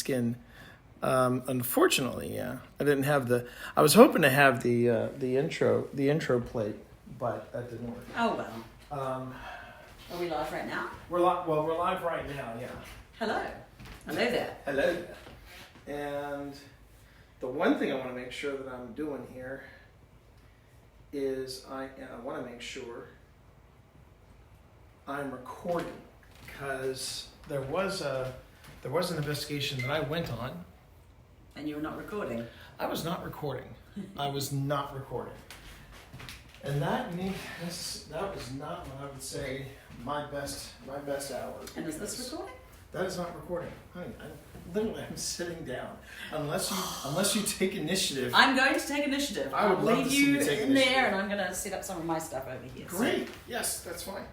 skin. Unfortunately, yeah, I didn't have the. I was hoping to have the intro plate, but that didn't work. Oh well. Are we live right now? We're live right now. Yeah. Hello. Hello there. Hello. And the one thing I want to make sure that I'm doing here is I want to make sure I'm recording, because there was an investigation that I went on. And you were not recording? I was not recording. I was not recording. And that was not what I would say my best hour. And is this recording? That is not recording. Honey, I'm sitting down. Unless you take initiative. I'm going to take initiative. I would love to see you take in initiative. there, and I'm going to set up some of my stuff over here. Great. So. Yes, that's fine.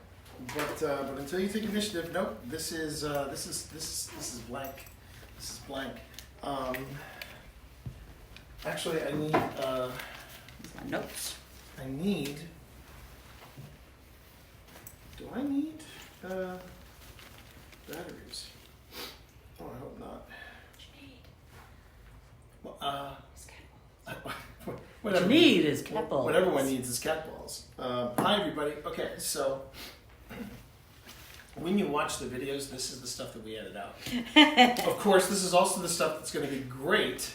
But until you take initiative, nope. This is blank. This is blank. Actually, I need. My notes. I need. Do I need batteries? Oh, I hope not. What you need? Whatever. What you need is cat balls. What everyone needs is cat balls. Hi, everybody. Okay, so when you watch the videos, this is the stuff that we edit out. Of course, this is also the stuff that's going to be great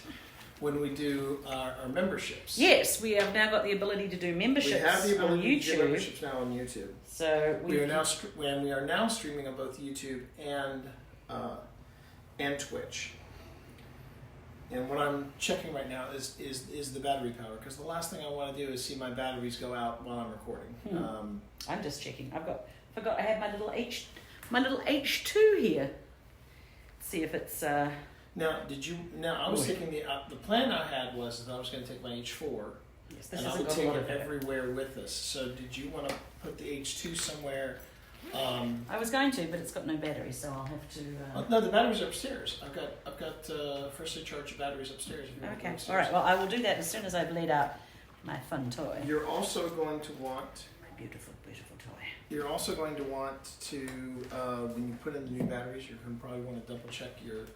when we do our memberships. Yes, we have now got the ability to do memberships on YouTube. We have the ability to do memberships now on YouTube. So we are now streaming on both YouTube and Twitch. And what I'm checking right now is the battery power, because the last thing I want to do is see my batteries go out while I'm recording. I'm just checking. Forgot I had my little H2 here. Let's see if it's. Now, I was taking the plan I had was that I was going to take my H4, yes, and I would take it everywhere with us. So, did you want to put the H2 somewhere? I was going to, but it's got no battery, so I'll have to. No, the batteries are upstairs. I've got firstly charged batteries upstairs. If you okay. All right. Well, I will do that as soon as I bleed out my fun toy. You're also going to want my beautiful, beautiful toy. You're also going to want to when you put in the new batteries, you're going to probably want to double check your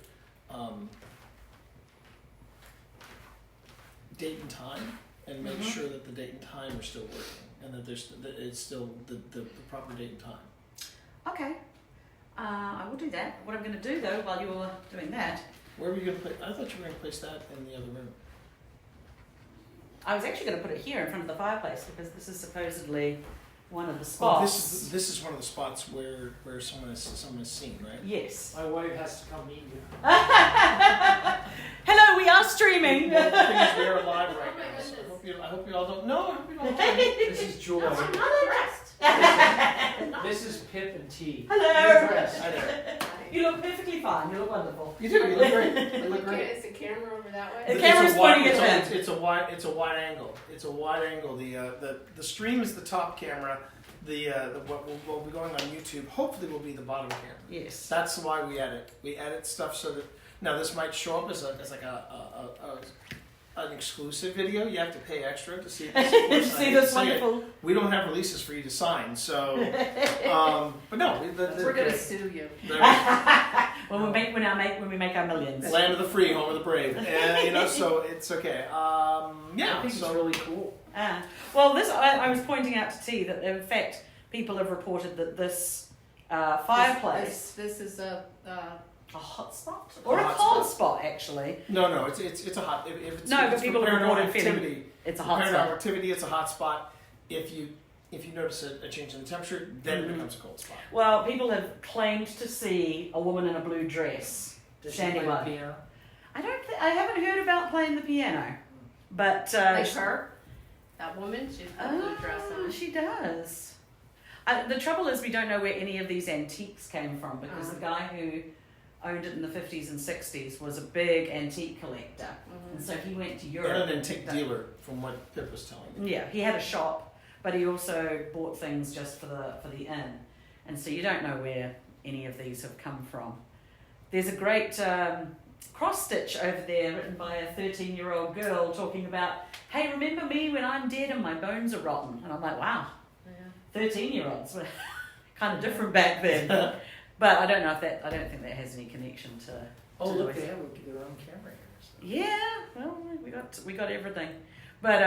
date and time, and make sure that the date and time are still working, and that it's still the proper date and time. Okay, I will do that. What I'm going to do though, while you're doing that, where were you going to place? I thought you were going to place that in the other room. I was actually going to put it here in front of the fireplace, because this is supposedly one of the spots. This is one of the spots where someone is seen, right? Yes. My wife has to come meet you. Hello, we are streaming. Well, the thing is, we are live right now, so I hope you all don't. No, I hope you don't. This is Joy. I'm not dressed. This is Pip and T. Hello. You're dressed. I know. You look perfectly fine. You look wonderful. You do. You look great. You look great. Is the camera over that way? The camera's pointing at them. It's a wide angle. It's a wide angle. The stream is the top camera. What will be going on YouTube hopefully will be the bottom camera. Yes. That's why we edit. We edit stuff so that now this might show up as like an exclusive video. You have to pay extra to see this. See this wonderful. We don't have releases for you to sign, so. But no, We're gonna sue you. When we make our millions. Land of the free, home of the brave, and so it's okay. I think it's really cool. Well, I was pointing out to T that in fact people have reported that this fireplace. This is a hot spot or a cold spot actually. No, it's a hot. If it's, no, if but it's people have reported feeling it's a hot spot. Activity, it's a hot spot. If you notice a change in the temperature, then it becomes a cold spot. Well, people have claimed to see a woman in a blue dress standing by. Piano? I haven't heard about playing the piano, but like her, that woman. She's got a blue dress on. She does. The trouble is we don't know where any of these antiques came from, because the guy who owned it in the 50s and 60s was a big antique collector, and so he went to Europe. And an antique dealer, from what Pip was telling me. Yeah, he had a shop, but he also bought things just for the inn, and so you don't know where any of these have come from. There's a great cross stitch over there written by a 13-year-old girl talking about, hey, remember me when I'm dead and my bones are rotten? And I'm like, wow, 13-year-olds were kind of different back then. But I don't think that has any connection to Oh, to the look, west. they have their own camera here. So. Yeah, well, we got everything, but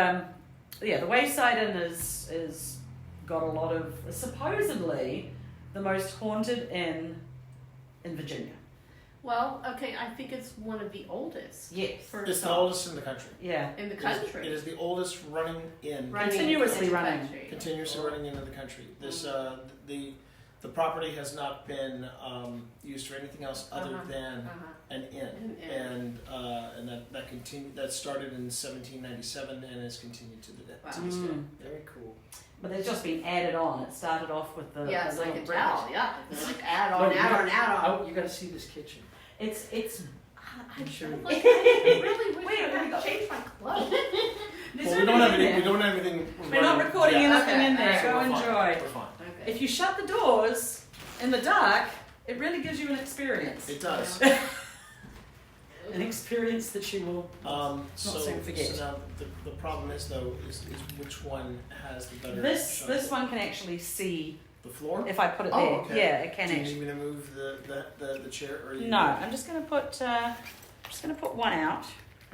yeah, the Wayside Inn is got a lot of supposedly the most haunted inn in Virginia. Well, okay, I think it's one of the oldest. Yes. First It's the off, oldest in the country. Yeah. in the It is- country. It is the oldest running inn. Running Continuously in the running. country. Continuously running into the country. This the property has not been used for anything else other Uh-huh. than Uh-huh. an inn, An inn. and that started in 1797 and has continued to this day. Very cool. But they've just been added on. It started off with the Yes, the I little can brick. tell. Yeah, it's like add on, No, you add got- on, add on. Oh, you got to see this kitchen. It's I'm sure. Like, I really wish Wait, I we had got- changed my clothes. Well, we don't have anything. We don't have anything. We're not recording yet. anything in there. Okay, Go we're fine. enjoy. We're fine. Okay. If you shut the doors in the dark, it really gives you an experience. It does. An experience that you will. So soon forget. now the problem is though is which one has the better. This shot? one can actually see The floor. if I put it Oh, there. okay. Yeah, it can Do you actually. need me to move the chair or you? No, I'm just gonna put one out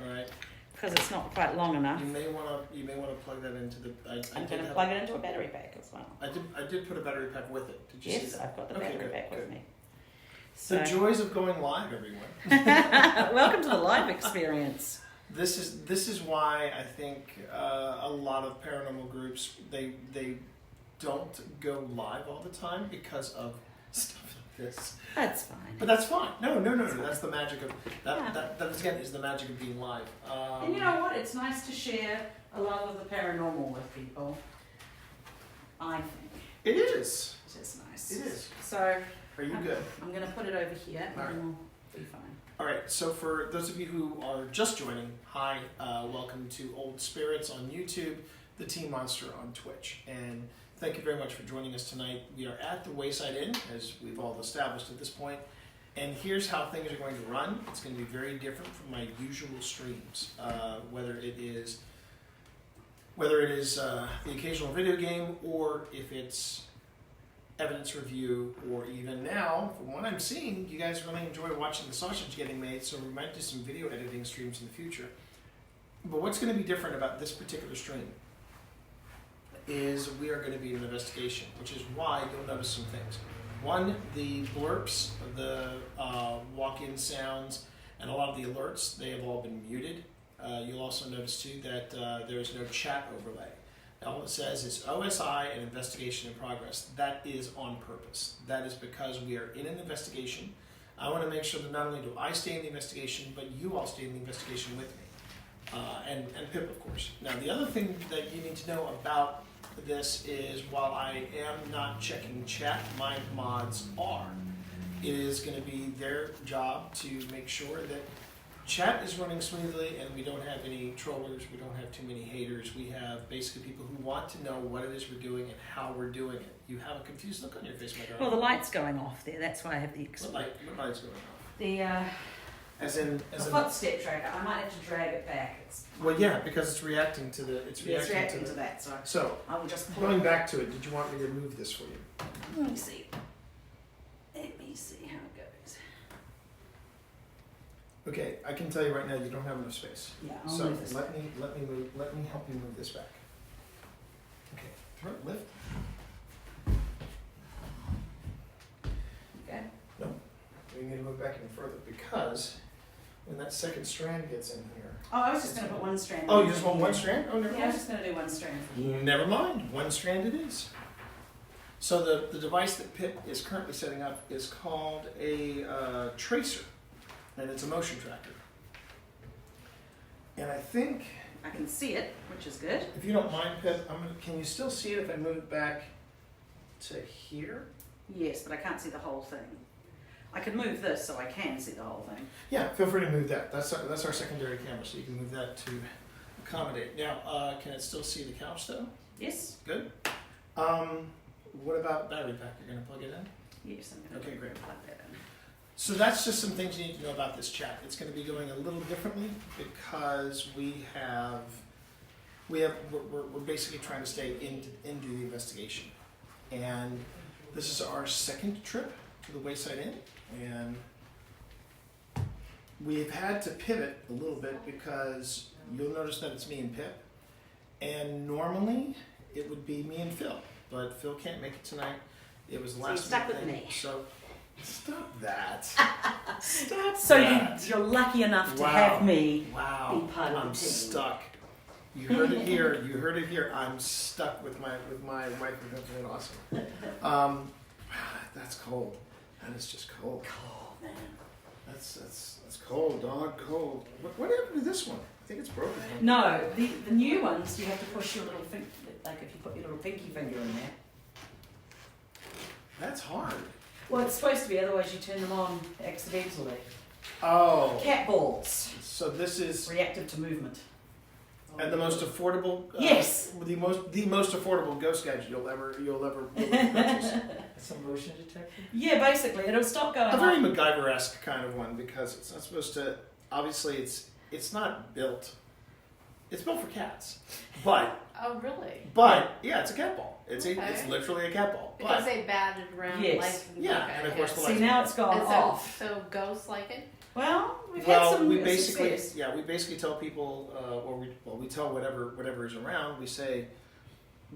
All right. because it's not quite long enough. You may want to plug that into the. I I'm did gonna have- plug it into a battery pack as well. I did put a battery pack with it. Did you see Yes, that? I've got the Okay, battery good, pack with good. me. The So, joys of going live, everyone. welcome to the live experience. This is why I think a lot of paranormal groups they don't go live all the time because of stuff like this. That's fine. But that's fine. No. That's the magic of that. Yeah. That again is the magic of being live. And you know what? It's nice to share a love of the paranormal with people. I think It is. it is nice. It is. So Are you good? I'm gonna put it over here, and All right. we'll be fine. All right. So for those of you who are just joining, hi, welcome to Old Spirits on YouTube, the Teen Monster on Twitch, and thank you very much for joining us tonight. We are at the Wayside Inn, as we've all established at this point, and here's how things are going to run. It's going to be very different from my usual streams, whether it is the occasional video game or if it's evidence review, or even now, from what I'm seeing, you guys really enjoy watching the sausage getting made, so we might do some video editing streams in the future. But what's going to be different about this particular stream is we are going to be in an investigation, which is why you'll notice some things. One, the blurps, the walk-in sounds, and a lot of the alerts, they have all been muted. You'll also notice too that there is no chat overlay. All it says is OSI and investigation in progress. That is on purpose. That is because we are in an investigation. I want to make sure that not only do I stay in the investigation, but you all stay in the investigation with me. And Pip, of course. Now, the other thing that you need to know about this is while I am not checking chat, my mods are. It is going to be their job to make sure that chat is running smoothly and we don't have any trollers, we don't have too many haters. We have basically people who want to know what it is we're doing and how we're doing it. You have a confused look on your face, my Well, darling. the light's going off there. That's why I have the What light's going off? the As in, footstep tracker. I might have to drag it back. well, yeah, because it's reacting to the, It's reacting to that, so So, I will just pull going it. back to it, did you want me to move this for you? Let me see. Let me see how it goes. Okay, I can tell you right now, you don't have enough space. Yeah, I'll So move this. let me help you move this back. Okay, throw it, lift. Okay. We need to move back even further because when that second strand gets in here. Oh, I was just going to put one strand. Oh, in. you just want one strand? Oh, never Yeah, I was mind. just going to do one strand. Never mind, one strand it is. So the device that Pip is currently setting up is called a tracer, and it's a motion tracker. And I think, I can see it, which is good. if you don't mind, Pip, can you still see it if I move it back to here? Yes, but I can't see the whole thing. I can move this so I can see the whole thing. Yeah, feel free to move that. That's our secondary camera, so you can move that to accommodate. Now, can it still see the couch though? Yes? Good. What about battery pack? You're gonna plug it in? Yes, I'm going to Okay, great. plug that in. So that's just some things you need to know about this chat. It's going to be going a little differently because we're basically trying to stay into the investigation, and this is our second trip to the Wayside Inn, and we've had to pivot a little bit because you'll notice that it's me and Pip. And normally it would be me and Phil, but Phil can't make it tonight. It was the So last you're stuck minute with thing. me. So stop that. Stop So that. you're lucky enough to Wow. have me Wow. be part of I'm the team. stuck. You heard it here. You heard it here. I'm stuck with my wife and that's really awesome. Wow, that's cold. That is just cold. Oh, man. That's cold, dog. Cold. What happened to this one? I think it's broken. Huh? No, the new ones, you have to push your little finger, like if you put your little pinky finger in there. That's hard. Well, it's supposed to be, otherwise you turn them on accidentally. Oh. Cat balls, So this is reactive to movement. and the most affordable. Yes. The most affordable ghost gadget you'll ever purchase. It's a motion detector? Yeah, basically, it'll stop going A very off. MacGyver-esque kind of one because it's not supposed to. Obviously, it's not built. It's built for cats, but Oh, really? yeah, it's a cat ball. It's Okay. literally a cat ball. Because But they batted around Yes. like Yeah, and of course the See, now it's gone And so, off. so ghosts like it? Well, we've had well, some we basically success. we basically tell people, we tell whatever is around. We say,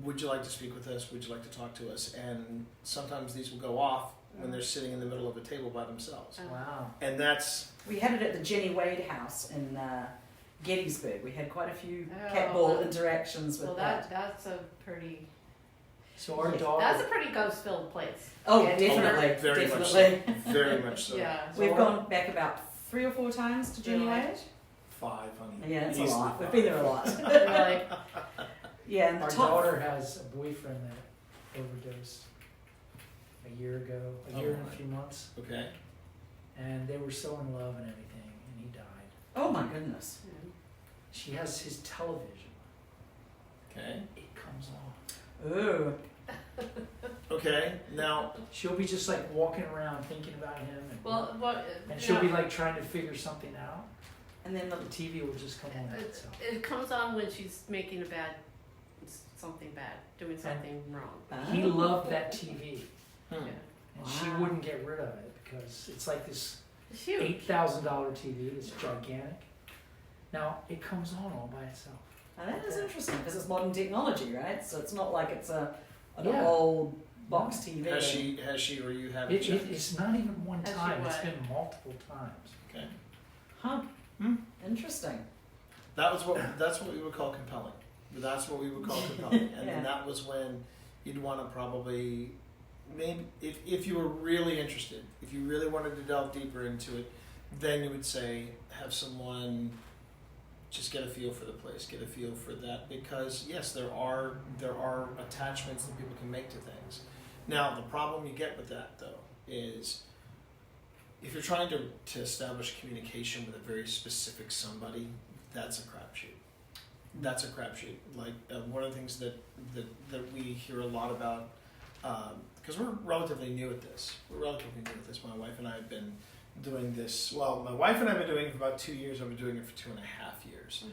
would you like to speak with us? Would you like to talk to us? And sometimes these will go off when they're sitting in the middle of a table by themselves. Wow. And that's We had it at the Jenny Wade house in Gettysburg. We had quite a few Oh, cat ball well- interactions with Well, that. that's a pretty So our Yes. dog. that's a pretty ghost filled place. Oh, Yeah. definitely, very much definitely. so. Very much so. Yeah. So We've our- gone back about 3 or 4 times to Jenny Really? Wade. 5, honey. Yeah, it's a Easily lot. We've 5. been there a lot. Really? Yeah, and the Our top. daughter has a boyfriend that overdosed a year ago, a year and a my. few months, Okay. and they were so in love and everything, and he died. Oh my goodness. She has his television. Okay. It comes on. Ooh. Okay. Now, She'll be just like walking around thinking about him, Well, what? and she'll be like trying to figure something out. And then the The TV will just come on. itself. It comes on when she's making something bad, doing something wrong. He loved that TV, hmm. and she Wow. wouldn't get rid of it because it's like this It's huge. $8,000 TV. It's gigantic. Now it comes on all by itself. Now that is interesting because it's modern technology, right? So it's not like it's an Yeah. old box TV. Has she or you have It's not even one Has she time. It's what? been multiple times. Okay. Huh. Hmm. Interesting. That's what we would call compelling. That's what we would call compelling. And Yeah. then that was when you'd want to probably maybe if you were really interested, if you really wanted to delve deeper into it, then you would say have someone just get a feel for the place, get a feel for that, because yes, there are attachments that people can make to things. Now the problem you get with that though is if you're trying to establish communication with a very specific somebody, that's a crapshoot. That's a crapshoot. Like one of the things that we hear a lot about, because we're relatively new at this. My wife and I have been doing this. Well, my wife and I have been doing it for about 2 years. I've been doing it for 2.5 years.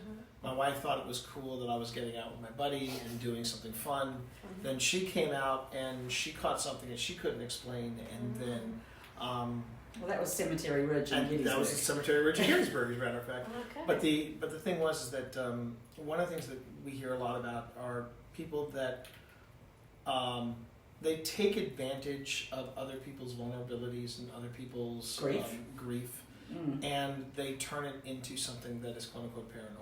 My wife thought it was cool that I was getting out with my buddy and doing something fun. Then she came out and she caught something that she couldn't explain, and then. Well, that was Cemetery Ridge in And Gettysburg. that was the Cemetery Ridge in Gettysburg, as a matter of fact. Okay. But the thing was is that one of the things that we hear a lot about are people that they take advantage of other people's vulnerabilities and other people's grief, and they turn it into something that is quote unquote paranormal.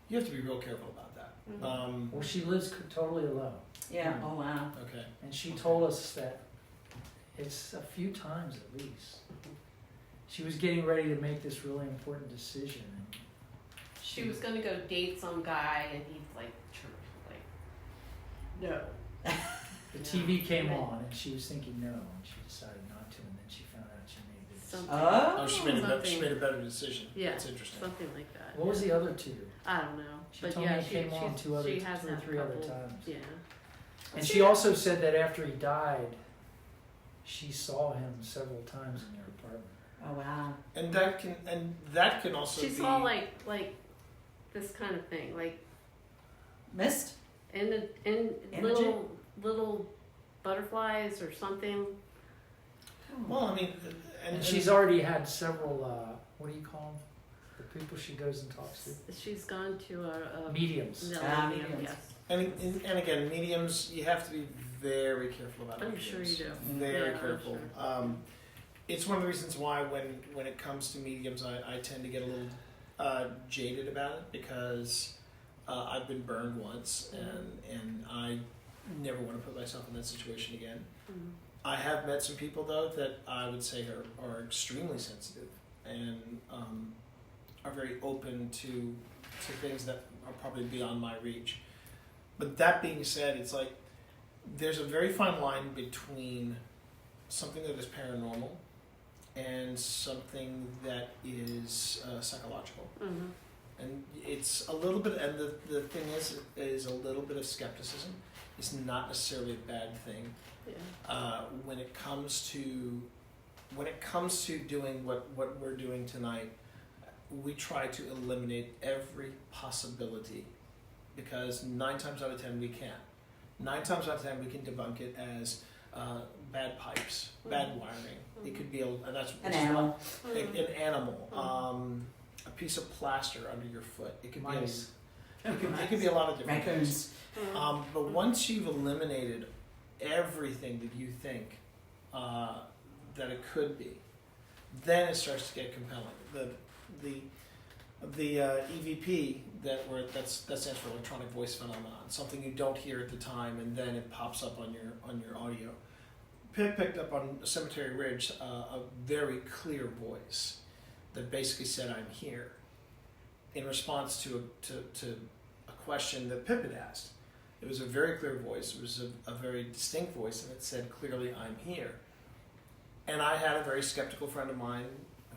You have to be real careful about that. Well, she lives totally alone, Yeah. Oh wow. Okay. and she told us that it's a few times at least. She was getting ready to make this really important decision. And She was gonna go date some guy, and he's like, no. the TV came on, and she was thinking no, and she decided not to, and then she found out she made a good decision. Something. Oh. Oh, she made a better decision. Yeah. That's interesting. Something like that. What was the other two? I don't know. She But told yeah, me it came on she two or has had three a other couple- times. Yeah. And she also said that after he died, she saw him several times in their apartment. Oh wow. And that can also She be. saw like this kind of thing, like Missed. in Energy? little butterflies or something. Well, I mean, And she's already had several what do you call them? The people she goes and talks to? She's gone to a Mediums. No, medium, mediums. yes. And again, mediums, you have to be very careful about I'm mediums. sure you do. Very Yeah, I'm careful. sure. It's one of the reasons why when it comes to mediums, I tend to get a little jaded about it because I've been burned once and I never want to put myself in that situation again. Mm. I have met some people though that I would say are extremely sensitive and are very open to things that are probably beyond my reach. But that being said, it's like there's a very fine line between something that is paranormal and something that is psychological. Mm-hmm. And it's a little bit, and the thing is a little bit of skepticism. It's not necessarily a bad thing. Yeah. When it comes to doing what we're doing tonight, we try to eliminate every possibility because 9 times out of 10 we can. 9 times out of 10 we can debunk it as bad pipes, bad wiring. It could be and that's An animal. an animal, a piece of plaster under your foot. It could Mice. be it could be a lot of different things. Raccoons. But once you've eliminated everything that you think that it could be, then it starts to get compelling. The EVP that stands for electronic voice phenomenon, something you don't hear at the time, and then it pops up on your audio. Pip picked up on Cemetery Ridge a very clear voice that basically said, "I'm here," in response to a question that Pip had asked. It was a very clear voice. It was a very distinct voice, and it said clearly, "I'm here." And I had a very skeptical friend of mine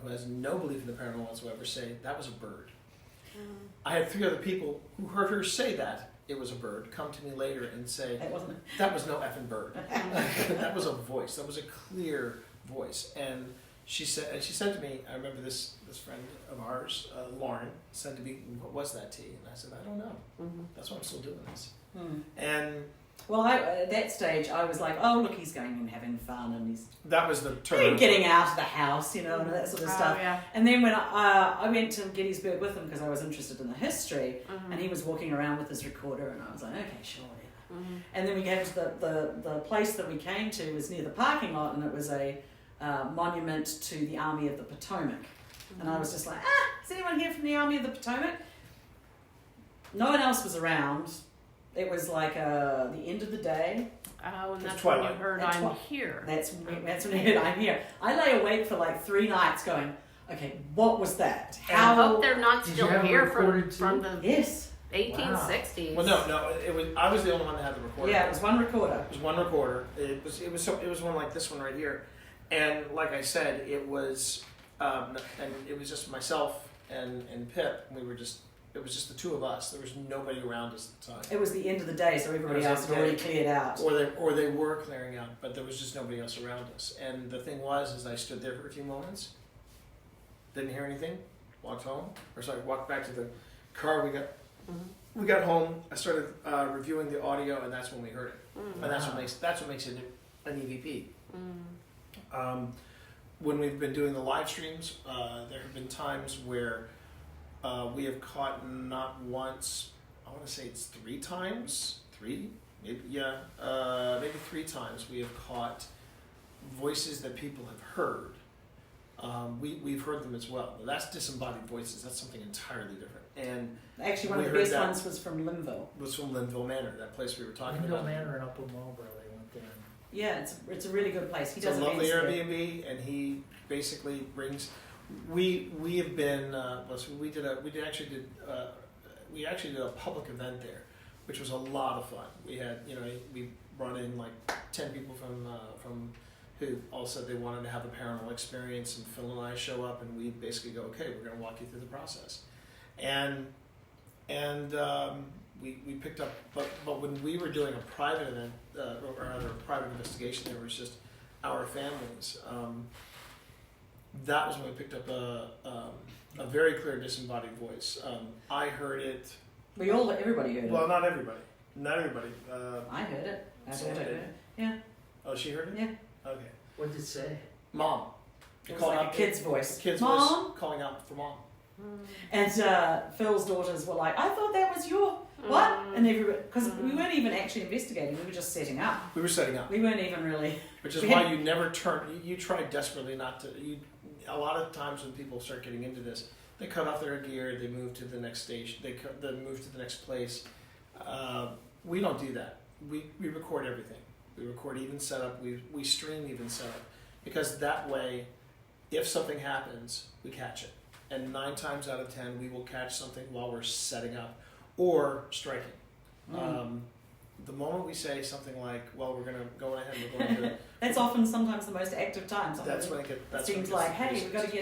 who has no belief in the paranormal whatsoever say, "That was a bird." I had 3 other people who heard her say that it was a bird come to me later and say, That wasn't "That was no effing bird. That was a voice. That was a clear voice." And she said to me, I remember this friend of ours, Lauren, said to me, "What was that to you?" And I said, "I don't know. Mm-hmm. That's why I'm still doing this." Hmm. And Well, at that stage, I was like, oh, look, he's going and having fun, and he's that was the turn. getting out of the house, and that sort of stuff. Yeah. And then when I went to Gettysburg with him because I was interested in the history, Mm-hmm. and he was walking around with his recorder, and I was like, okay, sure, whatever. Mm-hmm. And then we came to the place that we came to was near the parking lot, and it was a monument to the Army of the Potomac. And I was just like, is anyone here from the Army of the Potomac? No one else was around. It was like the end of the day. Oh, and It's that's when you twilight. heard At I'm here. That's when I heard I'm here. I lay awake for like 3 nights going, okay, what was that? I hope they're not Did still you have it here recorded from too? the Yes. 1860s. Well, no, it was. I was the only one that had the recorder. Yeah, it was one recorder. It was one recorder. It was one like this one right here, and like I said, it was and it was just myself and Pip. It was just the 2 of us. There was nobody around us at the time. It was the end of the day, so everybody It was else the had already day. cleared out. Or they were clearing out, but there was just nobody else around us. And the thing was, I stood there for a few moments, didn't hear anything, walked back to the car. We got home. I started reviewing the audio, and that's when we heard it. And that's what makes it an EVP. When we've been doing the live streams, there have been times where we have caught not once. I want to say it's 3 times. 3, maybe maybe 3 times we have caught voices that people have heard. We've heard them as well. But that's disembodied voices. That's something entirely different. And Actually, one we of the heard best that. ones was from Linville. It was from Linville Manor, that place we were talking Linville about. Manor in Upper Marlboro, they went there. Yeah, it's a really good place. He It's a does lovely events there. Airbnb, and he basically brings. We have been. We actually did a public event there, which was a lot of fun. We had we brought in like 10 people from who all said they wanted to have a paranormal experience, and Phil and I show up, and we basically go, okay, we're going to walk you through the process, and we picked up, but when we were doing a private event, or rather a private investigation, there was just our families. That was when we picked up a very clear disembodied voice. I heard it. Everybody heard it. Well, not everybody. Not everybody. I heard it. Sam did. Yeah. Oh, she heard it? Yeah. Okay. What did it say? Mom. It was Calling like a out kid's voice. Kid's Mom? voice calling out for mom. And Phil's daughters were like, I thought that was your what? And everybody, because we weren't even actually investigating, we were just setting up. We were setting up. We weren't even really. Which is why you never turn. You try desperately not to. A lot of times when people start getting into this, they cut off their gear. They move to the next station. They move to the next place. We don't do that. We record everything. We record even setup. We stream even setup, because that way, if something happens, we catch it. And 9 times out of 10, we will catch something while we're setting up or striking. The moment we say something like, "Well, we're going to go ahead and we're going to," that's often sometimes the most active time. that's when it gets. That's seems when it like, gets hey, we've got to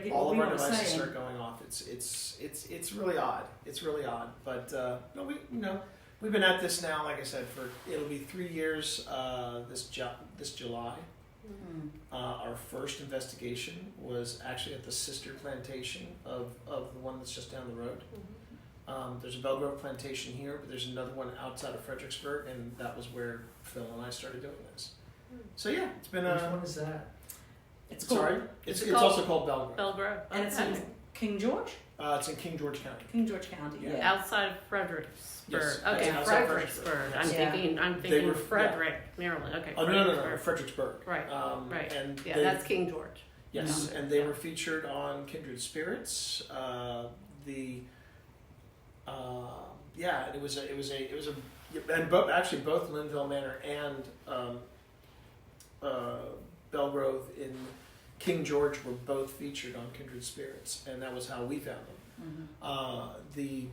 get all what of we our want to devices say. start going off. It's really odd. It's really odd. But no, we've been at this now. Like I said, it'll be 3 years this July. Our first investigation was actually at the sister plantation of the one that's just down the road. There's a Belgrove plantation here, but there's another one outside of Fredericksburg, and that was where Phil and I started doing this. So yeah, it's been Which one is that? It's called, sorry. It's Is it called also called Belgrove. Belgrove. and it's in King George? It's in King George County. King George County, Yeah. yeah. Outside of Fredericksburg. Yes, Okay, it's outside Fredericksburg. Fredericksburg. I'm They thinking were- Frederick, Maryland. Okay. Oh no, Fredericksburg. Right. Right. And Yeah, they- that's King George. Yes, and they were featured on Kindred Spirits. It was a, and both Linville Manor and Belgrove in King George were both featured on Kindred Spirits, and that was how we found them. The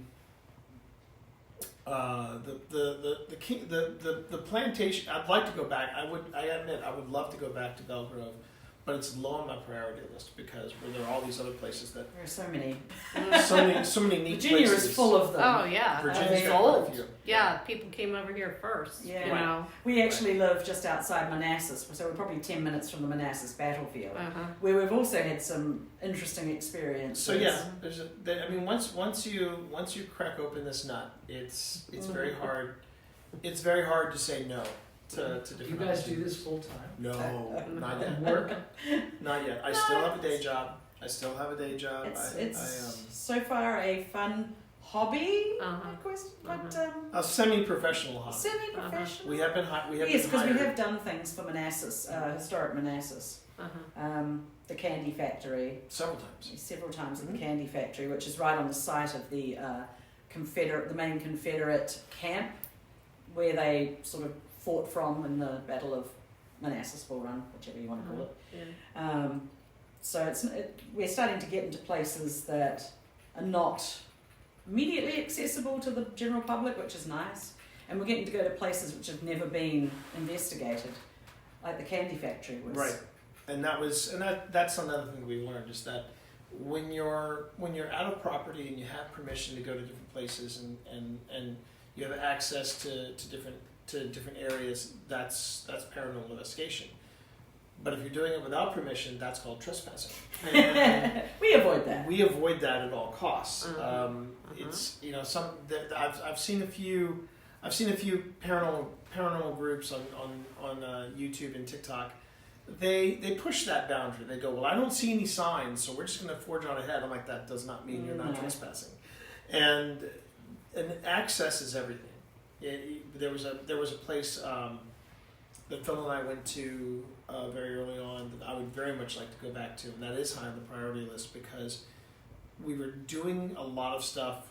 plantation. I'd like to go back. I admit I would love to go back to Belgrove, but it's low on my priority list because there are all these other places that There are so many. so many neat Virginia places. is full of them. Oh yeah. Virginia's It's got quite a old. few. Yeah, people came over here first. Yeah. You know. We actually live just outside Manassas, so we're probably 10 minutes from the Manassas battlefield, where we've also had some interesting experiences. So yeah, once you crack open this nut, it's very hard. It's very hard to say no to Do different. you guys do opportunities. this full time? No, not yet. Work? Not yet. I still have a day job. It's so far a fun hobby, but A semi-professional hobby. semi-professional. We have been Yes, because we hired have done things for Manassas, historic Manassas. The Candy Factory, several times. several times at the Candy Factory, which is right on the site of the the main Confederate camp, where they sort of fought from in the Battle of Manassas, Bull Run, whichever you want to call it. Yeah. So we're starting to get into places that are not immediately accessible to the general public, which is nice. And we're getting to go to places which have never been investigated, like the Candy Factory was. Right, and that's another thing we learned is that when you're out of property and you have permission to go to different places and you have access to different areas, that's paranormal investigation. But if you're doing it without permission, that's called trespassing. And we avoid that. we avoid that at all costs. It's I've seen a few paranormal groups on YouTube and TikTok. They push that boundary. They go, well, I don't see any signs, so we're just going to forge on ahead. I'm like, that does not mean you're not trespassing. And access is everything. There was a place that Phil and I went to very early on that I would very much like to go back to, and that is high on the priority list because we were doing a lot of stuff.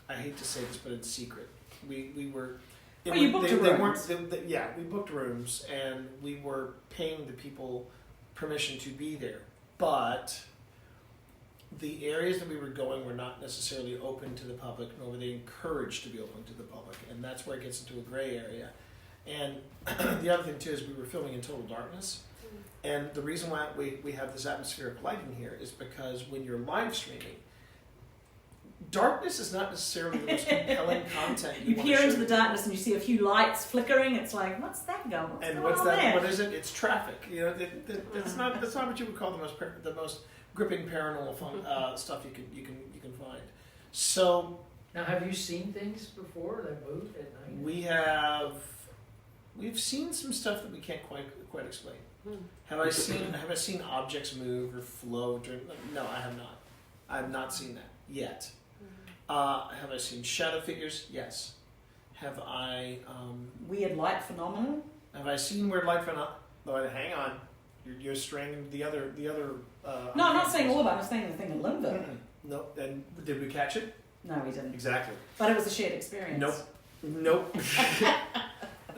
I hate to say this, but it's secret. We were. You booked rooms. We booked rooms, and we were paying the people permission to be there. But the areas that we were going were not necessarily open to the public, nor were they encouraged to be open to the public, and that's where it gets into a gray area. And the other thing too is we were filming in total darkness, and the reason why we have this atmospheric lighting here is because when you're live streaming, darkness is not necessarily the most compelling content. You peer into the darkness and you see a few lights flickering. It's like, what's that going? What's that? There? What is it? It's traffic. That's not what you would call the most gripping paranormal stuff you can find. So now, have you seen things before that move at night? we've seen some stuff that we can't quite explain. Have I seen objects move or float? Or, no, I have not. I have not seen that yet. Have I seen shadow figures? Yes. Have I? Weird light phenomenon. Have I seen weird light phenomenon? Oh, hang on, you're straining the other. No, I'm not saying all of it. I'm saying the thing in Linville. No. And did we catch it? No, we didn't. Exactly. But it was a shared experience. Nope.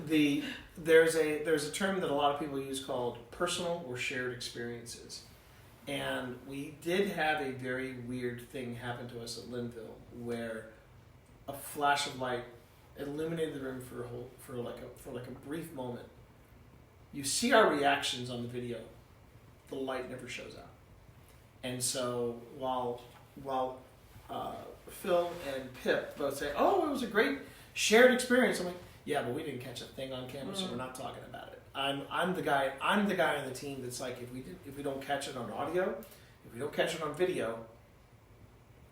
There's a term that a lot of people use called personal or shared experiences. And we did have a very weird thing happen to us at Linville where a flash of light illuminated the room for like a brief moment. You see our reactions on the video. The light never shows up. And so while Phil and Pip both say, "Oh, it was a great shared experience," I'm like, "Yeah, but we didn't catch a thing on camera, so we're not talking about it." I'm the guy on the team that's like, if we don't catch it on audio, if we don't catch it on video,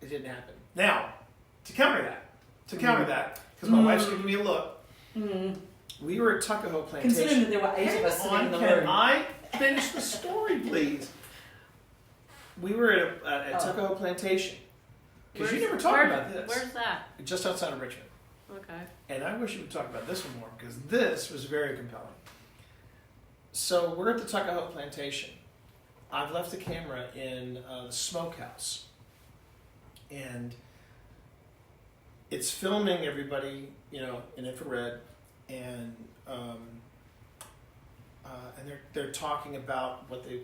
it didn't happen. Now, to counter that, because my wife's giving me a look. We were at Tuckahoe Plantation. Considering that there were 8 of us sitting in the room. Can I finish the story, please? We were at Tuckahoe Plantation. Because you never talked about this. Where's that? Just outside of Richmond. Okay. And I wish you would talk about this one more, because this was very compelling. So we're at the Tuckahoe Plantation. I've left the camera in the smokehouse. And it's filming everybody, in infrared. And they're talking about what the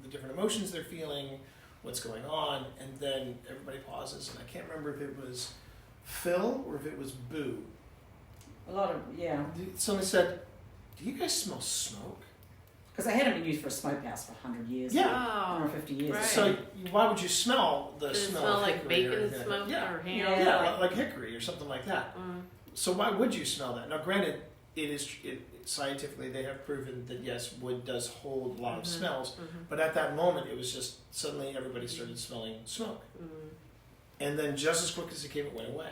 different emotions they're feeling, what's going on, and then everybody pauses, and I can't remember if it was Phil or if it was Boo. A lot of, yeah. Somebody said, "Do you guys smell smoke?" Because they hadn't been used for a smokehouse for 100 years. Yeah. 150 years. Right. So why would you smell the Does it smell smell of like hickory or bacon anything smoke like that? or ham? Yeah, like hickory or something like that. Mm. So why would you smell that? Now, granted, scientifically they have proven that yes, wood does hold a lot of smells, but at that moment it was just suddenly everybody started smelling smoke, and then just as quick as it came, it went away.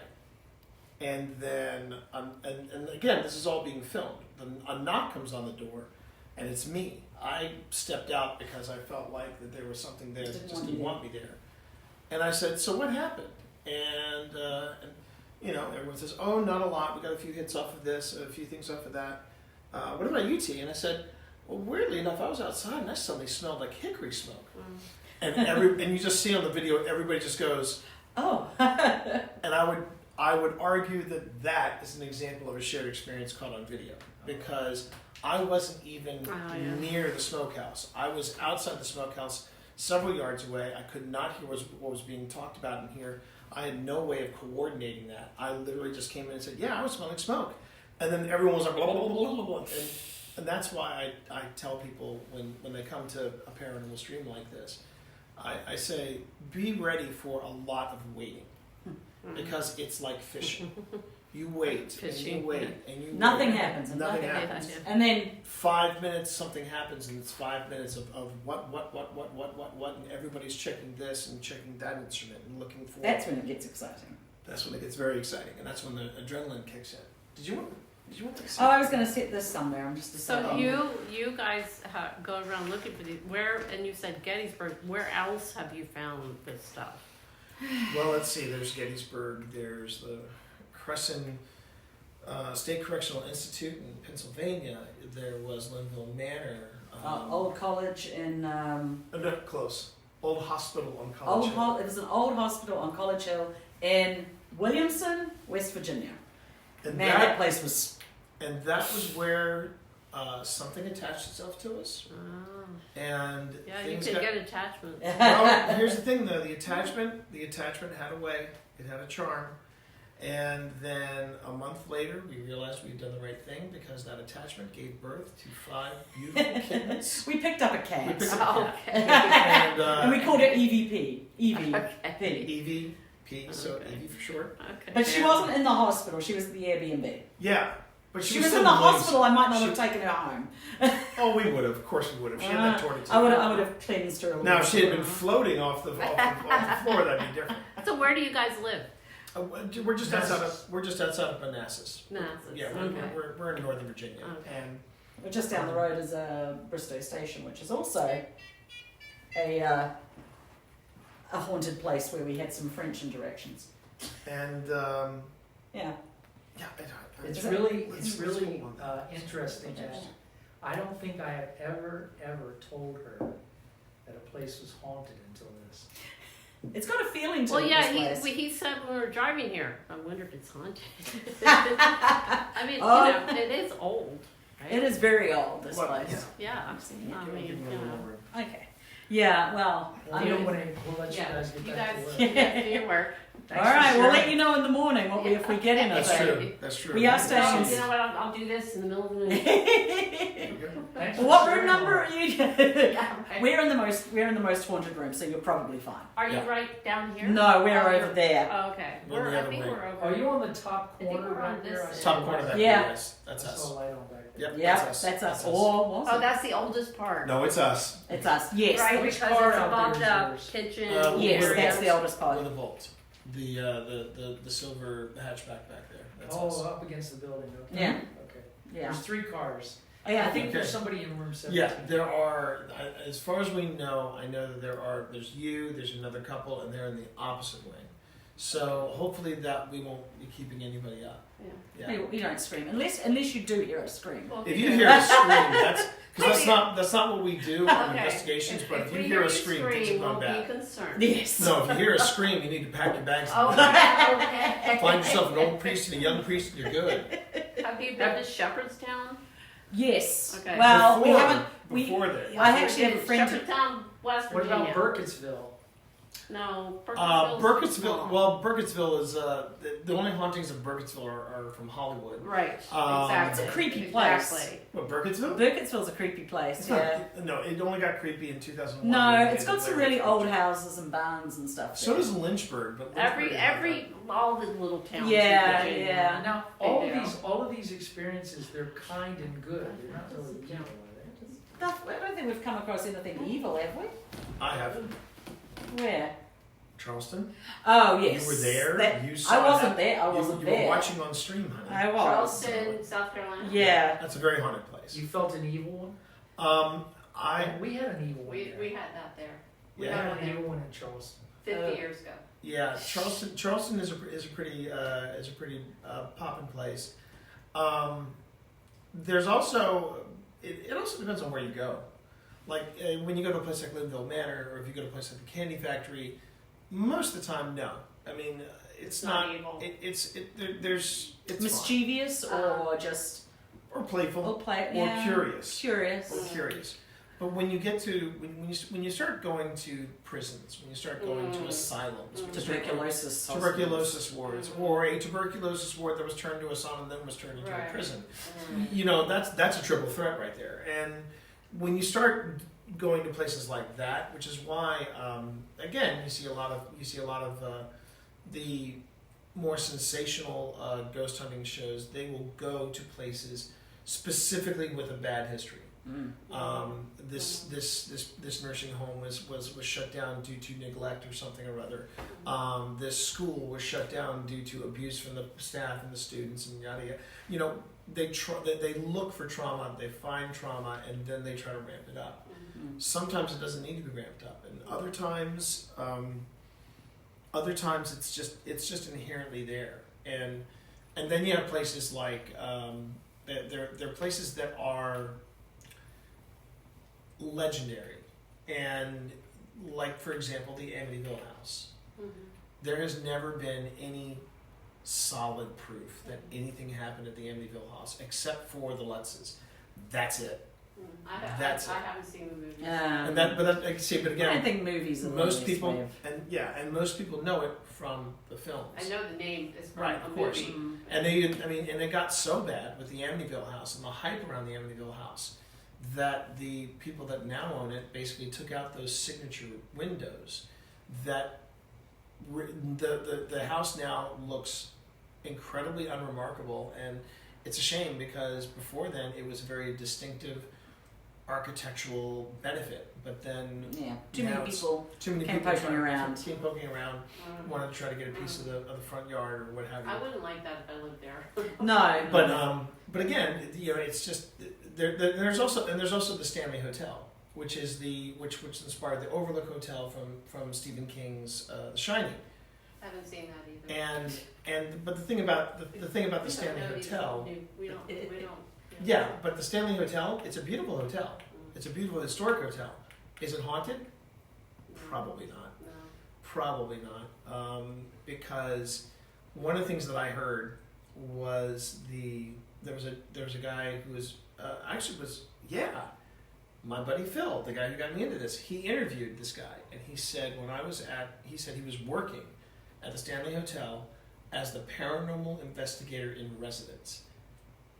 And then, and again, this is all being filmed. A knock comes on the door, and it's me. I stepped out because I felt like that there was something there that just didn't want me there. And I said, "So what happened?" And everyone says, "Oh, not a lot. We got a few hits off of this, a few things off of that. What about you, T?" And I said, "Well, weirdly enough, I was outside and I suddenly smelled like hickory smoke." And you just see on the video, everybody just goes, "Oh." And I would argue that is an example of a shared experience caught on video, because I wasn't even near the smokehouse. I was outside the smokehouse, several yards away. I could not hear what was being talked about in here. I had no way of coordinating that. I literally just came in and said, "Yeah, I was smelling smoke." And then everyone was like, blah, blah, blah, blah, blah. And that's why I tell people when they come to a paranormal stream like this, I say, be ready for a lot of waiting. Because it's like fishing. You wait, and you wait, and you Nothing wait. happens. And Nothing happens. And then 5 minutes, something happens, and it's 5 minutes of what, and everybody's checking this and checking that instrument and looking for. that's when it gets exciting. That's when it gets very exciting, and that's when the adrenaline kicks in. Did you want to? Oh, I was going to set this somewhere. I'm just deciding. So you guys go around looking for these. Where, and you said Gettysburg. Where else have you found this stuff? Well, let's see. There's Gettysburg. There's the Crescent State Correctional Institute in Pennsylvania. There was Linville Manor. Old College in... No, close. Old Hospital on College Hill. It was an old hospital on College Hill in Williamson, West Virginia. And Man, that place was... And that was where something attached itself to us. And yeah, you things could got... get attachment. Well, here's the thing though, the attachment had a way, it had a charm. And then a month later, we realized we'd done the right thing, because that attachment gave birth to 5 beautiful kittens. We picked up a cat. We picked up a cat. Okay. And we called it EVP. EVP, so Okay. EV for short. Okay. But she wasn't in the hospital. She was at the Airbnb. Yeah. But She was in the hospital. I might not have taken her home. Oh, we would have. Of course we would have. She had that torn I would have cleansed her. Now, if she had been floating off the floor, that'd be different. So where do you guys live? We're just outside of Manassas. Manassas. Yeah, Okay. we're in Northern Virginia, Okay. and Just down the road is Bristow Station, which is also a haunted place where we had some French interactions. And Yeah. yeah, It's I- really let's move on. interesting that I don't think I have ever told her that a place was haunted until this. It's got a feeling to Well, it, yeah, this place. he said when we were driving here, I wonder if it's haunted. I mean, Oh. you know, it is old, right? It is very old, this Well, place. Yeah. I've seen it. I Give me mean, a you little know. more room. Okay. Yeah, well, Well, I you mean, know, we'll let you Yeah, guys get you back guys, to work. you guys do your work. all Thanks for right, we'll sharing. let you know in the morning what we if we get That's anything. true. That's true. We are So, staying- you know what? I'll do this in the middle of the night. Thanks for What room sharing number all. are you? Yeah, right. We're in the most haunted room, so you're probably fine. Are you Yeah. right down here? No, we're Oh, over you're- there. Oh, okay. We're the I other think way. we're over. Are you on the top I think corner we're on right there? this I Top corner back Yeah. there, yes. That's I us. saw a light on back there. Yep, Yeah, that's us. Or was Oh, it? that's the oldest part. No, it's us. It's us. Yes. Right, Which because car it's out above there the is kitchen. Yes, We're that's the oldest Or part. the vault. The silver hatchback back there. That's Oh, us. up against the building. Okay. Yeah. Okay. Yeah. There's 3 cars. Oh, yeah, I think Okay. there's somebody in room 17. Yeah, there are. As far as we know, I know that there's you. There's another couple, and they're in the opposite wing. So hopefully that we won't be keeping anybody up. Yeah. Yeah. You don't scream unless you do hear us scream. Well, If you hear a scream, that's because that's not what we do on Okay. investigations. But if you we hear a scream, things have we'll gone be bad. concerned. Yes. No, if you hear a scream, you need to pack your bags. Oh, and go. okay. Find yourself an old priest and a young priest, and you're good. Have you been to Shepherdstown? Yes. Okay. Well, we Before- haven't. Before that. I actually have a friend. Shepherdstown, West What Virginia. about Burkittsville? No, Burkittsville. Well, Burkittsville is the only hauntings of Burkittsville are from Hollywood. Right. Um, Exactly. It's a creepy place. Exactly. What, Burkittsville? Burkittsville's a creepy place. It's Yeah. not, no, it only got creepy in 2001. No, when they it's did got some Blair really Witch old Project. houses and barns and stuff. So there. does Lynchburg, but Lynchburg All the little towns. Yeah, in Virginia. yeah. Now, They all of these experiences, they're kind and good. They're not really evil, are I don't think we've come across anything evil, have we? I have Where? Charleston. Oh yes. You were there. That- You saw I wasn't that. there. I You- wasn't you there. were watching on stream, honey. I was. Charleston, South Carolina. Yeah. That's a very haunted they? place. You felt an evil one? We had an evil one. We there. had that there. We Yeah. had an evil one in Charleston. 50 years ago. Yeah, Charleston is a pretty poppin' place. There's also it also depends on where you go. Like when you go to a place like Linville Manor, or if you go to a place like the Candy Factory, most of the time, no. I mean, it's not. evil. It's fun. Mischievous or just or playful or play. or Yeah. curious. Curious. Or curious. But when you get to when you start going to prisons, when you start going to asylums, when you start going- Tuberculosis. tuberculosis wards, or a tuberculosis ward that was turned to asylum and then was turned into a Right. prison. Mm. You know, that's a triple threat right there. And when you start going to places like that, which is why again you see a lot of the more sensational ghost hunting shows. They will go to places specifically with a bad history. Mm. This nursing home was shut down due to neglect or something or other. This school was shut down due to abuse from the staff and the students and yada yada. You know, they look for trauma, they find trauma, and then they try to ramp it up. Mm. Sometimes it doesn't need to be ramped up, and other times it's just inherently there. And then you have places like there are places that are legendary, and like for example the Amityville House. Mhm. There has never been any solid proof that anything happened at the Amityville House except for the Lutzes. That's it. I That's it. haven't seen the movie. And that, but like I say, but I don't again, think movies are the most best people, way of- and most people know it from the films. I know the name is from Right, a of course. movie. Mm. And and it got so bad with the Amityville House and the hype around the Amityville House that the people that now own it basically took out those signature windows. That the house now looks incredibly unremarkable, and it's a shame because before then it was a very distinctive architectural benefit. But then Yeah. Too now many it's- people. too many Came people poking around. came poking around, Mm. wanted to try to get a piece of the front yard or what have you. I wouldn't like that if I lived there. No. But again, you know, it's just there's also the Stanley Hotel, which is which inspired the Overlook Hotel from Stephen King's The Shining. I haven't seen that either. But the thing about the Stanley Hotel, We don't. yeah, but the Stanley Hotel, it's a beautiful hotel. It's a beautiful historic hotel. Is it haunted? Probably not. No. Probably not. Because one of the things that I heard was there was a guy who was my buddy Phil, the guy who got me into this. He interviewed this guy, and he said he said he was working at the Stanley Hotel as the paranormal investigator in residence.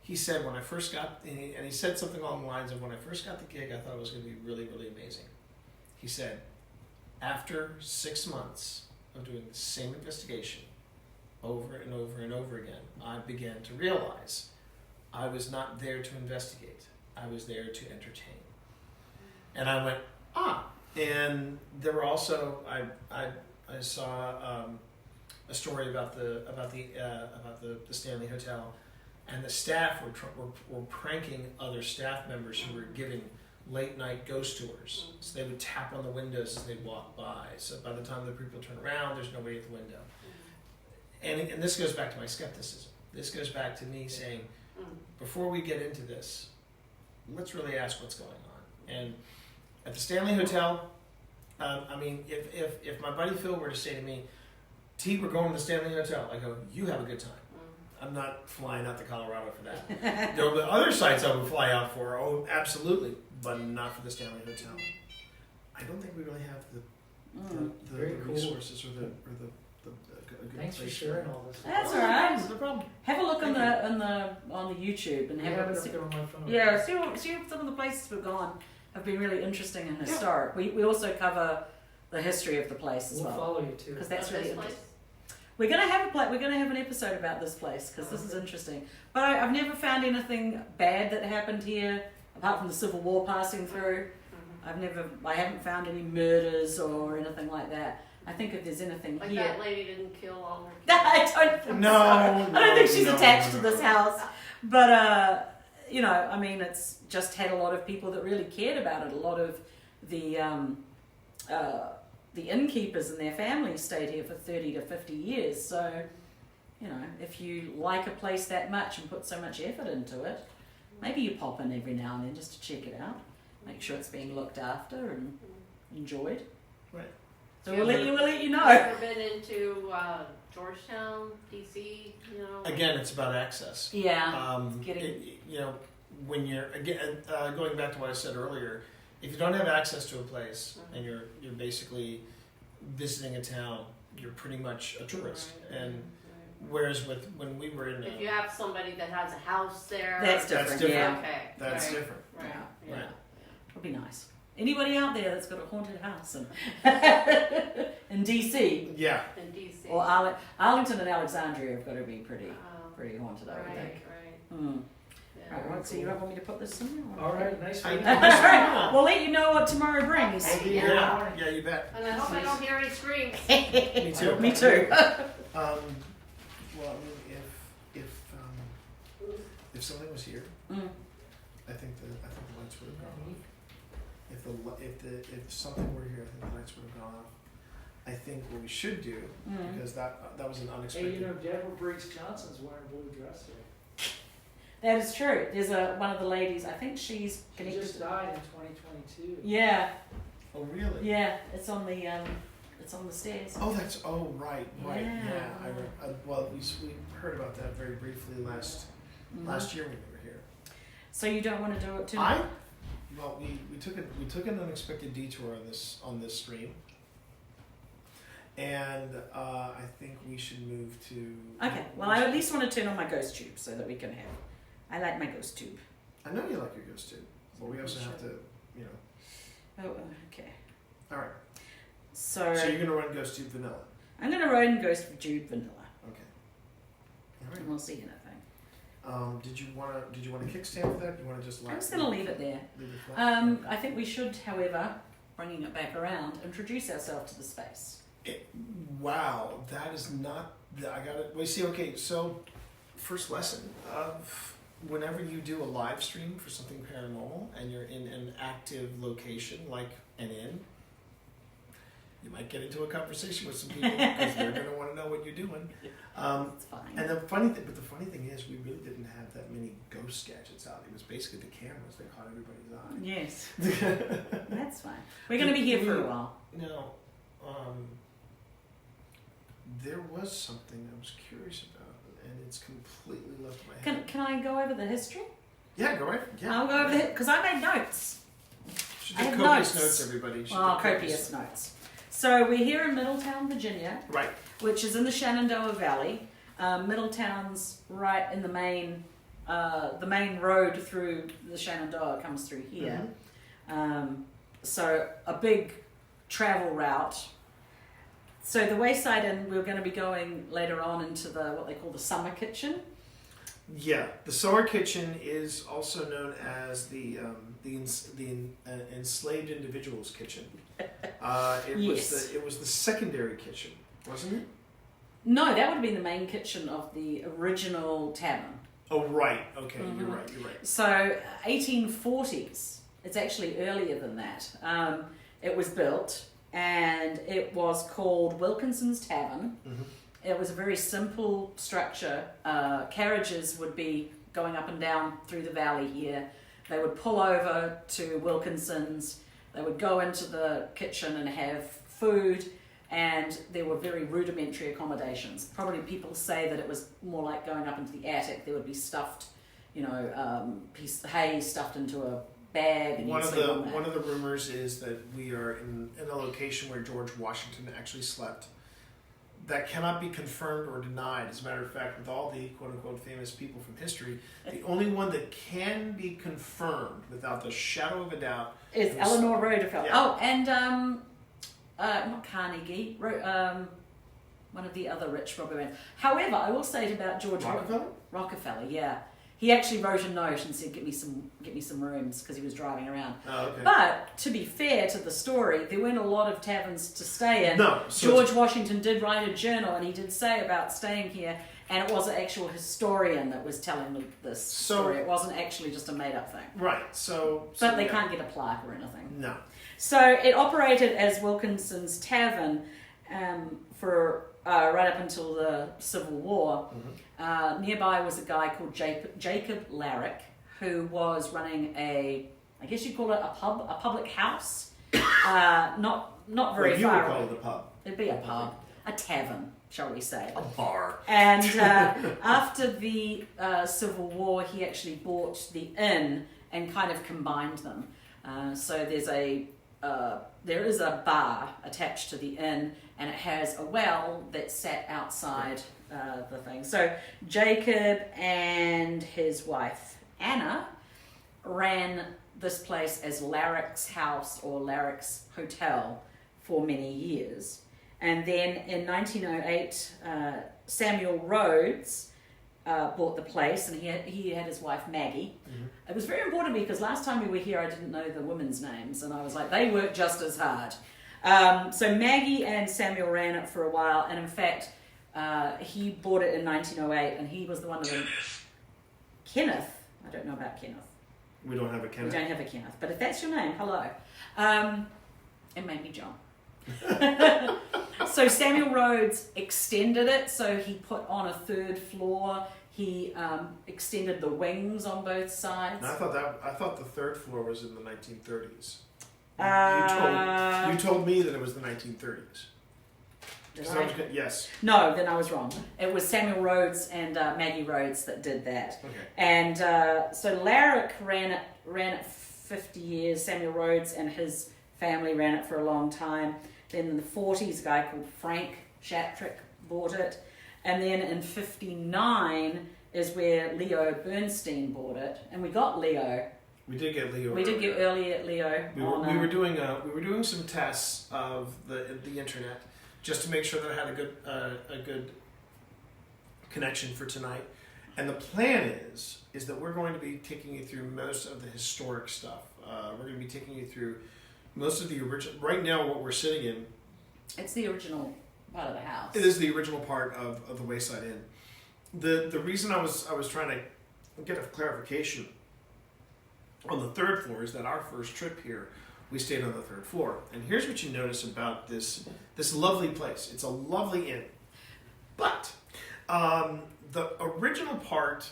He said when I first got, and he said something along the lines of, when I first got the gig, I thought it was going to be really, really amazing. He said, after 6 months of doing the same investigation over and over and over again, I began to realize I was not there to investigate. I was there to entertain. And I went, and there were also, I saw a story about the Stanley Hotel, and the staff were pranking other staff members who were giving late night ghost tours. So they would tap on the windows as they'd walk by. So by the time the people turn around, there's nobody at the window. And this goes back to my skepticism. This goes back to me saying, before we get into this, let's really ask what's going on. And at the Stanley Hotel, I mean, if my buddy Phil were to say to me, T, we're going to the Stanley Hotel, I go, you have a good time. I'm not flying out to Colorado for that. There will be other sites I would fly out for, absolutely, but not for the Stanley Hotel. I don't think we really have the Cool. resources or the good Thanks for place sharing all this. That's all right. No problem. Have a look on Thank the YouTube and have a See on my phone. yeah. See what some of the places we've gone have been really interesting and historic. We also cover the history of the place as We'll well, follow you too. because that's really This interesting. place? We're gonna have an episode about this place because this is interesting. But I've never found anything bad that happened here apart from the Civil War passing through. I haven't found any murders or anything like that. I think if there's anything Like here, that lady didn't kill all her kids. I don't think No, so. I don't think she's no, attached no, to no. this house. But you know, I mean, it's just had a lot of people that really cared about it. A lot of the innkeepers and their families stayed here for 30 to 50 years. So, you know, if you like a place that much and put so much effort into it, maybe you pop in every now and then just to check it out, make sure it's being looked after and enjoyed. Right. So we'll let you know. Have you ever been into Georgetown, DC? You know. Again, it's about access. Yeah. You know, when you're going back to what I said earlier, if you don't have access to a place and you're basically visiting a town, you're pretty much a tourist. And whereas when we were in, If you have somebody that has a house there, That's different. That's different. Yeah. Okay. that's right. different. Right. Yeah. Yeah. Would be nice. Anybody out there that's got a haunted house in DC Yeah. In DC. or Arlington and Alexandria have got to be pretty haunted, I would Right. think. Right. Hmm. Yeah. Right, right, so you want me to put this in? All right, nice I- one. We'll let you know what tomorrow brings. Yeah. Yeah. You bet. And I hope I don't hear any screams. Me too. Me too. Well, I mean, if something was here, Mm. I think the lights would have gone off. If something were here, I think the lights would have gone off. I think what we should do, Mm. because that was an Hey, unexpected. you know, Deborah Briggs Johnson's wearing a blue dress today. That is true. There's one of the ladies, I think she's She connected. just died in 2022. Yeah, Oh really? yeah. It's on the stairs. Oh, right. Yeah. Well, we heard about that very briefly last year when we were here. So you don't want to do it tonight? Well, we took an unexpected detour on this stream, and I think we should move to. Okay. Well, I at least want to turn on my ghost tube so that we can have. I like my ghost tube. I know you like your ghost too, but we also have to, you know. Oh, okay. All right. So So you're gonna run ghost tube vanilla. I'm going to run ghost tube vanilla, Okay. All and we'll see anything. right. Did you want to kickstand that? Do you want to just? I'm just going to leave it there. Leave it flat? I think we should, however, bringing it back around, introduce ourselves to the space. Wow, that is not. I got it. Well, see, okay. So, first lesson of whenever you do a live stream for something paranormal and you're in an active location like an inn, you might get into a conversation with some people because they're going to want to know what you're doing. It's fine. And the funny thing is, we really didn't have that many ghost gadgets out. It was basically the cameras that caught everybody's eye. Yes. That's fine. We're going to be here for a while. No, there was something I was curious about, and it's completely left my head. Can I go over the history? Yeah, go ahead. Yeah. I'll go over it because I made notes. Should I do have copious notes. notes, everybody. Should Oh, do copious notes. So we're here in Middletown, Virginia, Right. which is in the Shenandoah Valley. Middletown's right in the main road through the Shenandoah comes through here. Mm-hmm. So a big travel route. So the Wayside Inn, we're going to be going later on into what they call the summer kitchen. Yeah, the summer kitchen is also known as the enslaved individuals kitchen. Yes. It was the secondary kitchen, wasn't it? No, that would have been the main kitchen of the original tavern. Oh right, okay, Mhm. you're right. So 1840s. It's actually earlier than that. It was built, and it was called Wilkinson's Tavern. Mm-hmm. It was a very simple structure. Carriages would be going up and down through the valley here. They would pull over to Wilkinson's. They would go into the kitchen and have food, and there were very rudimentary accommodations. Probably people say that it was more like going up into the attic. There would be stuffed, piece of hay stuffed into a bag. And One you'd of sleep the on that. one of the rumors is that we are in a location where George Washington actually slept. That cannot be confirmed or denied. As a matter of fact, with all the quote-unquote famous people from history, the only one that can be confirmed without the shadow of a doubt Is Eleanor Roosevelt. Yeah. Oh, and not Carnegie. One of the other rich robber men. However, I will say it about George Rockefeller. Yeah, he actually wrote a note and said, "Get me some rooms," because he was driving around. Oh, okay. But to be fair to the story, there weren't a lot of taverns to stay in. No, so George Washington did write a journal, and he did say about staying here, and it was an actual historian that was telling this story. It wasn't actually just a made-up thing. Right. But they can't get a plaque or anything. No. So it operated as Wilkinson's Tavern for right up until the Civil War. Mm-hmm. Nearby was a guy called Jacob Larrick, who was running I guess you'd call it a pub, a public house. Not very You would far call away. it a pub. It'd be a pub, a tavern, shall we say. A bar. And after the Civil War, he actually bought the inn and kind of combined them. So there is a bar attached to the inn, and it has a well that sat outside the thing. So Jacob and his wife Anna ran this place as Larrick's House or Larrick's Hotel for many years. And then in 1908, Samuel Rhodes bought the place, and he had his wife Maggie. Mm-hmm. It was very important to me because last time we were here, I didn't know the women's names, and I was like, they work just as hard. So Maggie and Samuel ran it for a while, and in fact, he bought it in 1908, and he was the one of them. Kenneth. I don't know about Kenneth. We don't have a We Kenneth. don't have a Kenneth, but if that's your name, hello. It may be John. So Samuel Rhodes extended it, so he put on a third floor. He extended the wings on both sides. And I thought the third floor was in the 1930s. You Uh, told me that it was the 1930s. Did 'Cause I? I was yes. No, then I was wrong. It was Samuel Rhodes and Maggie Rhodes that did that. Okay. And so Larrick ran it 50 years. Samuel Rhodes and his family ran it for a long time. Then in the 40s, a guy called Frank Shattrick bought it. And then in 59 is where Leo Bernstein bought it. And we got Leo. We did get Leo. We did get early at Leo. We were doing some tests of the internet just to make sure that I had a good connection for tonight. And the plan is that we're going to be taking you through most of the historic stuff. We're going to be taking you through most of the original. Right now, what we're sitting in. It's the original part of the house. It is the original part of the Wayside Inn. The reason I was trying to get a clarification on the third floor is that our first trip here, we stayed on the third floor. And here's what you notice about this lovely place. It's a lovely inn. But the original part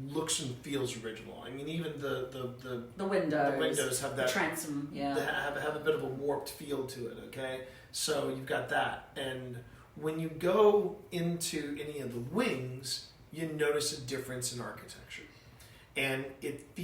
looks and feels original. I mean, even the windows have that transom, they have a bit of a warped feel to it. Okay, so you've got that, and when you go into any of the wings, you notice a difference in architecture, and it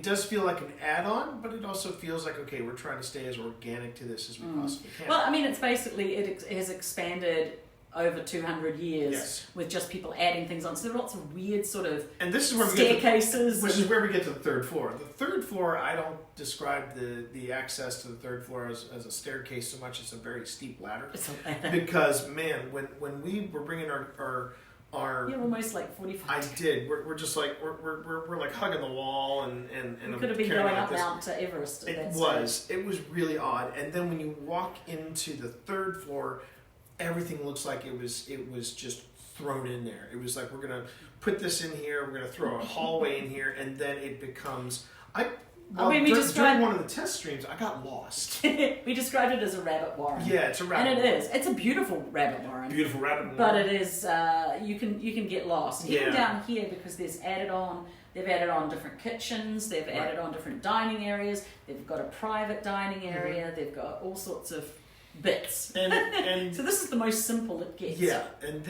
does feel like an add-on, but it also feels like, okay, we're trying to stay as organic to this as we possibly can. Well, I mean, it's basically, it has expanded over 200 years Yes. with just people adding things on. So there are lots of weird sort of And this is where staircases. which is where we get to the third floor. The third floor, I don't describe the access to the third floor as a staircase so much as a very steep ladder. Because, man, when we were bringing our You're almost like 45. I did. We're just like we're like hugging the wall and We could have been carrying going out up this. Mount Everest. At It that was. stage. It was really odd. And then when you walk into the third floor, everything looks like it was just thrown in there. It was like, we're gonna put this in here. We're gonna throw a hallway in here, and then it becomes. During one of the test streams, I got lost. We described it as a rabbit warren. Yeah, it's a rabbit. And it warren. is. It's a beautiful rabbit warren. Beautiful rabbit warren. But it is. You can get lost. Even Yeah. down here, because there's added on. They've added on different kitchens. They've added on different dining areas. They've got a private dining area. They've got all sorts of bits. And So this is the most simple it gets. yeah, and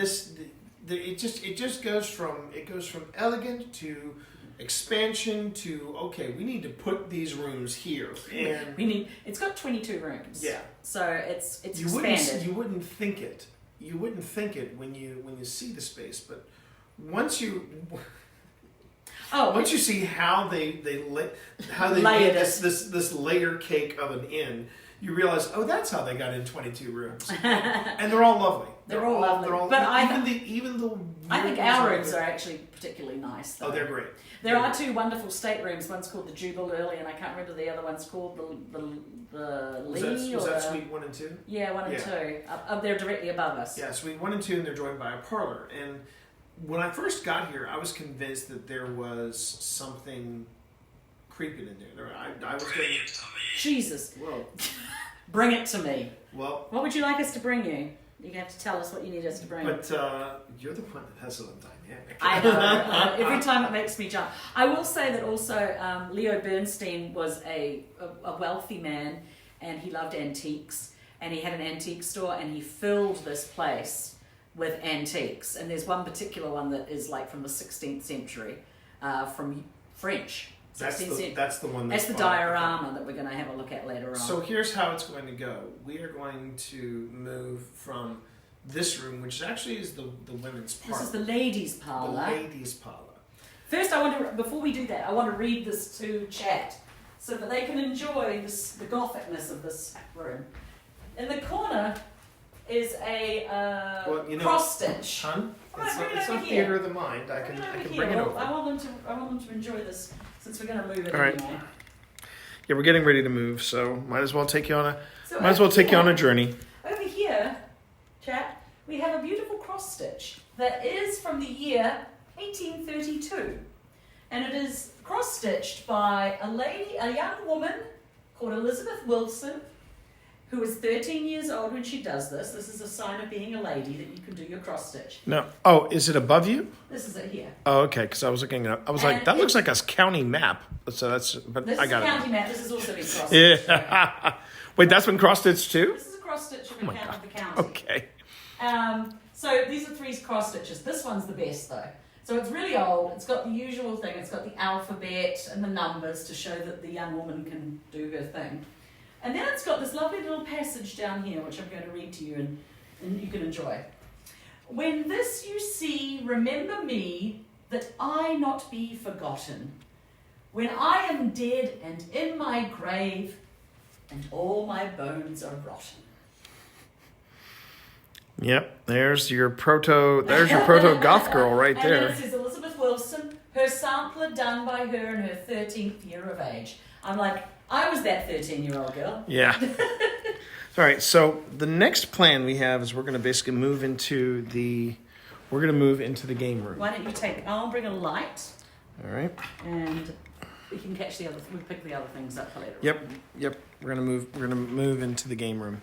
it just goes from elegant to expansion to, okay, we need to put these rooms here, and It's got 22 rooms. yeah, So it's you expanded. wouldn't think it when you see the space, but once you see how they Layered made this layer cake of an inn, you realize, oh, that's how they got in 22 rooms, and they're all lovely. They're all lovely. They're all, But even the I think weird our ones rooms are actually particularly nice. Though. Oh, they're great. There are two wonderful staterooms. One's called the Jubilee, and I can't remember the other one's called the Lee. Was that Suite 1 and 2? Yeah, 1 and 2. Up there directly above us. Yeah, Suite 1 and 2, and they're joined by a parlor. And when I first got here, I was convinced that there was something creeping in there. I was getting. Jesus. Whoa. Bring it to me. Well. What would you like us to bring you? You have to tell us what you need us to bring. But you're the one that has it on dynamic. I know. Every time it makes me jump. I will say that also Leo Bernstein was a wealthy man, and he loved antiques, and he had an antique store, and he filled this place with antiques. And there's one particular one that is like from the 16th century, from French. That's the one. That's the diorama that we're going to have a look at later on. So here's how it's going to go. We are going to move from this room, which actually is the women's parlor. This is the ladies' parlor. The ladies' parlor. First, before we do that, I want to read this to chat so that they can enjoy the gothicness of this room. In the corner is a cross stitch. Hun, Come on, it's bring it not over here. theater of the mind. I can bring it over. I want them to enjoy this since we're going to move it All right. anyway. Yeah, we're getting ready to move, so might as well take you on a journey. Over here, chat, we have a beautiful cross stitch that is from the year 1832, and it is cross stitched by a young woman called Elizabeth Wilson, who is 13 years old when she does this. This is a sign of being a lady that you can do your cross stitch. No. Oh, is it above you? This is it here. Oh, okay. Because I was looking at. I was like, that looks like a county map. So that's. But This I is got a it. county map. This has also been cross stitched. Yeah. Wait, that's been cross stitched too. This is a cross stitch of, of the county. Okay. So these are 3 cross stitches. This one's the best though. So it's really old. It's got the usual thing. It's got the alphabet and the numbers to show that the young woman can do her thing. And then it's got this lovely little passage down here, which I'm going to read to you and you can enjoy. When this you see, remember me, that I not be forgotten. When I am dead and in my grave, and all my bones are rotten. Yep. There's your proto goth girl right And then there. it says Elizabeth Wilson, her sampler done by her in her 13th year of age. I'm like, I was that 13-year-old girl. Yeah. All right. So the next plan we have is we're going to basically move into we're gonna move into the game room. Why don't you take? I'll bring a light, All right. and we can catch the other. We'll pick the other things up for later. Yep. We're gonna move into the game room.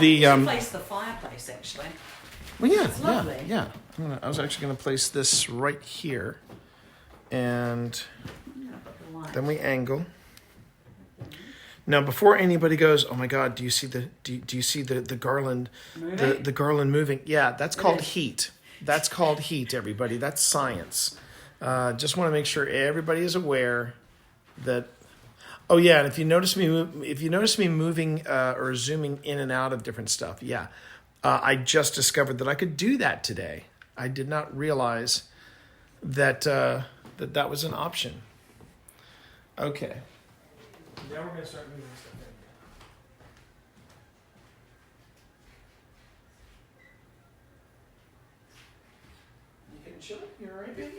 You should place the fireplace actually. Well, yeah, It's lovely. yeah. I was actually gonna place this right here, and I'm gonna put the light. then we angle. Now, before anybody goes, oh my God, do you see the garland, Moving? the garland moving? Yeah, that's It called is. heat. That's called heat, everybody. That's science. Just want to make sure everybody is aware that. Oh yeah, and if you notice me moving or zooming in and out of different stuff, yeah, I just discovered that I could do that today. I did not realize that that was an option. Okay. Now we're going to start moving stuff in. You getting chilly? You all right, baby?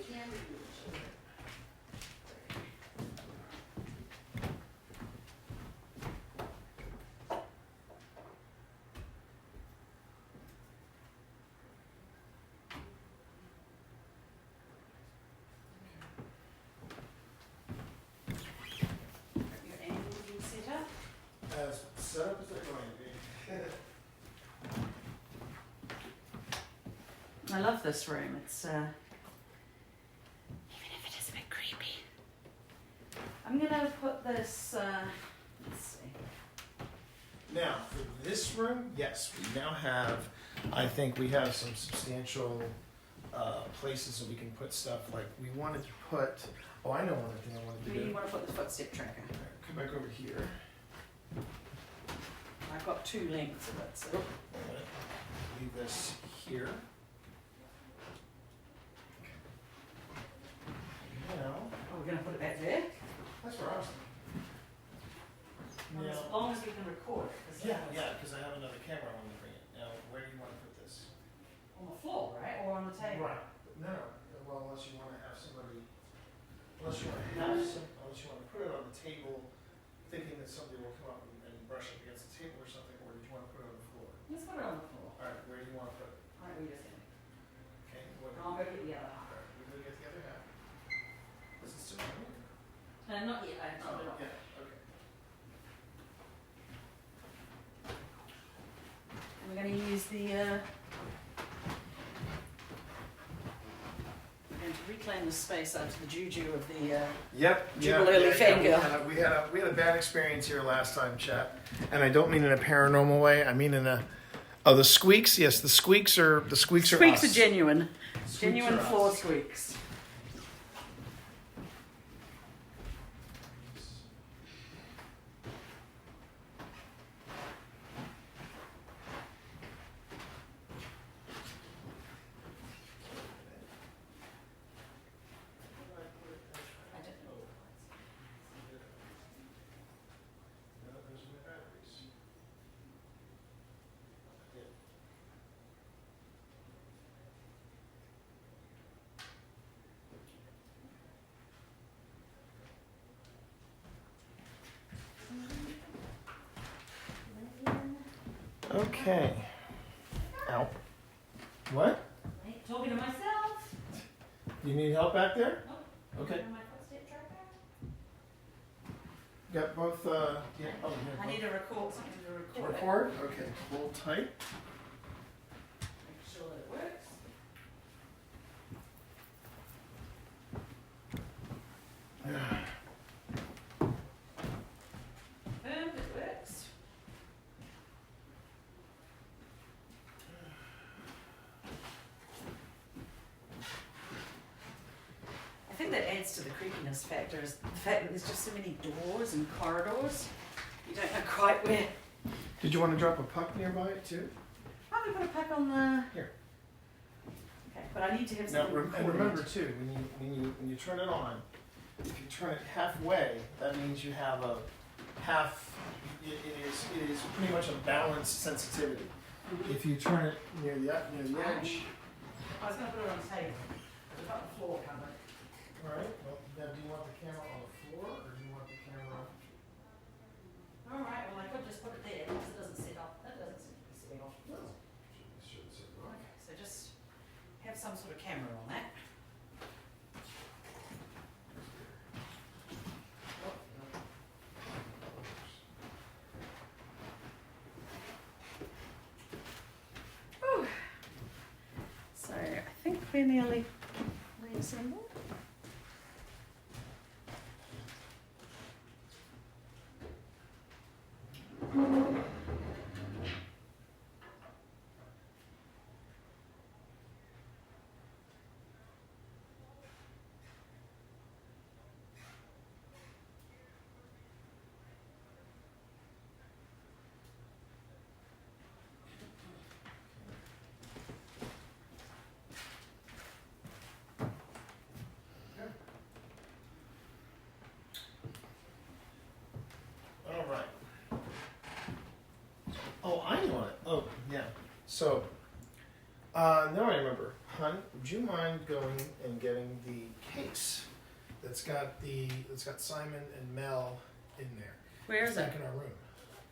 Your angle being set up. As set up as they're going to be. I love this room. It's even if it is a bit creepy. I'm gonna put this. Let's see. Now, for this room, yes, we now have, I think we have some substantial places that we can put stuff. Like, we wanted to put, oh, I know one thing I wanted to Where do do. you want to put the footstep tracker? Come back over here. I've got two lengths of it. So. Wait a minute. Leave this here. Now, Oh, we're gonna put it back there. that's where I was thinking. Well, as Now, long as we can record it. 'cause yeah, that was yeah, because I have another camera I want to bring it. Now, where do you want to put this? On the floor, right, or on the table. Right. No, well, unless you want to have somebody, unless you want to put it on the table, thinking that somebody will come up and brush up against the table or something, or did you want to put it on the floor? Let's put it on the floor. All right, where do you want to put it? All right, we just gonna. Okay, what? I'll go get the other half. All right, we're gonna get the other half. Is it still running? Not yet. I turned it off. Yeah. Okay. And we're going to use the. We're going to reclaim the space after the juju of the. Yep. Jubilee finger. We had a bad experience here last time, chat, and I don't mean in a paranormal way. I mean in a. Oh, the squeaks. Yes, the squeaks are Squeaks us. are genuine. Squeaks Genuine are floor us. squeaks. I don't know. No, those are my batteries. Yeah. Okay. Ow. What? Talking to myself. You need help back there? Oh, Okay. on my footstep tracker. Got both. Yeah. Oh, yeah. I need to record something to record. it. Record. Okay. Hold tight. Make sure that it works. And it works. I think that adds to the creepiness factor is the fact that there's just so many doors and corridors. You don't know quite where. Did you want to drop a puck nearby too? I'm gonna put a pack on the. Here. Okay, but I need to have Now, something and recorded. remember too, when you turn it on, if you turn it halfway, that means you have a half. It is pretty much a balanced sensitivity. If you turn it near the edge. I was gonna put it on the table. I've got the floor covered. All right. Well, now do you want the camera on the floor or do you want the camera? All right. Well, I could just put it there because it doesn't sit up. That doesn't seem to be sitting off. No. It should sit right. Okay. So just have some sort of camera on that. Whew. So I think we're nearly reassembled. All right. Oh, I know it. Oh, yeah. So, now I remember. Hun, would you mind going and getting the case that's got Simon and Mel in there? Where It's is it? back in our room,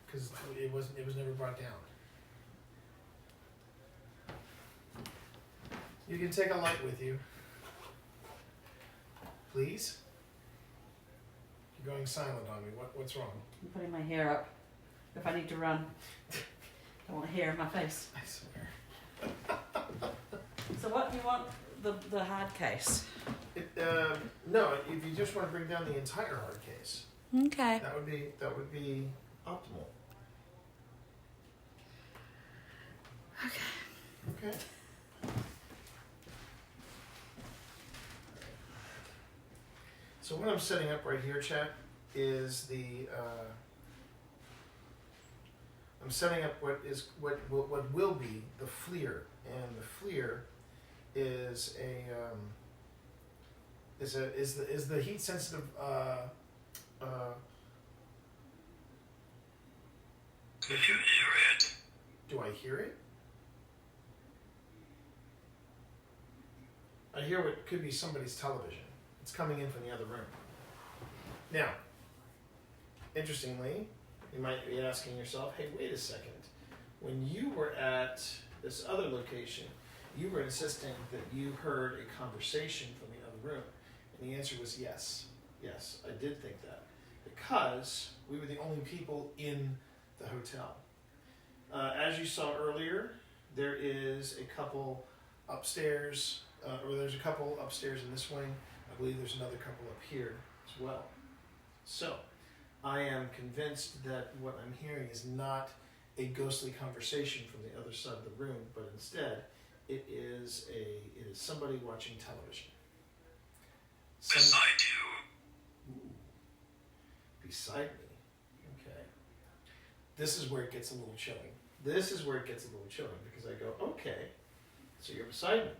because it was never brought down. You can take a light with you, please. You're going silent on me. What's wrong? I'm putting my hair up. If I need to run, I want hair in my face. I swear. So what do you want the hard case? No, if you just want to bring down the entire hard case, Okay. that would be optimal. Okay. So what I'm setting up right here, chat, is the I'm setting up what will be the FLIR, and the FLIR is the heat sensitive Do you hear it? Do I hear it? I hear what could be somebody's television. It's coming in from the other room. Now, interestingly, you might be asking yourself, hey, wait a second. When you were at this other location, you were insisting that you heard a conversation from the other room. And the answer was yes. Yes, I did think that. Because we were the only people in the hotel. As you saw earlier, there is a couple upstairs, there's a couple upstairs in this wing. I believe there's another couple up here as well. So, I am convinced that what I'm hearing is not a ghostly conversation from the other side of the room, but instead, it is somebody watching television. Beside you. Ooh. Beside me. Okay. This is where it gets a little chilling. Because I go, okay, so you're beside me.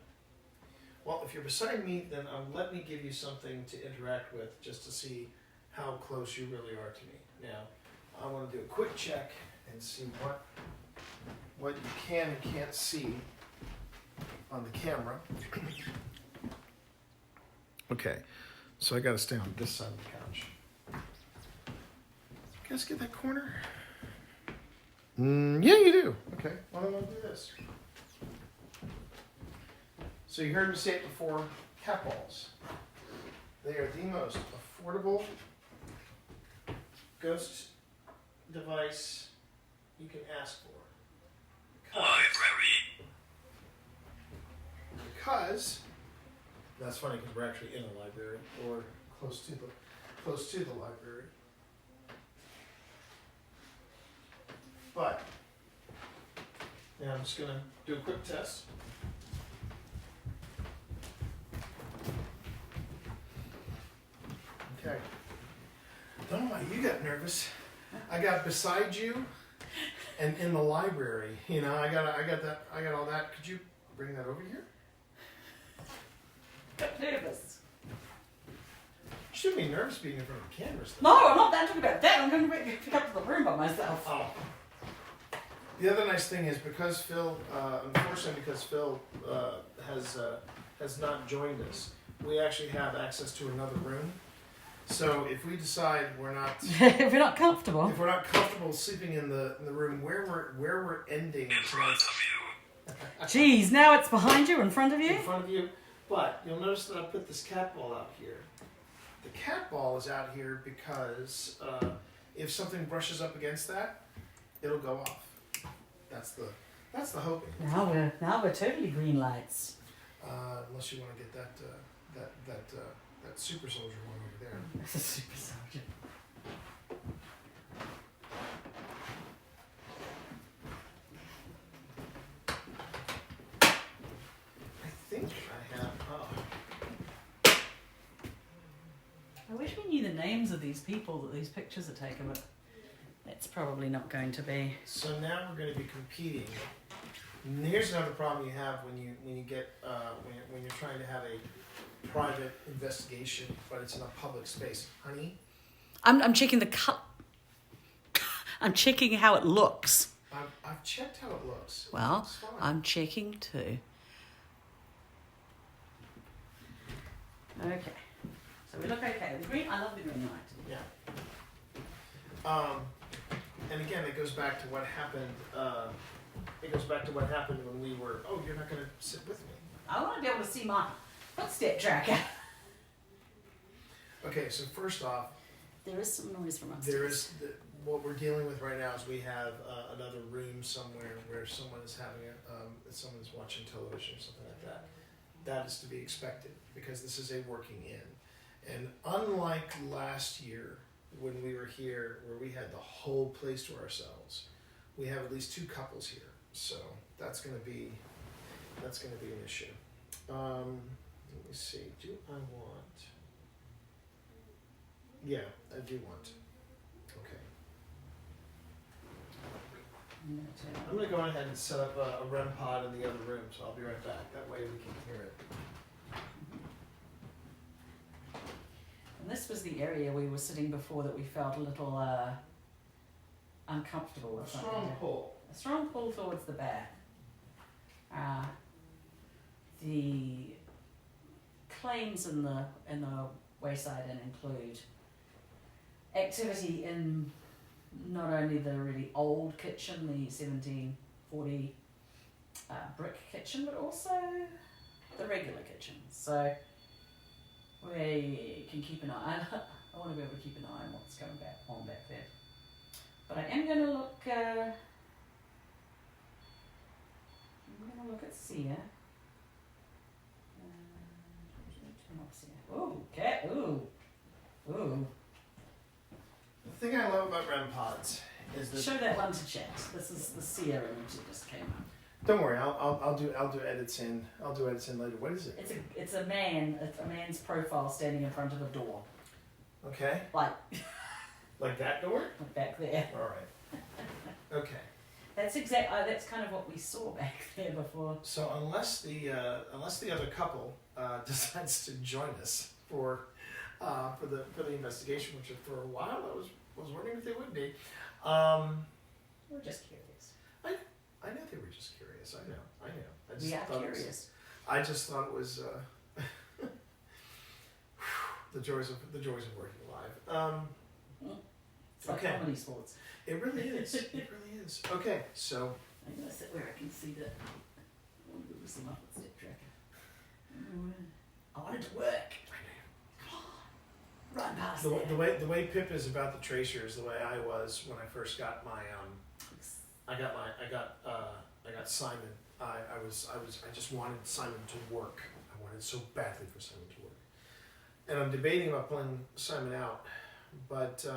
Well, if you're beside me, then let me give you something to interact with just to see how close you really are to me. Now, I want to do a quick check and see what you can and can't see on the camera. Okay, so I got to stay on this side of the couch. You guys get that corner? Yeah, you do. Okay, well, I'm going to do this. So you heard me say it before, cat balls. They are the most affordable ghost device you can ask for. Because that's funny because we're actually in a library or close to the library. But now I'm just gonna do a quick test. Okay. Don't know why you got nervous. I got beside you and in the library. You know, I got all that. Could you bring that over here? Got nervous. You shouldn't be nervous being in front of cameras. No, I'm not talking about that. I'm going to pick up to the room by myself. Oh. The other nice thing is because Phil, unfortunately, because Phil has not joined us, we actually have access to another room. So if we decide we're not, If you're not comfortable. if we're not comfortable sleeping in the room where we're ending In front tonight's, of Geez, now it's behind you, in front of in you? front of you. But you'll notice that I put this cat ball out here. The cat ball is out here because if something brushes up against that, it'll go off. That's the hoping. Now we're totally green lights. Unless you want to get that super soldier one over there. That's a super soldier. I think I have. Oh. I wish we knew the names of these people that these pictures are taken, but it's probably not going to be. So now we're going to be competing. And here's another problem you have when you get when you're trying to have a private investigation, but it's in a public space. Honey, I'm checking the cut. I'm checking how it looks. I've checked how it looks. Well, It's fine. I'm checking too. Okay. So we look okay. The green, I love the green light. Yeah. And again, it goes back to what happened. It goes back to what happened when we were. Oh, you're not going to sit with me. I want to be able to see my footstep tracker. Okay, so first off, There is some noise from upstairs. there is what we're dealing with right now is we have another room somewhere where someone is having someone is watching television or something like that. That is to be expected because this is a working inn, and unlike last year when we were here where we had the whole place to ourselves, we have at least 2 couples here, so that's going to be an issue. Let me see. Do I want? Yeah, I do want. Okay. I'm going to go ahead and set up a REM pod in the other room, so I'll be right back. That way we can hear it. And this was the area we were sitting before that we felt a little uncomfortable A with. strong pull. A strong pull towards the back. The claims in the Wayside Inn include activity in not only the really old kitchen, the 1740 brick kitchen, but also the regular kitchen. So we can keep an eye. I want to be able to keep an eye on what's going on back there. But I am going to look. I'm going to look at Sia. Turn off Sia. Ooh, cat. Ooh. The thing I love about REM pods is that. Show that one to chat. This is the Sia image that just came up. Don't worry, I'll do edits in. I'll do edits in later. What is it? It's a man's profile standing in front of a door, Okay, like like that door. back there. All right. Okay. That's kind of what we saw back there before. So unless the other couple decides to join us for the investigation, which for a while I was wondering if they would be. We're just curious. I know they were just curious. I know. I just We are thought curious. I just thought it was the joys of working live. It's like Okay. comedy sports. It really is. It really is. Okay, so I'm going to sit where I can see that. I want to move some up with step tracker. I want it to work. Come on. Run past there. the way Pip is about the tracers, the way I was when I first got my I got Simon. I just wanted Simon to work. I wanted so badly for Simon to work. And I'm debating about pulling Simon out, but You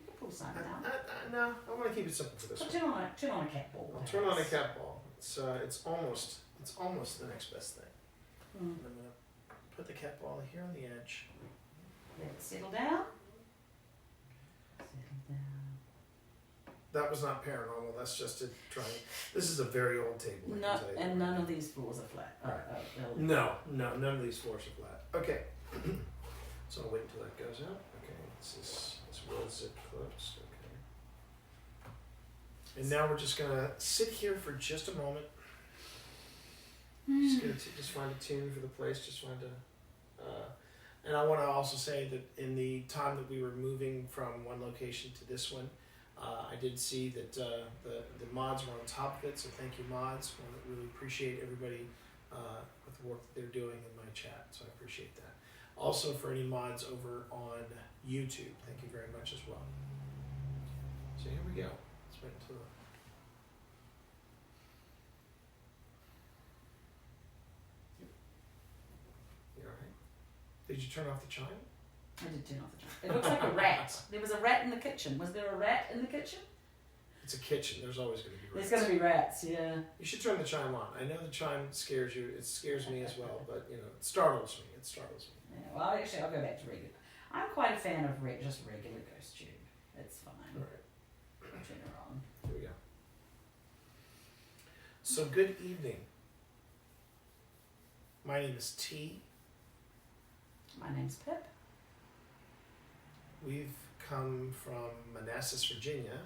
can pull Simon out. no, I want to keep it simple for this So one. turn on a cat ball. I'll turn on a cat ball. It's almost the next best thing. Mm. I'm gonna put the cat ball here on the edge. Let it settle down. Settle down. That was not paranormal. That's just to try. This is a very old table. I can No, tell you. and none of these floors are flat. No, none of these floors are flat. Okay. So I'll wait until that goes out. Okay, this will zip closed. Okay. And now we're just gonna sit here for just a moment. Just find a tune for the place. Just find and I want to also say that in the time that we were moving from one location to this one, I did see that the mods were on top of it, so thank you, mods. I really appreciate everybody with the work that they're doing in my chat, so I appreciate that. Also, for any mods over on YouTube, thank you very much as well. So here we go. Let's wait until you all right? Did you turn off the chime? I did turn off the chime. It looks like a rat. There was a rat in the kitchen. Was there a rat in the kitchen? It's a kitchen. There's always going to be rats. There's going to be rats, yeah. You should turn the chime on. I know the chime scares you. It scares me as well, but you know, it startles me. It startles me. Yeah, well, actually, I'll go back to regular. I'm quite a fan of just regular ghost tube. It's fine. All right. I'll turn her on. Here we go. So, good evening. My name is T. My name's Pip. We've come from Manassas, Virginia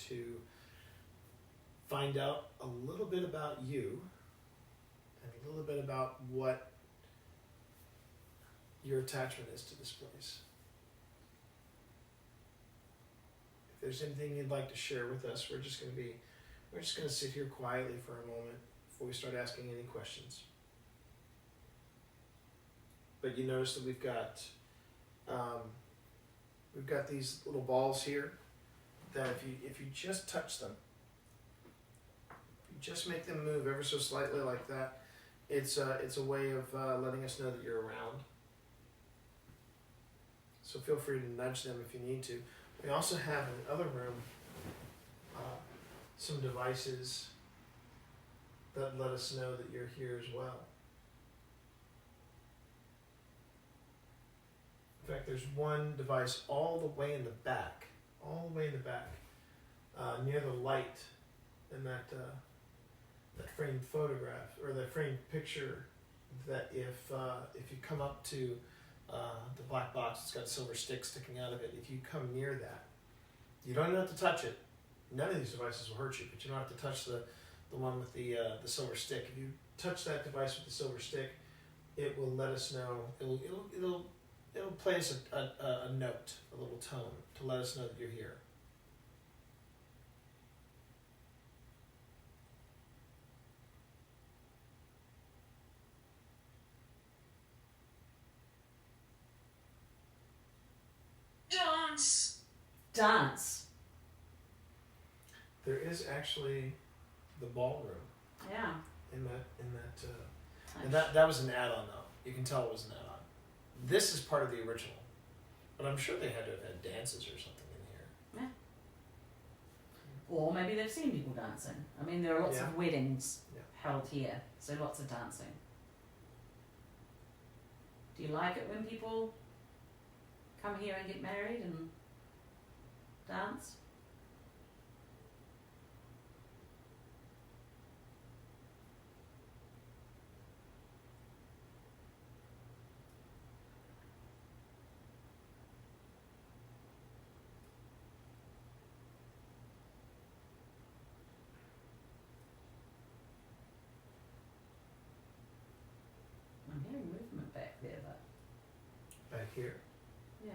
to find out a little bit about you and a little bit about what your attachment is to this place. If there's anything you'd like to share with us, we're just going to sit here quietly for a moment before we start asking any questions. But you notice that we've got these little balls here that if you just touch them, if you just make them move ever so slightly like that, it's a way of letting us know that you're around. So feel free to nudge them if you need to. We also have in the other room some devices that let us know that you're here as well. In fact, there's one device all the way in the back, near the light in that framed photograph or that framed picture. That if you come up to the black box, it's got a silver stick sticking out of it. If you come near that, you don't even have to touch it. None of these devices will hurt you, but you don't have to touch the one with the silver stick. If you touch that device with the silver stick, it will let us know. It'll play us a note, a little tone, to let us know that you're here. Dance. There is actually the ballroom Yeah. in that, and that was an add-on though. You can tell it was an add-on. This is part of the original, but I'm sure they had to have had dances or something in here. Yeah. Or maybe they've seen people dancing. I mean, there are lots Yeah. of weddings Yeah. held here, so lots of dancing. Do you like it when people come here and get married and dance? I'm hearing movement back there, but Back here. yeah.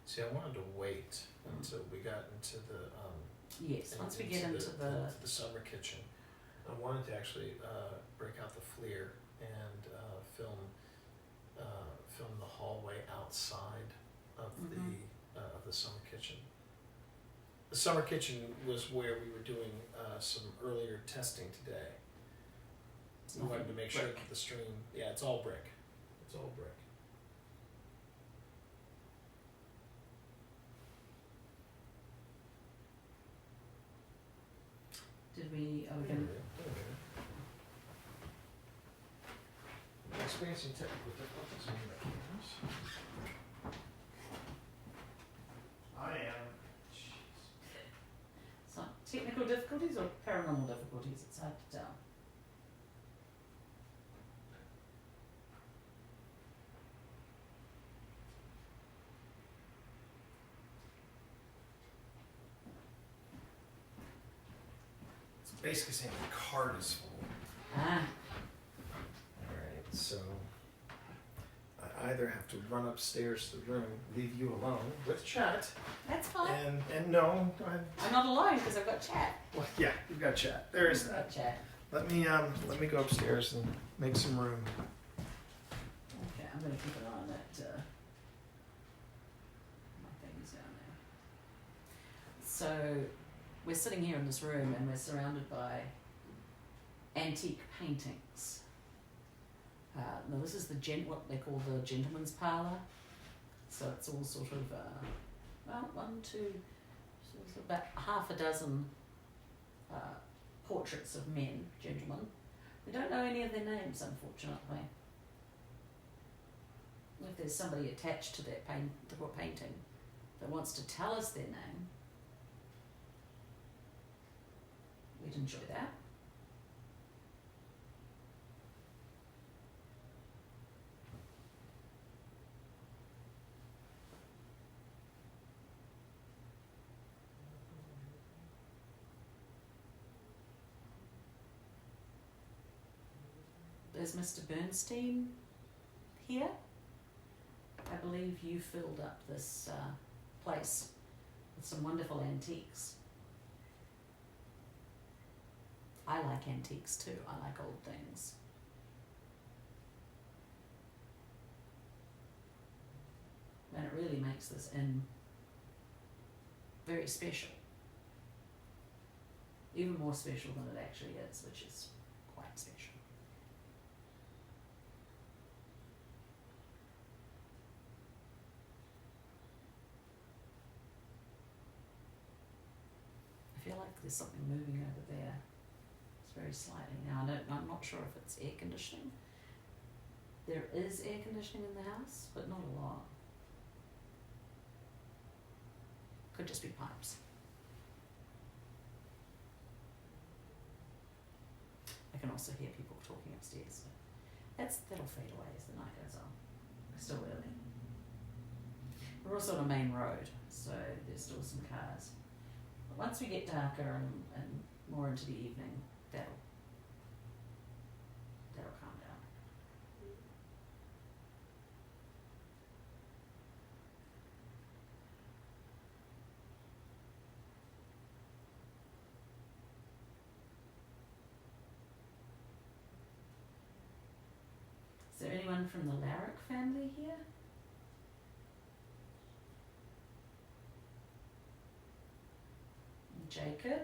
See, I wanted to wait until we got into the Yes, once we get into the the summer kitchen. I wanted to actually break out the FLIR and film the hallway outside of the summer kitchen. The summer kitchen was where we were doing some earlier testing today. We wanted to make sure that the stream, yeah, it's all brick. It's all brick. Did we? Are we gonna? Experiencing technical difficulties with my cameras. I am. Jeez. It's not technical difficulties or paranormal difficulties. It's hard to tell. It's basically saying the card is full. Ah, Alright, so either have to run upstairs to the room, leave you alone with chat, That's fine. and no, go ahead. I'm not alone because I've got chat. Well, yeah, you've got chat. There is I've that. got chat. Let me go upstairs and make some room. Okay, I'm going to keep an eye on that. My things down there. So we're sitting here in this room and we're surrounded by antique paintings. Now this is what they call the gentleman's parlour. So it's all sort of well, one, two, so it's about half a dozen portraits of men, gentlemen. We don't know any of their names, unfortunately. If there's somebody attached to that painting that wants to tell us their name, we'd enjoy that. There's Mr. Bernstein here. I believe you filled up this place with some wonderful antiques. I like antiques too. I like old things. And it really makes this inn very special. Even more special than it actually is, which is quite special. I feel like there's something moving over there. It's very slightly now. I'm not sure if it's air conditioning. There is air conditioning in the house, but not a lot. Could just be pipes. I can also hear people talking upstairs. So that'll fade away as the night goes on. It's still early. We're also on a main road, so there's still some cars. But once we get darker and more into the evening, that'll calm down. Is there anyone from the Larrick family here? Jacob?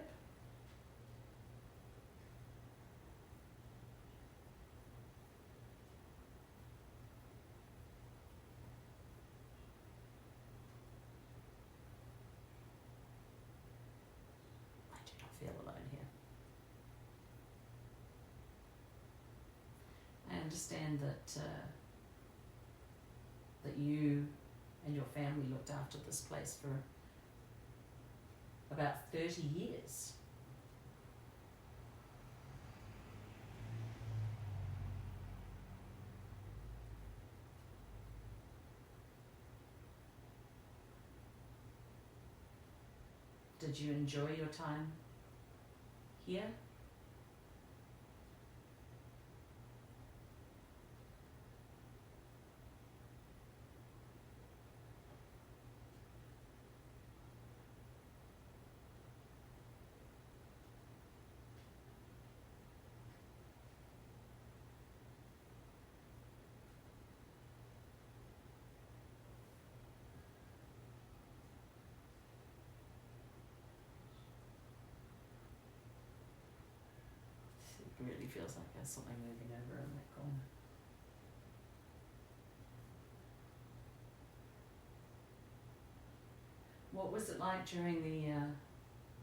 I do not feel alone here. I understand that you and your family looked after this place for about 30 years. Did you enjoy your time here? It really feels like there's something moving over in that corner. What was it like during the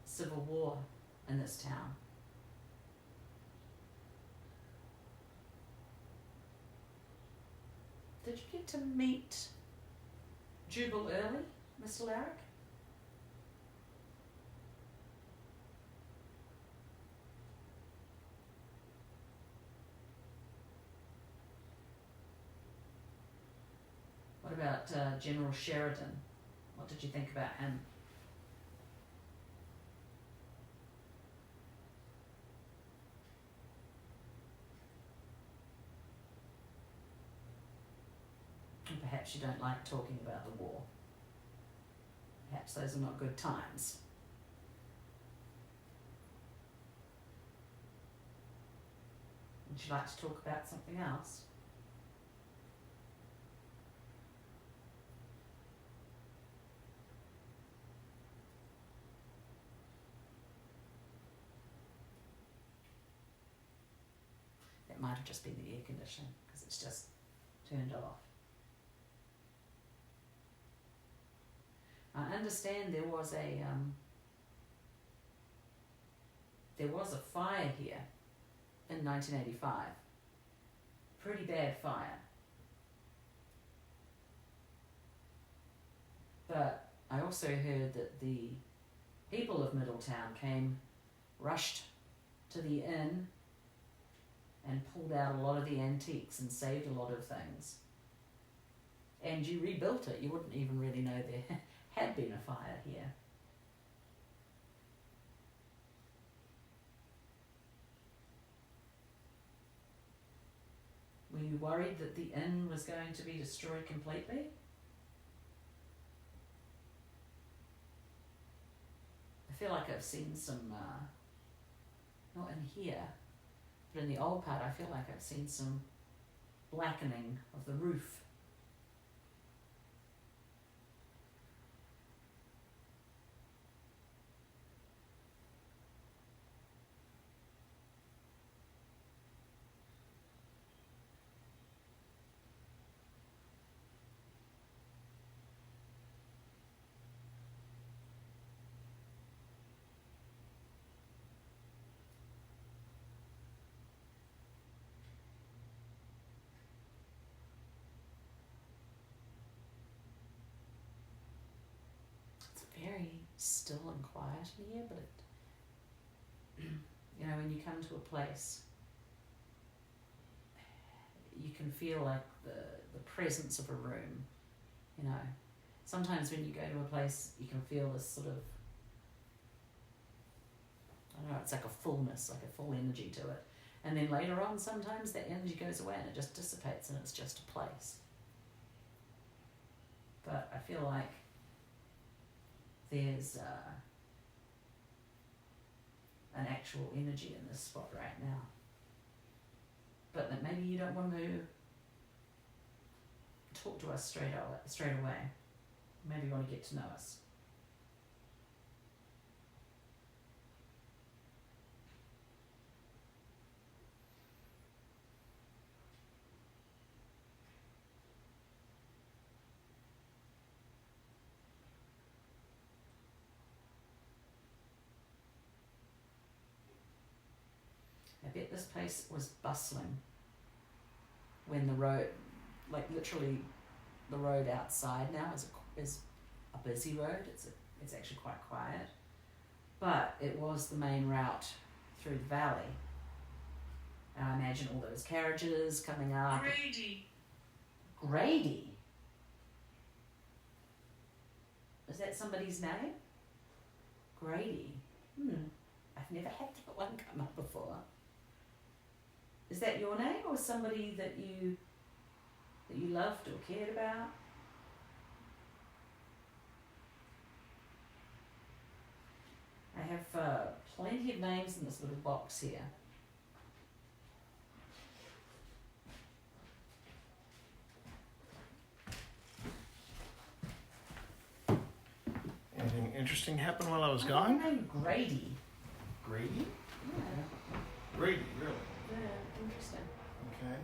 Civil War in this town? Did you get to meet Jubal early, Mr. Larrick? What about General Sheridan? What did you think about him? perhaps you don't like talking about the war. Perhaps those are not good times. Would you like to talk about something else? It might have just been the air conditioning because it's just turned off. I understand there was a fire here in 1985. Pretty bad fire. But I also heard that the people of Middletown rushed to the inn and pulled out a lot of the antiques and saved a lot of things. And you rebuilt it. You wouldn't even really know there had been a fire here. Were you worried that the inn was going to be destroyed completely? I feel like I've seen some, not in here, but in the old part I feel like I've seen some blackening of the roof. Very still and quiet in here, but you know, when you come to a place, you can feel like the presence of a room. You know, sometimes when you go to a place, you can feel this sort of, I don't know, it's like a fullness, like a full energy to it. And then later on, sometimes that energy goes away and it just dissipates and it's just a place. But I feel like there's an actual energy in this spot right now. But that maybe you don't want to talk to us straight away. Maybe you want to get to know us. I bet this place was bustling when the road, like literally the road outside now is a busy road. It's actually quite quiet, but it was the main route through the valley. And I imagine all those carriages coming up. Grady? Is that somebody's name? Grady. I've never had that one come up before. Is that your name or somebody that you loved or cared about? I have plenty of names in this little box here. Anything interesting happened while I was I gone? have the name Grady. Grady? Yeah. Grady, really? Yeah, interesting. Okay.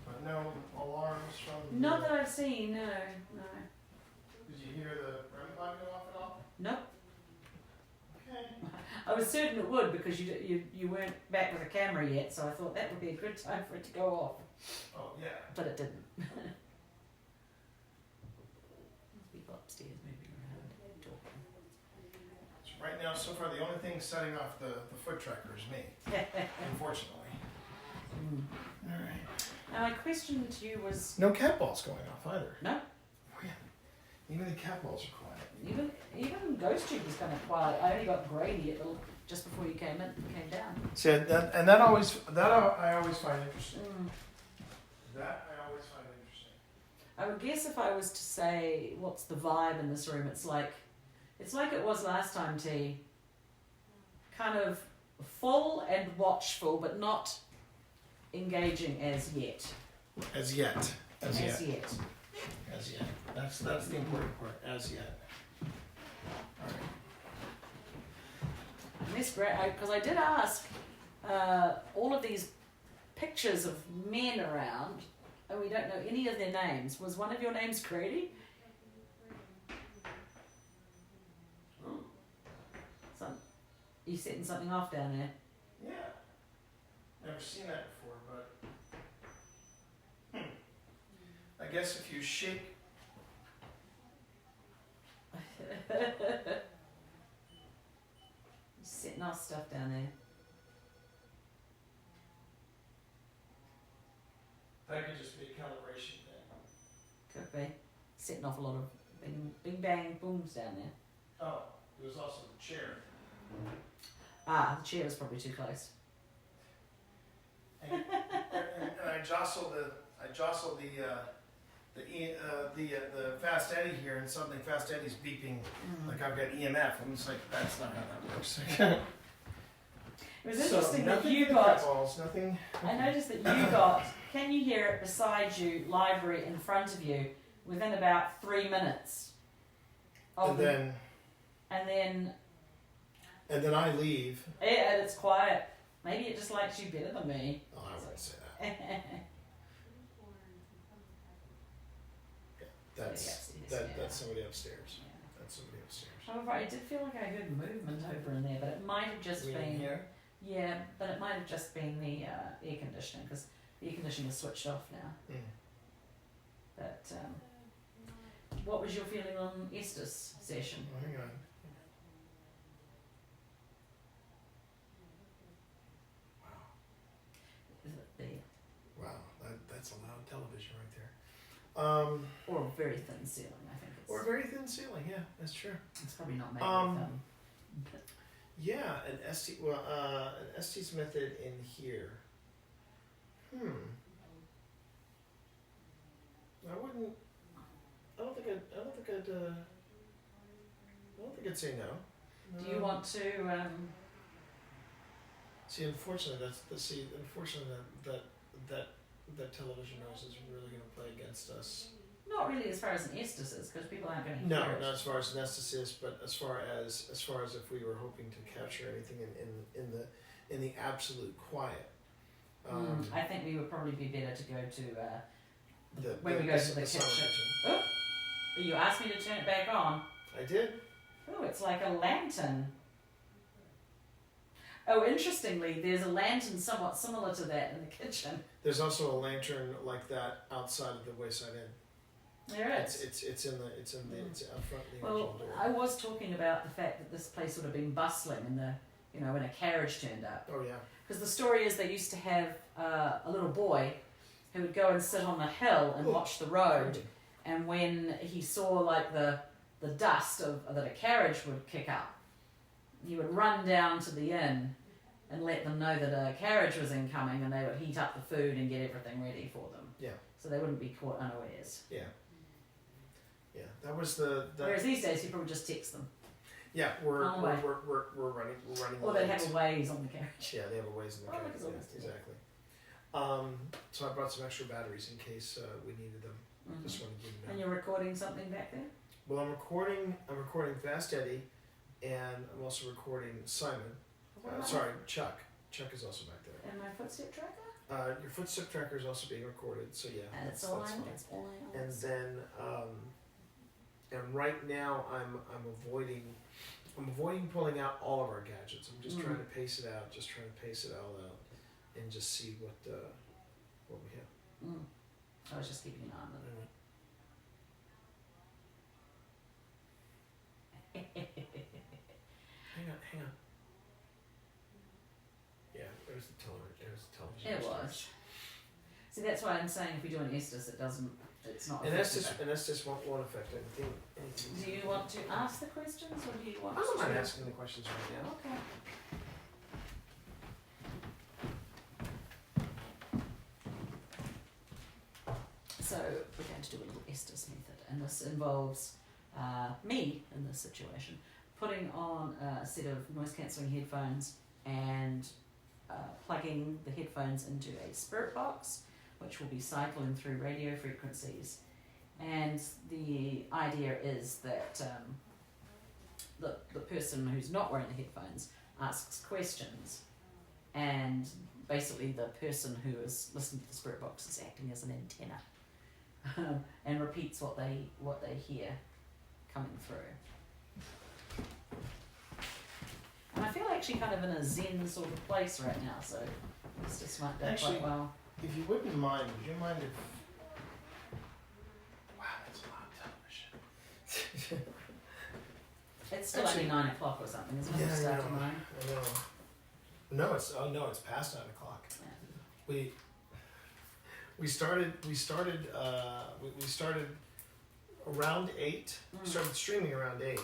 But no alarms from... Not that I've seen, no. Did you hear the REM pod go off at all? Nope. Okay. I was certain it would because you weren't back with a camera yet, so I thought that would be a good time for it to go off. Oh, yeah. But it didn't. People upstairs moving around, talking. So right now, so far, the only thing setting off the foot tracker is me, unfortunately. All right. Now, my question to you was... No cat balls going off either. No? Even the cat balls are quiet. Even Ghost Tube was kind of quiet. I only got Grady just before you came down. See, that I always find interesting. That I always find interesting. I would guess if I was to say what's the vibe in this room, it's like it was last time, T. Kind of full and watchful, but not engaging as yet. As yet. As yet. That's the important part. As yet. All right. And this great because I did ask all of these pictures of men around, and we don't know any of their names. Was one of your names Grady? You setting something off down there? Yeah. Never seen that before, but I guess if you shake. Setting off stuff down there. That could just be a calibration thing. Could be. Setting off a lot of bing bang booms down there. Oh, there was also the chair. Ah, the chair was probably too close. And I jostled the Fast Eddie here, and suddenly Fast Eddie's beeping like I've got EMF. I'm just like, that's not how that works. It was interesting that you got. Balls, nothing. I noticed that you got. Can you hear it beside you, library in front of you, within about 3 minutes? And then I leave. Yeah, and it's quiet. Maybe it just likes you better than me. Oh, I wouldn't say that. That's somebody upstairs. Yeah. That's somebody upstairs. However, I did feel like I heard movement over in there, but it might have just been. Here? Yeah, but it might have just been the air conditioning, because the air conditioning is switched off now. But what was your feeling on Esther's session? Oh, hang on. Is it the Wow, that's a loud television right there. or a very thin ceiling? I think it's. Or a very thin ceiling. Yeah, that's true. It's probably not made with Yeah, an Estes method in here. I wouldn't. I don't think I'd say no. Do you want to? See, unfortunately, that television noise is really going to play against us. Not really as far as an Estes is, because people aren't going to hear No, it. not as far as an Estes is, but as far as if we were hoping to capture anything in the absolute quiet. I think we would probably be better to go to when the, we go to the sound kitchen. kitchen. Oh, you asked me to turn it back on. I did. Oh, it's like a lantern. Oh, interestingly, there's a lantern somewhat similar to that in the kitchen. There's also a lantern like that outside of the Wayside Inn. There is. It's out front of the Well, original door. I was talking about the fact that this place would have been bustling when a carriage turned up. Oh yeah. Because the story is they used to have a little boy who would go and sit on the hill and watch the road, and when he saw like the dust that a carriage would kick up, he would run down to the inn and let them know that a carriage was incoming, and they would heat up the food and get everything ready for them. Yeah. So they wouldn't be caught unawares. Yeah. Yeah. That was the. Whereas these days, you probably just text them. Yeah, we're On the way. running. Or they have late. a Waze on the carriage. Yeah, they have a ways in the Oh, carriage. look at all this today. Exactly. So I brought some extra batteries in case we needed them. Mhm. Just wanted to give you And that. you're recording something back there? Well, I'm recording Fast Eddie, and I'm also recording Simon. Chuck. Chuck is also back there. And my footstep tracker? Your footstep tracker is also being recorded, so yeah, And that's it's all fine. that's all I And then, and right now I'm avoiding pulling out all of our gadgets. I'm just trying to pace it out, all out, and just see what we have. I was just keeping an eye on them. Hang on. Yeah, there's the television. It was. See, that's why I'm saying if we do an Estes, it's not. And effective. that's just won't affect anything. Do you want to ask the questions, or do you want I don't mind to? asking the questions right now. Okay. So we're going to do a little Estes method, and this involves me in this situation putting on a set of noise cancelling headphones and plugging the headphones into a spirit box, which will be cycling through radio frequencies. And the idea is that the person who's not wearing the headphones asks questions, and basically the person who is listening to the spirit box is acting as an antenna and repeats what they hear coming through. And I feel actually kind of in a zen sort of place right now, so this just might go Actually, quite well. If you wouldn't mind, would you mind if... Wow, that's a lot of television. It's still Actually- only 9 o'clock or something, isn't it? Yeah, It's I starting know. 9. I know. No, it's past 9 o'clock. Yeah. We started around 8. We started streaming around 8.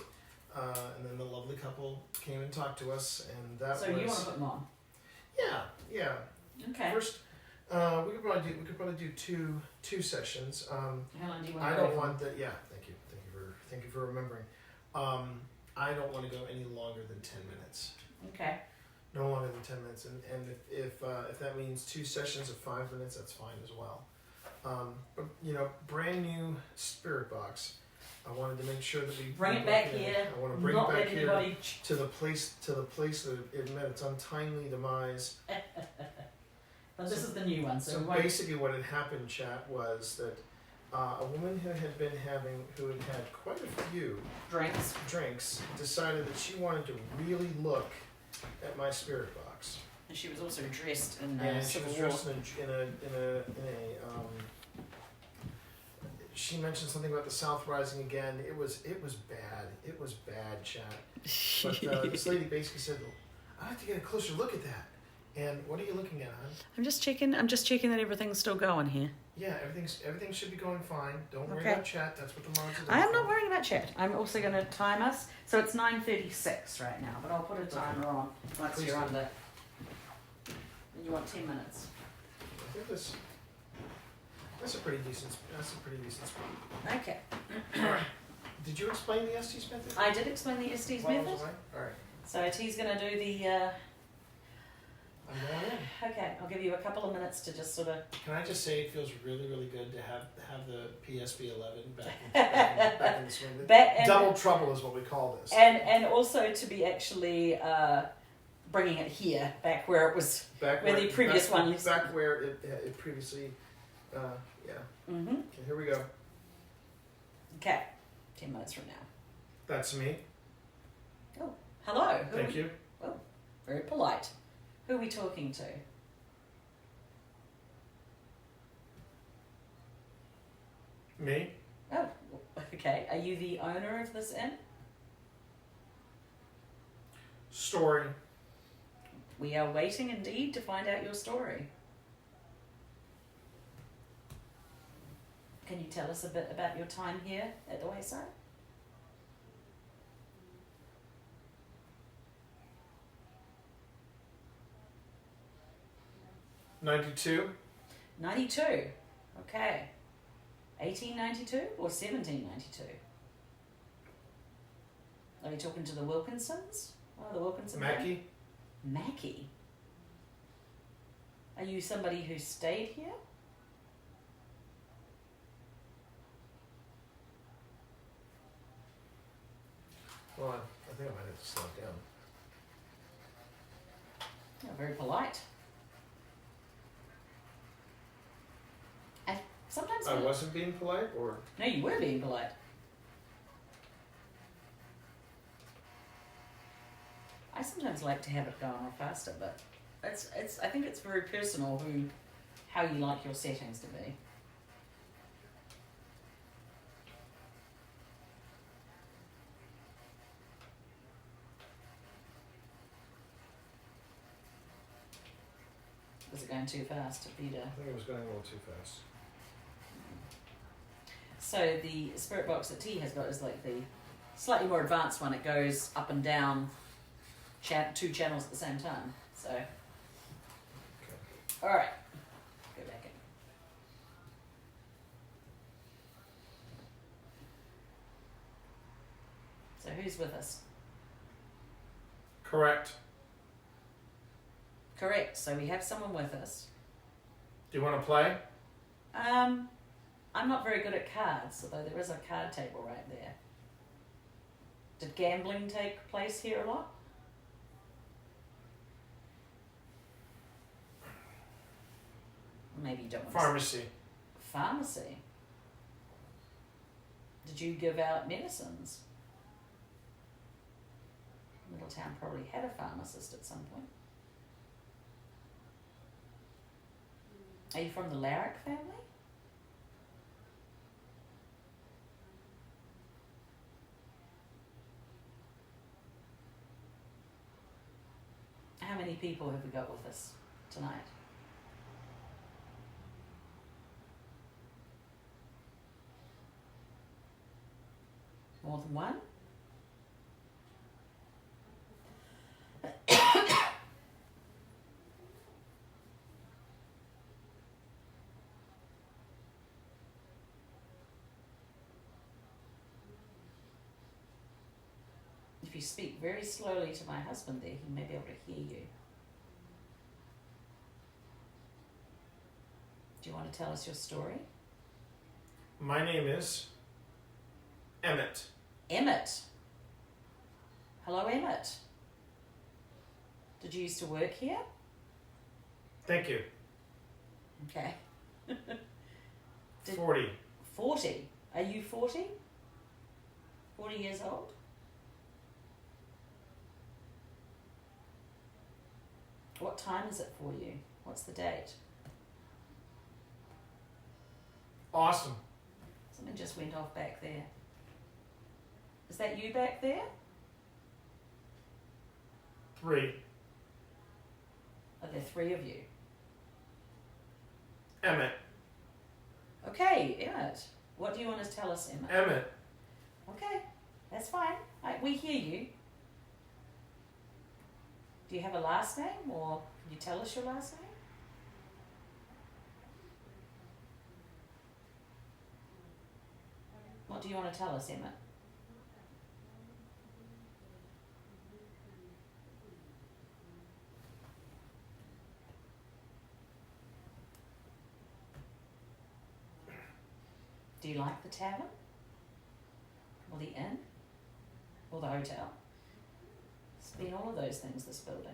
And then the lovely couple came and talked to us, and that So was... you want to put them on? Yeah. Okay. First, we could probably do two sessions. How long do you want I to don't go for? want that. Yeah, thank you for remembering. I don't want to go any longer than 10 minutes. Okay. No longer than 10 minutes, and if that means 2 sessions of 5 minutes, that's fine as well. But brand new spirit box. I wanted to make sure that we Bring it back here. I want to bring Not it back let here anybody... to the place that it met its untimely demise. But this is the new one, so, So we won't... basically, what had happened, chat, was that a woman who had had quite a few drinks. decided that she wanted to really look at my spirit box. And she was also dressed in And she Civil was War. dressed in a she mentioned something about the South rising again. It was bad. It was bad, chat. But this lady basically said, "I have to get a closer look at that." And what are you looking at, hon? I'm just checking that everything's still going here. Yeah, everything should be going fine. Don't worry Okay. about chat. That's what the mods are doing. I am not worrying about chat. I'm also going to time us. So it's 9:36 right now, but I'll put a timer on once Please you're do. under. And you want 10 minutes. I think that's a pretty decent spot. Okay. All right. Did you explain the Estes method? I did explain the Estes While I was method. away? All right. So T's going to do the... I'm going in. okay, I'll give you a couple of minutes to just sort of... Can I just say it feels really, really good to have the PSB 11 back in the swing. Double trouble is what we call this. And also to be actually bringing it here, back where it was... Back where the previous one used to back where it previously, yeah. Mm-hmm. Okay, here we go. Okay, 10 minutes from now. That's me. Oh, hello. Thank you. Very polite. Who are we talking to? Me. Oh, okay. Are you the owner of this inn? Story. We are waiting indeed to find out your story. Can you tell us a bit about your time here at the Wayside? '92. 92. Okay. 1892 or 1792? Are we talking to the Wilkinsons? Oh, the Wilkinson family? Mackie? Are you somebody who stayed here? Hold on. I think I might have to slow it down. Oh, very polite. And sometimes... I wasn't being polite, or No, you were being polite. I sometimes like to have it go on faster, but I think it's very personal how you like your settings to be. Was it going too fast for you to? I think it was going a little too fast. So the spirit box that T has got is like the slightly more advanced one. It goes up and down two channels at the same time. So, all right, go back in. So who's with us? Correct. Correct. So we have someone with us. Do you want to play? I'm not very good at cards, although there is a card table right there. Did gambling take place here a lot? Maybe you don't want to. Pharmacy. Pharmacy. Did you give out medicines? Middletown probably had a pharmacist at some point. Are you from the Larrick family? How many people have we got with us tonight? More than one? If you speak very slowly to my husband there, he may be able to hear you. Do you want to tell us your story? My name is Emmett. Emmett. Hello, Emmett. Did you used to work here? Thank you. Okay. 40. 40. Are you 40? 40 years old? What time is it for you? What's the date? Awesome. Something just went off back there. Is that you back there? 3. Are there 3 of you? Emmett. Okay, Emmett. What do you want to tell us, Emmett? Emmett. Okay, that's fine. We hear you. Do you have a last name, or can you tell us your last name? What do you want to tell us, Emmett? Do you like the tavern? Or the inn? Or the hotel? It's been all of those things, this building.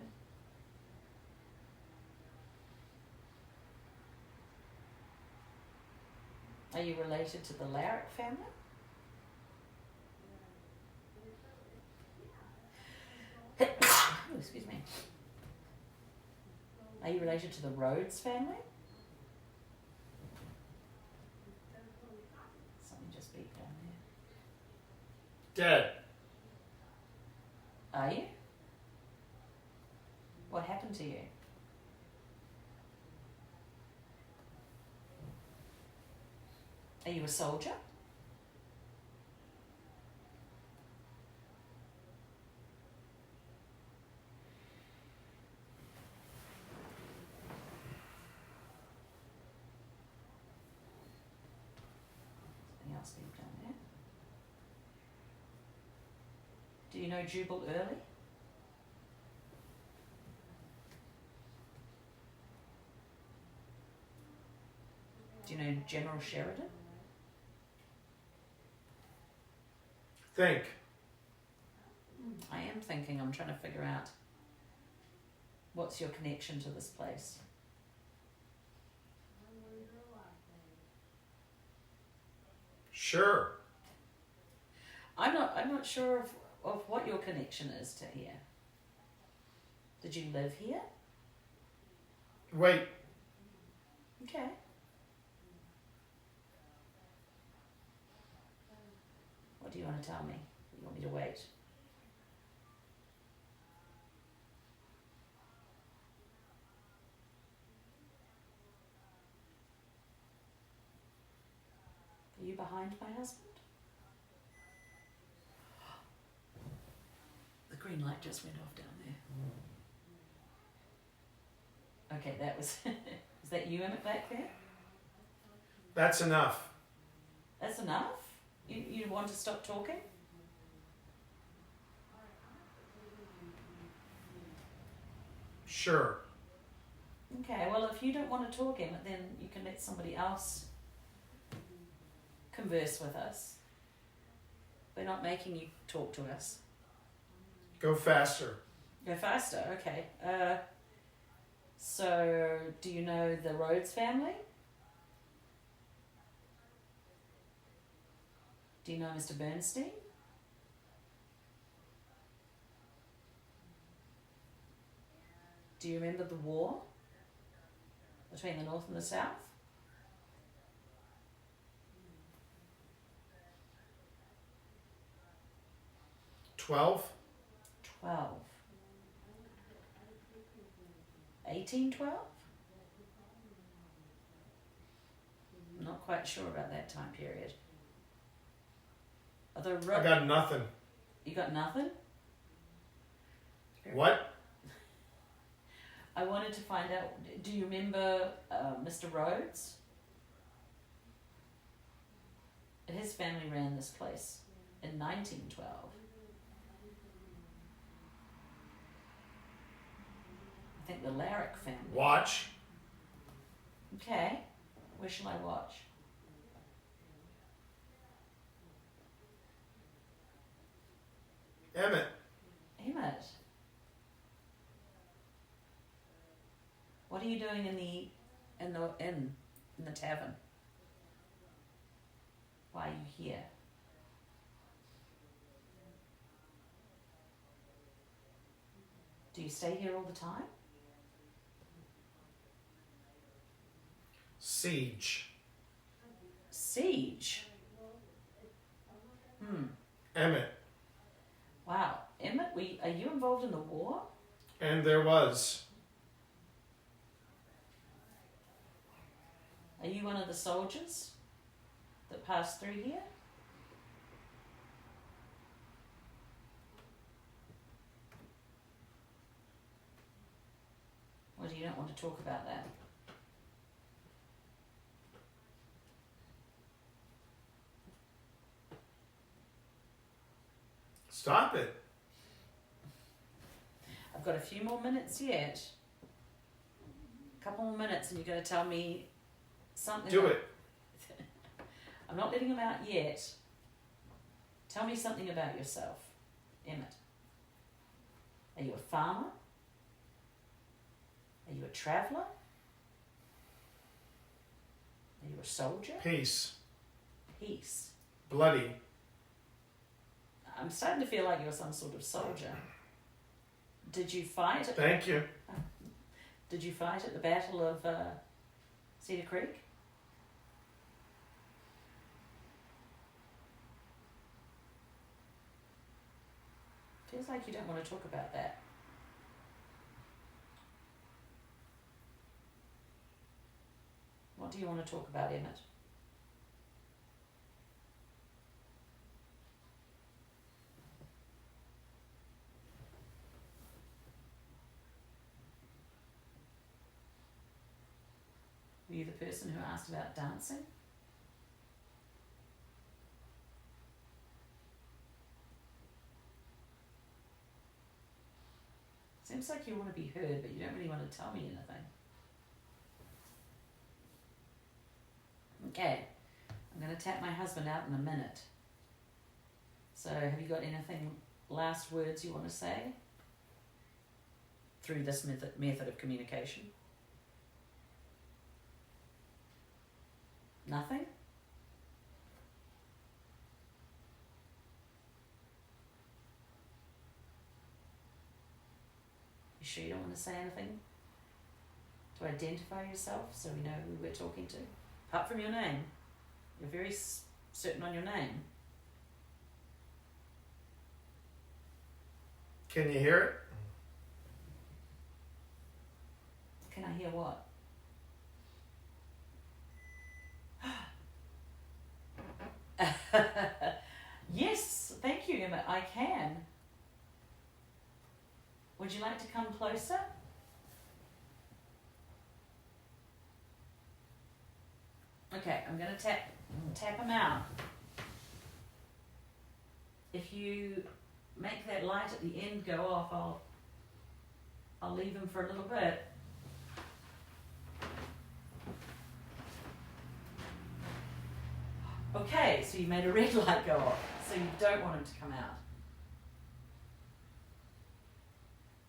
Are you related to the Larrick family? Oh, excuse me. Are you related to the Rhodes family? Something just beeped down there. Dead. Are you? What happened to you? Are you a soldier? Something else beeped down there. Do you know Jubal Early? Do you know General Sheridan? Think. I am thinking, I'm trying to figure out what's your connection to this place. Sure. I'm not sure of what your connection is to here. Did you live here? Wait. Okay. What do you want to tell me? You want me to wait? Are you behind my husband? The green light just went off down there. Okay, that was. Is that you, Emmett, back there? That's enough. That's enough? You want to stop talking? Sure. Okay, well, if you don't want to talk, Emmett, then you can let somebody else converse with us. We're not making you talk to us. Go faster. Go faster, okay. So, do you know the Rhodes family? Do you know Mr. Bernstein? Do you remember the war between the North and the South? $12. 12. 1812? I'm not quite sure about that time period. Are the I got nothing. You got nothing? What? I wanted to find out, do you remember Mr. Rhodes? His family ran this place in 1912. I think the Larrick family. Watch. Okay, where shall I watch? Emmett. Emmett. What are you doing in the tavern? Why are you here? Do you stay here all the time? Siege. Siege. Emmett. Wow. Emmett, are you involved in the war? And there was. Are you one of the soldiers that passed through here? Or do you not want to talk about that? Stop it. I've got a few more minutes yet. A couple more minutes and you're going to tell me something. Do it. I'm not letting him out yet. Tell me something about yourself, Emmett. Are you a farmer? Are you a traveller? Are you a soldier? Peace. Peace. Bloody. I'm starting to feel like you're some sort of soldier. Did you fight? Thank you. Did you fight at the Battle of Cedar Creek? Feels like you don't want to talk about that. What do you want to talk about, Emmett? Were you the person who asked about dancing? Seems like you want to be heard, but you don't really want to tell me anything. Okay, I'm going to tap my husband out in a minute. So have you got anything, last words you want to say? Through this method of communication? Nothing? You sure you don't want to say anything to identify yourself so we know who we're talking to? Apart from your name. You're very certain on your name. Can you hear it? Can I hear what? Yes, thank you, Emma. I can. Would you like to come closer? Okay, I'm going to tap him out. If you make that light at the end go off, I'll leave him for a little bit. Okay, so you made a red light go off, so you don't want him to come out.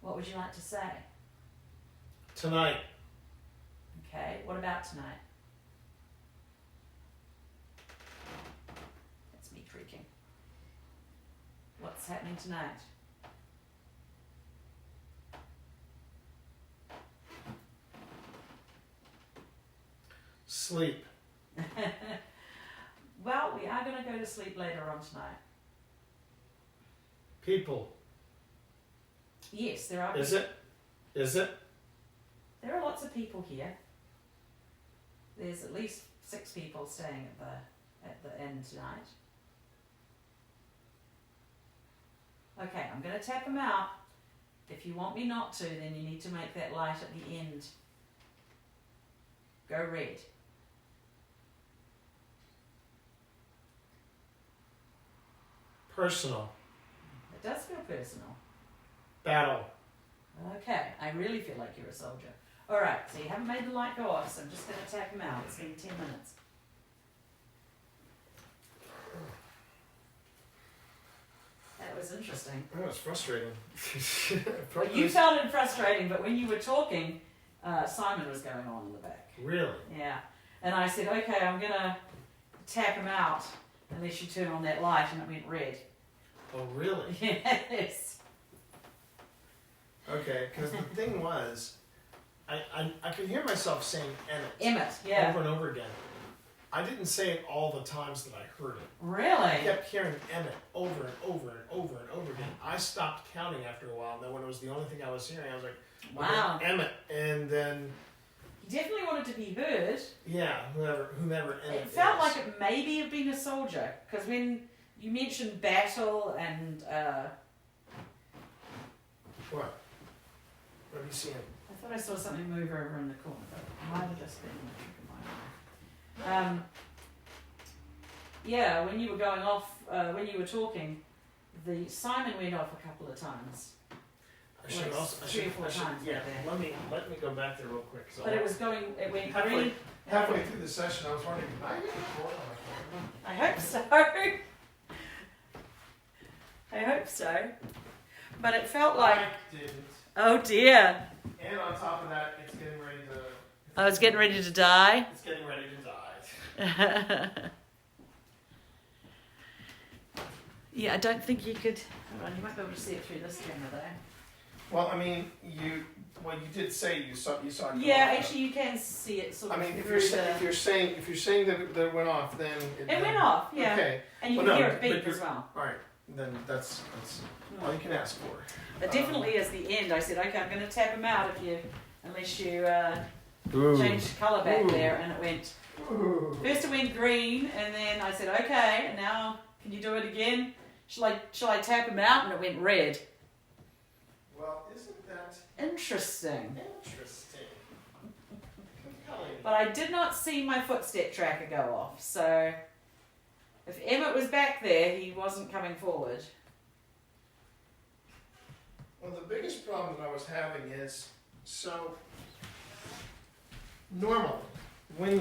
What would you like to say? Tonight. Okay, what about tonight? That's me creaking. What's happening tonight? Sleep. Well, we are going to go to sleep later on tonight. People. Yes, there are. Is it? Is it? There are lots of people here. There's at least 6 people staying at the inn tonight. Okay, I'm going to tap them out. If you want me not to, then you need to make that light at the end go red. Personal. It does feel personal. Battle. Okay, I really feel like you're a soldier. Alright, so you haven't made the light go off, so I'm just going to tap him out. It's been 10 minutes. That was interesting. That was frustrating. Well, you found it frustrating, but when you were talking, Simon was going on in the back. Really? Yeah. And I said, okay, I'm going to tap him out unless you turn on that light, and it went red. Oh, really? Yes. Okay, because the thing was, I could hear myself saying Emmett. Emmett, yeah. Over and over again. I didn't say it all the times that I heard it. I Really? kept hearing Emmett over and over and over and over again. I stopped counting after a while, and then when it was the only thing I was hearing, I was like, Wow. okay, Emmett. And then, He definitely wanted to be heard. yeah, whomever Emmett It felt is. like it maybe have been a soldier, because when you mentioned battle and What? What are you seeing? I thought I saw something move over in the corner, but it might have just been the trick of my eye. Yeah, when you were going off, when you were talking, the Simon went off a couple of times. I should Like also. 3 or 4 times. Yeah. right there. Let me go back there real quick. So But it was going. It went Halfway- green. halfway through the session, I was wondering, did I get a report on my camera? I hope so. I hope so. But it felt like. I didn't. Oh dear. And on top of that, it's getting ready to. I was getting ready to die. It's getting ready to die. Yeah, I don't think you could. Hold on, you might be able to see it through this camera though. Well, I mean, you did say you saw it go Yeah, off. actually, you can see it sort I of mean, if through you're saying that it went off, then It went off, yeah, Okay, and you Well, can no, hear it but beep you're- as well. all right. Then that's all you can ask for. But definitely, as the end, I said, okay, I'm going to tap him out unless you Ooh. changed colour back Ooh. there, and it went. Ooh. First it went green, and then I said, okay, and now can you do it again? Shall I tap him out? And it went red. Well, isn't that Interesting. interesting? Compelling. But I did not see my footstep tracker go off, so if Emmett was back there, he wasn't coming forward. Well, the biggest problem that I was having is so normally when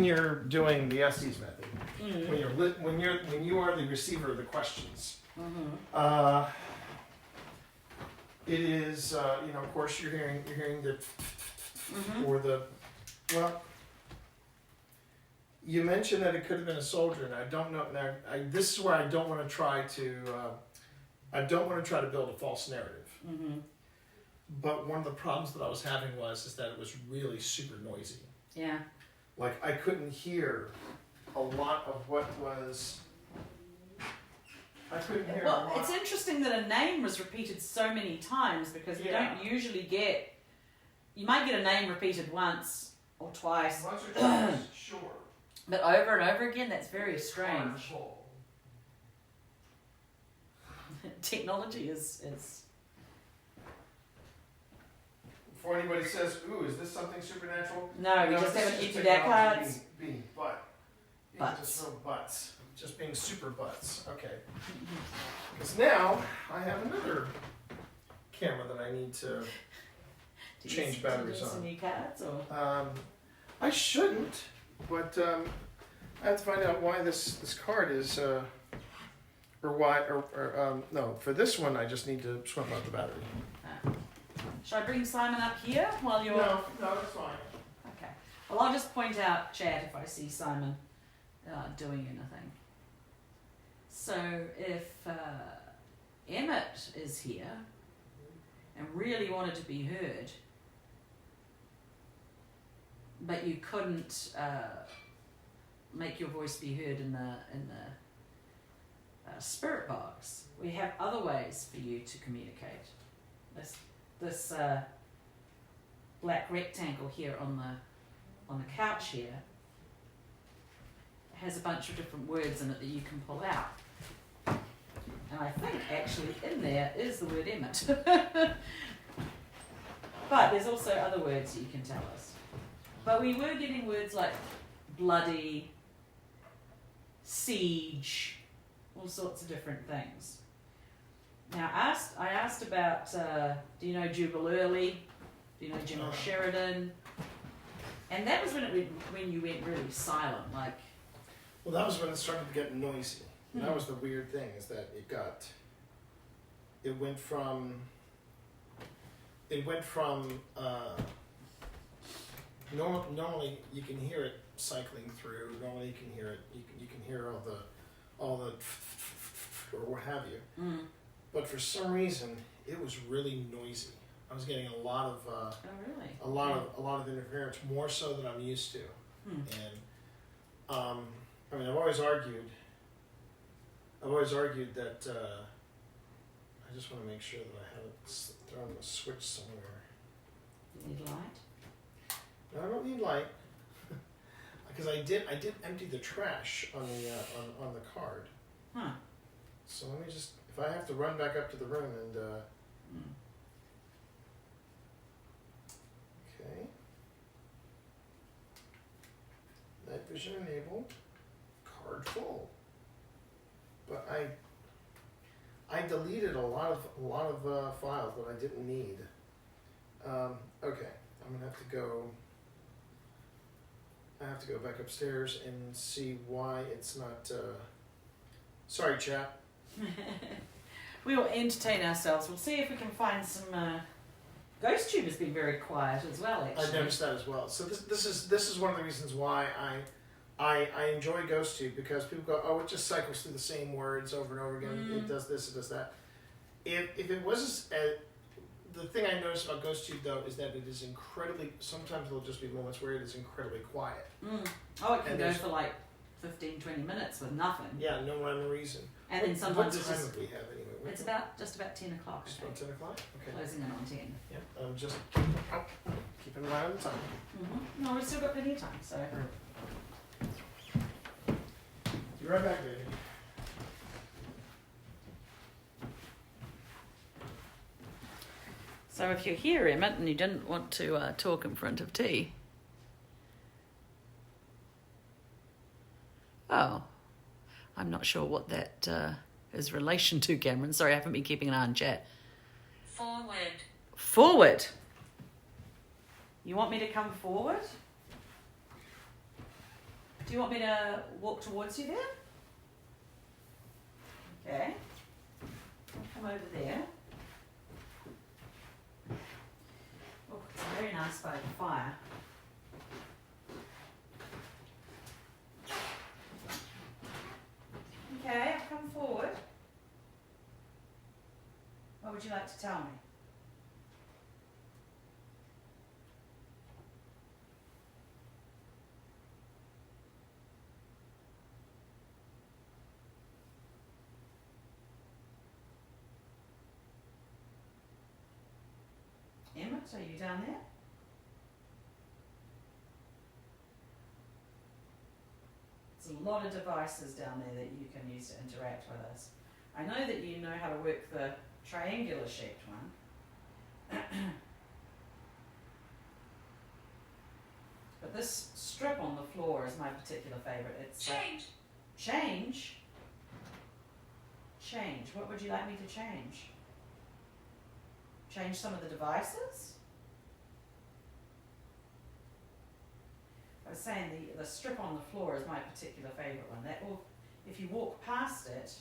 you're doing the Estes method, Mm. when you are the receiver of the questions, Mm-hmm. it is of course you're hearing the Mm-hmm. or the well. You mentioned that it could have been a soldier, and I don't know. Now, this is where I don't want to try to. I don't want to try to build a false narrative. Mm-hmm. But one of the problems that I was having is that it was really super noisy. Yeah. Like I couldn't hear a lot of what was. I couldn't hear a Well, lot. it's interesting that a name was repeated so many times because we Yeah. don't usually get. You might get a name repeated once or twice, Once or twice, sure. but over and over again, that's very Hard strange. to pull. Technology is Before anybody says, "Ooh, is this something supernatural?" no, we No, just this haven't is emptied our technology cards. Being butt. You Butts. just throw butts. Just being super butts. Okay. Because now I have another camera that I need to. Change batteries some on. new cards or I shouldn't, but I have to find out why this card is, or why, or no, for this one I just need to swap out the battery. should I bring Simon up here while you're? No, it's fine. Okay. Well, I'll just point out chat if I see Simon doing anything. So if Emmett is here and really wanted to be heard, but you couldn't make your voice be heard in the spirit box, we have other ways for you to communicate. This black rectangle here on the couch here has a bunch of different words in it that you can pull out. And I think actually in there is the word Emmett. But there's also other words you can tell us. But we were getting words like bloody, siege, all sorts of different things. Now I asked about, do you know Jubal Early? Do you know General Sheridan? And that was when you went really silent, like. Well, that was when it started to get noisy. And that was the weird thing, is that it went from normally you can hear it cycling through. Normally you can hear it. You can hear all the or what have you. But for some reason, it was really noisy. I was getting a lot of Oh really? a lot of interference, more so than I'm used to. And I mean, I've always argued that I just want to make sure that I haven't thrown a switch somewhere. You need light? No, I don't need light, because I did empty the trash on the on the card. Huh. So let me just, if I have to run back up to the room and okay, night vision enabled, card full. But I deleted a lot of files that I didn't need. Okay, I'm gonna have to go. I have to go back upstairs and see why it's not. Sorry, chat. We will entertain ourselves. We'll see if we can find some. GhostTube has been very quiet as well. Actually, I noticed that as well. So this is one of the reasons why I enjoy GhostTube, because people go, oh, it just cycles through the same words over and over again. It does this, it does that. If it was the thing I noticed about GhostTube though is that it is incredibly. Sometimes there'll just be moments where it is incredibly quiet. Oh, it can go for like 15, 20 minutes with nothing. Yeah, no rhyme or reason. And then sometimes what it's time just. would we have anyway? It's just about 10 o'clock. Just I about think. 10 o'clock. Okay. Closing in on 10. Yep. I'm just keeping an eye on the time. No, we've still got plenty of time. So. Be right back, baby. So if you're here, Emmett, and you didn't want to talk in front of T. Oh, I'm not sure what that is relation to, Cameron. Sorry, I haven't been keeping an eye on chat. Forward. You want me to come forward? Do you want me to walk towards you there? Okay. I'll come over there. Oh, it's very nice by the fire. Okay, I'll come forward. What would you like to tell me? Emmett, are you down there? There's a lot of devices down there that you can use to interact with us. I know that you know how to work the triangular shaped one. But this strip on the floor is my particular favourite. It's Change. change. Change. What would you like me to change? Change some of the devices? I was saying the strip on the floor is my particular favourite one. That will, if you walk past it,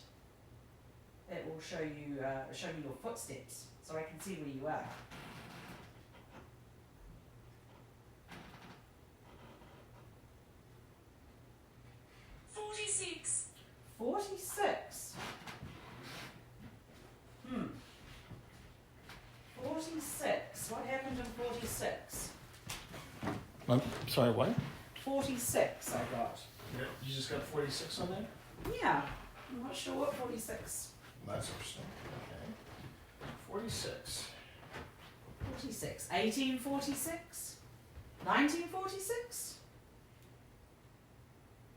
it will show you your footsteps, so I can see where you are. $46. 46. 46. What happened in 46? I'm sorry, what? 46 I got. You just got 46 on there? Yeah. I'm not sure what 46. That's interesting. Okay. 46. 46. 1846? 1946?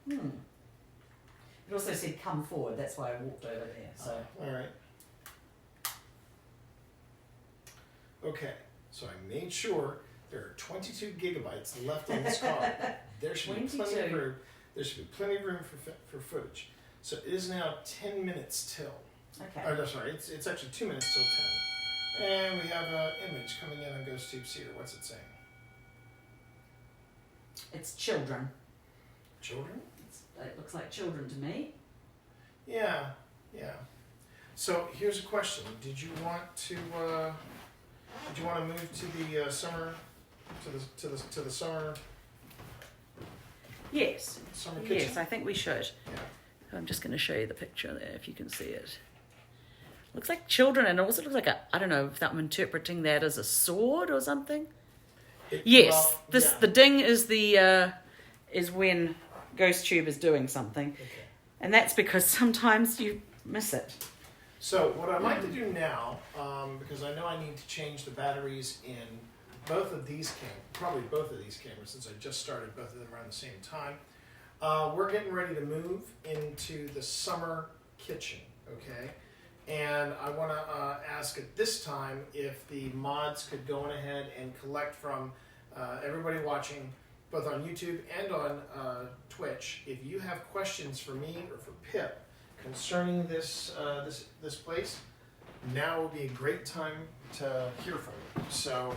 It also said come forward, that's why I walked over there. So All right. Okay, so I made sure there are 22 gigabytes left on this card. There should be plenty of 22. room. There should be plenty of room for footage. So it is now 10 minutes till. okay. Oh, no, sorry. It's actually 2 minutes till 10. And we have an image coming in on GhostTube here. What's it saying? It's children. Children? It looks like children to me. Yeah, yeah. So here's a question: did you want to move to the summer, to the summer Yes. kitchen? Yes, I think we should. Yeah. I'm just going to show you the picture there if you can see it. Looks like children, and it also looks like I don't know if I'm interpreting that as a sword or something. Yes, the ding is is when GhostTube is doing something, Okay. and that's because sometimes you miss it. So what I'd like to do now, because I know I need to change the batteries in both of these probably both of these cameras, since I just started both of them around the same time. We're getting ready to move into the summer kitchen, okay? And I want to ask at this time if the mods could go on ahead and collect from everybody watching, both on YouTube and on Twitch. If you have questions for me or for Pip concerning this place, now would be a great time to hear from you. So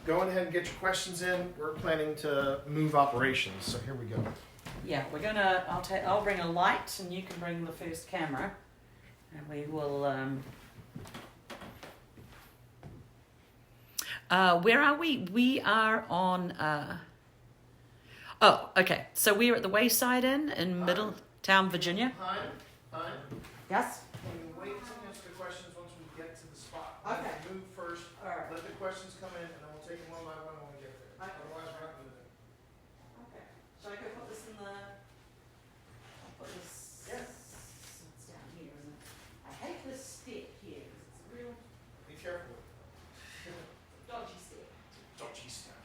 go on ahead and get your questions in. We're planning to move operations, so here we go. Yeah, we're gonna. I'll bring a light, and you can bring the first camera, and we will. Where are we? We are on. Oh, okay. So we're at the Wayside Inn in Middletown, Virginia. Hi. Yes. Can you wait to answer the questions once we get to the spot? Okay. Move first. All right. Let the questions come in, and then we'll take them one by one when we get there. Okay. Otherwise, we're not moving. Okay. Shall I go put this in the? I'll put this. Yeah. It's down here, isn't it? I hate this step here because it's a real Be careful. dodgy step. Dodgy stuff.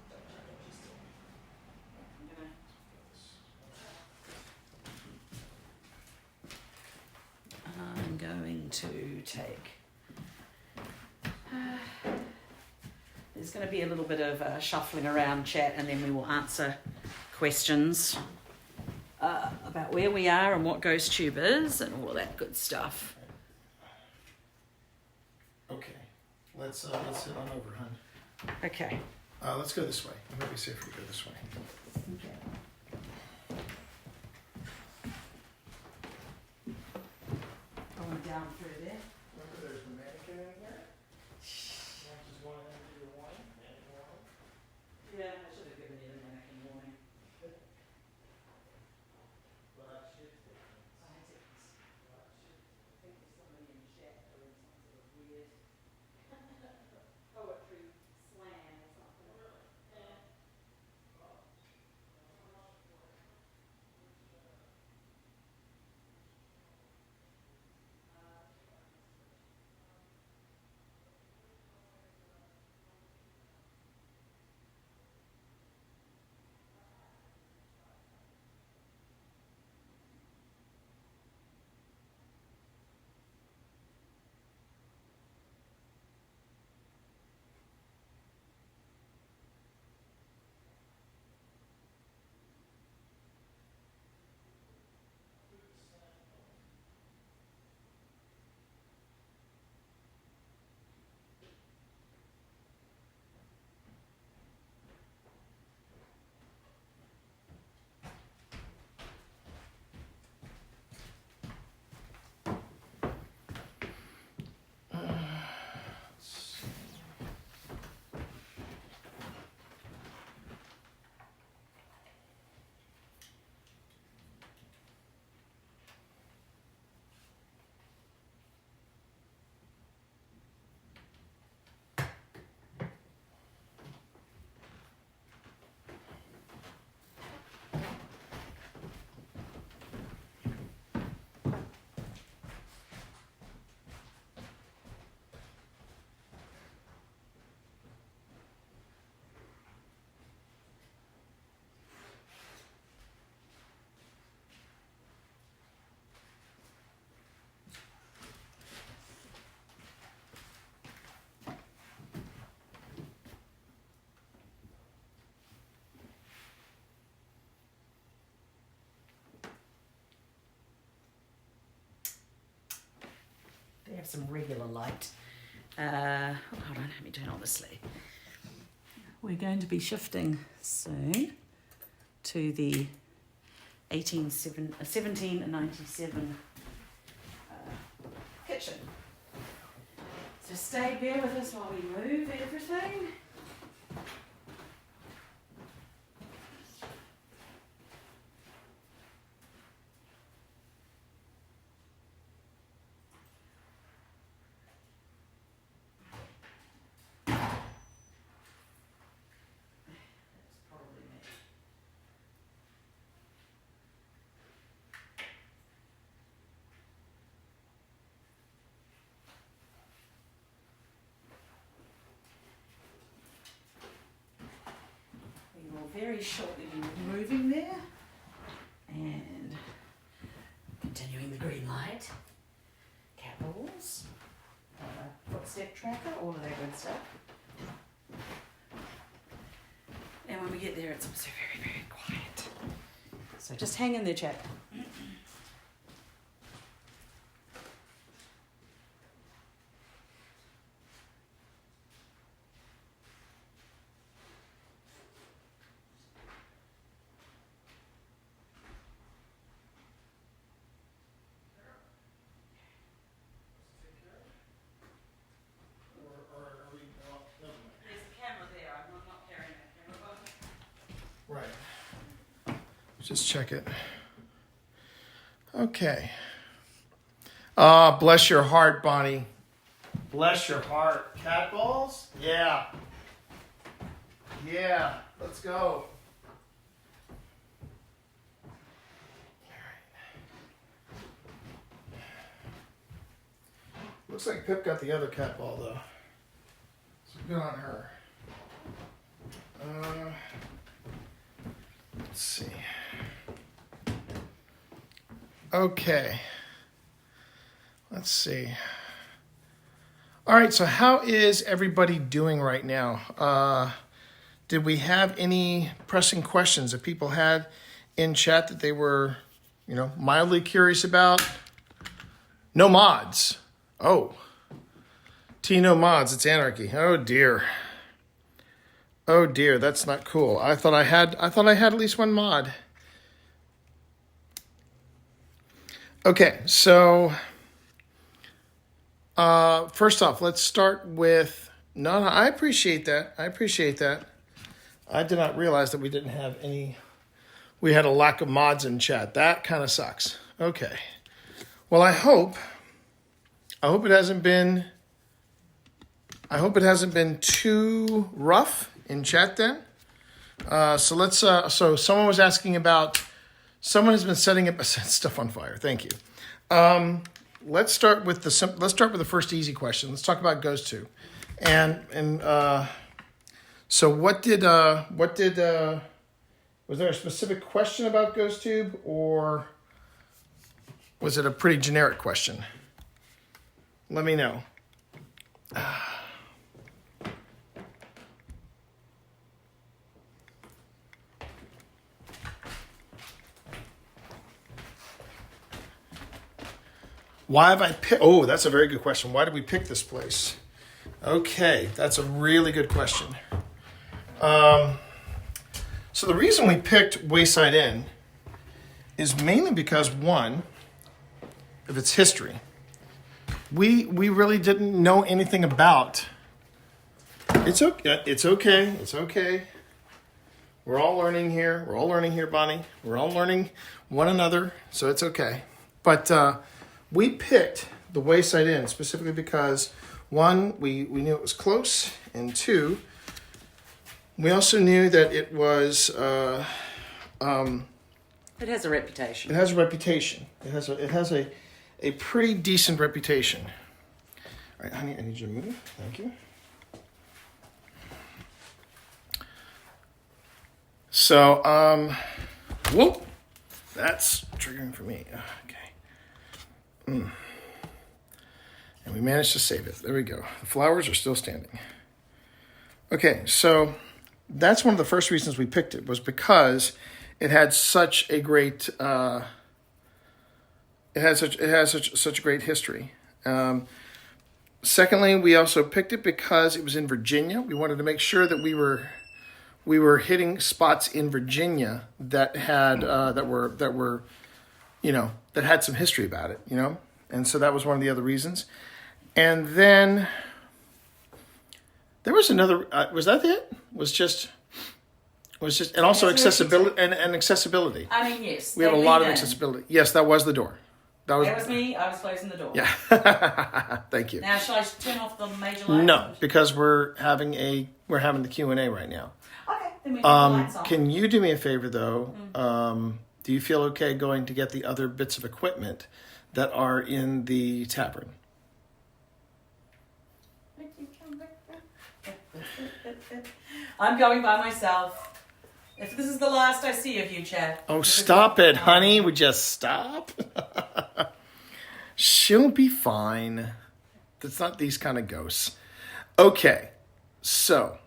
Dodgy step. I'm gonna. I'm going to take. There's going to be a little bit of shuffling around chat, and then we will answer questions about where we are and what GhostTube is and all that good stuff. Okay. Let's sit on over, hon. Okay. Let's go this way. It might be safer to go this way. Going down through there. Remember, there's a mannequin in here. Just one of them to your one. Yeah, I should have given you the mannequin warning. Well, that should take. I think there's somebody in chat doing some sort of weird poetry slam or something. Yeah. We have some regular light. Hold on, let me turn on the sleeve. We're going to be shifting soon to the 1797 kitchen. So stay there with us while we move everything. We will very shortly be moving there and continuing the green light, cat balls, footstep tracker, all of that good stuff. And when we get there, it's also very, very quiet. So just hang in there, chat. There's a camera there. I'm not carrying that camera. Right. Just check it. Okay. Ah, bless your heart, Bonnie. Bless your heart. Cat balls? Yeah. Yeah. Let's go. Looks like Pip got the other cat ball, though. So good on her. Let's see. Okay. Let's see. All right, so how is everybody doing right now? Did we have any pressing questions that people had in chat that they were, mildly curious about? No mods. Oh. No mods, it's anarchy. Oh dear. Oh dear, that's not cool. I thought I had at least one mod. Okay, so first off, let's start with no, I appreciate that. I did not realize that we didn't have any. We had a lack of mods in chat. That kind of sucks. Okay. Well, I hope it hasn't been too rough in chat then. So let's. So someone was asking about. Someone has been setting up stuff on fire. Thank you. Let's start with the first easy question. Let's talk about GhostTube, and so what did was there a specific question about GhostTube, or was it a pretty generic question? Let me know. Why have I picked? Oh, that's a very good question. Why did we pick this place? Okay, that's a really good question. So the reason we picked Wayside Inn is mainly because, one, of its history. We really didn't know anything about. It's okay. It's okay. We're all learning here. Bonnie. We're all learning one another, so it's okay. But we picked the Wayside Inn specifically because, one, we knew it was close, and two, we also knew that it was. It has a reputation. It has a reputation. It has a pretty decent reputation. All right, honey, I need you to move. Thank you. So, whoop, that's triggering for me. Okay. And we managed to save it. There we go. The flowers are still standing. Okay, so that's one of the first reasons we picked it, was because it had such a great it has such a great history. Secondly, we also picked it because it was in Virginia. We wanted to make sure that we were hitting spots in Virginia that had that were that had some history about it, and so that was one of the other reasons. And then there was another. Was that it? Was just and also accessibility and accessibility. I mean, yes. We have a lot of accessibility. Yes, that was the door. That was me. I was closing the door. Yeah. Thank you. Now, shall I turn off the major light? No, because we're having the Q&A right now. Okay, then we turn the lights off. Can you do me a favor though? Do you feel okay going to get the other bits of equipment that are in the tavern? I'm going by myself. If this is the last I see of you, Chad. Oh, stop it, honey. Would you stop? She'll be fine. It's not these kind of ghosts. Okay, so,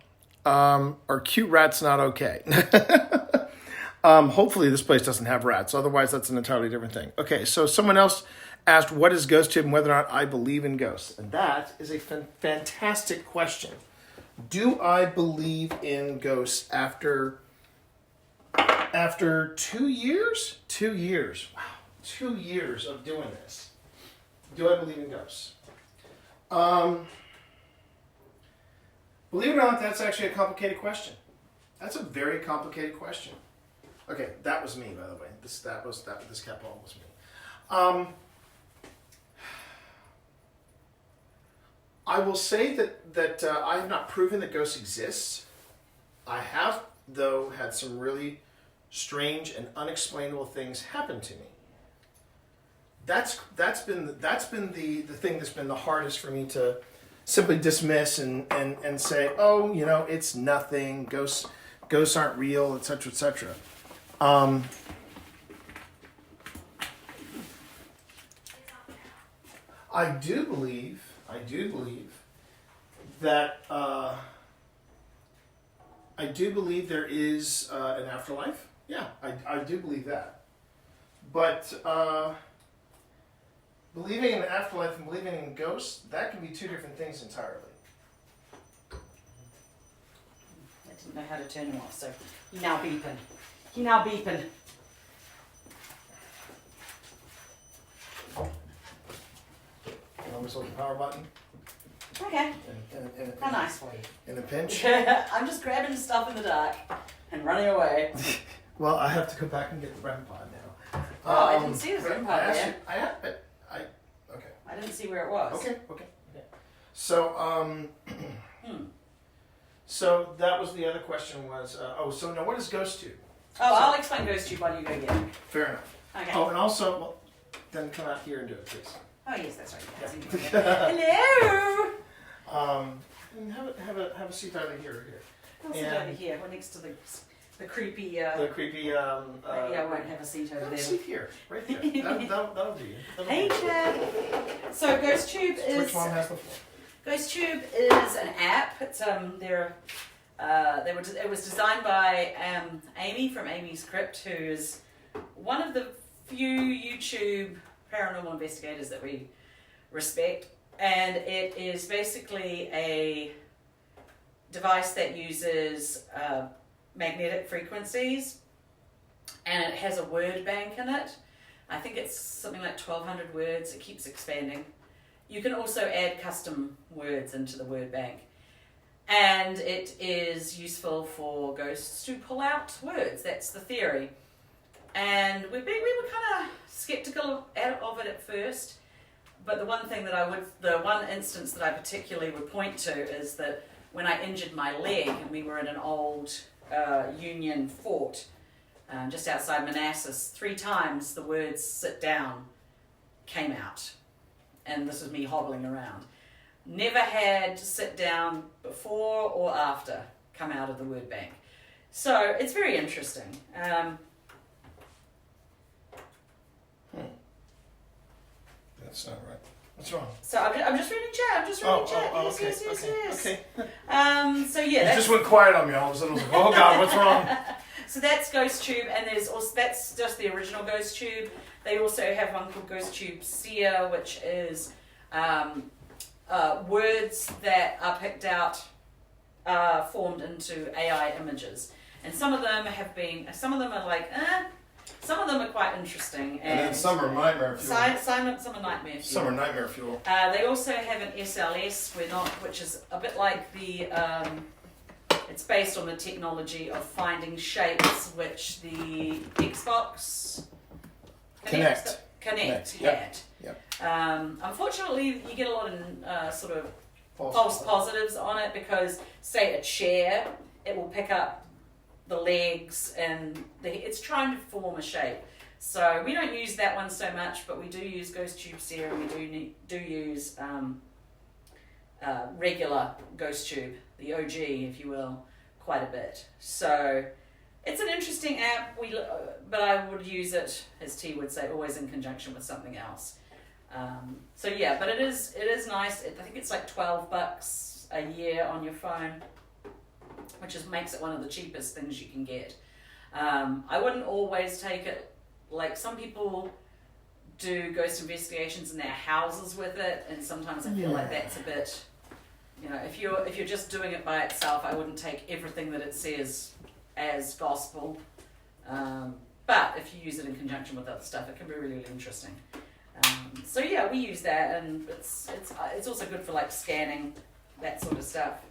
are cute rats not okay? Hopefully this place doesn't have rats. Otherwise, that's an entirely different thing. Okay, so someone else asked, what is GhostTube and whether or not I believe in ghosts? And that is a fantastic question. Do I believe in ghosts after 2 years? 2 years. Wow. 2 years of doing this. Do I believe in ghosts? Believe it or not, that's actually a complicated question. That's a very complicated question. Okay, that was me, by the way. This cat ball was me. I will say that I have not proven that ghosts exist. I have, though, had some really strange and unexplainable things happen to me. That's been the thing that's been the hardest for me to simply dismiss and say, oh, it's nothing. Ghosts aren't real, etc., etc. I do believe that there is an afterlife. Yeah, I do believe that. But believing in an afterlife and believing in ghosts, that can be two different things entirely. I didn't know how to turn him off, so he's now beeping. Almost hold the power button. Okay. How nice for you. In a pinch. I'm just grabbing stuff in the dark and running away. Well, I have to go back and get the REM pod now. Oh, I didn't see the REM pod there. Okay. I didn't see where it was. Okay. So, so that was the other question was, so now what is GhostTube? Oh, I'll explain GhostTube while you go get it. Fair enough. Okay. Oh, and also, well, then come out here and do it, please. Oh, yes, that's right. Hello! And have a seat either here or here. I'll sit over here. We're next to the creepy... the creepy... maybe I won't have a seat over have there. a seat here, right there. That'll do you. Hey, Chad! So GhostTube is... Which one has the floor? GhostTube is an app. It's it was designed by Amy from Amy's Crypt, who is one of the few YouTube paranormal investigators that we respect, and it is basically a device that uses magnetic frequencies, and it has a word bank in it. I think it's something like 1,200 words. It keeps expanding. You can also add custom words into the word bank, and it is useful for ghosts to pull out words. That's the theory. And we were kind of skeptical of it at first, but the one instance that I particularly would point to is that when I injured my leg and we were in an old Union fort just outside Manassas, 3 times the words "sit down" came out, and this was me hobbling around. Never had "sit down" before or after come out of the word bank, so it's very interesting. That's not right. What's wrong? So I'm just reading chat. Yes. Okay. So yeah. You just went quiet on me all of a sudden. I was like, oh God, what's wrong? So that's GhostTube, and that's just the original GhostTube. They also have one called GhostTube Seer, which is words that are picked out are formed into AI images. And some of them are like, some of them are quite interesting. And then some are nightmare fuel. Some are nightmare fuel. Some are nightmare fuel. They also have an SLS, which is a bit like the, it's based on the technology of finding shapes, which the Xbox Connect had. Yep. Unfortunately, you get a lot of sort of false positives on it because, say, a chair, it will pick up the legs and it's trying to form a shape. So we don't use that one so much, but we do use Ghost Tube Serum. We do use regular Ghost Tube, the OG, if you will, quite a bit. So it's an interesting app. But I would use it, as T would say, always in conjunction with something else. So yeah, but it is nice. I think it's like $12 a year on your phone, which makes it one of the cheapest things you can get. I wouldn't always take it. Like some people do ghost investigations in their houses with it, and sometimes I feel like that's a bit, if you're just doing it by itself, I wouldn't take everything that it says as gospel. But if you use it in conjunction with other stuff, it can be really, really interesting. So yeah, we use that, and it's also good for like scanning, that sort of stuff.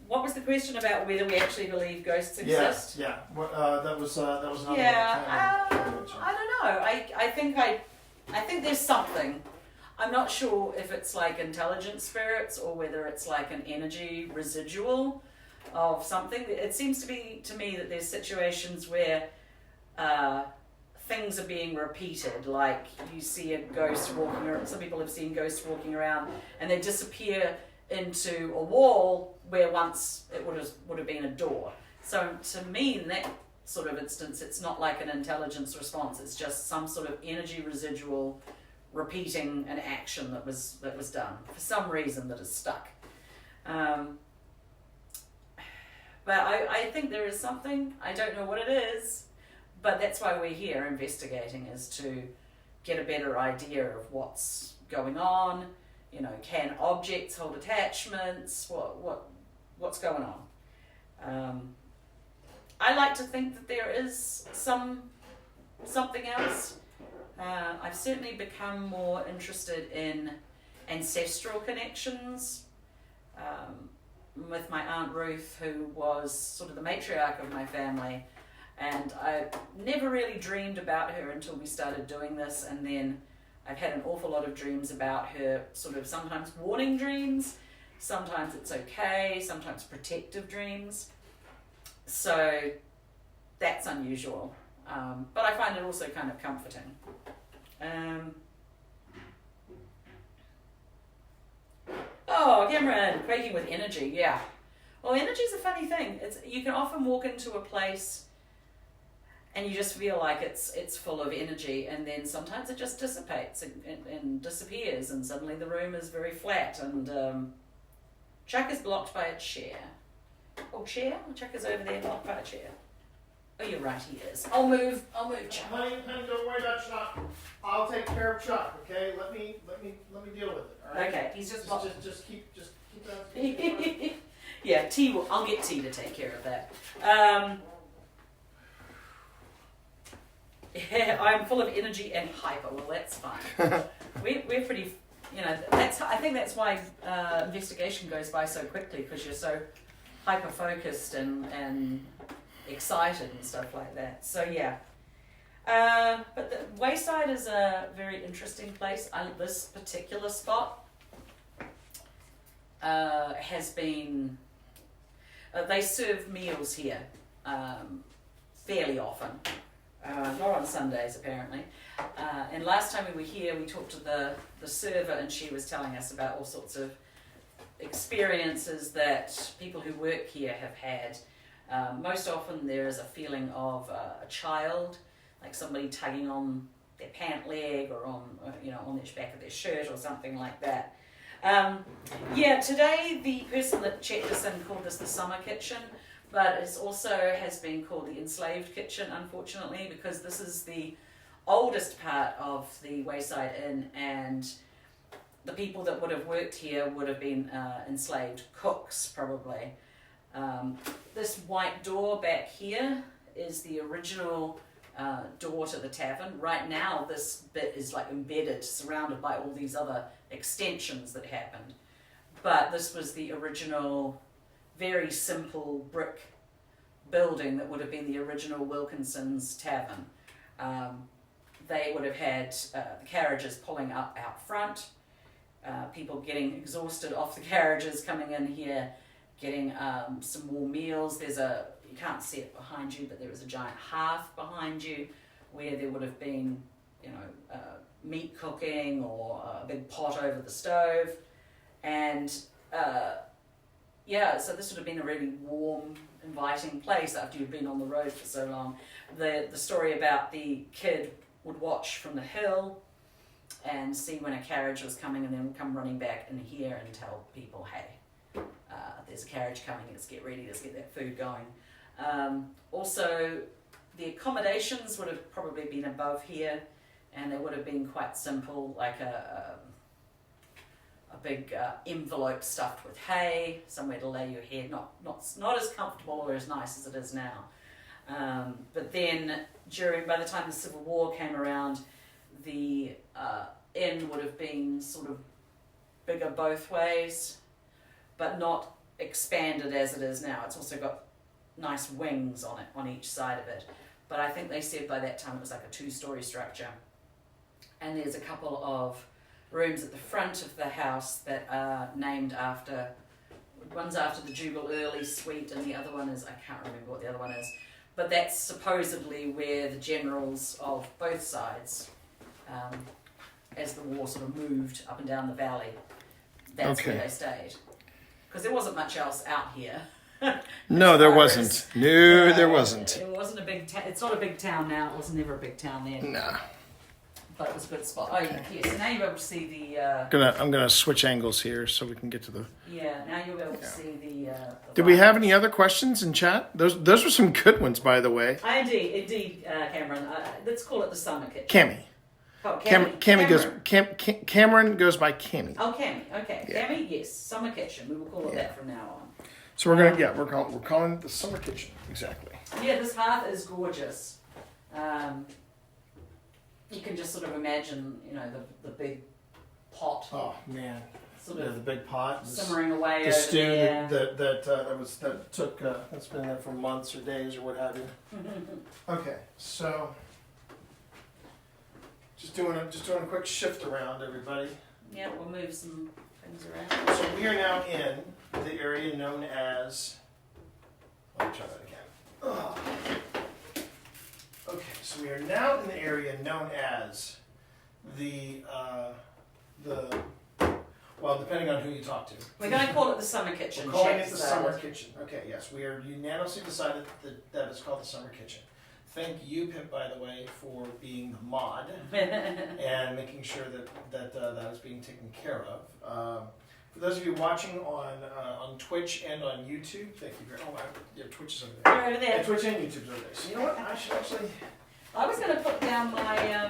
What was the question about whether we actually believe ghosts exist? Yeah. That was another one. Yeah, I don't know. I think there's something. I'm not sure if it's like intelligent spirits or whether it's like an energy residual of something. It seems to me that there's situations where things are being repeated, like you see a ghost walking around. Some people have seen ghosts walking around and they disappear into a wall where once it would have been a door. So to me, in that sort of instance, it's not like an intelligence response. It's just some sort of energy residual repeating an action that was done for some reason that is stuck. But I think there is something. I don't know what it is, but that's why we're here investigating, is to get a better idea of what's going on. Can objects hold attachments? What's going on? I like to think that there is something else. I've certainly become more interested in ancestral connections. With my Aunt Ruth, who was sort of the matriarch of my family, and I never really dreamed about her until we started doing this, and then I've had an awful lot of dreams about her, sort of sometimes warning dreams, sometimes it's okay, sometimes protective dreams. So that's unusual. But I find it also kind of comforting. Cameron, quaking with energy, yeah. Well, energy is a funny thing. You can often walk into a place and you just feel like it's full of energy, and then sometimes it just dissipates and disappears, and suddenly the room is very flat, and Chuck is blocked by a chair. Oh, chair? Chuck is over there blocked by a chair. Oh, you're right, he is. I'll move Chuck. Honey, don't worry about Chuck. I'll take care of Chuck. Okay, let me deal with it. All right. Okay, he's just blocked. Just keep that. Yeah, I'll get T to take care of that. Yeah, I'm full of energy and hyper. Well, that's fine. We're pretty, I think that's why investigation goes by so quickly, because you're so hyper focused and excited and stuff like that. So yeah. But the Wayside is a very interesting place. This particular spot has been. They serve meals here fairly often. Not on Sundays, apparently. And last time we were here, we talked to the server, and she was telling us about all sorts of experiences that people who work here have had. Most often there is a feeling of a child, like somebody tugging on their pant leg or on the back of their shirt or something like that. Today the person that checked us in called this the summer kitchen, but it also has been called the enslaved kitchen, unfortunately, because this is the oldest part of the Wayside Inn, and the people that would have worked here would have been enslaved cooks, probably. This white door back here is the original door to the tavern. Right now, this bit is like embedded, surrounded by all these other extensions that happened. But this was the original, very simple brick building that would have been the original Wilkinson's Tavern. They would have had the carriages pulling up out front, people getting exhausted off the carriages, coming in here, getting some more meals. You can't see it behind you, but there was a giant hearth behind you where there would have been, meat cooking or a big pot over the stove. And so this would have been a really warm, inviting place after you'd been on the road for so long. The story about the kid would watch from the hill and see when a carriage was coming, and then would come running back in here and tell people, hey, there's a carriage coming, let's get ready, let's get that food going. Also, the accommodations would have probably been above here, and they would have been quite simple, like a big envelope stuffed with hay, somewhere to lay your head, not as comfortable or as nice as it is now. But then by the time the Civil War came around, the inn would have been sort of bigger both ways, but not expanded as it is now. It's also got nice wings on it, on each side of it. But I think they said by that time it was like a 2-story structure. And there's a couple of rooms at the front of the house that are named after, one's after the Jubal Early Suite, and the other one is, I can't remember what the other one is, but that's supposedly where the generals of both sides, as the war sort of moved up and down the valley, that's where they stayed. Because there wasn't much else out here. No, there wasn't. No, there wasn't. It wasn't a big town. It's not a big town now. It was never a big town then. Nah. But it was a good spot. Oh, yes. So now you'll be able to see the... I'm gonna switch angles here so we can get to the... Yeah, now you'll be able to see the Did we have any other questions in chat? Those were some good ones, by the way. Indeed, Cameron. Let's call it the summer kitchen. Cammy. Oh, Cameron goes by Cammy. Oh, Cammy. Okay. Yeah. Cammy, yes. Summer kitchen. We will call it that from now on. So we're calling it the summer kitchen. Exactly. Yeah, this hearth is gorgeous. You can just sort of imagine, the big pot. Oh man. Sort of the big pot. Simmering away The over stew there. that's been there for months or days or what have you. Okay, so just doing a quick shift around, everybody. Yeah, we'll move some things around. So we are now in the area known as. Let me try that again. Ugh. Okay, so we are now in the area known as well, depending on who you talk to. We're going to call it the summer kitchen. We're calling it Chef the decided. summer kitchen. Okay, yes, we are unanimously decided that it's called the summer kitchen. Thank you, Pip, by the way, for being the mod and making sure that is being taken care of. For those of you watching on Twitch and on YouTube, thank you very much. Yeah, Twitch is over there. You're over there. Yeah, Twitch and YouTube's over there. So you know what? I should actually. I was going to put down my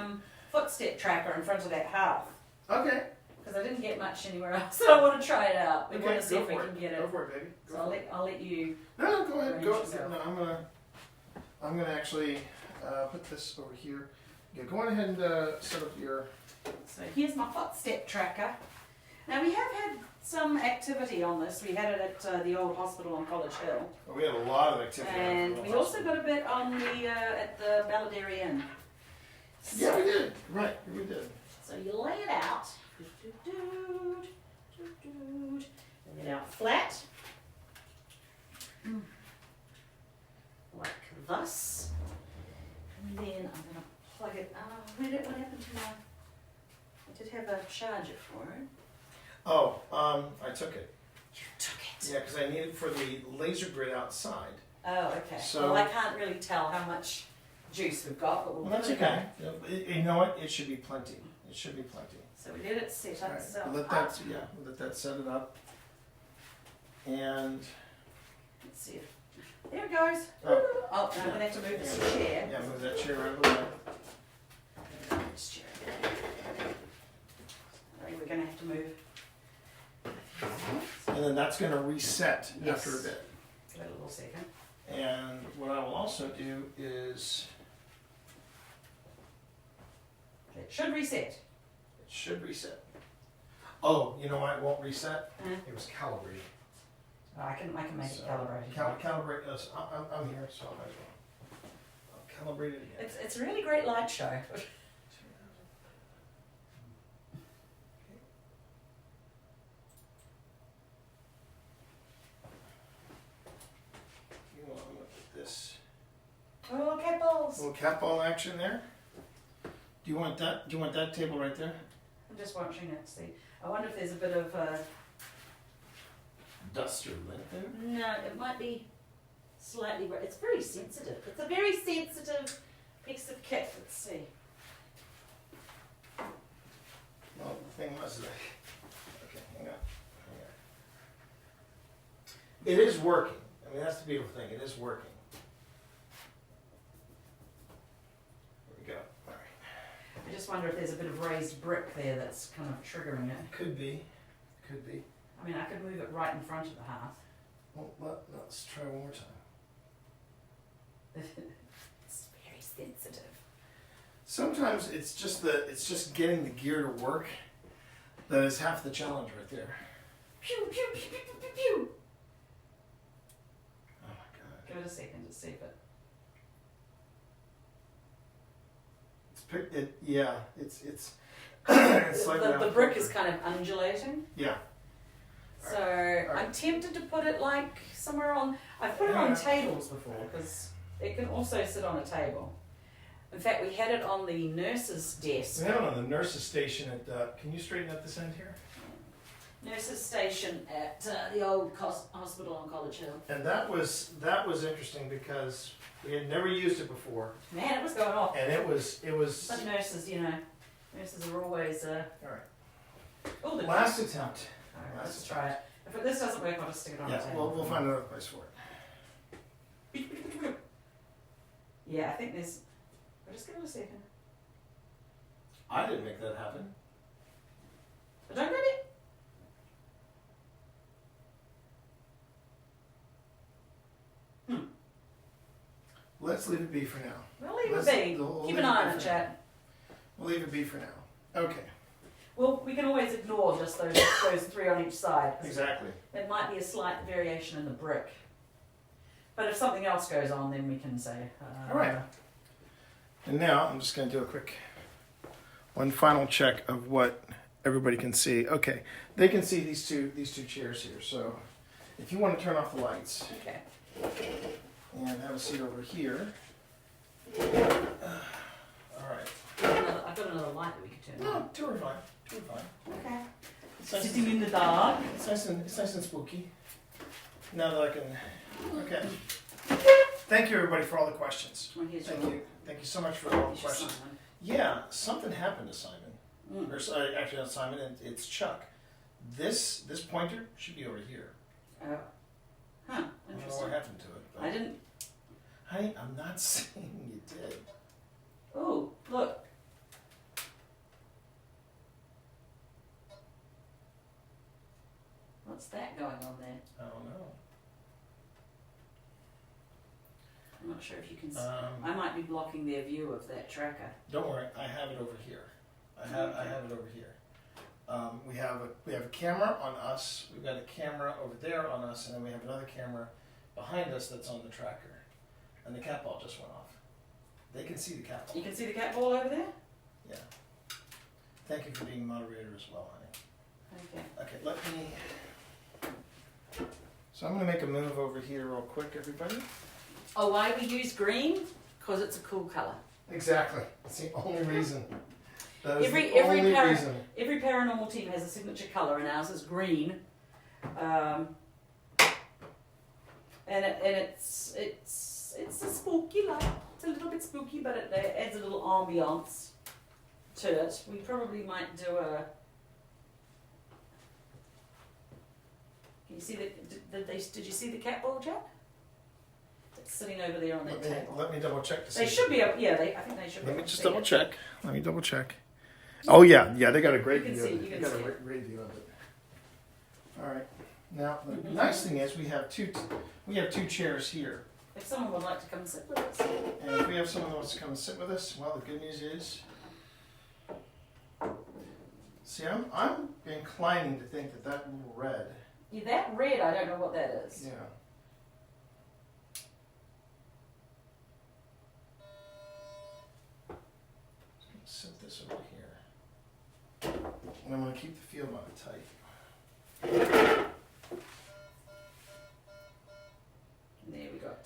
footstep tracker in front of that hearth Okay. because I didn't get much anywhere else, so I want to try it out. We Okay, want to see go if we for can it. get it. Go for it, baby. Go So for it. I'll let you. No, go ahead. arrange Go. yourself. No, I'm gonna actually put this over here. Yeah, go on ahead and set up your. So here's my footstep tracker. Now we have had some activity on this. We had it at the old hospital on College Hill, Well, we had a lot of activity. and we also got a bit on the at the Balladary Inn. Yeah, we did. Right, we did. So you lay it out. Lay it out flat. Like thus. And then I'm going to plug it. What happened to my. I did have a charger for it. Oh, I took it. You took it. Yeah, because I need it for the laser grid outside. Oh, okay. So- well, I can't really tell how much juice we've got, but we'll Well, that's give it okay. a go. You know what? It should be plenty. It should be plenty. So we let it set All up right. itself. Let that set it up. And Let's see if. There it goes. Oh. Oh, no, I'm going to have to move this chair. yeah, move that chair out of the way. and then that's going to reset Yes. after a bit. Give it a little second. And what I will also do is It should reset. it should reset. Oh, you know why it won't reset? Uh, It was calibrated. I can make So, it calibrated. Calibrate us. I'm here, so I might as well. I'll calibrate it again. It's a really great light show. You want to look at this Oh, cat balls. little cat ball action there? Do you want that? Do you want that table right there? I'm just watching it. See, I wonder if there's a bit of. Dust or lint there? No, it might be slightly. It's very sensitive. It's a very sensitive piece of kit. Let's see. Well, the thing was that. Okay, hang on. It is working. I mean, that's the beautiful thing. It is working. There we go. All right. I just wonder if there's a bit of raised brick there that's kind of triggering it. Could be. Could be. I mean, I could move it right in front of the hearth. Well, let's try one more time. It's very sensitive. Sometimes it's just getting the gear to work that is half the challenge right there. Pew pew pew pew pew pew pew. Oh my god. Give it a second to see if it. It's it's like The brick is kind of undulating. Yeah. So I'm tempted to put it like somewhere on. I've put it on tables before because it can also sit on a table. In fact, we had it on the nurse's desk. We had it on the nurse's station at. Can you straighten up this end here? Nurse's station at the old hospital on College Hill. And that was interesting because we had never used it before, Man, it was going off. and it was. But nurses, nurses are always. All right. Oh, the Last attempt. Alright, let's try it. If this doesn't work, I'll just stick it on the Yeah, table. we'll find another place for it. Yeah, I think there's. I'll just give it a second. I didn't make that happen. But don't grab it. Let's leave it be for now. We'll leave Let's- it be. we'll Keep leave an it eye be on it, for chat. We'll leave it be for now. Okay. Well, we can always ignore just those three on each side. Exactly. There might be a slight variation in the brick. But if something else goes on, then we can say. All right. And now I'm just going to do one final check of what everybody can see. Okay, they can see these two chairs here. So if you want to turn off the lights Okay. and have a seat over here. All right. I've got another light that we could turn on. No, two are fine. Two are fine. Okay. It's nice, Sitting in the dark. it's nice and spooky. Now that I can. Okay. Thank you everybody for all the questions. Well, here's Thank your, you. Thank you so much for all the here's your questions. sign. Yeah, something happened to Simon. Mm. Or actually not Simon, it's Chuck. This pointer should be over here. Oh. Huh. I don't know Interesting. what happened to it. But I didn't. Honey, I'm not saying you did. Oh, look. What's that going on there? I don't know. I'm not sure if you can. Um, I might be blocking their view of that tracker. Don't worry, I have it over here. I have it over here. We have a camera on us. We've got a camera over there on us, and then we have another camera behind us that's on the tracker. And the cat ball just went off. They can see the cat ball. You can see the cat ball over there? Yeah. Thank you for being moderator as well, honey. Okay. Okay, let me. So I'm going to make a move over here real quick, everybody. Oh, why we use green? Because it's a cool colour. Exactly. That's the only reason. That is Every the only para- reason. Every paranormal team has a signature colour, and ours is green. And it's a spooky light. It's a little bit spooky, but it adds a little ambiance to it. We probably might do a. Can you see did you see the cat ball, Jack? It's sitting over there on that table. Let me double check to see. They should be able. Yeah, I think they should. Let be me able to just see double it. check. Let me double check. Oh yeah, they got a great You can view see- of it. you They can got a see it. great view of it. All right. Now the nice thing is we have two chairs here, If someone would like to come sit with us. and if we have someone who wants to come and sit with us, well, the good news is, see, I'm inclining to think that little red, Yeah, that red, I don't know what that is. yeah. Set this over here, and I'm going to keep the field on it tight. And there we got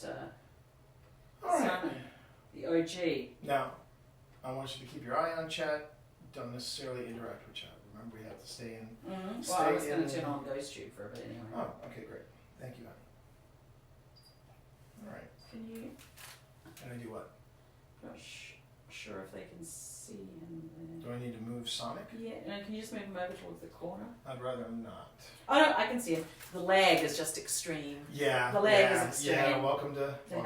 All right. Simon, the OG. Now, I want you to keep your eye on chat. Don't necessarily interact with chat. Remember, we have to stay in. Mm-hmm. Stay Well, I was going in- to turn on GhostTube for a bit anyway. Oh, okay, great. Thank you, honey. All right. Can you? And I do what? Not sure if they can see him Do there. I need to move Sonic? Yeah, no, can you just move him over towards the corner? I'd rather not. Oh no, I can see him. The lag is just extreme. Yeah. The lag yeah, is extreme. Yeah. Welcome to the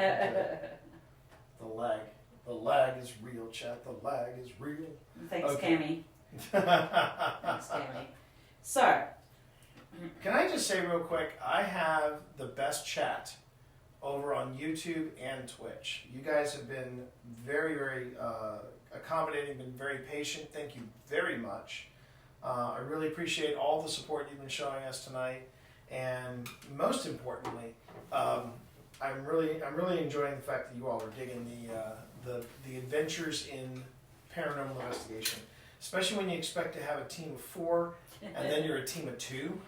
lag. The lag is real, chat. The lag is real. Thanks, Okay. Cammy. Thanks, Cammy. So, Can I just say real quick? I have the best chat over on YouTube and Twitch. You guys have been very, very accommodating, been very patient. Thank you very much. I really appreciate all the support you've been showing us tonight, and most importantly, I'm really enjoying the fact that you all are digging the adventures in paranormal investigation, especially when you expect to have a team of 4 and then you're a team of 2.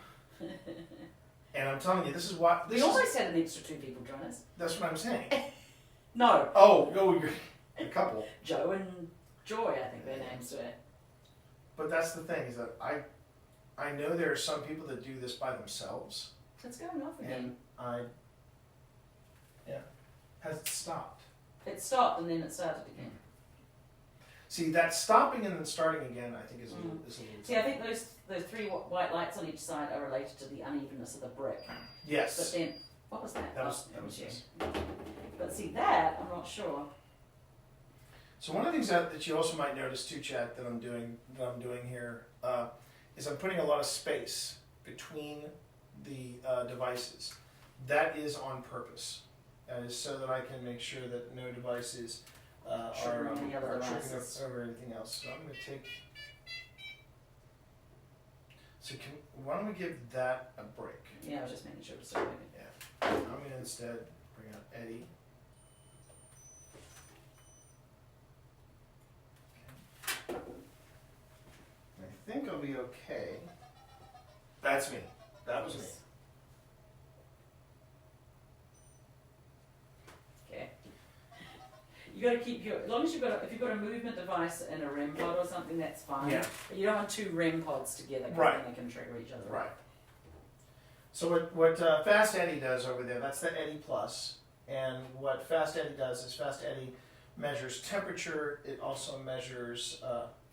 And I'm telling you, this is what we almost had an extra 2 people join us. that's what I'm saying. No, Oh, you're a couple. Joe and Joy, I think their names were. But that's the thing is that I know there are some people that do this by themselves, It's going off again. and has it stopped? It stopped and then it started again. See, that stopping and then starting again, I think is a little. See, I think those 3 white lights on each side are related to the unevenness of the brick. But Yes. then, what was that? That was you. this. But see, that, I'm not sure. So one of the things that you also might notice too, chat, that I'm doing here is I'm putting a lot of space between the devices. That is on purpose. That is so that I can make sure that no devices are Triggering any other tripping devices. over anything else. So I'm going to take. So why don't we give that a break? Yeah, I was just making sure it was still moving. Yeah. I'm going to instead bring out Eddie. I think I'll be okay. That's me. That was me. Okay. You got to keep your, as long as if you've got a movement device and a REM pod or something, that's fine. Yeah. But you don't want 2 REM pods together because Right. then they can trigger each other. Right. So what Fast Eddie does over there, that's the Eddie Plus. And what Fast Eddie does is Fast Eddie measures temperature. It also measures...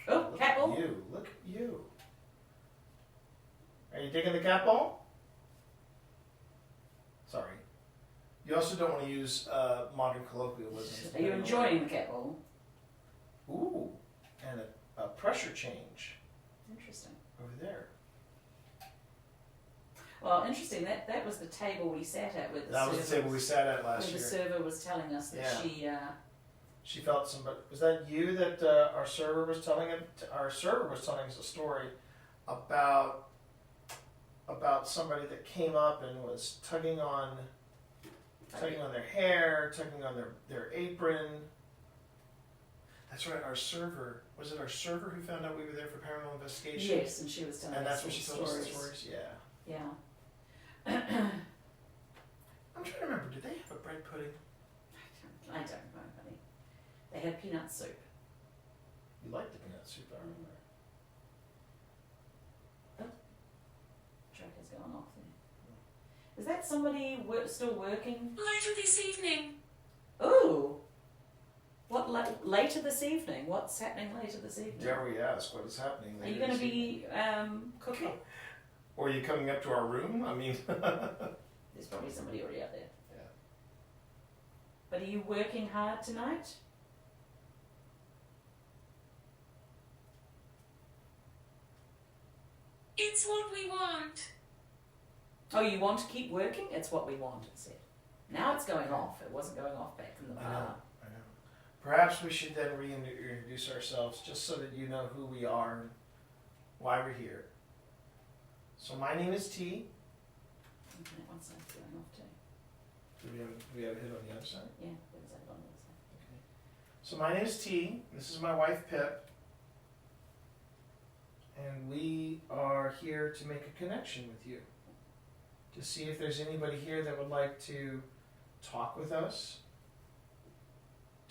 Oh, look cat at ball. you. Look at you. Are you digging the cat ball? Sorry. You also don't want to use modern colloquialisms. Are you enjoying the cat ball? Ooh, and a pressure change Interesting. over there. Well, interesting. That was the table we sat at with the That was the table we sat at where last the year. server was telling us that Yeah. She felt somebody. Was that you that our server was telling it? Our server was telling us a story about somebody that came up and was tugging on their hair, tugging on their apron. That's right. Our server, was it our server who found out we were there for paranormal investigation? Yes, and she was telling And us that's when she some told us the stories. Yeah. Yeah. I'm trying to remember. Did they have a bread pudding? I don't know, honey. They had peanut soup. You liked the peanut soup, I remember. Track is going off there. Is that somebody still working? Later this evening. Ooh. What later this evening? What's happening later this evening? Dare we ask what is happening? Are you later going to this evening? be cooking? Or are you coming up to our room? I mean, There's probably somebody already out there. Yeah. But are you working hard tonight? It's what we want. Oh, you want to keep working? It's what we want, it said. Now it's going off. It wasn't going off back in the I bar. know. Perhaps we should then reintroduce ourselves just so that you know who we are and why we're here. So my name is T. Okay, one side's going off too. Do we have a hit on the other side? Yeah, there was that on the other side. Okay. So my name is T. This is my wife Pip. And we are here to make a connection with you. To see if there's anybody here that would like to talk with us,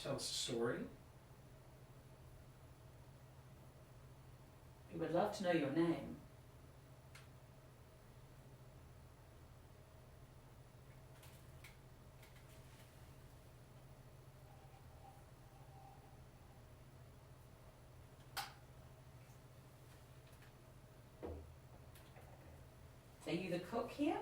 tell us a story. We would love to know your name. Are you the cook here?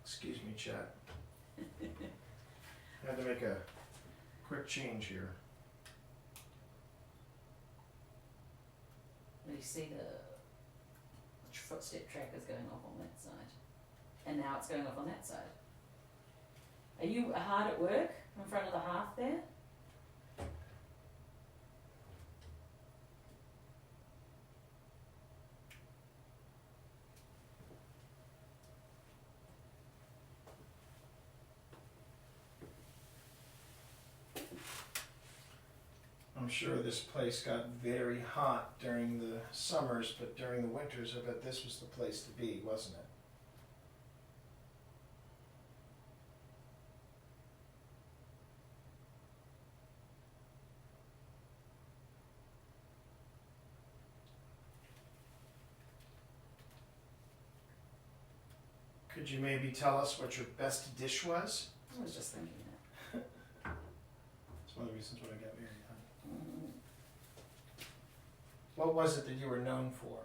Excuse me, chat. I had to make a quick change here. You see the footstep trackers going off on that side. And now it's going off on that side. Are you hard at work in front of the hearth there? I'm sure this place got very hot during the summers, but during the winters, I bet this was the place to be, wasn't it? Could you maybe tell us what your best dish was? I was just thinking that. It's one of the reasons why I got married, huh? Mm. What was it that you were known for?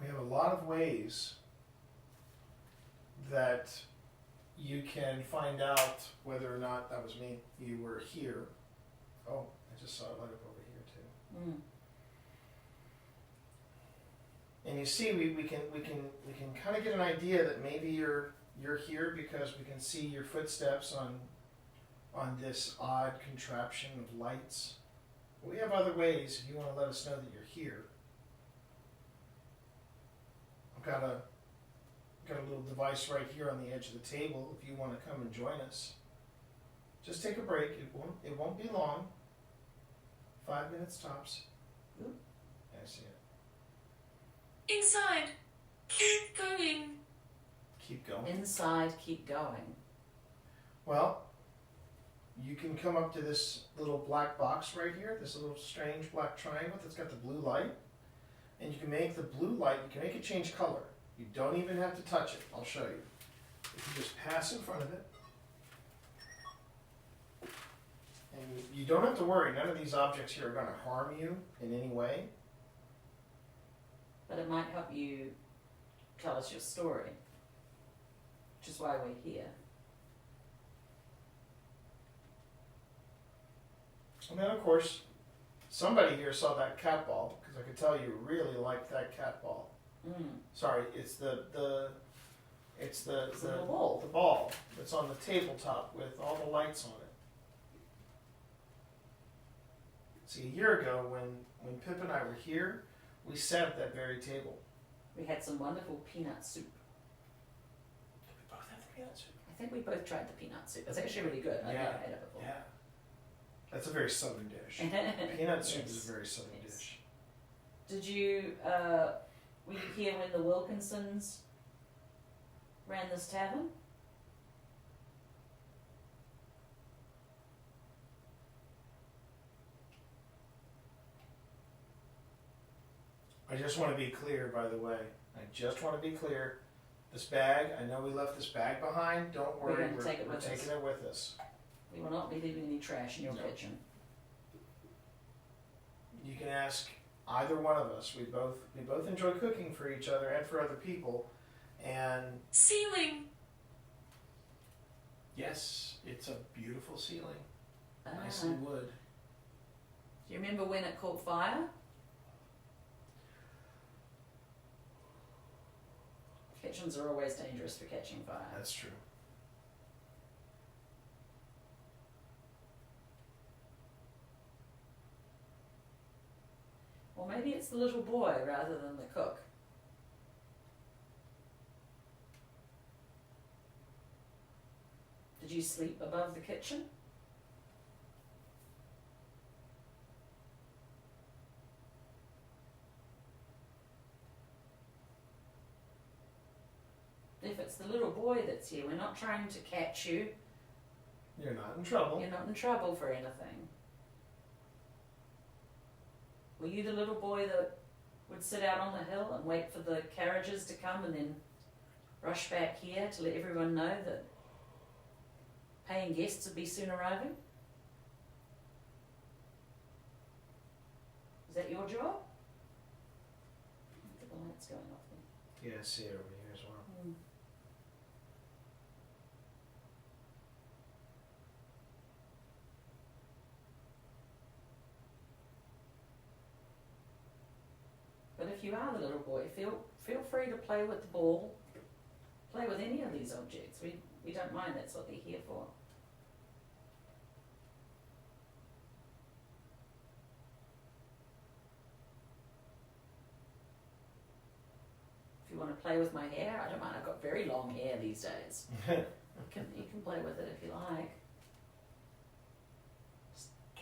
We have a lot of ways that you can find out whether or not that was me, you were here. Oh, I just saw it light up over here too. Mm. And you see, we can kind of get an idea that maybe you're here because we can see your footsteps on this odd contraption of lights. But we have other ways if you want to let us know that you're here. I've got a little device right here on the edge of the table if you want to come and join us. Just take a break. It won't be long. 5 minutes tops. Ooh. Yeah, I see it. Inside. Keep going. Keep going. Inside, keep going. Well, you can come up to this little black box right here, this little strange black triangle that's got the blue light, and you can make the blue light, you can make it change color. You don't even have to touch it. I'll show you. If you just pass in front of it, and you don't have to worry, none of these objects here are going to harm you in any way. But it might help you tell us your story, which is why we're here. And then, of course, somebody here saw that cat ball, because I could tell you really liked that cat ball. Mm. Sorry, it's the ball. the ball that's on the tabletop with all the lights on it. See, a year ago when Pip and I were here, we sat at that very table. We had some wonderful peanut soup. Did we both have the peanut soup? I think we both tried the peanut soup. It's actually really good. I've Yeah. never had it before. Yeah. That's a very southern dish. Peanut soup is a very southern Yes. dish. Did you, were you here when the Wilkinsons ran this tavern? I just want to be clear, by the way. I just want to be clear. This bag, I know we left this bag behind. Don't We're worry, gonna take it with us. taking it with us. We will not be leaving any trash in your No. kitchen. You can ask either one of us. We both enjoy cooking for each other and for other people. And Ceiling. yes, it's a beautiful ceiling. Ah. Nicely wood. Do you remember when it caught fire? Kitchens are always dangerous for catching fire. That's true. Or maybe it's the little boy rather than the cook. Did you sleep above the kitchen? If it's the little boy that's here, we're not trying to catch you. You're not in trouble. You're not in trouble for anything. Were you the little boy that would sit out on the hill and wait for the carriages to come and then rush back here to let everyone know that paying guests would be soon arriving? Is that your job? Look at the lights going off there. Yeah, I see it over here as well. But if you are the little boy, feel free to play with the ball, play with any of these objects. We don't mind, that's what they're here for. If you want to play with my hair, I don't mind. I've got very long hair these days. You can play with it if you like.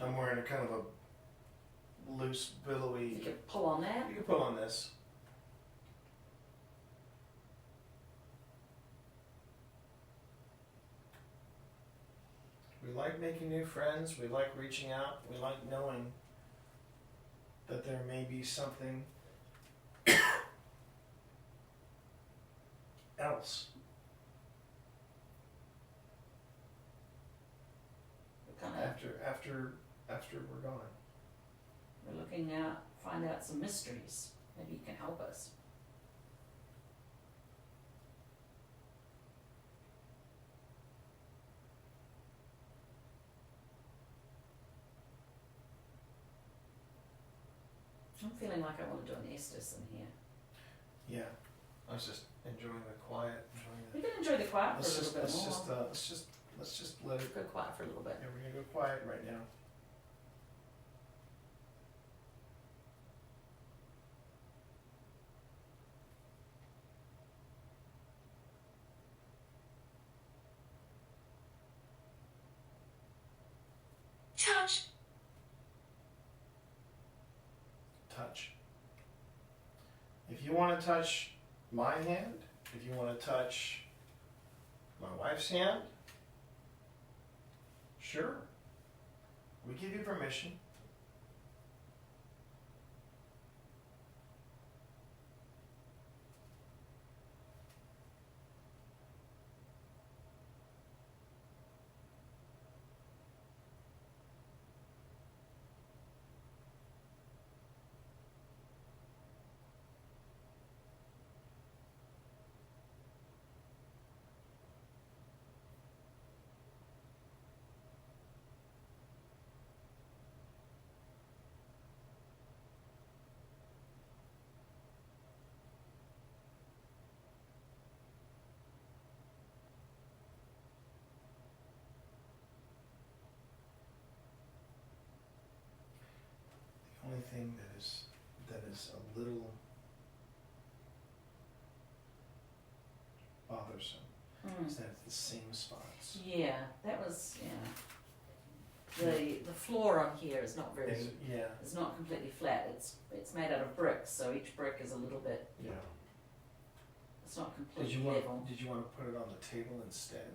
I'm wearing a kind of a loose, billowy. You can pull on that. You can put on this. We like making new friends. We like reaching out. We like knowing that there may be something else. We're kind of After we're gone. we're looking out, find out some mysteries. Maybe you can help us. I'm feeling like I want to do an Estes in here. Yeah. I was just enjoying the quiet, We can enjoy the quiet for a little bit more. let's just let it. Go quiet for a little bit. Yeah, we're gonna go quiet right now. Touch. Touch. If you want to touch my hand, if you want to touch my wife's hand, sure. We give you permission. The only thing that is a little bothersome is that it's the same spots. Yeah, that was, yeah. The floor on here is not very. Yeah. It's not completely flat. It's made out of bricks, so each brick is a little bit. Yeah. It's not Did completely you level. want? Did you want to put it on the table instead?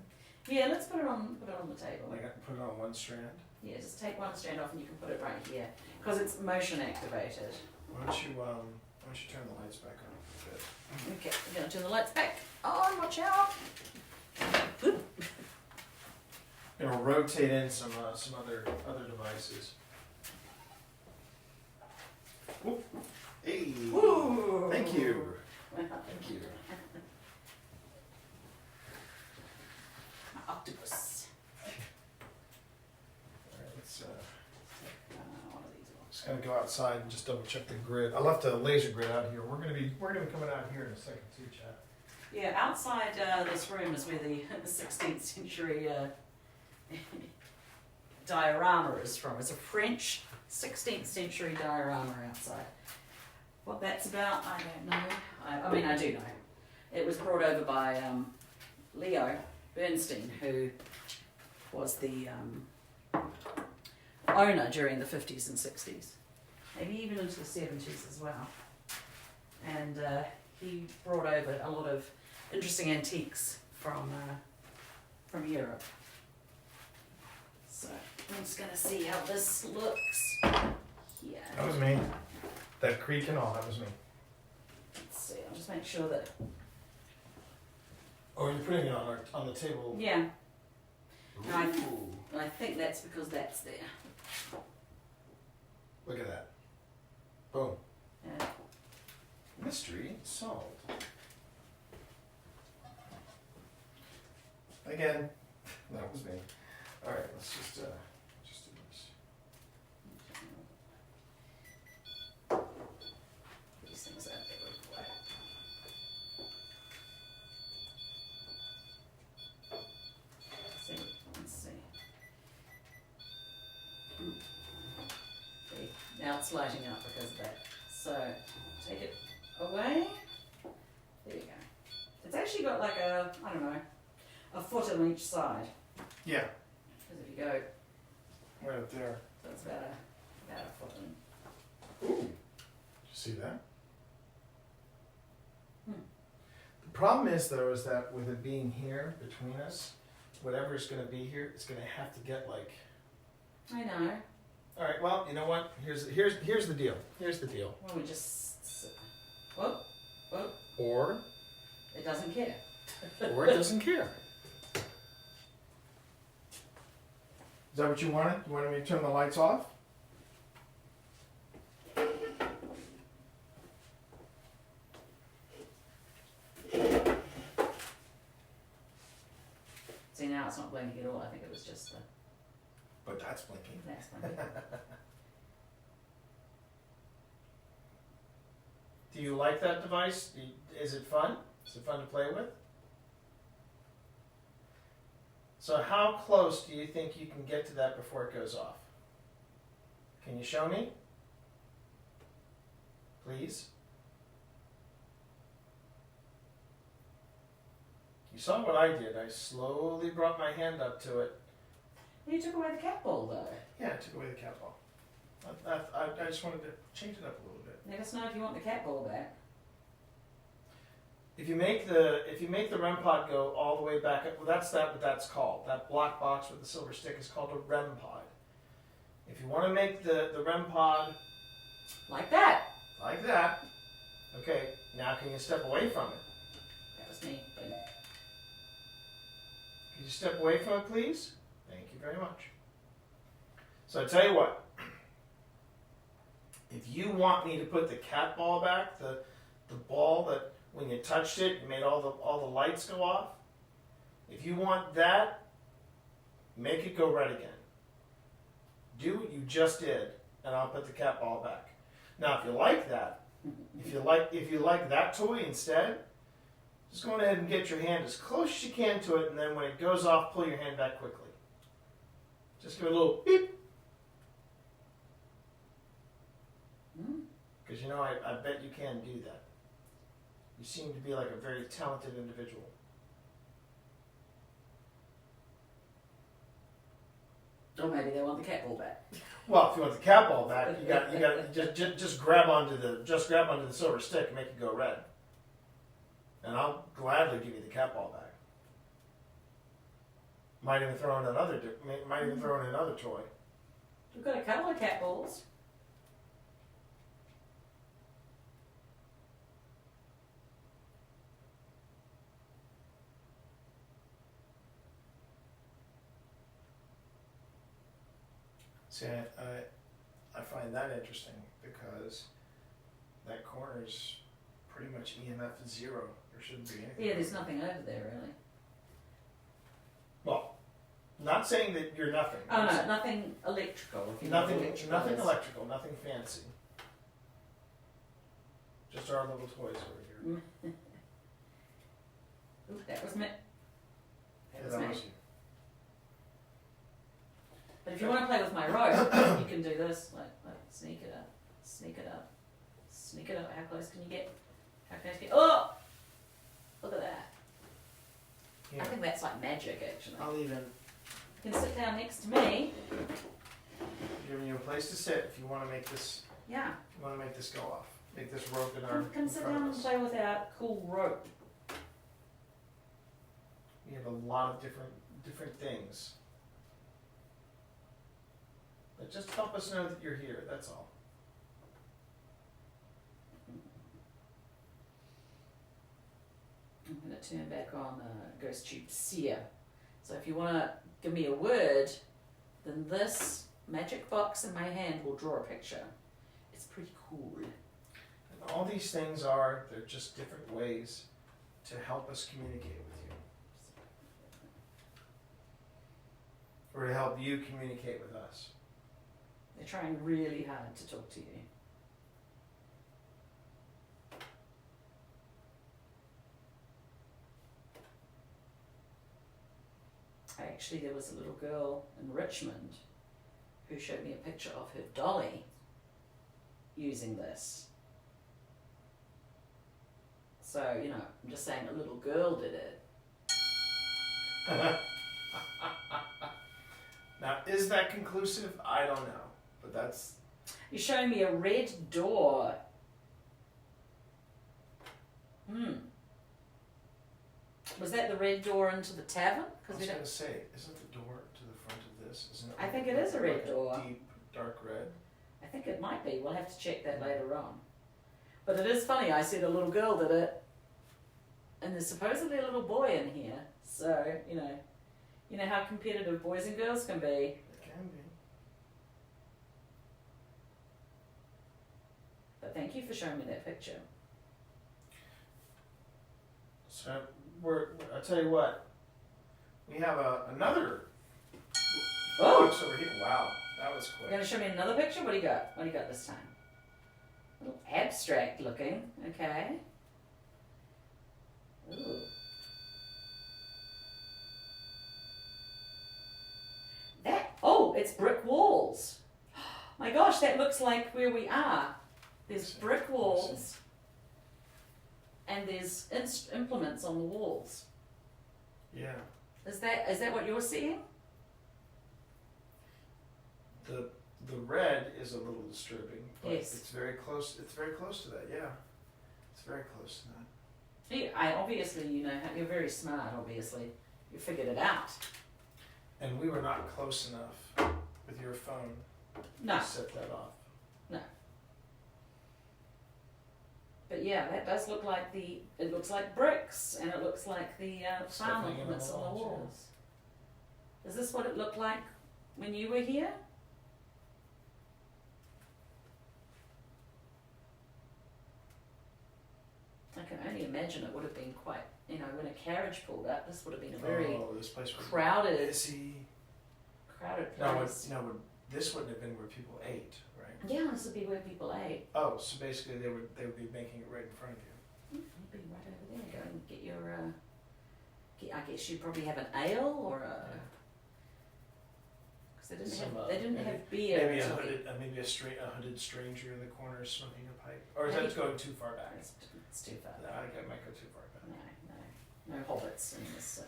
Yeah, let's put it on the table. Like I can put it on one strand. Yeah, just take one strand off and you can put it right here because it's motion activated. Why don't you turn the lights back on a bit? Okay, we're gonna turn the lights back on. Watch out. Good. It'll rotate in some other devices. Whoop. Hey. Woo. Thank you. Thank you. Octopus. All right, let's One of these ones. just gonna go outside and just double check the grid. I left a laser grid out here. We're gonna be coming out here in a second too, Chad. Yeah, outside this room is where the 16th century diorama is from. It's a French 16th century diorama outside. What that's about, I don't know. I mean, I do know. It was brought over by Leo Bernstein, who was the owner during the 50s and 60s, maybe even into the 70s as well. And he brought over a lot of interesting antiques from Europe. So I'm just gonna see how this looks here. That was me. That creak and all. That was me. Let's see. I'll just make sure that. Oh, you're putting it on the table. Yeah. Ooh. No, I think that's because that's there. Look at that. Boom. Yeah. Mystery solved. Again, that was me. All right, let's just do this. These things aren't very flat. Let's see. See, now it's lighting up because of that. So take it away. There you go. It's actually got like a, I don't know, a foot on each side. Yeah, Because if you go, right up there. so it's about a foot in. Ooh, did you see that? Hmm. The problem is, though, is that with it being here between us, whatever's going to be here, it's going to have to get like. I know. All right. Well, you know what? Here's the deal. Here's the deal. Well, we just. Whoop, whoop. Or It doesn't care. it doesn't care. Is that what you wanted? You wanted me to turn the lights off? See, now it's not blinking at all. I think it was just the But that's blinking. next one. Do you like that device? Is it fun? Is it fun to play with? So how close do you think you can get to that before it goes off? Can you show me? Please? You saw what I did. I slowly brought my hand up to it. You took away the cat ball though. Yeah, I took away the cat ball. I just wanted to change it up a little bit. Let us know if you want the cat ball back. If you make the REM pod go all the way back up, well, that's what that's called. That black box with the silver stick is called a REM pod. If you want to make the REM pod Like that. like that, okay, now can you step away from it? That was me. But Can you step away from it, please? Thank you very much. So I tell you what, if you want me to put the cat ball back, the ball that when you touched it, it made all the lights go off. If you want that, make it go red again. Do what you just did, and I'll put the cat ball back. Now, if you like that, if you like that toy instead, just go ahead and get your hand as close as you can to it, and then when it goes off, pull your hand back quickly. Just give it a little beep. Because you know, I bet you can do that. You seem to be like a very talented individual. Or maybe they want the cat ball back. Well, if you want the cat ball back, you got just grab onto the silver stick and make it go red, and I'll gladly give you the cat ball back. Might even throw in another toy. We've got a couple of cat balls. See, I find that interesting because that corner is pretty much EMF 0. There shouldn't be anything. Yeah, there's nothing over there really. Well, not saying that you're nothing. Oh no, nothing electrical. If you know what Nothing is. electrical, nothing fancy. Just our little toys over here. Ooh, that was me. Yeah, That was that me. was you. But if you want to play with my rope, you can do this. Like sneak it up, sneak it up, sneak it up. How close can you get? How close can you get? Oh! Look at that. Yeah. I think that's like magic, actually. I'll even You can sit down next to me. give you a place to sit if you want to make this. Yeah. You want to make this go off. Make this rope in our. You can in sit front down of and us. play with our cool rope. We have a lot of different things. But just help us know that you're here. That's all. I'm going to turn back on Ghost Tube Seer. So if you want to give me a word, then this magic box in my hand will draw a picture. It's pretty cool. And all these things they're just different ways to help us communicate with you. Or to help you communicate with us. They're trying really hard to talk to you. Actually, there was a little girl in Richmond who showed me a picture of her dolly using this. So, you know, I'm just saying a little girl did it. Now, is that conclusive? I don't know. But that's... You're showing me a red door. Was that the red door into the tavern? I was going to say, isn't the door to the front of this? Isn't it? I think it is a red like door. Deep, dark red. I think it might be. We'll have to check that later on. But it is funny. I said a little girl did it, and there's supposedly a little boy in here. So you know how competitive boys and girls can be. It can be. But thank you for showing me that picture. So I'll tell you what. We have another box over here. Wow, that was You're quick. going to show me another picture? What do you got? What do you got this time? A little abstract looking. Okay. Ooh. It's brick walls. My gosh, that looks like where we are. There's brick walls and there's implements on the walls. Yeah. Is that what you're seeing? The red is a little disturbing, but Yes. it's very close. It's very close to that. Yeah, it's very close to that. I obviously, you're very smart. Obviously, you figured it out. And we were not close enough with your phone No, to set that off. but yeah, that does look like it looks like bricks, and it looks like the farm Stepping in implements on the walls, yeah. walls. Is this what it looked like when you were here? I can only imagine it would have been quite, when a carriage pulled up, this would have been a very this place was crowded busy. place. This wouldn't have been where people ate, right? Yeah, this would be where people ate. Oh, so basically they would be making it right in front of you. You'd be right over there. Go and get your. I guess you'd probably have an ale or a. Because they didn't have beer. Maybe until a hooded stranger in the corner smoking a pipe, or is that going too far back? It's too far. No, I think it might go too far back. No hobbits in this.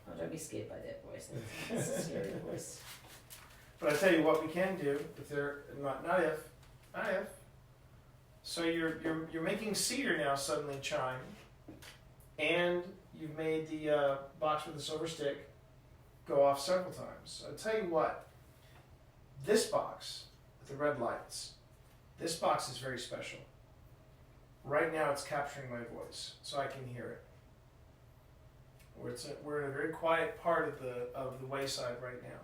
Oh, don't be scared by that voice. That's a scary voice. But I tell you what we can do if they're not if. So you're making cedar now suddenly chime, and you've made the box with the silver stick go off several times. I tell you what, this box with the red lights, this box is very special. Right now it's capturing my voice, so I can hear it. We're in a very quiet part of the Wayside right now.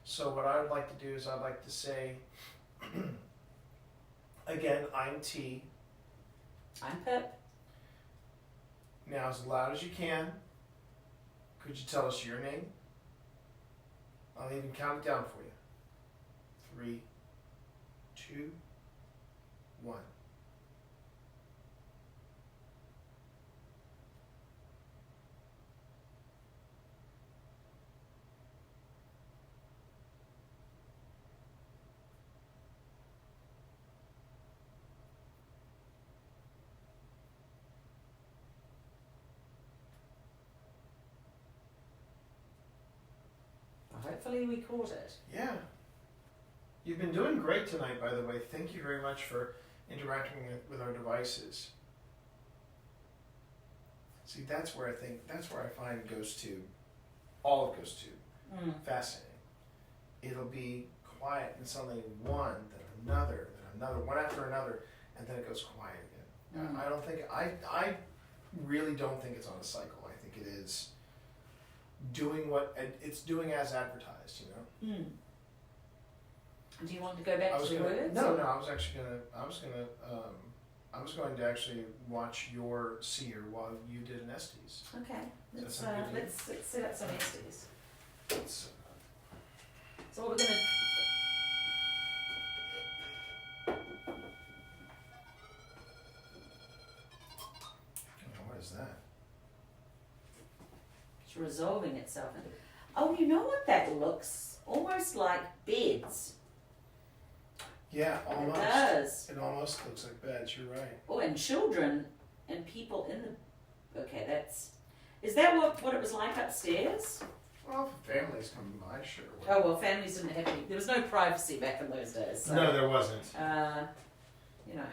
So what I would like to do is I'd like to say, again, I'm T. I'm Pip. Now as loud as you can, could you tell us your name? I'll even count it down for you. 3, 2, 1. Hopefully we caught it. Yeah. You've been doing great tonight, by the way. Thank you very much for interacting with our devices. See, that's where I find all of Ghost 2 fascinating. It'll be quiet and suddenly one, then another, one after another, and then it goes quiet again. I really don't think it's on a cycle. I think it is doing what it's doing as advertised, you know. Do you want to go back to the words? No, I was going to actually watch your seer while you did an Estes. Okay, let's sound good to you? let's set up some Estes. It's, So what we're gonna what is that? it's resolving itself. Oh, you know what that looks? Almost like beds. Yeah, almost. It does. It almost looks like beds. You're right. Oh, and children and people in the. Okay, that's. Is that what it was like upstairs? Well, if families coming by, sure. Oh well, families didn't have any. There was no privacy back in those days. So, No, there wasn't. you know,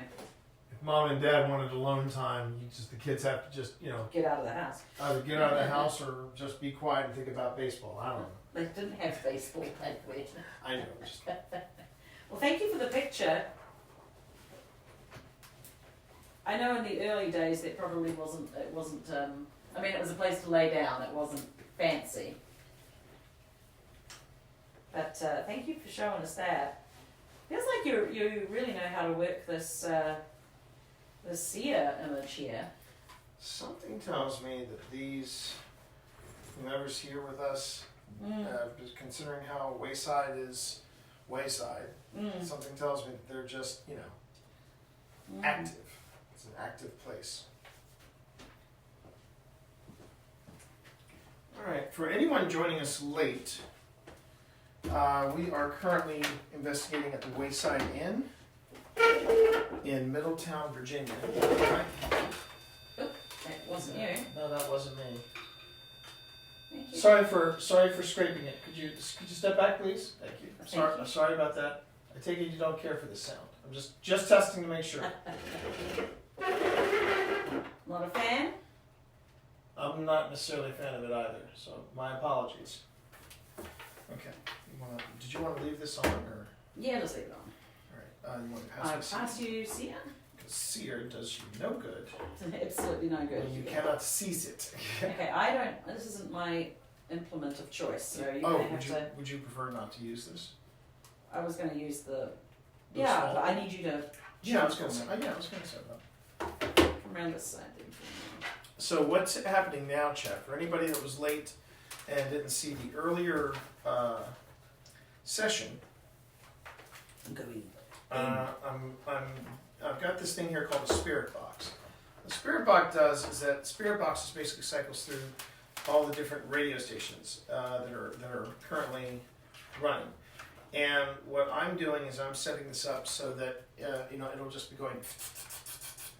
If mom and dad wanted alone time, the kids have to just, get out of the house. either get out of the house or just be quiet and think about baseball. I don't know. They didn't have baseball back then. I know. Just, Well, thank you for the picture. I know in the early days that probably wasn't. It wasn't. I mean, it was a place to lay down. It wasn't fancy. But thank you for showing us that. Feels like you really know how to work this this seer image here. something tells me that whomever's here with us, considering how Wayside is Wayside, something tells me that they're just, active. It's an active place. All right, for anyone joining us late, we are currently investigating at the Wayside Inn in Middletown, Virginia. That wasn't you. No, that wasn't me. Thank you. Sorry for scraping it. Could you step back, please? Thank you. Thank you. I'm sorry about that. I take it you don't care for the sound. I'm just testing to make sure. Not a fan? I'm not necessarily a fan of it either, so my apologies. Okay. Did you want to leave this on, or? Yeah, just leave it on. All right. You want to I pass me pass you seer. because seer does you no good It's absolutely no good. when you cannot seize it. Okay, I don't. This isn't my implement of choice, so you're Oh, gonna have to. would you prefer not to use this? I was going to use the. The Yeah, small- but I need you to. Yeah, I was gonna say that. Come around this side. Then. So what's happening now, Chet? For anybody that was late and didn't see the earlier session, I'm going. I've got this thing here called a spirit box. The spirit box spirit box basically cycles through all the different radio stations that are currently running. And what I'm doing is I'm setting this up so that it'll just be going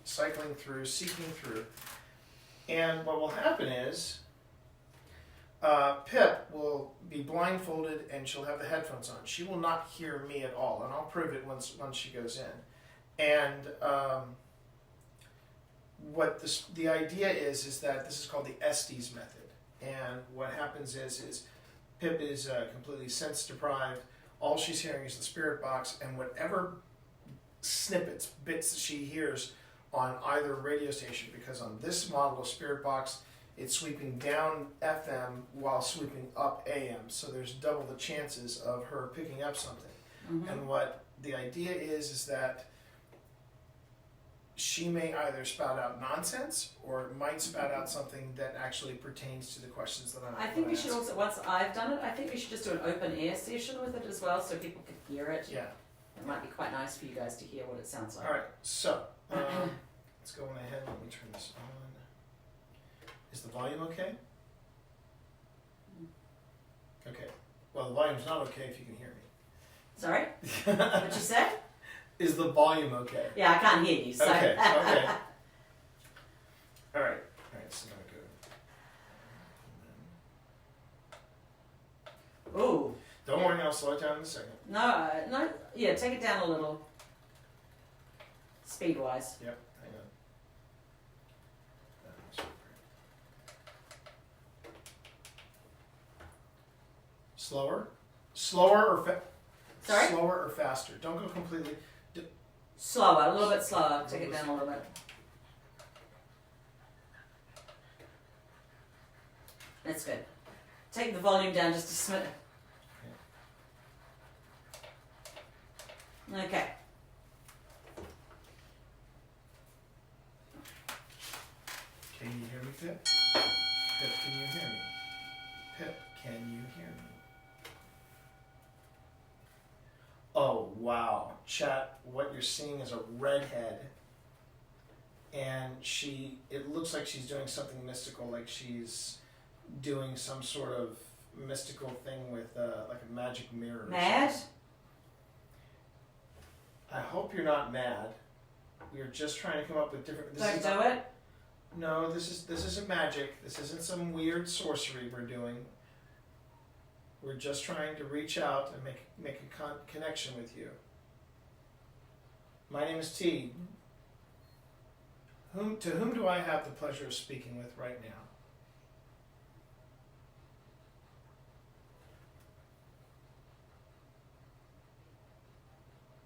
cycling through, seeking through. And what will happen is Pip will be blindfolded and she'll have the headphones on. She will not hear me at all, and I'll prove it once she goes in. And what the idea is that this is called the Estes method. And what happens is Pip is completely sense deprived. All she's hearing is the spirit box, and whatever snippets, bits that she hears on either radio station, because on this model of spirit box, it's sweeping down FM while sweeping up AM. So there's double the chances of her picking up something. Mm-hmm. And what the idea is that she may either spout out nonsense or might spout out something that actually pertains to the questions that I'm I think we ask. should also, once I've done it, I think we should just do an open air session with it as well so people can hear it. Yeah. It might be quite nice for you guys to hear what it sounds like. All right. So let's go on ahead. Let me turn this on. Is the volume okay? Okay. Well, the volume's not okay if you can hear me. Sorry? What'd you say? Is the volume okay? Yeah, I can't hear you. So. Okay. Okay. All right. All right. So now go. Ooh. Don't worry. I'll slow it down in a second. No, no. Yeah, take it down a little. Speed-wise. Yep. Hang on. Slower. Slower or Sorry? Slower or faster. Don't go completely. Slower, a little bit slower. Take it down a little bit. That's good. Take the volume down just a smidge. Okay. Can you hear me, Pip? Pip, can you hear me? Pip, can you hear me? Oh, wow. Chat, what you're seeing is a redhead. And it looks like she's doing something mystical, like she's doing some sort of mystical thing with like a magic mirror. Mad? I hope you're not mad. We're just trying to come up with different. Don't do it. No, this isn't magic. This isn't some weird sorcery we're doing. We're just trying to reach out and make a connection with you. My name is T. To whom do I have the pleasure of speaking with right now?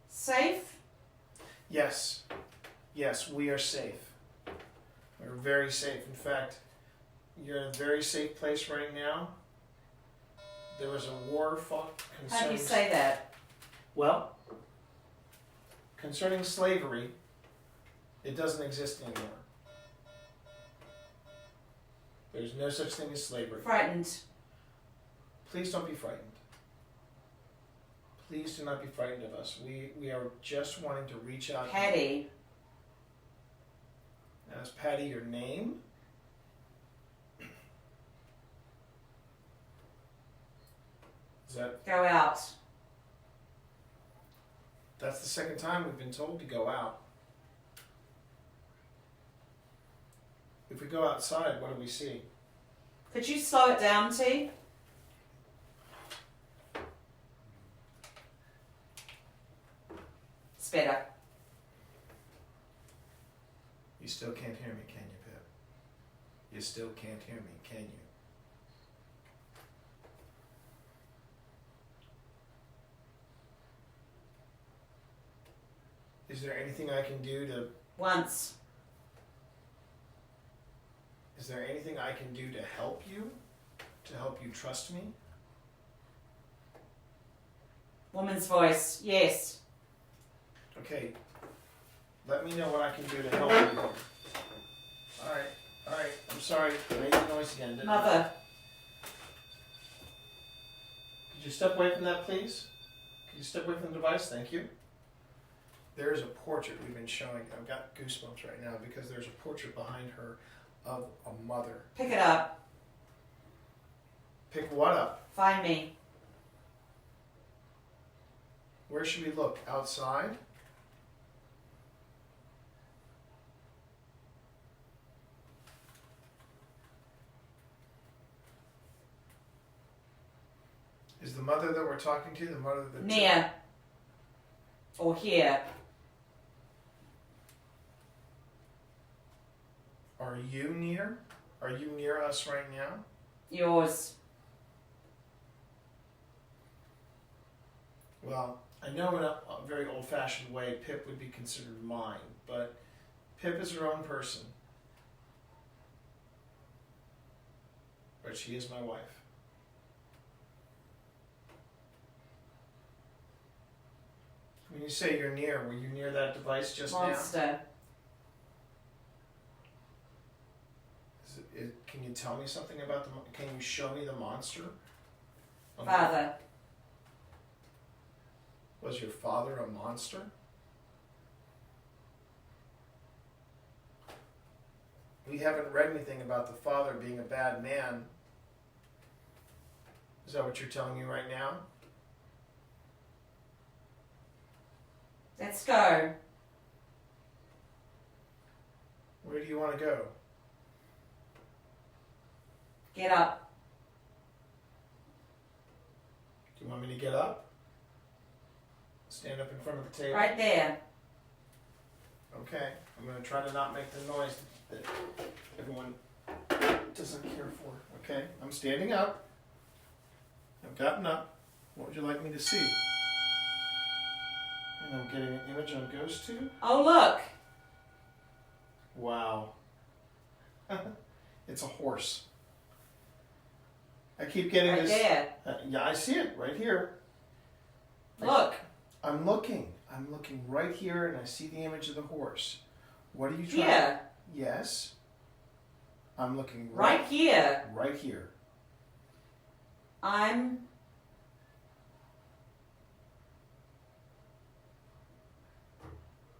Safe? Yes. Yes, we are safe. We're very safe. In fact, you're in a very safe place right now. There was a war fought concerning... How do you say that? Well, concerning slavery, it doesn't exist anymore. There's no such thing as slavery. Frightened. Please don't be frightened. Please do not be frightened of us. We are just wanting to reach out. Patty. Now, is Patty your name? Is that... Go out. That's the second time we've been told to go out. If we go outside, what do we see? Could you slow it down, T? It's better. You still can't hear me, can you, Pip? You still can't hear me, can you? Is there anything I can do to... Once. Is there anything I can do to help you? To help you trust me? Woman's voice. Yes. Okay. Let me know what I can do to help you. Alright. I'm sorry. I made the noise again, didn't I? Mother. Could you step away from that, please? Could you step away from the device? Thank you. There is a portrait we've been showing. I've got goosebumps right now because there's a portrait behind her of a mother. Pick it up. Pick what up? Find me. Where should we look? Outside? Is the mother that we're talking to the mother that Near. Or here. Are you near? Are you near us right now? Yours. Well, I know in a very old-fashioned way, Pip would be considered mine, but Pip is her own person. But she is my wife. When you say you're near, were you near that device just now? Monster. Can you tell me something about can you show me the monster? Father. Was your father a monster? We haven't read anything about the father being a bad man. Is that what you're telling me right now? Let's go. Where do you want to go? Get up. Do you want me to get up? Stand up in front of the table? Right there. Okay. I'm going to try to not make the noise that everyone doesn't care for. Okay. I'm standing up. I've gotten up. What would you like me to see? And I'm getting an image on Ghost Tube. Oh, look. Wow. It's a horse. I keep getting Right this. there. Yeah, I see it right here. Look. I'm looking right here, and I see the image of the horse. What are you trying? Here. Yes. I'm looking Right here. Right here. I'm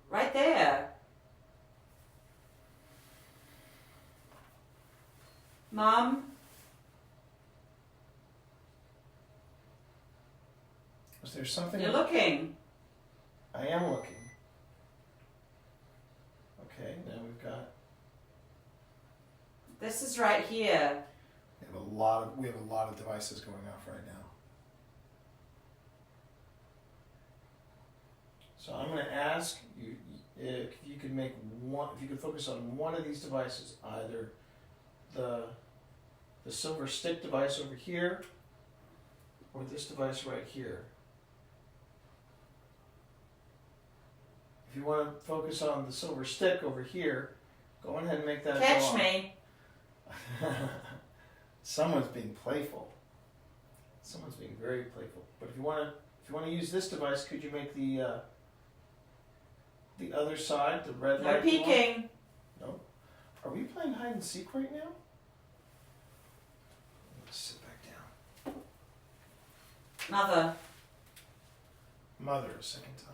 right there. Mom, Was there something? you're looking. I am looking. Okay, now we've got. This is right here. We have a lot of devices going off right now. So I'm going to ask you if you could make one. If you could focus on one of these devices, either the silver stick device over here, or this device right here. If you want to focus on the silver stick over here, go ahead and make that go Catch on. me. Someone's being playful. Someone's being very playful. But if you want to use this device, could you make the other side, the red No light? peeking. No. Are we playing hide and seek right now? Let's sit back down. Mother. Mother, a second time.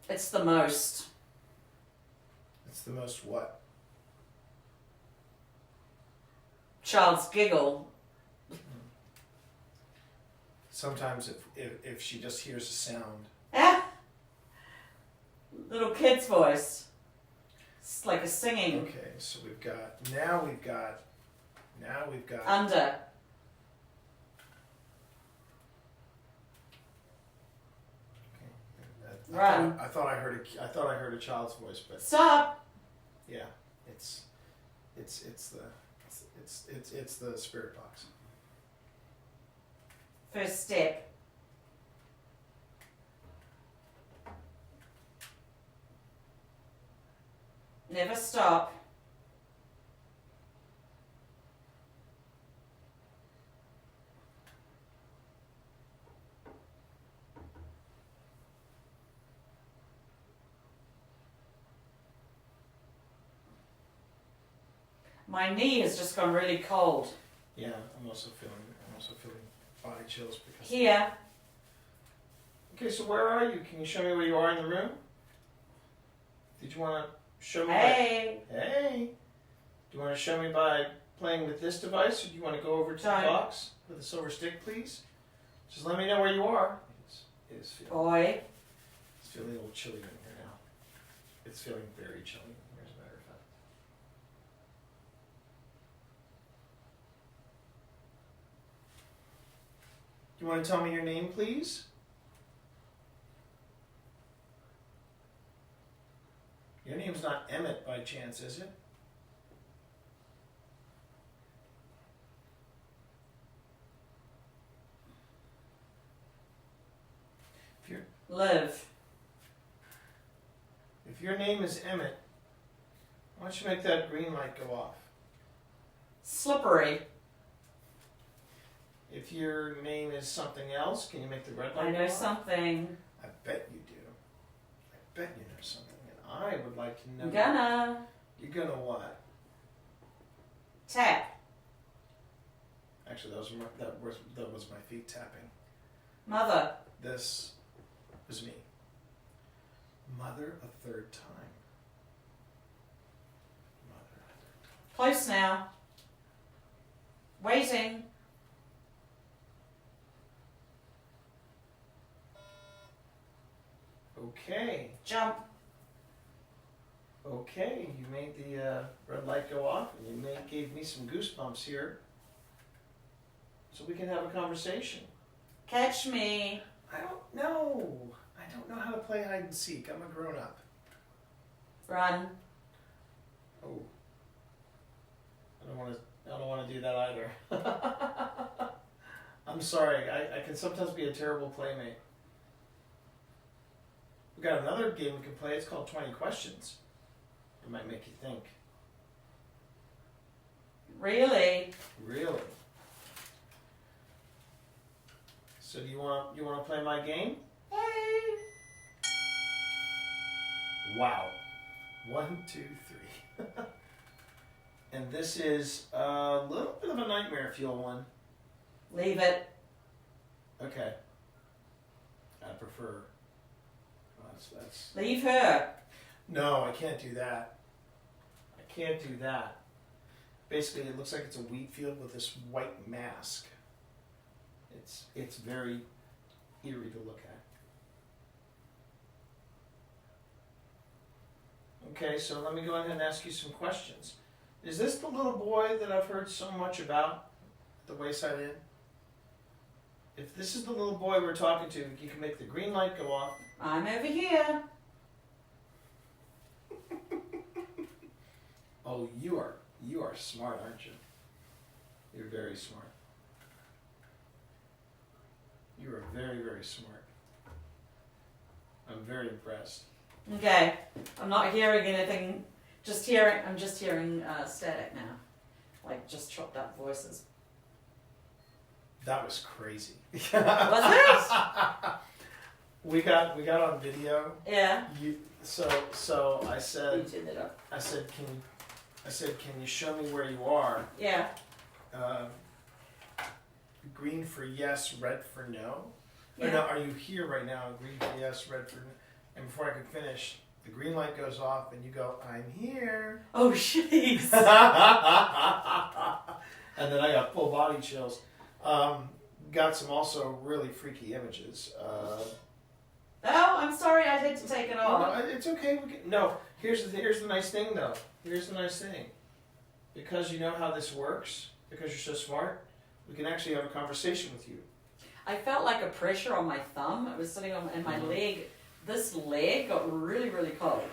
It's the most. It's the most what? Child's giggle. Sometimes if she just hears a sound. Ah! Little kid's voice. It's like a singing. Okay, so now we've got Under. Run. I thought I heard a child's voice, but Stop. yeah, it's the spirit box. First step. Never stop. My knee has just gone really cold. Yeah, I'm also feeling body chills because. Here. Okay, so where are you? Can you show me where you are in the room? Did you want to show me? Hey. Hey. Do you want to show me by playing with this device, or do you want to go over to Don't. the box with the silver stick, please? Just let me know where you are. It's Boy. feeling a little chilly in here now. It's feeling very chilly, as a matter of fact. You want to tell me your name, please? Your name's not Emmett by chance, is it? Liv. If your name is Emmett, why don't you make that green light go off? Slippery. If your name is something else, can you make the red light I go know off? something. I bet you do. I bet you know something. And I would like to know. I'm gonna. You're gonna what? Tap. Actually, that was my feet tapping. Mother. This was me. Mother a third time. Mother a third time. Close now. Waiting. Okay. Jump. Okay, you made the red light go off, and you gave me some goosebumps here. So we can have a conversation. Catch me. I don't know. I don't know how to play hide and seek. I'm a grown up. Run. Oh. I don't want to do that either. I'm sorry. I can sometimes be a terrible playmate. We got another game we can play. It's called 20 Questions. It might make you think. Really? Really? So do you want to play my game? Hey. Wow. 1, 2, 3. And this is a little bit of a nightmare fuel one. Leave it. Okay. I prefer. That's. Leave her. No, I can't do that. I can't do that. Basically, it looks like it's a wheat field with this white mask. It's very eerie to look at. Okay, so let me go ahead and ask you some questions. Is this the little boy that I've heard so much about at the Wayside Inn? If this is the little boy we're talking to, you can make the green light go off. I'm over here. Oh, you are smart, aren't you? You're very smart. You are very, very smart. I'm very impressed. Okay. I'm not hearing anything. I'm just hearing static now. Like just chopped up voices. That was crazy. Was it? We got on video. Yeah. So I You said turned it up. I said can you show me where you are? Yeah. Green for yes, red for no. Yeah. Or no, are you here right now? Green for yes, red for no. And before I could finish, the green light goes off, and you go, "I'm here." Oh, jeez. And then I got full body chills. Got some also really freaky images. Oh, I'm sorry. I had to take it off. No, it's okay. No, here's the nice thing though. Here's the nice thing. Because you know how this works, because you're so smart, we can actually have a conversation with you. I felt like a pressure on my thumb. It was sitting on in my leg. This leg got really, really cold.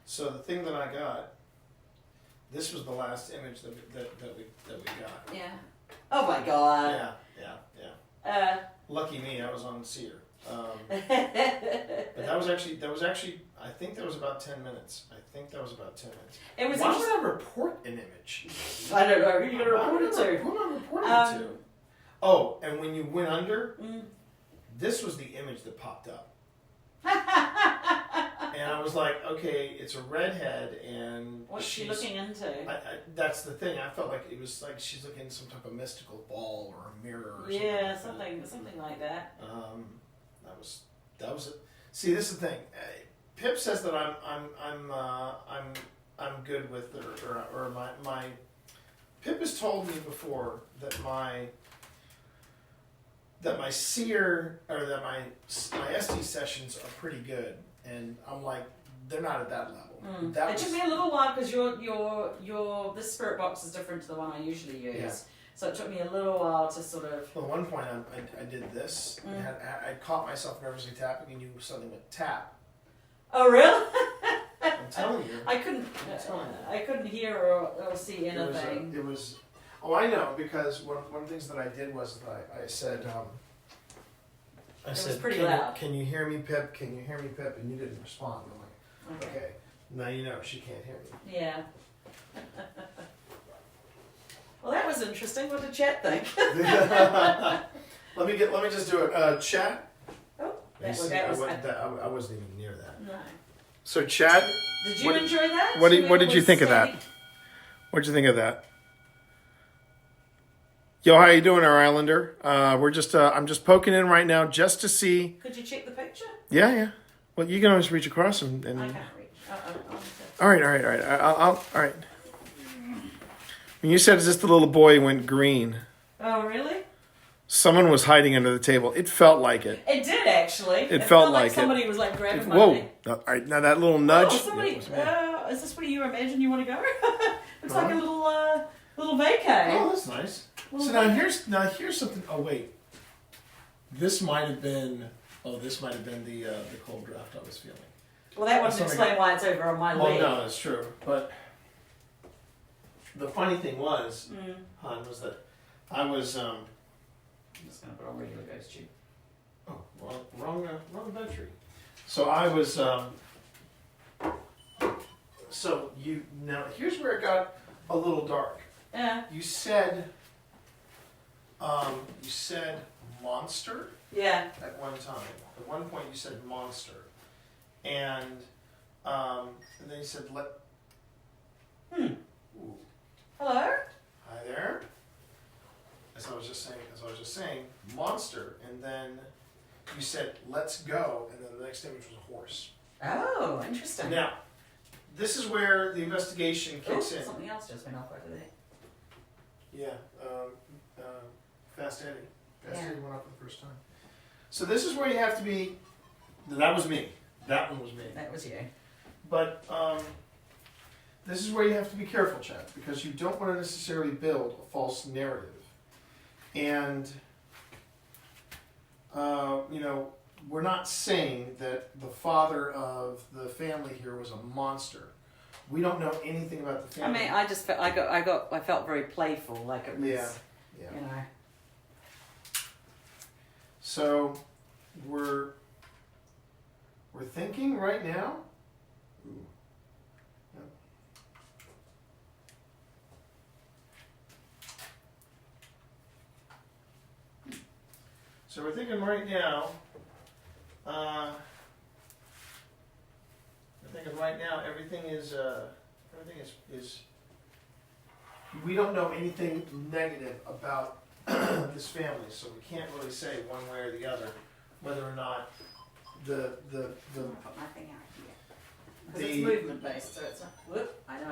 So the thing that I got, this was the last image that we got. Yeah. Oh my god. Yeah. Lucky me, I was on Seer. But that was actually, I think that was about 10 minutes. It was Why interesting. would I report an image? I don't know. Who are you going to report it to? Who am I reporting it to? Oh, and when you went under, Mm. this was the image that popped up. And I was like, okay, it's a redhead, and What's she looking into? that's the thing. I felt like it was like she's looking at some type of mystical ball or a mirror or something. Yeah, like something like that. That was it. See, this is the thing. Pip says that I'm good with or my Pip has told me before that my seer or that my SD sessions are pretty good, and I'm like, they're not at that level. It took me a little while because your this spirit box is different to the one I usually use. Yeah. So it took me a little while to sort of. Well, at one point I did this. And I caught myself nervously tapping, and you suddenly went tap. Oh really? I'm telling you. I couldn't hear or see anything. It was. Oh, I know, because one of the things that I did was that I said. I was said, pretty can loud. Can you hear me, Pip? Can you hear me, Pip? And you didn't respond. I'm like, Okay. okay. Now you know she can't hear me. Yeah. Well, that was interesting. What did Chat think? Let me just do it. Chat. Oh, I wasn't even near that. No. So Chad, Did you enjoy that? what did you Was think of that? steady? What'd you think of that? Yo, how you doing, our Islander? We're just I'm just poking in right now just to see. Could you check the picture? Yeah. Well, you can always reach across and. I can't reach. All right. All right. When you said, "Is this the little boy?" went green. Oh, really? Someone was hiding under the table. It felt like it. It did actually. It felt like it. somebody was like grabbing my Whoa! neck. All right, now that little nudge. Oh, somebody. That was me. Is this where you imagine you want to go? Looks Huh? like a little vacay. Oh, that's nice. So now here's something. Oh wait, this might have been the cold draft I was feeling. Well, that wouldn't Something- explain why it's over on my Well, leg. no, that's true. But the funny thing was, Mm. Han, was that I was I'm just gonna put on regular ghost tube. wrong battery. So I was so you now here's where it got a little dark. Yeah. You said monster Yeah. at one time. At one point you said monster. And then you said let. Ooh. Hello. Hi there. As I was just saying, monster, and then you said let's go, and then the next image was a horse. Oh, interesting. Now, this is where the investigation kicks in. Something else just went off over there. Yeah, Fast Eddie. Fast Yeah. Eddie went off for the first time. So this is where you have to be. That was me. That one was me. That was you. But this is where you have to be careful, Chad, because you don't want to necessarily build a false narrative. And, we're not saying that the father of the family here was a monster. We don't know anything about the I family. mean, I just felt I felt very playful, like it was. Yeah. You know. So we're thinking right now. Ooh. Yep. So we're thinking right now. Everything is we don't know anything negative about this family, so we can't really say one way or the other whether or not the I'll put my thing out here. Because it's movement based, so it's a whoop. I know.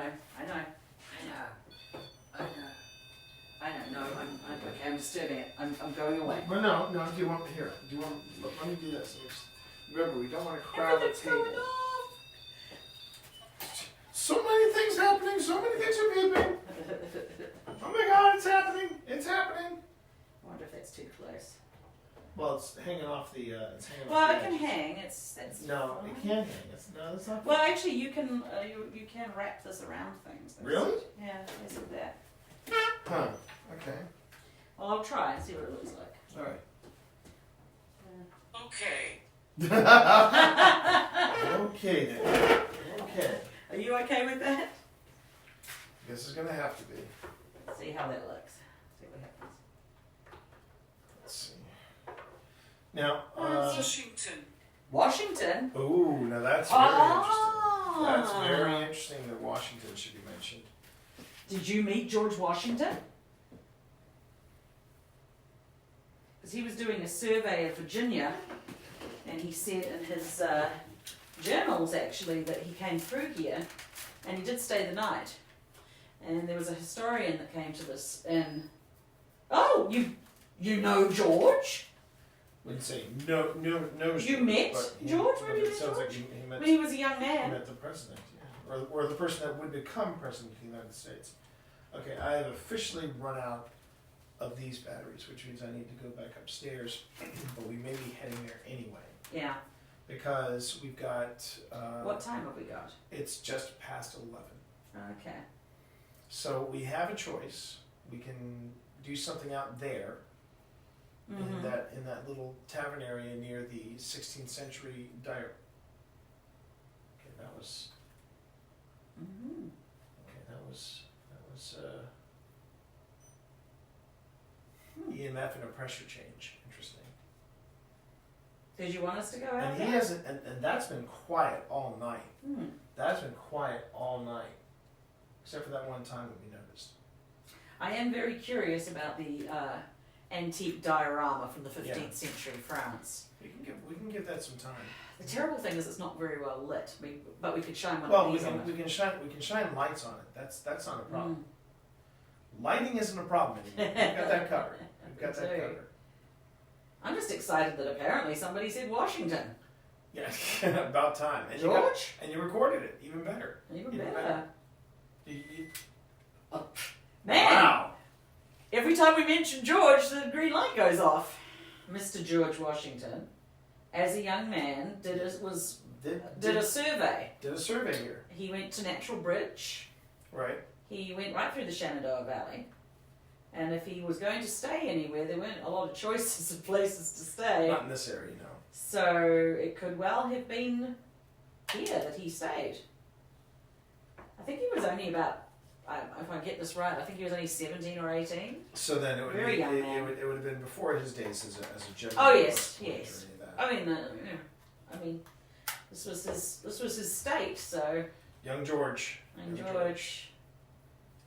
No, I'm okay. I'm disturbing it. I'm going away. Well, no. Do you want here? Do you want? Let me do this. Remember, we don't want to crowd the Everything's table. going off. So many things happening. So many things are beeping. Oh my God! It's happening. It's happening. I wonder if that's too close. Well, it's hanging off the. It's hanging. Well, off it the can edge. hang. It's No, fine. it can't hang. That's not. Well, actually, you can wrap this around things. Really? Yeah, there's that. Huh. Okay. Well, I'll try and see what it looks like. All right. Okay. Okay then. Okay. Are you okay with that? This is gonna have to be. Let's see how that looks. See what happens. Let's see. Now. Washington. Washington. Ooh, now that's very interesting. Oh. That's very interesting that Washington should be mentioned. Did you meet George Washington? Because he was doing a survey of Virginia, and he said in his journals actually that he came through here, and he did stay the night. And there was a historian that came to this, and you know George? Wouldn't say no. You met but he- George? Where but did you it meet sounds like George? he met. When he was a young He man. met the president, yeah, or the person that would become president of the United States. Okay, I have officially run out of these batteries, which means I need to go back upstairs, but we may be heading there anyway. Yeah. Because we've got, What time have we got? it's just past 11. Okay. So we have a choice. We can do something out there Mm-hmm. in that little tavern area near the 16th century dyer. Okay, that was Mm-hmm. EMF and a pressure change. Interesting. Did you want us to go out And there? he hasn't, and that's been quiet all night. Hmm. That's been quiet all night, except for that one time that we noticed. I am very curious about the antique diorama from the 15th Yeah. century France. We can give that some time. The terrible thing is it's not very well lit, but we could shine one Well, of we these on can it. we can shine lights on it. That's not a problem. Mm. Lighting isn't a problem anymore. We've got that covered. We've got that do. covered. I'm just excited that apparently somebody said Washington. Yeah, about time. And George? you recorded it. Even better. Even Even better. better. Man, Wow. every time we mention George, the green light goes off. Mr. George Washington, as a young man, did a survey. Did a survey here. He went to Natural Bridge. Right. He went right through the Shenandoah Valley. And if he was going to stay anywhere, there weren't a lot of choices of places to stay. Not in this area, no. So it could well have been here that he stayed. I think he was only about, if I get this right, I think he was only 17 or 18. So then it would Very be, young it man. would have been before his days as a general. Oh, yes, or yes. any of that. I mean, this was his state, so. Young George. And Young George.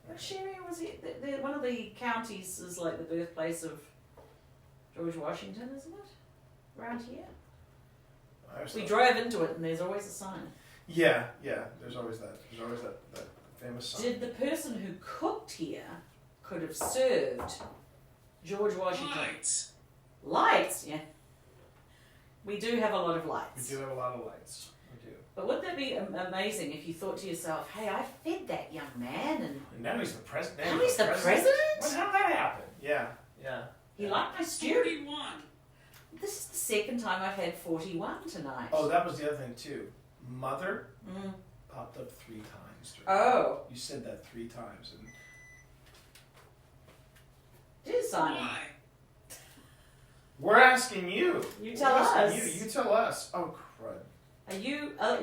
Which area was he? One of the counties is like the birthplace of George Washington, isn't it? Around here. I always We thought- drove into it and there's always a sign. Yeah. There's always that. There's always that famous sign. Did the person who cooked here could have served George Washington? Lights. Lights, yeah. We do have a lot of lights. We do have a lot of lights. We do. But wouldn't that be amazing if you thought to yourself, hey, I fed that young man and And now he's the president. now he's the president? How did that happen? Yeah. He liked my stew. 41. This is the second time I've had 41 tonight. Oh, that was the other thing too. Mother Mm. popped up 3 times. Oh, You said that 3 times, and dear Simon. Why? we're asking you. You We're tell asking us. You tell us. Oh crud! Are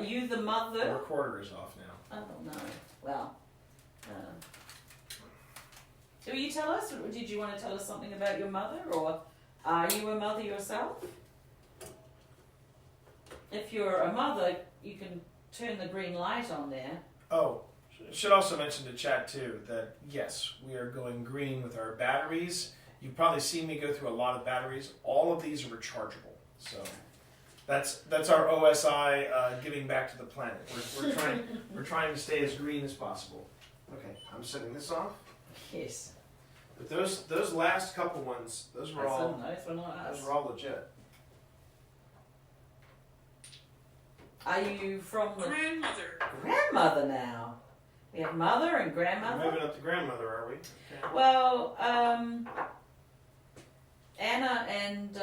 you the The mother? recorder is off now. Oh no. Well. Do you tell us, or did you want to tell us something about your mother, or are you a mother yourself? If you're a mother, you can turn the green light on there. Oh, should also mention to chat too that yes, we are going green with our batteries. You've probably seen me go through a lot of batteries. All of these are rechargeable, so that's our OSI giving back to the planet. We're trying to stay as green as possible. Okay, I'm setting this off. Yes. But those last couple ones, those were all not us. those were all legit. Are you from the Grandmother. grandmother now? We have mother and We're grandmother. moving up to grandmother, are we? Okay. Well, Anna and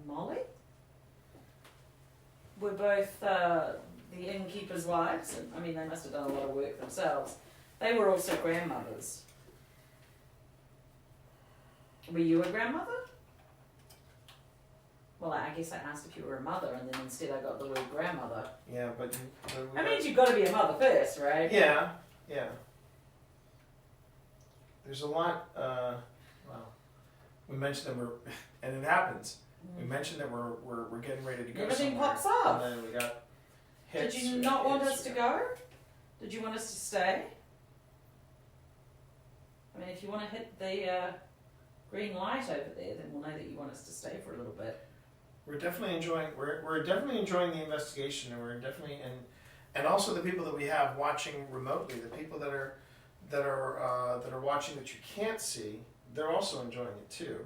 Molly were both the innkeeper's wives. And, I mean, they must have done a lot of work themselves. They were also grandmothers. Were you a grandmother? Well, I guess I asked if you were a mother, and then instead I got the word grandmother. Yeah, but That means you've got to be a mother first, right? yeah. There's a lot. Well, we mentioned that and it happens. We mentioned that we're getting ready to go. Everything somewhere, pops off. and then we got Did hits. you or not want hits us to or- go? Did you want us to stay? I mean, if you want to hit the green light over there, then we'll know that you want us to stay for a little bit. We're definitely enjoying. We're definitely enjoying the investigation, and we're definitely and also the people that we have watching remotely, the people that are watching that you can't see, they're also enjoying it too.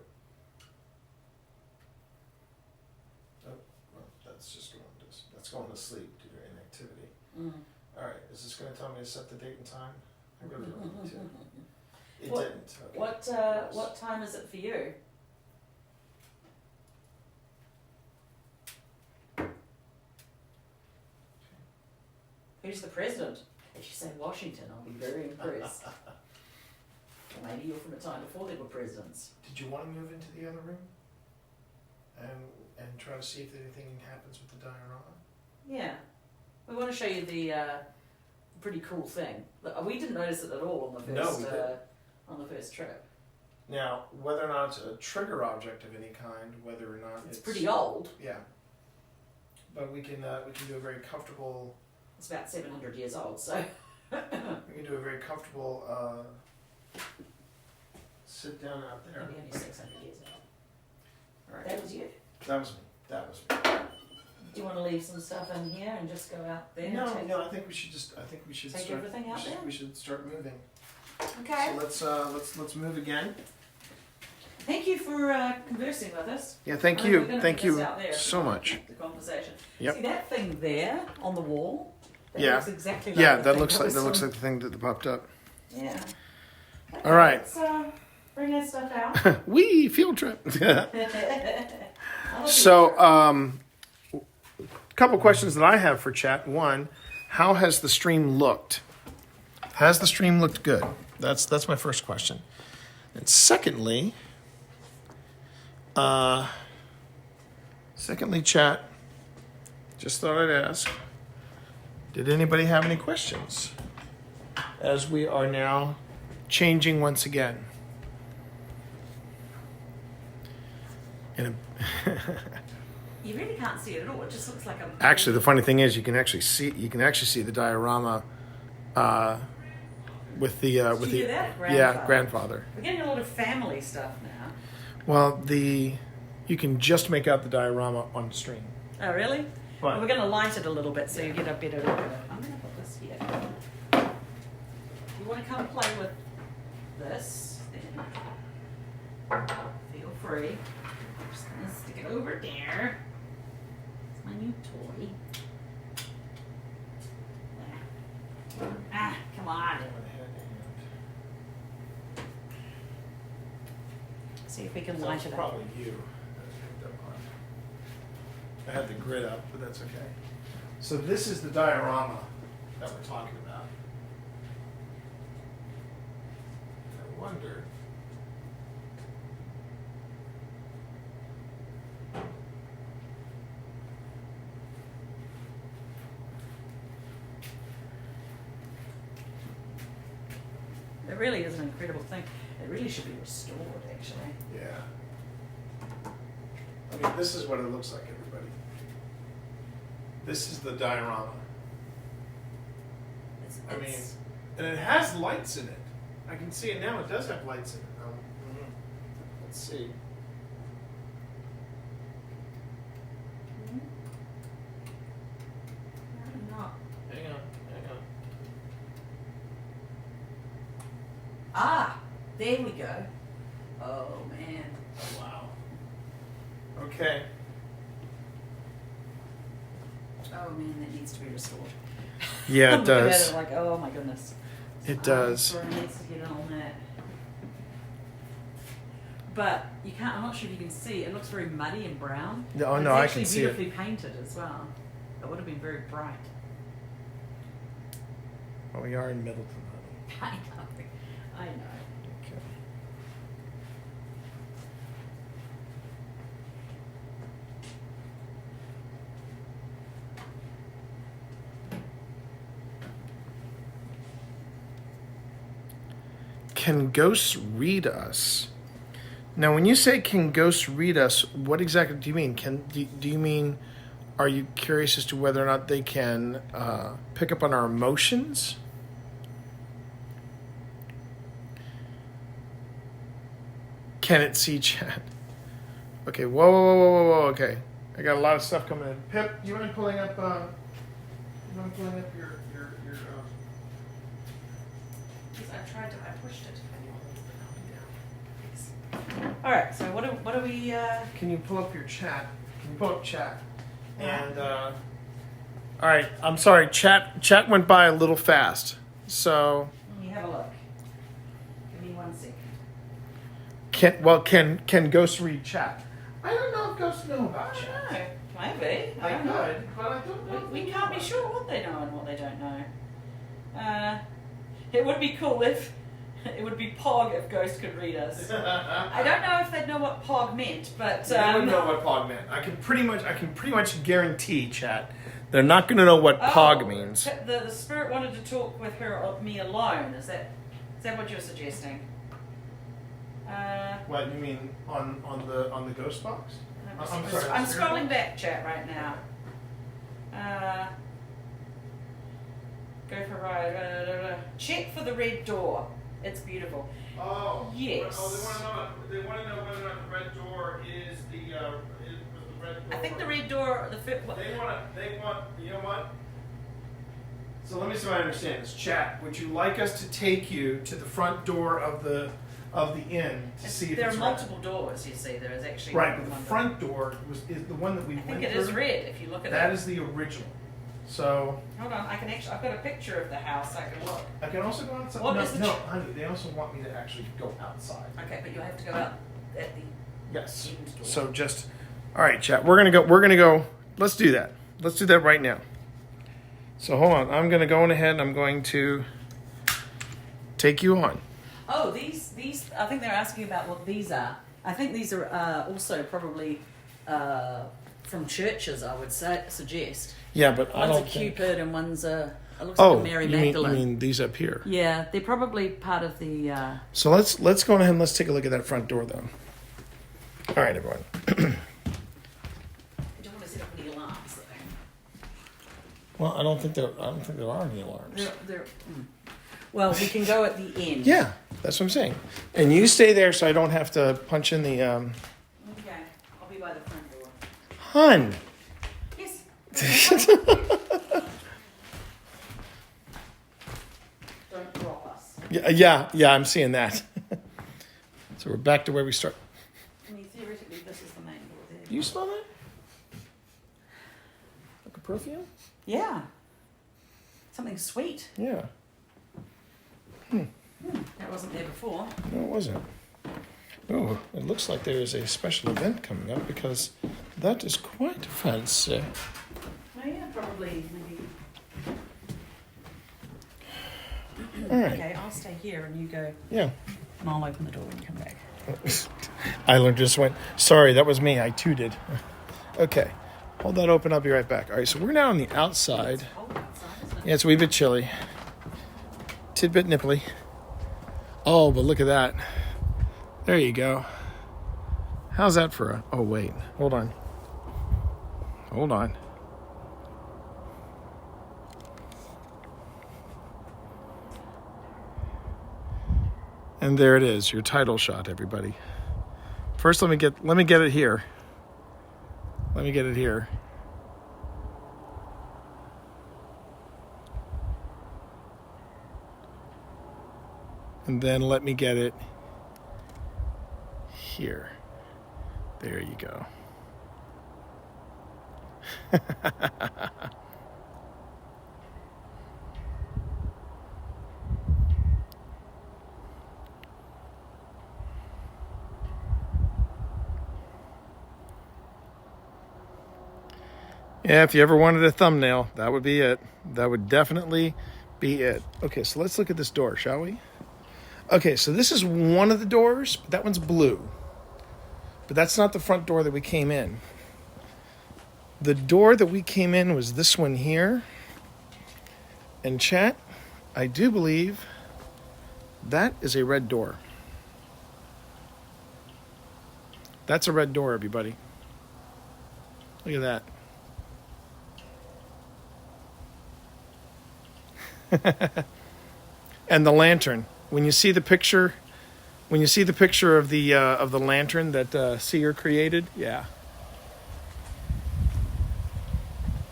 Oh, well, that's going to sleep due to inactivity. Mm. All All right, is this going to tell me to set the date and time? I really don't need to. It What- didn't. Okay. What time is it for you? Who's the president? If you say Washington, I'll be very impressed. Or maybe you're from a time before they were presidents. Did you want to move into the other room and try to see if anything happens with the diorama? Yeah. We want to show you the pretty cool thing. We didn't notice it at all on the No, first we didn't. on the first trip. Now, whether or not it's a trigger object of any kind, whether or not It's pretty old. Yeah, but we can do a very comfortable. It's about 700 years old, so. We can do a very comfortable sit down out there. Maybe only 600 years old. All right. That was you. That was me. That was me. Do you want to leave some stuff in here and just go out there? No, and no. I think we should just. I think we should take start. everything out there? We should start moving. Okay. So let's move again. Thank you for conversing with us. Yeah. Thank We're you. gonna Thank put this you out there so much. The conversation. Yep. See that thing there on the wall? That Yeah. looks exactly like Yeah, the that thing looks like was on- the thing that popped up. Yeah. All right. Let's bring that stuff out. Wee field trip. That'll be So, good. a couple questions that I have for chat. One, how has the stream looked? Has the stream looked good? That's my first question. And secondly, chat. Just thought I'd ask. Did anybody have any questions? As we are now changing once again. You really can't see it at all. It just looks like a. Actually, the funny thing is, you can actually see the diorama with the Did you do that? grandfather. We're getting a lot of family stuff now. Well, you can just make out the diorama on stream. Oh, really? But- Well, we're going to light it a little bit so you get a better look at it. I'm going to put this here. If you want to come play with this, then feel free. I'm just going to stick it over there. It's my new toy. Ah, come on. See if we can light it up. Probably you. I had the grid up, but that's okay. So this is the diorama that we're talking about. I wonder. It really is an incredible thing. It really should be restored, actually. Yeah. I mean, this is what it looks like, everybody. This is the diorama. And it has lights in it. I can see it now. It does have lights in it. Let's see. Not. Hang on. Ah, there we go. Oh man. Oh, wow. Okay. Oh man, that needs to be restored. Yeah, I'm it looking at does. it like, oh my goodness. It does. So it needs to get on that. But you can't. I'm not sure if you can see. It looks very muddy and brown. No, It's no, I actually can see it. beautifully painted as well. It would have been very bright. Well, we are in Middleton, honey. I know. I know. Okay. Can ghosts read us? Now, when you say can ghosts read us, what exactly do you mean? Do you mean, are you curious as to whether or not they can pick up on our emotions? Can it see chat? Okay, whoa, okay. I got a lot of stuff coming in. Pip, do you mind pulling up your I tried to. I pushed it. All right. So what do we? Can you pull up your chat? Can you pull up chat? And All right, I'm sorry. Chat went by a little fast. So Let me have a look. Give me 1 second. can ghosts read chat? I don't know if ghosts know about I chat. don't know. Maybe. I I don't know. could, but I don't know. We can't be sure what they know and what they don't know. It would be cool if it would be Pog if ghosts could read us. I don't know if they'd know what Pog meant, but They wouldn't know what Pog meant. I can pretty much guarantee, chat, they're not going to know what Pog means. The spirit wanted to talk with me alone. Is that what you're suggesting? What you mean on the ghost box? I'm sorry. I'm scrolling back, chat, right now. Go for a ride. Check for the red door. It's beautiful. Oh. Yes. Oh, they want to know whether or not the red door is the red door. I think the red door. They want. You know what? So let me see if I understand this. Chat, would you like us to take you to the front door of the inn to see if there it's are red? multiple doors. You see, there is actually Right, but one the door. front door is the one that we I went think it through. is red if you look at That it. is the original. So Hold on, I've got a picture of the house. I can look. I can also go outside. What no, is the no, honey. They also want me to actually go outside. Okay, but you'll have to go out at the Yes. end door. So just, all right, chat. We're gonna go. Let's do that. Let's do that right now. So hold on. I'm gonna go on ahead. And I'm going to take you on. Oh, these. I think they're asking about what these are. I think these are also probably from churches. I would suggest. Yeah, but I One's a don't think. Cupid and one's a. It looks Oh, like a Mary you Magdalene. mean these up here? Yeah, they're probably part of the. So let's go ahead and let's take a look at that front door though. All right, everyone. I don't want to set up any alarms. Well, I don't think there are any alarms. Well, we can go at the end. Yeah, that's what I'm saying. And you stay there so I don't have to punch in the Okay, I'll be by the front door. Hun. Yes. Don't drop us. Yeah, I'm seeing that. So we're back to where we start. I mean, theoretically, this is the main door there. You smell that? Like a perfume? Yeah. Something sweet. Yeah. That wasn't there before. No, it wasn't. Oh, it looks like there is a special event coming up because that is quite fancy. Oh yeah, probably maybe. All right. Okay, I'll stay here and you go. Yeah. And I'll open the door when you come back. Island just went, sorry, that was me. I tooted. Okay. Hold that open. I'll be right back. All right, so we're now on the outside. Cold outside, isn't it? Yeah, it's a wee bit chilly. Tidbit nipply. Oh, but look at that. There you go. How's that for a... Oh, wait. Hold on. Hold on. And there it is, your title shot, everybody. First, let me get it here. Let me get it here. And then let me get it here. There you go. Yeah, if you ever wanted a thumbnail, that would be it. That would definitely be it. Okay, so let's look at this door, shall we? Okay, so this is one of the doors, but that one's blue. But that's not the front door that we came in. The door that we came in was this one here. And chat, I do believe that is a red door. That's a red door, everybody. Look at that. And the lantern. When you see the picture of the lantern that Seer created, yeah,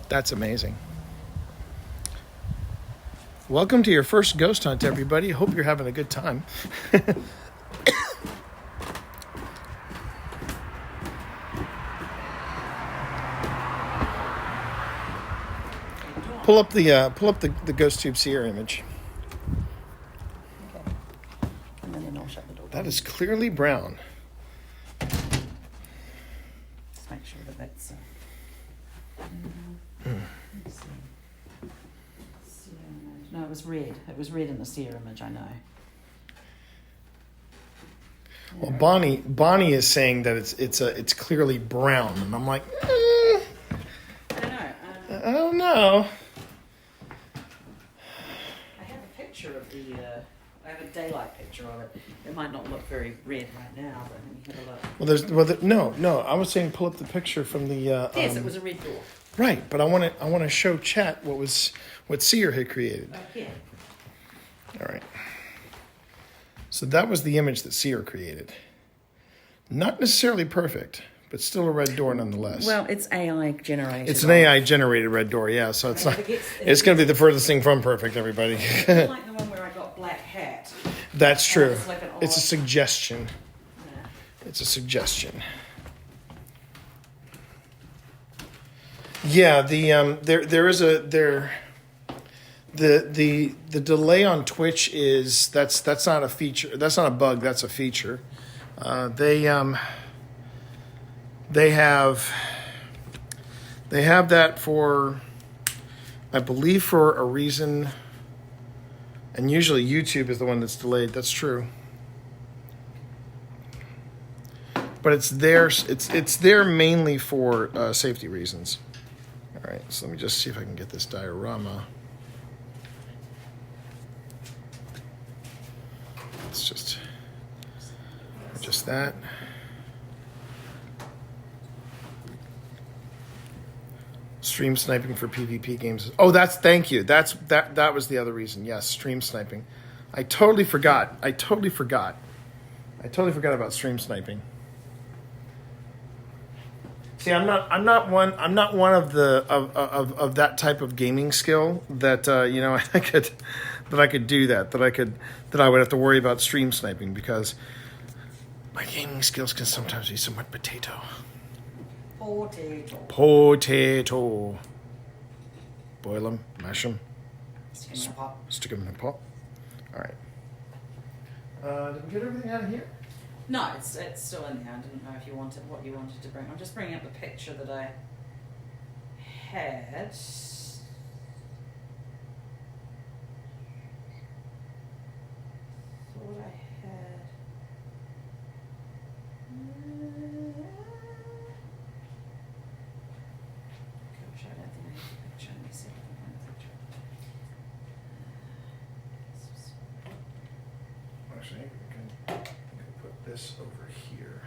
that's amazing. Welcome to your first ghost hunt, everybody. Hope you're having a good time. pull up the ghost tube seer image. Okay. And then I'll shut the door. That is clearly brown. Just make sure that that's. Let's see. Seer image. No, it was red. It was red in the seer image. I know. Well, Bonnie is saying that it's clearly brown, and I'm like, I don't know. I don't know. I have a picture of the. I have a daylight picture of it. It might not look very red right now, but let me have a look. No. I was saying pull up the picture from the. Yes, it was a red door. Right, but I want to show Chat what Seer had created. Yeah. All right. So that was the image that Seer created. Not necessarily perfect, but still a red door nonetheless. Well, it's AI generated. It's an AI generated red door, yeah. So it's not. It's going to be the furthest thing from perfect, everybody. It's like the one where I got black hat. That's true. It's like an It's a odd- suggestion. Yeah. It's a suggestion. Yeah, there is the delay on Twitch is that's not a feature. That's not a bug. That's a feature. They have that for, I believe, for a reason. And usually YouTube is the one that's delayed. That's true. But it's there mainly for safety reasons. All right, so let me just see if I can get this diorama. It's just that. Stream sniping for PvP games. Oh, thank you. That was the other reason. Yes, stream sniping. I totally forgot about stream sniping. See, I'm not one of that type of gaming skill that I could do that I would have to worry about stream sniping, because my gaming skills can sometimes be somewhat potato. Potato. Boil them, mash them, stick them in a pot. All right. Did we get everything out of here? No, it's still in there. I didn't know if you wanted what you wanted to bring. I'm just bringing up the picture that I had. Thought I had. Gosh, I don't think I have the picture. Let me see if I can find the picture. Actually, we can put this over here.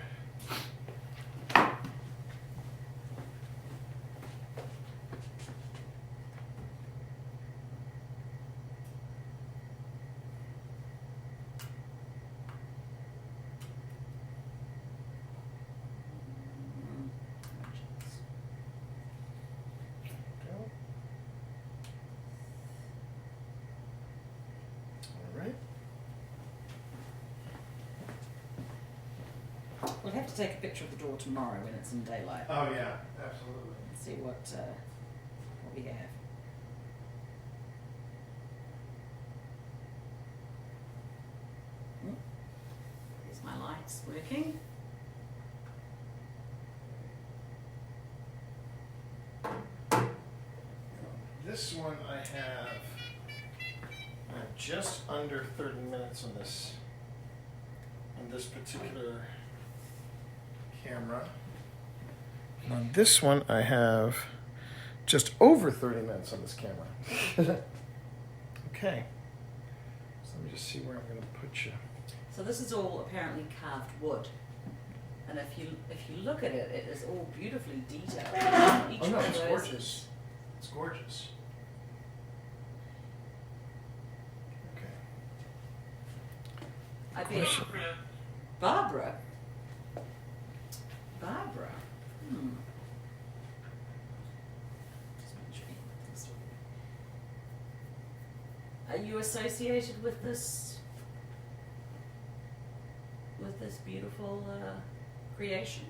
All right. We'll have to take a picture of the door tomorrow when it's in daylight. Oh yeah, absolutely. See what we have. Is my lights working? This one I have just under 30 minutes on this particular camera. And on this one I have just over 30 minutes on this camera. Okay. So let me just see where I'm going to put you. So this is all apparently carved wood, and if you look at it, it is all beautifully detailed. Each Oh no, one of it's those gorgeous. It's gorgeous. Okay. I bet Barbara. Barbara. Just make sure you put this one. Are you associated with this beautiful creation?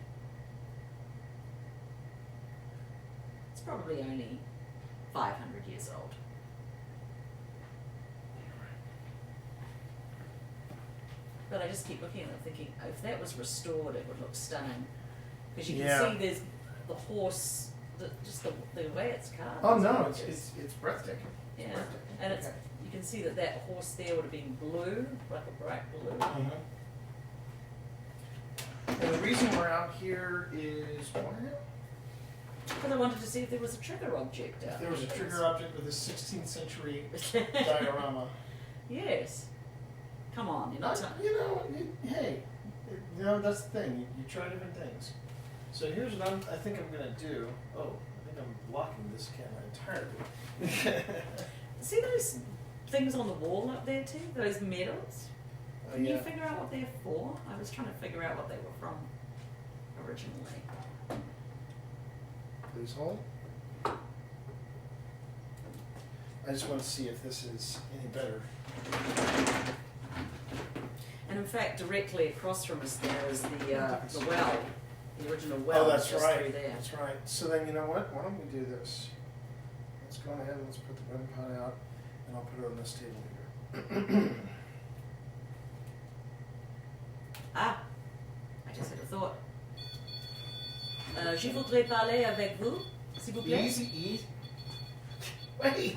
It's probably only 500 years old. But I just keep looking at it thinking, if that was restored, it would look stunning. Because you can Yeah. see there's the horse, just the way it's carved. Oh It's no, gorgeous. it's breathtaking. Yeah, breathtaking. and it's Okay. you can see that horse there would have been blue, like a bright blue. Mhm. And the reason we're out here is why? But I wanted to see if there was a trigger object out There was a there. trigger object with a 16th century diorama. Yes. Come on, you're not telling. Hey, that's the thing. You try different things. So here's what I think I'm gonna do. Oh, I think I'm blocking this camera entirely. See those things on the wall up there too? Those medals? Can you figure out what they're for? I was trying to figure out what they were from originally. Please hold. I just want to see if this is any better. And in fact, directly across from us there is the well, the original well. Oh, that's just right. through there. That's right. So then, you know what? Why don't we do this? Let's go ahead and let's put the wedding pot out, and I'll put it on this table here. Ah, I just had a thought. Je voudrais parler avec vous, s'il vous plaît. Easy. Wait. He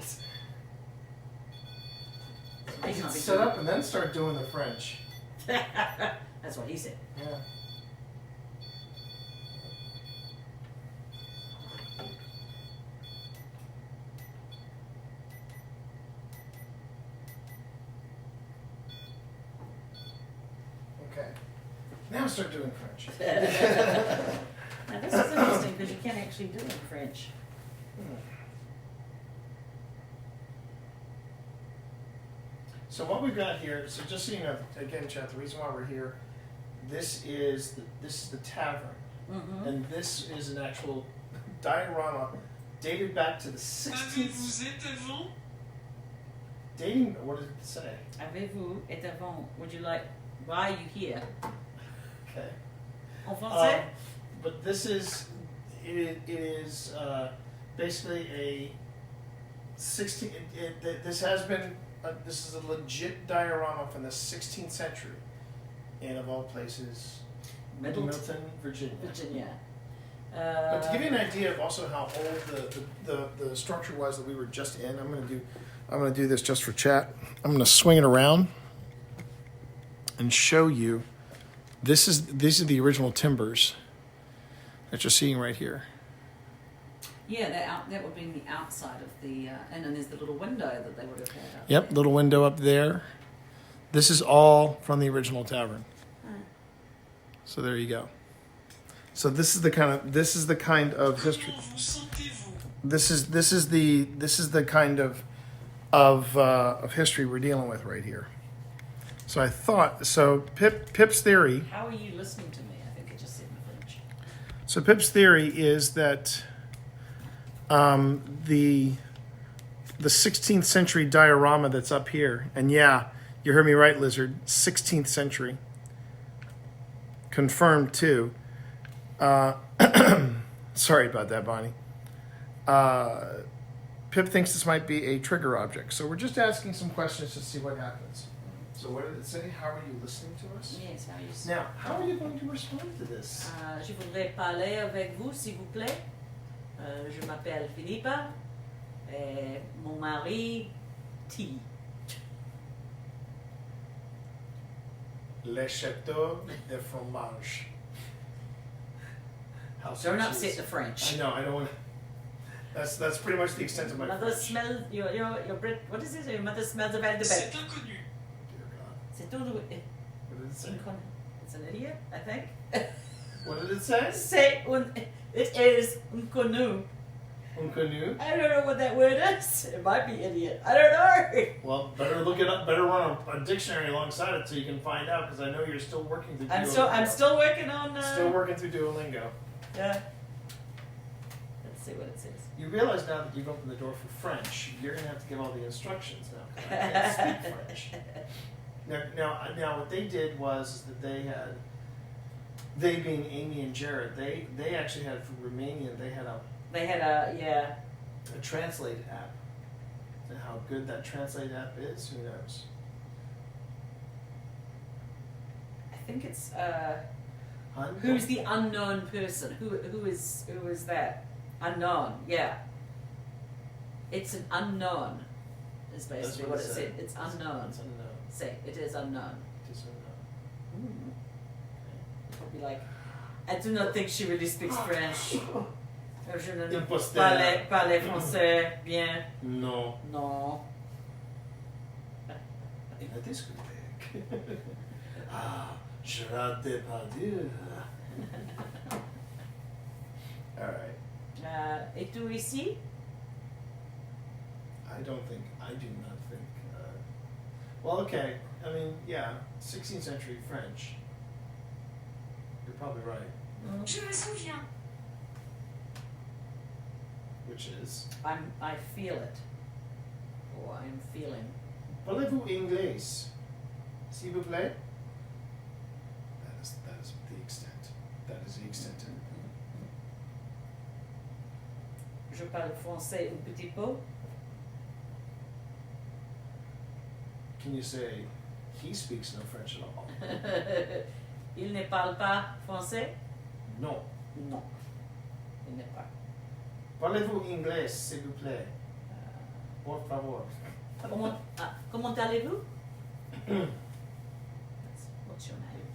You might can be set doing- up and then start doing the French. That's what he said. Yeah. Okay. Now start doing French. Now this is interesting because you can actually do it in French. So what we've got here, so just so you know, again, chat, the reason why we're here, this is the tavern, Mm-hmm. and this is an actual diorama dated back to the 16th. Avez-vous été avant? Dating, what did it say? Avez-vous été avant? Would you like? Why are you here? Okay. En français? But this is, it is basically a 16. This has been. This is a legit diorama from the 16th century, and of all places, Middletown, Virginia. Virginia. But to give you an idea of also how old the structure was that we were just in, I'm gonna do this just for chat. I'm gonna swing it around and show you. These are the original timbers that you're seeing right here. Yeah, that would be the outside of the, and then there's the little window that they would have had up Yep, there. little window up there. This is all from the original tavern. So there you go. So this is the kind of history. Comment vous sentez-vous? This is the kind of history we're dealing with right here. So I thought Pip's theory. How are you listening to me? I think it just said in French. So Pip's theory is that the 16th century diorama that's up here, and yeah, you heard me right, Lizard, 16th century, confirmed too. Sorry about that, Bonnie. Pip thinks this might be a trigger object, so we're just asking some questions to see what happens. So what did it say? How are you listening to us? Yes, how are you? Now, how are you going to respond to this? Je voudrais parler avec vous, s'il vous plaît. Je m'appelle Philippa. Mon mari, T. Le Château de Fromage. House Don't of upset cheese. the French. I know. I don't want. That's pretty much the extent of my Mother French. smells your bread. What is it? Your mother smells about the C'est bed. inconnu. Dear God. C'est tout. What did it say? It's an idiot, I think. What did it say? It is inconnu. Inconnu. I don't know what that word is. It might be idiot. I don't know. Well, better look it up. Better run a dictionary alongside it so you can find out. Because I know you're still working through. I'm still working on. Still working through Duolingo. Yeah. Let's see what it says. You realize now that you've opened the door for French, you're going to have to give all the instructions now. 'Cause I can't speak French. Now, what they did was that they being Amy and Jared, they actually had for Romanian, they had a translate app. And how good that translate app is, who knows? I think it's Hun? who's the unknown person? Who is that? Unknown, yeah. It's an unknown. Is basically what it said. It's unknown. It's unknown. Say it is unknown. It is unknown. Probably like, I do not think she really speaks French. Je ne Imposteur. parle français bien. No. Non. In a discotheque. Ah, Gerard Depardieu. Alright. Et tu ici? I do not think. Well, okay. I mean, yeah, 16th century French. You're probably right. Je me souviens. Which is. I feel it. Or I'm feeling. Parlez-vous anglais? S'il vous plaît? That is the extent. That is the extent. Je parle français un petit peu. Can you say he speaks no French at all? Il ne parle pas français? No. Non. Il ne parle. Parlez-vous anglais, s'il vous plaît? Por favor. Comment allez-vous? What's your name?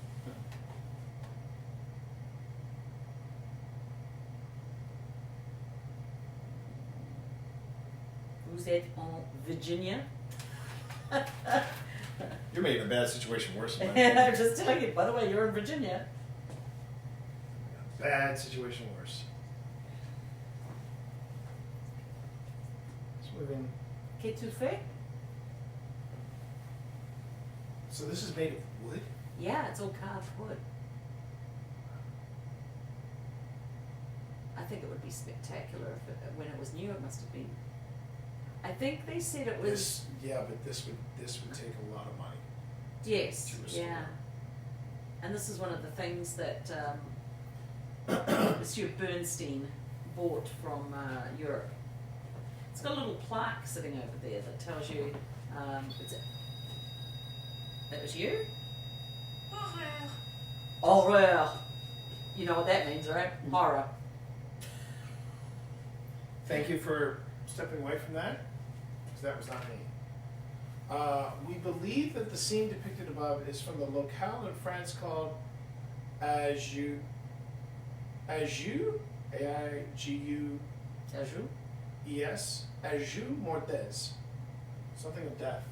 Vous êtes en Virginia? You're making a bad situation worse. I'm just telling you, by the way, you're in Virginia. Bad situation worse. It's moving. Qu'est-tu fait? So this is made of wood? Yeah, it's all carved wood. I think it would be spectacular if when it was new. It must have been. I think they said it was. But this would take a lot of money. Yes. to restore. Yeah. And this is one of the things that Monsieur Bernstein bought from Europe. It's got a little plaque sitting over there that tells you. That was you? Horreur. Horreur. You know what that means, right? Horror. Thank you for stepping away from that, because that was not me. We believe that the scene depicted above is from the locale in France called Aigues. Aigues? A-I-G-U. Ajou? Yes, Aigues Mortes, something of death.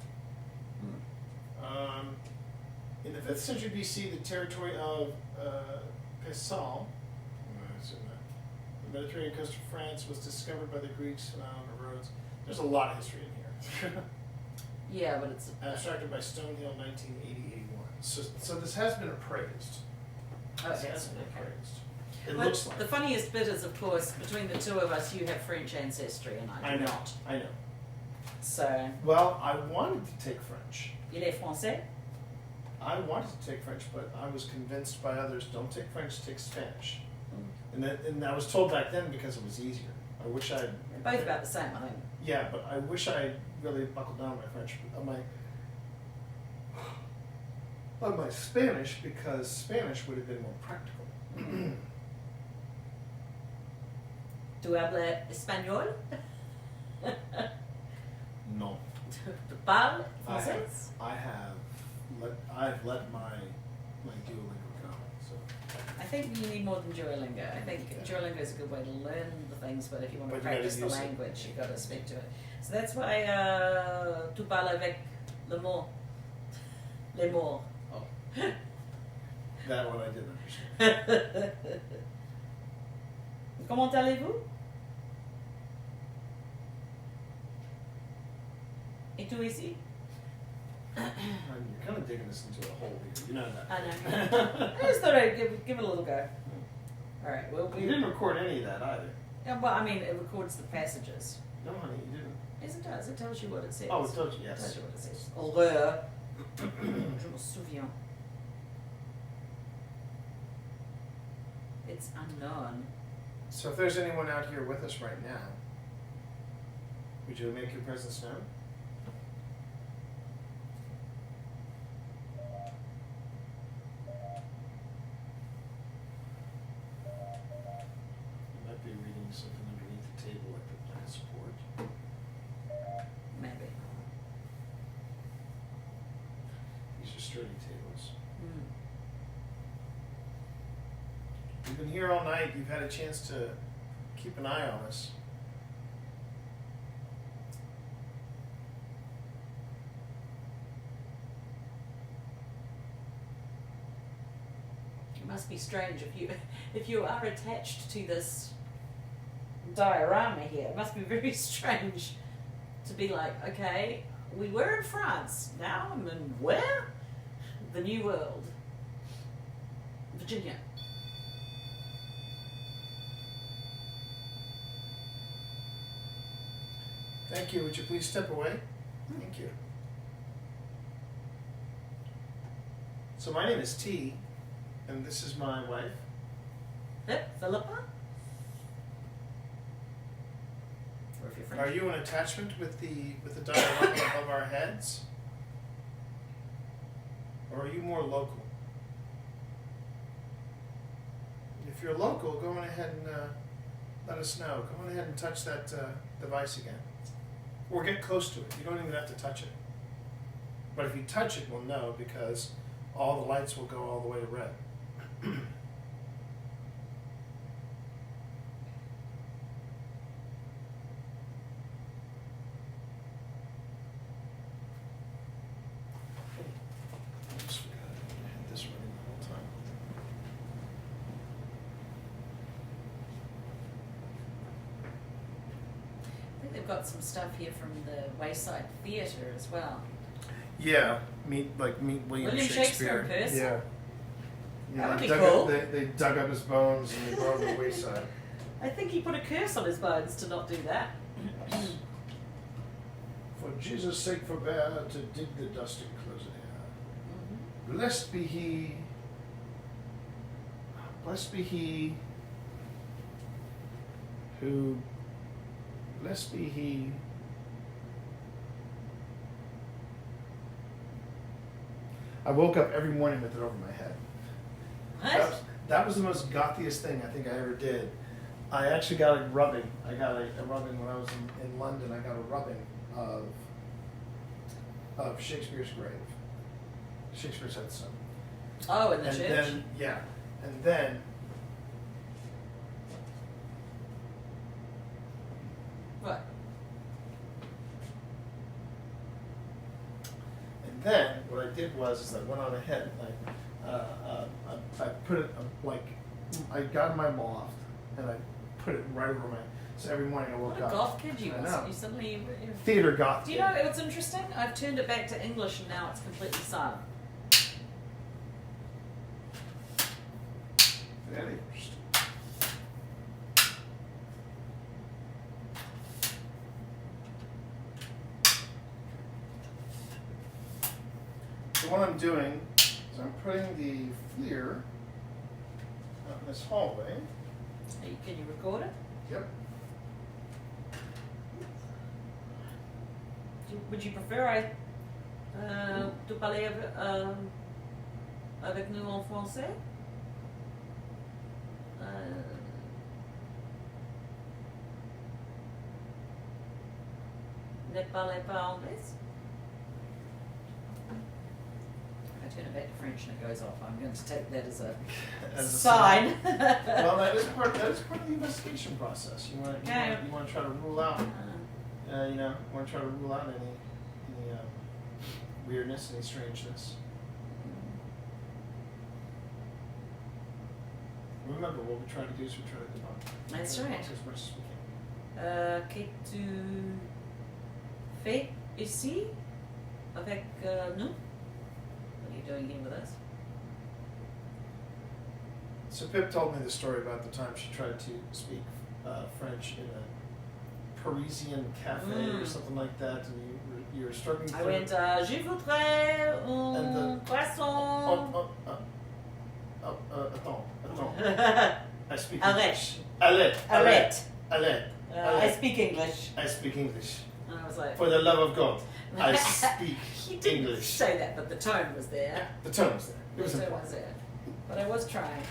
In the 5th century BC, the territory of Pesal, the Mediterranean coast of France, was discovered by the Greeks found on the roads. There's a lot of history in here. Yeah, but it's. Abstracted by Stonehill, 1980-81. So this has been appraised. Oh, This yes, has been okay. appraised. It But looks like. the funniest bit is, of course, between the two of us, you have French ancestry and I do not. I know. So, Well, I wanted to take French. il est français? I wanted to take French, but I was convinced by others, don't take French, take Spanish. And I was told back then because it was easier. I wish I. They're both about the same, I think. Yeah, but I wish I really buckled down on my French, on my Spanish, because Spanish would have been more practical. Tu hablas español? No. Tu parles français? I've let my Duolingo go. So. I think you need more than Duolingo. I think Duolingo is a good way to learn the things, but if you want to But you gotta practice the use it. language, you've got to speak to it. So that's why tu parles avec le mot. Les mots. Oh. That one I didn't understand. Comment allez-vous? Et tu ici? You're kind of digging us into a hole here. You know that. I know. I just thought I'd give it a little go. All right. Well, You didn't record any of that either. Yeah, well, I mean, it records the passages. No, honey, you didn't. Yes, it does. It tells you what it says. Oh, it told you, It yes. tells you what it says. Horreur. Je me souviens. It's unknown. So if there's anyone out here with us right now, Would you make your presence known? You might be reading something underneath the table like the plant support. Maybe. These are sturdy tables. Mm. You've been here all night. You've had a chance to keep an eye on us. It must be strange if you are attached to this diorama here. It must be very strange to be like, okay, we were in France. Now I'm in where? The New World. Virginia. Thank you. Would you please step away? Thank you. So my name is T, and this is my wife. Yep, Philippa. Or if you're French. Are you an attachment with the diorama above our heads? Or are you more local? If you're local, go on ahead and let us know. Go on ahead and touch that device again. Or get close to it. You don't even have to touch it. But if you touch it, we'll know because all the lights will go all the way to red. I just forgot I had this running the whole time. I think they've got some stuff here from the Wayside Theatre as well. Yeah, meet William Shakespeare in person? Yeah. That would they be dug cool. They dug up his bones and they brought him to Wayside. I think he put a curse on his bones to not do that. For Jesus' sake forbear to dig the dust enclosed air. Blessed be he who, blessed be he I woke up every morning with it over my head. That was the most gothiest thing I think I ever did. I actually got a rubbing. I got a rubbing when I was in London. I got a rubbing of Shakespeare's grave. Shakespeare's headstone. Oh, in the And church? then, yeah. And then, What? what I did was I went on ahead and I put it I got my loft and I put it right over my. So every morning I woke What a up. goth kid you I was. know. You suddenly. Theater goth. Do you know what's interesting? I've turned it back to English and now it's completely silent. Very interesting. So what I'm doing is I'm putting the FLIR out in this hallway. Can you record it? Yep. Would you prefer to parler avec nous en français? Ne parlez pas anglais? I turn it back to French and it goes off. I'm going to take that as a sign. Well, that is part of the investigation process. You want to try to rule out, want to try to rule out any weirdness, any strangeness. Remember, what we try to do is we try to debunk. That's right. As much as we can. Qu'est-ce que tu fais ici avec nous? What are you doing here with us? So Pip told me the story about the time she tried to speak French in a Parisian cafe or something like that, and you were struggling. I went, je voudrais un poisson. Attends. I speak Arrête. English. Allez. Arrête. Allez. I speak English. I speak English. And I was like, For the love of God, I speak he didn't English. say that, but the tone was there. The tone was there. It was The tone important. was there. But I was trying.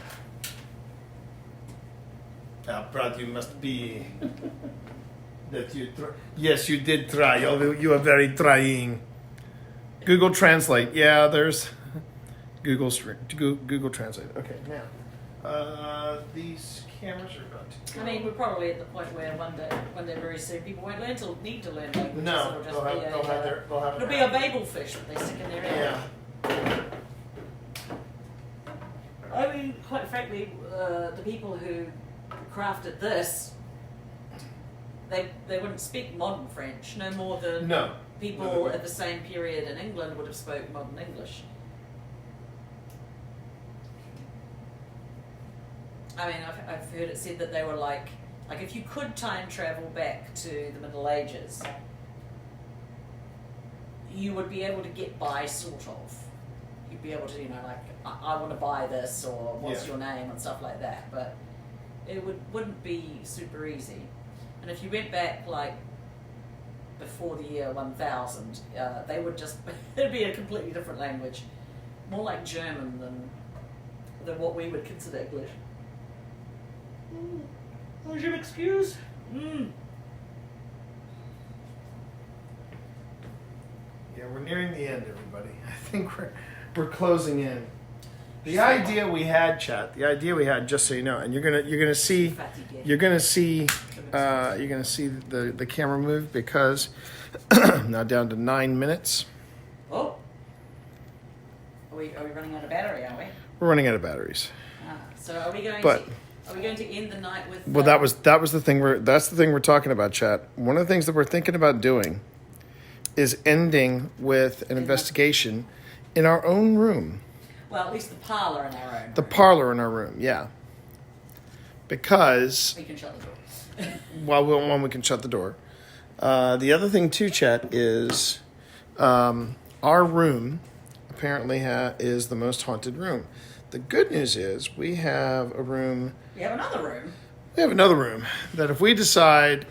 How proud you must be that you yes, you did try. You are very trying. Google Translate. Yeah, there's Google Translate. Okay, now these cameras are about to. I mean, we're probably at the point where one day very soon, people won't need to learn languages. No, It'll just they'll have, be they'll have their, they'll have it'll be their- a Babel fish that they stick in their ear. Yeah. I mean, quite frankly, the people who crafted this, they wouldn't speak modern French no more than No. people at the same period in England would have spoke modern English. I mean, I've heard it said that they were like if you could time travel back to the Middle Ages, you would be able to get by, sort of. You'd be able to, I want to buy this, or what's your name, and stuff like that. But it wouldn't be super easy. And if you went back, before the year 1000, they would just, it'd be a completely different language. More like German than what we would consider English. Would you excuse? Yeah, we're nearing the end, everybody. I think we're closing in. The idea we had, chat. The idea we had, just so you know, and you're gonna see the camera move because now down to 9 minutes. Oh, are we running out of battery? Are we? We're running out of batteries. So are we going to end the night with? Well, that was the thing that's the thing we're talking about, chat. One of the things that we're thinking about doing is ending with an investigation in our own room. Well, at least the parlor in our own. The parlor in our room, yeah. Because We can shut the door. one, we can shut the door. The other thing too, chat, is our room apparently is the most haunted room. The good news is we have a room. We have another room. We have another room that if we decide,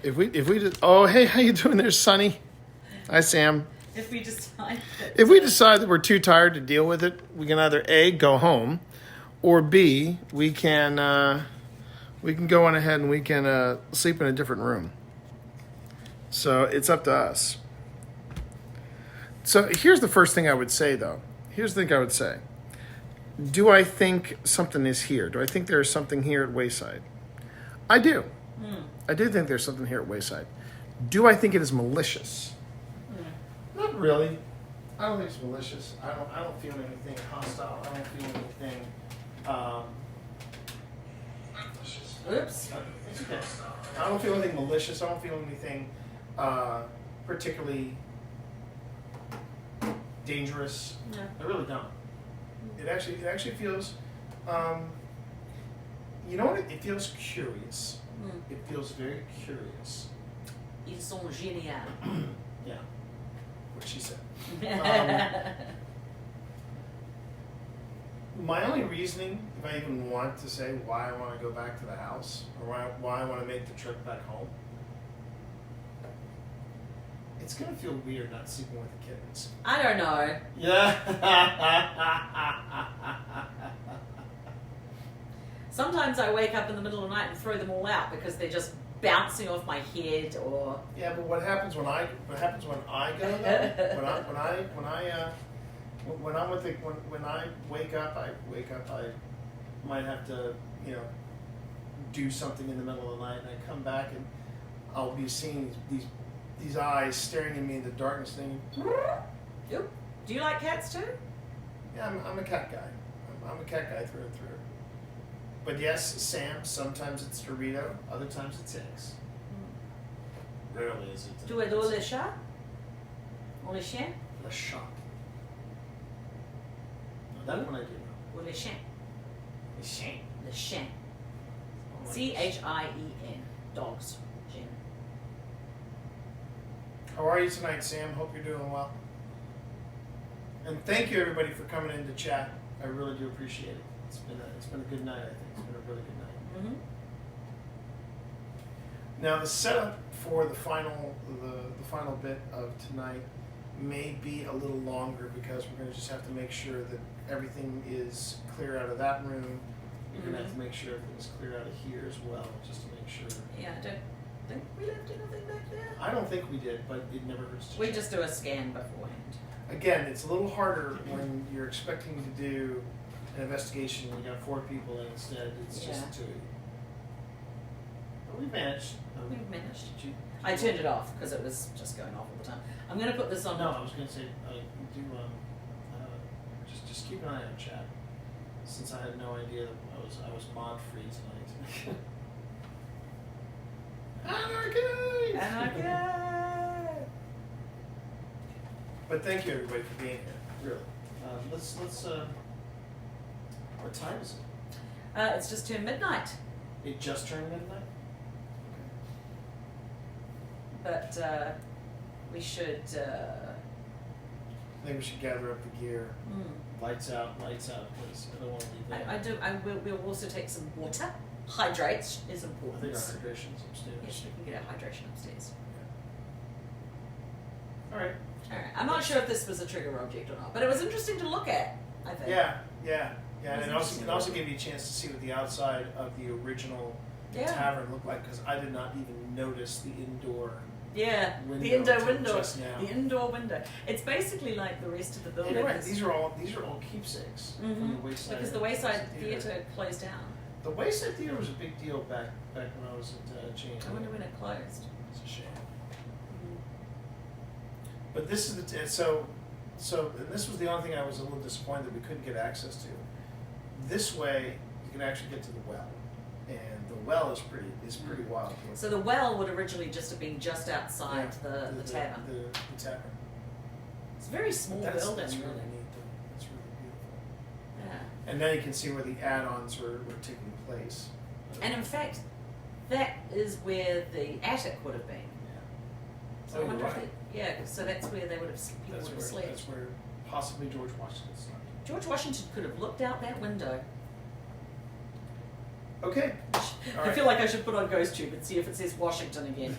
oh hey, how you doing there, Sonny? Hi, Sam. If we decide. If we decide that we're too tired to deal with it, we can either A, go home, or B, we can go on ahead and we can sleep in a different room. So it's up to us. So here's the first thing I would say, though. Here's the thing I would say. Do I think something is here? Do I think there's something here at Wayside? I do. I do think there's something here at Wayside. Do I think it is malicious? Not really. I don't think it's malicious. I don't feel anything hostile. I don't feel anything malicious. Oops. It's okay. I don't feel anything malicious. I don't feel anything particularly dangerous. No. I really don't. It actually feels you know what? It feels curious. It feels very curious. Ils sont géniaux. Yeah. What she said. My only reasoning, if I even want to say why I want to go back to the house or why I want to make the trip back home, it's gonna feel weird not sleeping with the kittens. I don't know. Yeah. Sometimes I wake up in the middle of the night and throw them all out because they're just bouncing off my head or. Yeah, but what happens when I go though? when I wake up, I might have to, do something in the middle of the night, and I come back and I'll be seeing these eyes staring at me in the darkness thinking, Yep. Do you like cats too? yeah, I'm a cat guy. I'm a cat guy through and through. But yes, Sam, sometimes it's Dorito, other times it's eggs. Rarely is it. Tu adores les chats? Ou les chiens? Le chat. No, that one I do know. Ou les chiens? Le chien. Les chiens. CHIEN. Dogs. Chien. How are you tonight, Sam? Hope you're doing well. And thank you everybody for coming in to chat. I really do appreciate it. It's been a good night, I think. It's been a really good night. Now the setup for the final bit of tonight may be a little longer because we're going to just have to make sure that everything is clear out of that room. You're going to have to make sure everything's clear out of here as well, just to make sure. Yeah, I don't think we left anything back there. I don't think we did, but it never hurts to We check. just do a scan beforehand. Again, it's a little harder when you're expecting to do an investigation and you got 4 people and instead it's just 2. But we managed. We've managed. Did you? I turned it off because it was just going off all the time. I'm going to put this on. No, I was going to say, just keep an eye on chat. Since I had no idea that I was mod free tonight. Anarchy! Anarchy! But thank you everybody for being here. Really. Let's. What time is it? It's just turned midnight, It just turned midnight. but we should. I think we should gather up the gear. Lights out, please. I don't want to leave that. I do. We'll also take some water. Hydrate is I think important. our hydration's upstairs. Yes, we can get our hydration upstairs. All right. All right. I'm not sure if this was a trigger object or not, but it was interesting to look at. I think. Yeah, That's and also, it also gave you a chance to see what the outside of the original Yeah. tavern looked like because I did not even notice the indoor Yeah. window. The indoor till window. Just now. The indoor window. It's basically like the rest of the Yeah, building. you're right. is- These are all keepsakes from the Mhm. Wayside. Because the Wayside Theatre closed down. The Wayside Theatre was a big deal back when I was at Jane. I wonder when it closed. It's a shame. But this is so and this was the only thing I was a little disappointed that we couldn't get access to. This way, you can actually get to the well, and the well is pretty wild. So the well would originally just have been just outside the tavern. The tavern. It's a very small building, That's really really. neat. Though. That's really beautiful. Yeah. And now you can see where the add-ons were taking place. And in fact, that is where the attic would have been. Yeah. So I wonder if so that's where they would have people would have slept. That's where possibly George Washington slept. George Washington could have looked out that window. Okay. All I right. feel like I should put on GhostTube and see if it says Washington again.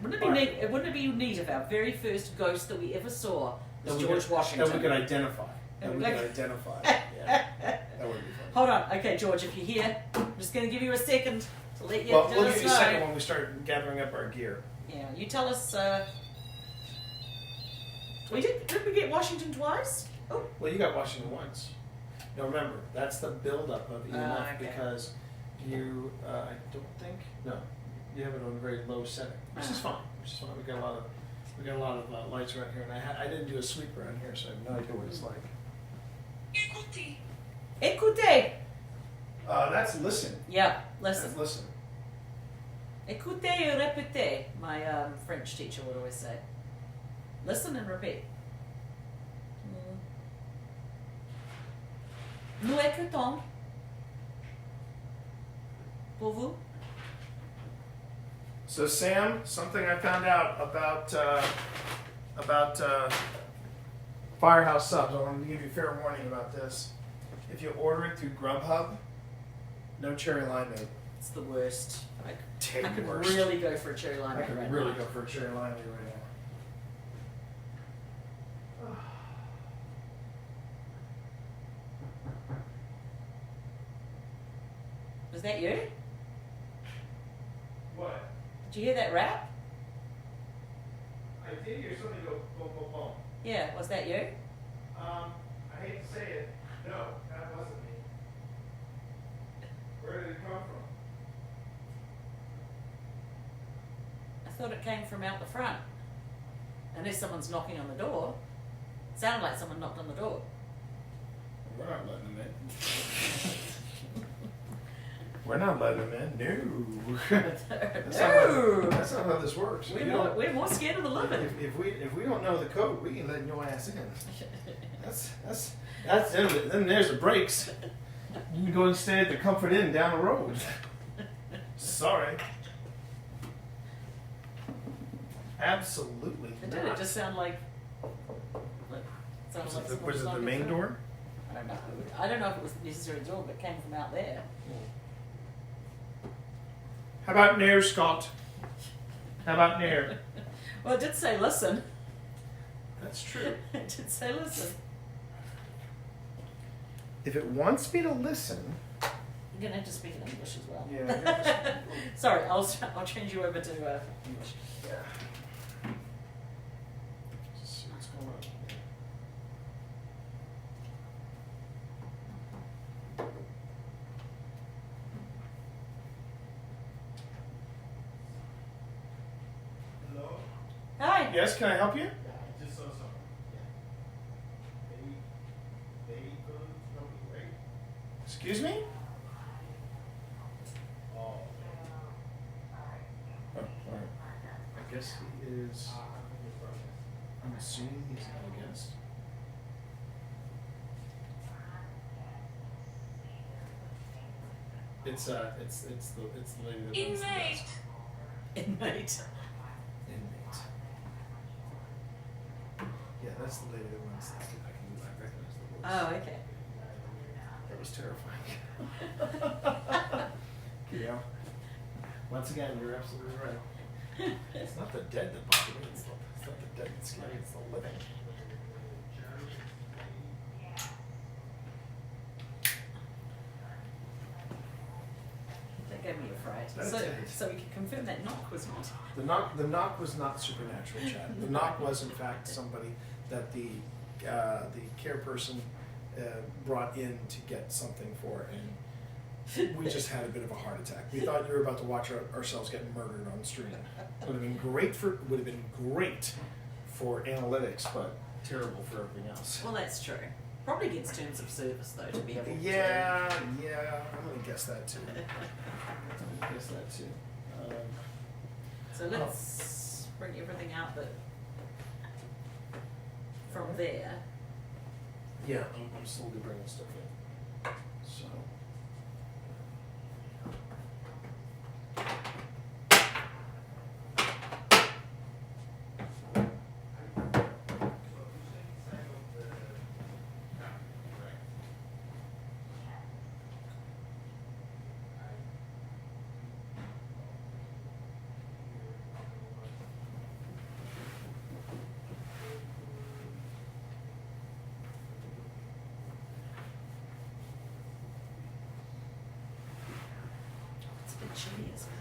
Wouldn't it be Alright. neat? Wouldn't it be neat if our very first ghost that we ever saw was That we George could- Washington? That we could identify. And That we we could could- identify. Yeah. That would be fun. Hold on, okay, George, if you're here, I'm just going to give you a second to let you Well, let we'll us give you a know. second when we start gathering up our gear. Yeah, you tell us. We did we get Washington twice? Oh, Well, you got Washington once. Now remember, that's the buildup of EMF okay. because you, I don't think, no, you have it on a very low setting, which is fine. Which is fine. We got a lot of lights around here, and I didn't do a sweep around here, so I have no idea what it's like. Écoutez. écoutez. That's listen. Yeah, That's listen. listen. Écoutez et répétez. My French teacher would always say. Listen and repeat. Nous écoutons. Pour vous? So Sam, something I found out about Firehouse subs. I wanted to give you fair warning about this. If you order it through Grubhub, no cherry limeade. It's the worst. I Take could worst. really go for a cherry I limeade could right really now. go for a cherry limeade right now. Was that you? What? Did you hear that rap? I did hear something go boom, boom, boom. Yeah, was that you? I hate to say it, no, that wasn't me. Where did it come from? I thought it came from out the front. Unless someone's knocking on the door. It sounded like someone knocked on the door. We're not letting them in. We're not letting them in. No. That's not how this works. We're more scared of the living. If we don't know the code, we can let your ass in. That's then there's the brakes. You can go and stay at the Comfort Inn down the road. Sorry. Absolutely. It did. It just sounded like. Sounded like someone Was it the knocking main through. door? I don't know. I don't know if it was necessarily the door, but it came from out there. How about Nair, Scott? How about Nair? Well, it did say listen. That's true. It did say listen. If it wants me to listen, You're gonna have to speak in English as well. yeah. Sorry, I'll change you over to English. Yeah. Just see what's going on. Hello. Hi. Yes, can I help you? I just saw something. Right? Excuse me? Oh. Oh, all right. I guess he is. I'm assuming he's not a guest. It's the lady that runs the Inmate. desk. Inmate. Inmate. Yeah, that's the lady that runs the desk. I recognize the voice. Oh, okay. That was terrifying. You know, once again, you're absolutely right. It's not the dead that bother me. It's not the dead that's scary. It's the living. That gave me a fright. That's So, it. so we can confirm that knock was not. The knock was not supernatural, Chad. The knock was in fact somebody that the care person brought in to get something for, and we just had a bit of a heart attack. We thought you were about to watch ourselves get murdered on stream. Would have been great for analytics, but terrible for everything else. Well, that's true. Probably against terms of service, though, to be able to. Yeah, I'm gonna guess that too. I'm gonna guess that too. So let's bring everything out that from there. Yeah, I'm slowly bringing stuff in. So. It's a bit chilly as well.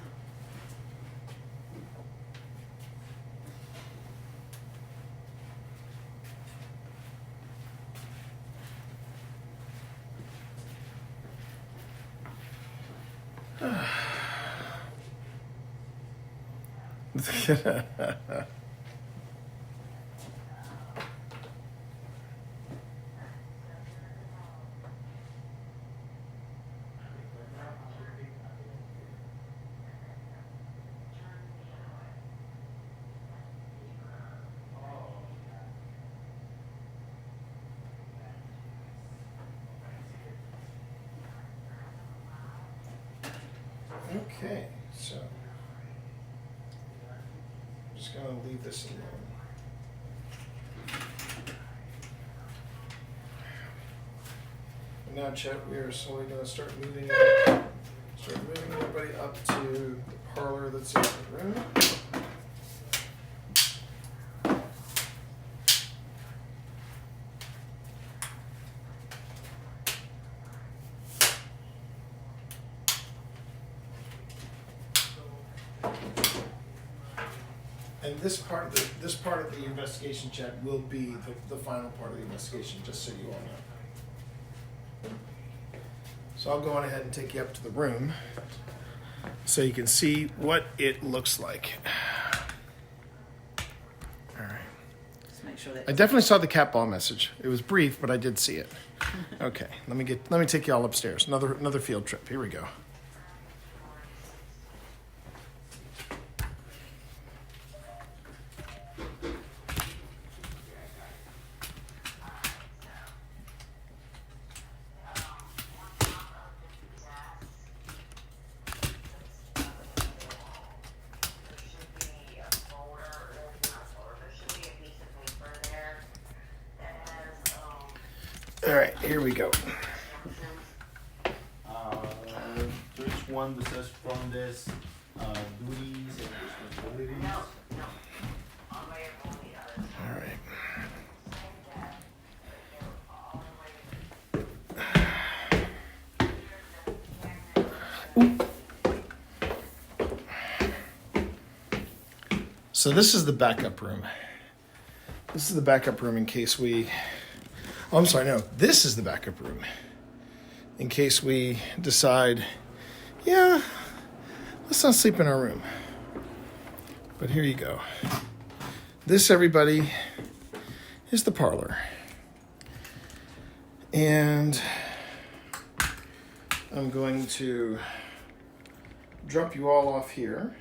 Okay, so I'm just gonna leave this alone. And now, Chet, we are slowly gonna start moving everybody up to the parlor that's in the room. And this part of the investigation, Chad, will be the final part of the investigation, just so you all know. So I'll go on ahead and take you up to the room so you can see what it looks like. All right. Just make sure that. I definitely saw the cat ball message. It was brief, but I did see it. Okay, let me take you all upstairs. Another field trip. Here we go. All right, here we go. There's one that says from this duties and responsibilities. All right. So this is the backup room. This is the backup room in case we... Oh, I'm sorry, no. This is the backup room. In case we decide, yeah, let's not sleep in our room. But here you go. This, everybody, is the parlor. And I'm going to drop you all off here.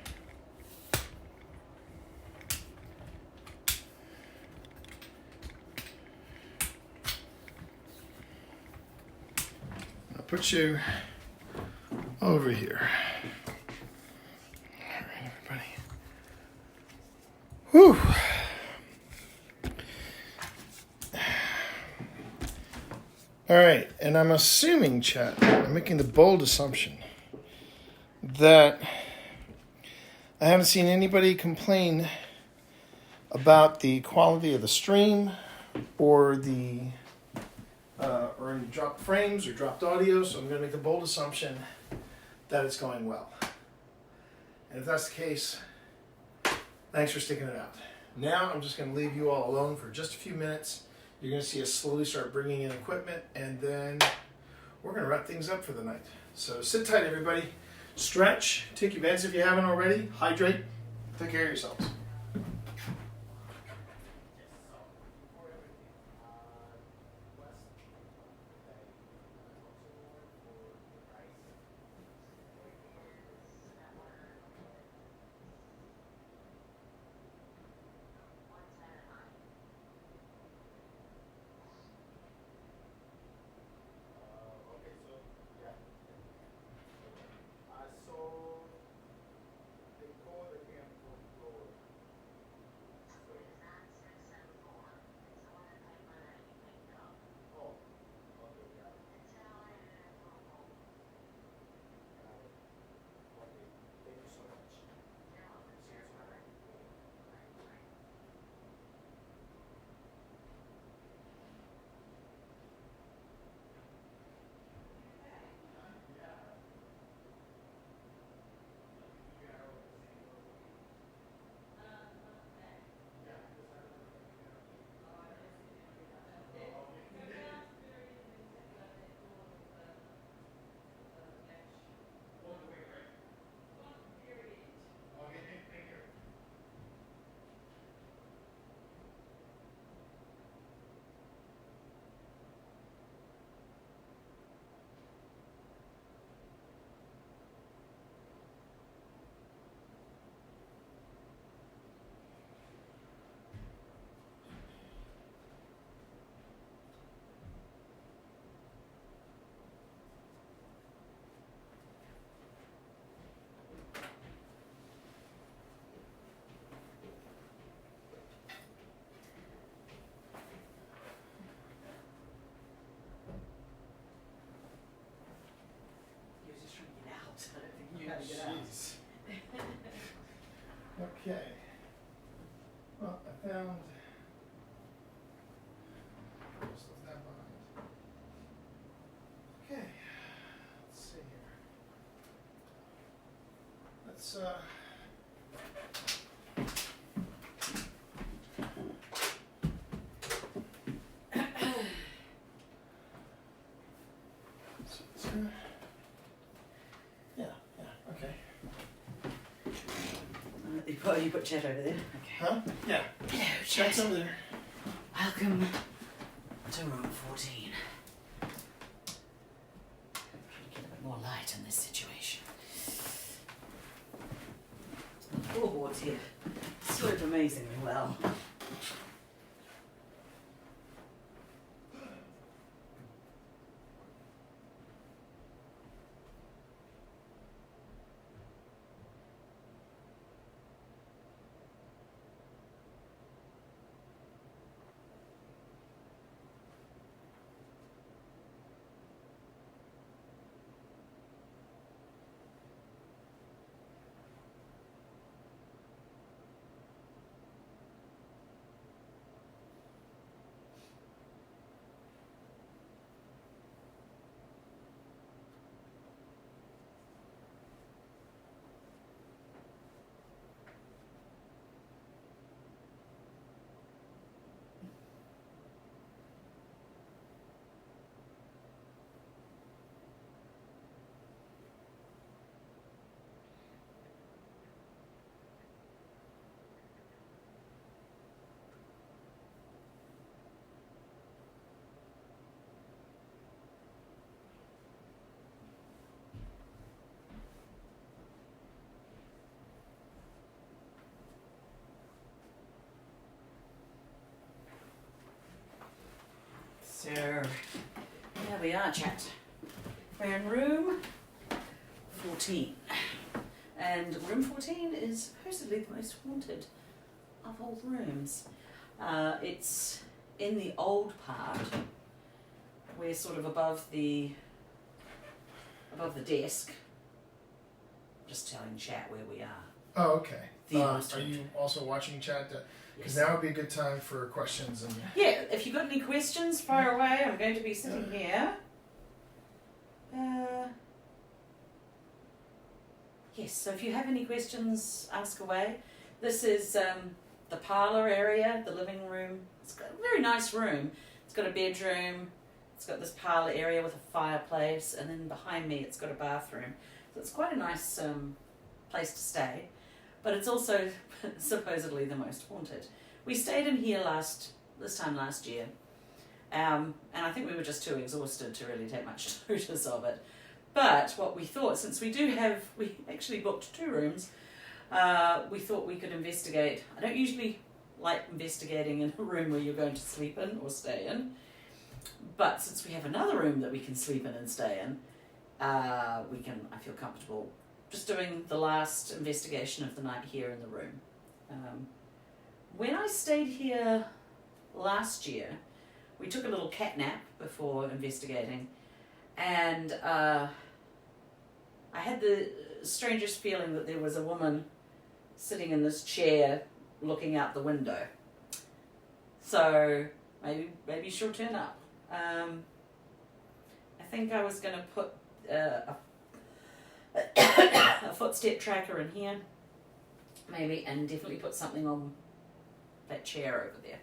I'll put you over here. All right, everybody. Whew. All right, and I'm assuming, chat, I'm making the bold assumption that I haven't seen anybody complain about the quality of the stream or the or any dropped frames or dropped audio, so I'm going to make the bold assumption that it's going well. And if that's the case, thanks for sticking it out. Now I'm just going to leave you all alone for just a few minutes. You're going to see us slowly start bringing in equipment, and then we're going to wrap things up for the night. So sit tight, everybody. Stretch, take your meds if you haven't already, hydrate, take care of yourselves. Jeez. Okay. Well, I found. Just left that behind. Okay. Let's see here. Let's You put Chet over there. Okay. Huh? Yeah. Hello, Chet's Chet. over there. Welcome to room 14. Get a bit more light in this situation. The floorboards here slope amazingly well. here we are, chat. We're in room 14. And room 14 is supposedly the most haunted of all rooms. It's in the old part. We're sort of above the desk. Just telling chat where we are. Oh, okay. The Are most you also watching chat? Because Yes. now would be a good time for questions and. Yeah, if you've got any questions, fire away. I'm going to be sitting here. Yes, so if you have any questions, ask away. This is the parlour area, the living room. It's got a very nice room. It's got a bedroom. It's got this parlour area with a fireplace, and then behind me it's got a bathroom. So it's quite a nice place to stay. But it's also supposedly the most haunted. We stayed in here this time last year, and I think we were just too exhausted to really take much notice of it. But what we thought, since we actually booked 2 rooms, we thought we could investigate. I don't usually like investigating in a room where you're going to sleep in or stay in, but since we have another room that we can sleep in and stay in, I feel comfortable just doing the last investigation of the night here in the room. When I stayed here last year, we took a little cat nap before investigating, and I had the strangest feeling that there was a woman sitting in this chair looking out the window. So maybe she'll turn up. I think I was going to put a footstep tracker in here, maybe, and definitely put something on that chair over there.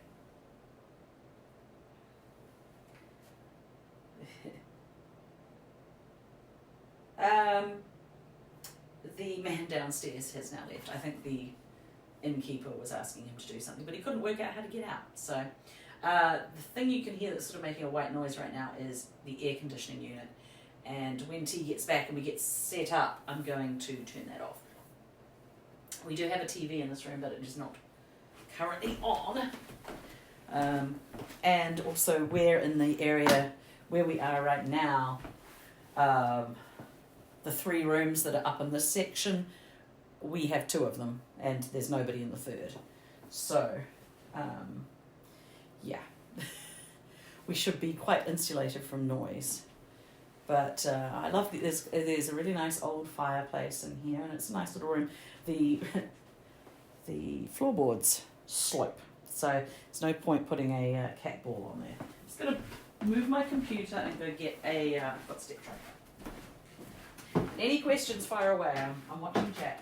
The man downstairs has now left. I think the innkeeper was asking him to do something, but he couldn't work out how to get out. So the thing you can hear that's sort of making a white noise right now is the air conditioning unit. And when T gets back and we get set up, I'm going to turn that off. We do have a TV in this room, but it is not currently on. And also we're in the area where we are right now. The 3 rooms that are up in this section, we have 2 of them, and there's nobody in the 3rd. So, yeah, we should be quite insulated from noise. But I love there's a really nice old fireplace in here, and it's a nice little room. The floorboards slope, so there's no point putting a cat ball on there. I'm just going to move my computer and go get a footstep tracker. Any questions, fire away. I'm watching chat.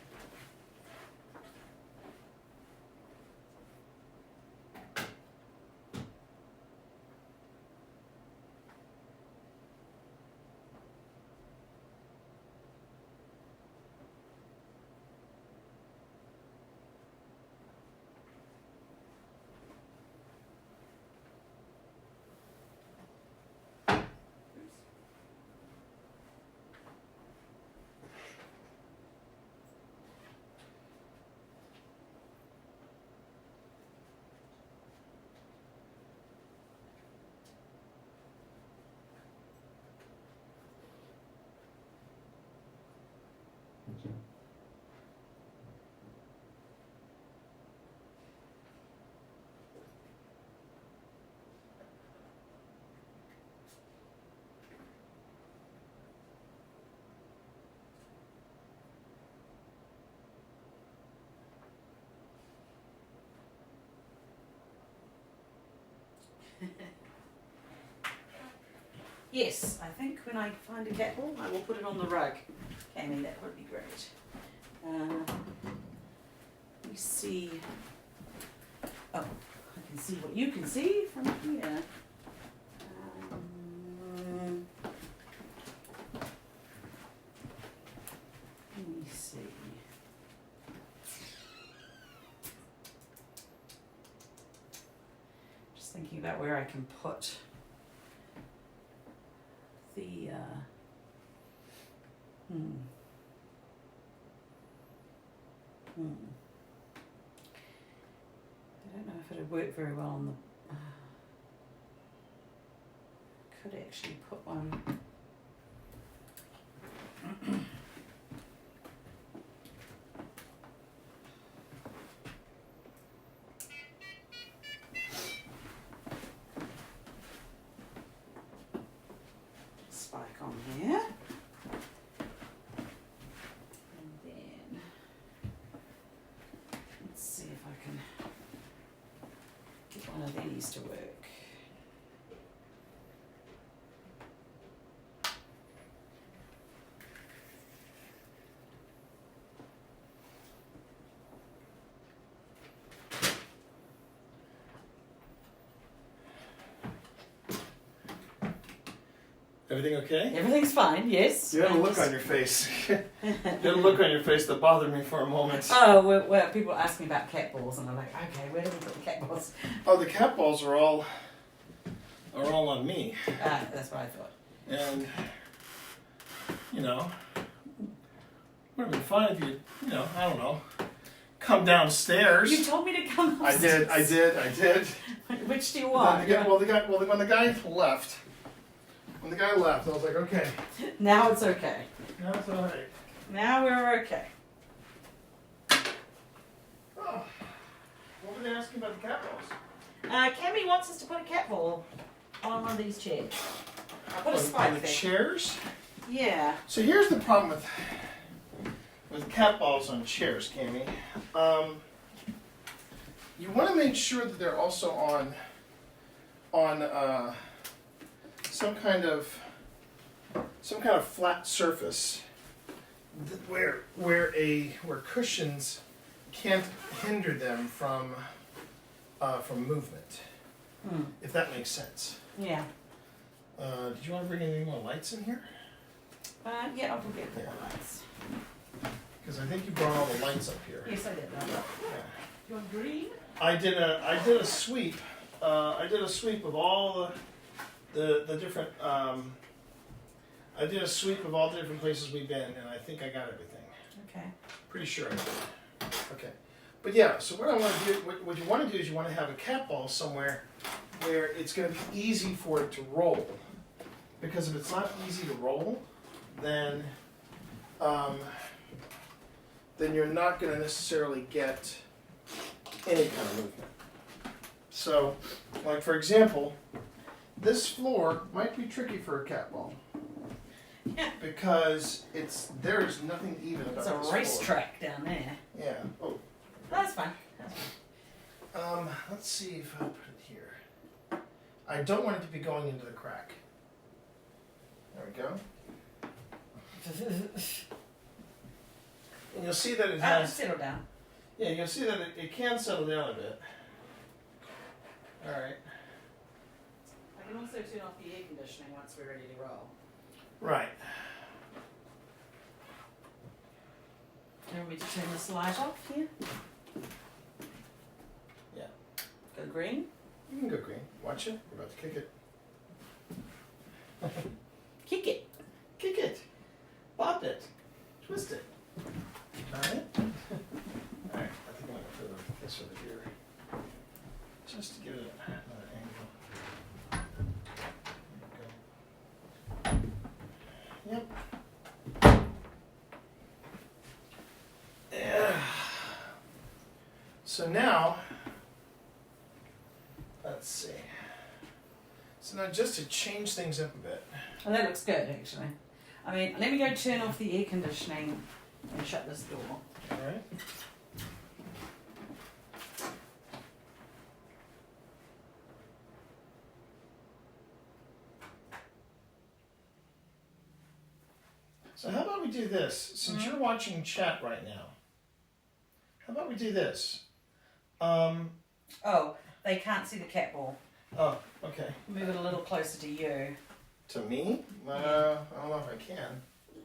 Yes, I think when I find a cat ball, I will put it on the rug. Cammy, that would be great. Let me see. Oh, I can see what you can see from here. Let me see. Just thinking about where I can put the I don't know if it would work very well on the could actually put one. Spike on here. And then let's see if I can get one of these to work. Everything okay? Everything's fine, yes. You had a I'm look just- on your face. You had a look on your face that bothered me for a moment. Oh, well, people ask me about cat balls, and I'm like, okay, where do we put the cat balls? Oh, the cat balls are all on me, That's what I thought. and you know, would have been fine if you I don't know, come downstairs. You told me to come I did. upstairs. Which do you want? When the guy left, I was like, okay, Now it's okay. now it's all right. Now we're okay. Oh, what were they asking about the cat balls? Cammy wants us to put a cat ball on one of these chairs. I put a On spike the there. chairs. Yeah. So here's the problem with cat balls on chairs, Cammy. You want to make sure that they're also on some kind of flat surface where cushions can't hinder them from movement, if that makes sense. Yeah. Did you want to bring any more lights in here? Yeah, I'll go get the lights. Because I think you brought all the lights up here. Yes, I did. Yeah. You want green? I did a sweep. I did a sweep of all the different. I did a sweep of all the different places we've been, and I think I got everything. Okay. Pretty sure I did. Okay, but yeah. So what I want to do, what you want to do is you want to have a cat ball somewhere where it's going to be easy for it to roll. Because if it's not easy to roll, then you're not going to necessarily get any kind of movement. So, like for example, this floor might be tricky for a cat ball. Yeah. Because there is nothing even about It's this a floor. racetrack down there. Yeah. Oh. That's fine. Let's see if I put it here. I don't want it to be going into the crack. There we go. And you'll see that it has. Settle down. Yeah, you'll see that it can settle down a bit. All right. I can also turn off the air conditioning once we're ready to roll. Right. Do you want me to turn this light off here? Yeah. Go green? You can go green. Watch it. We're about to kick it. Kick it. Kick it. Bop it. Twist it. Got it? All right. I think I'm going to put this over here. Just to give it another angle. There we go. Yep. Yeah. So now, let's see. So now just to change things up a bit. Oh, that looks good, actually. I mean, let me go turn off the air conditioning and shut this door. All right. So how about we do this? Since you're watching chat right now, how about we do this? Oh, they can't see the cat ball. Oh, okay. Move it a little closer to you. To me? I don't know if I can.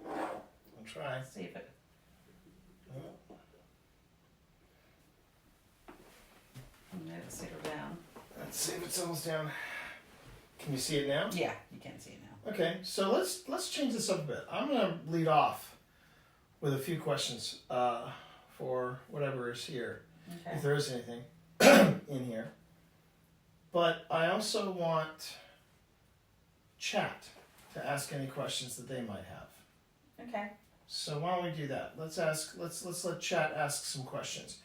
I'll try. See if it. Let it settle down. Let's see if it settles down. Can you see it now? Yeah, you can see it now. Okay, so let's change this up a bit. I'm gonna lead off with a few questions for whatever is here, Okay. if there is anything in here. But I also want chat to ask any questions that they might have. Okay. So why don't we do that? Let's let chat ask some questions.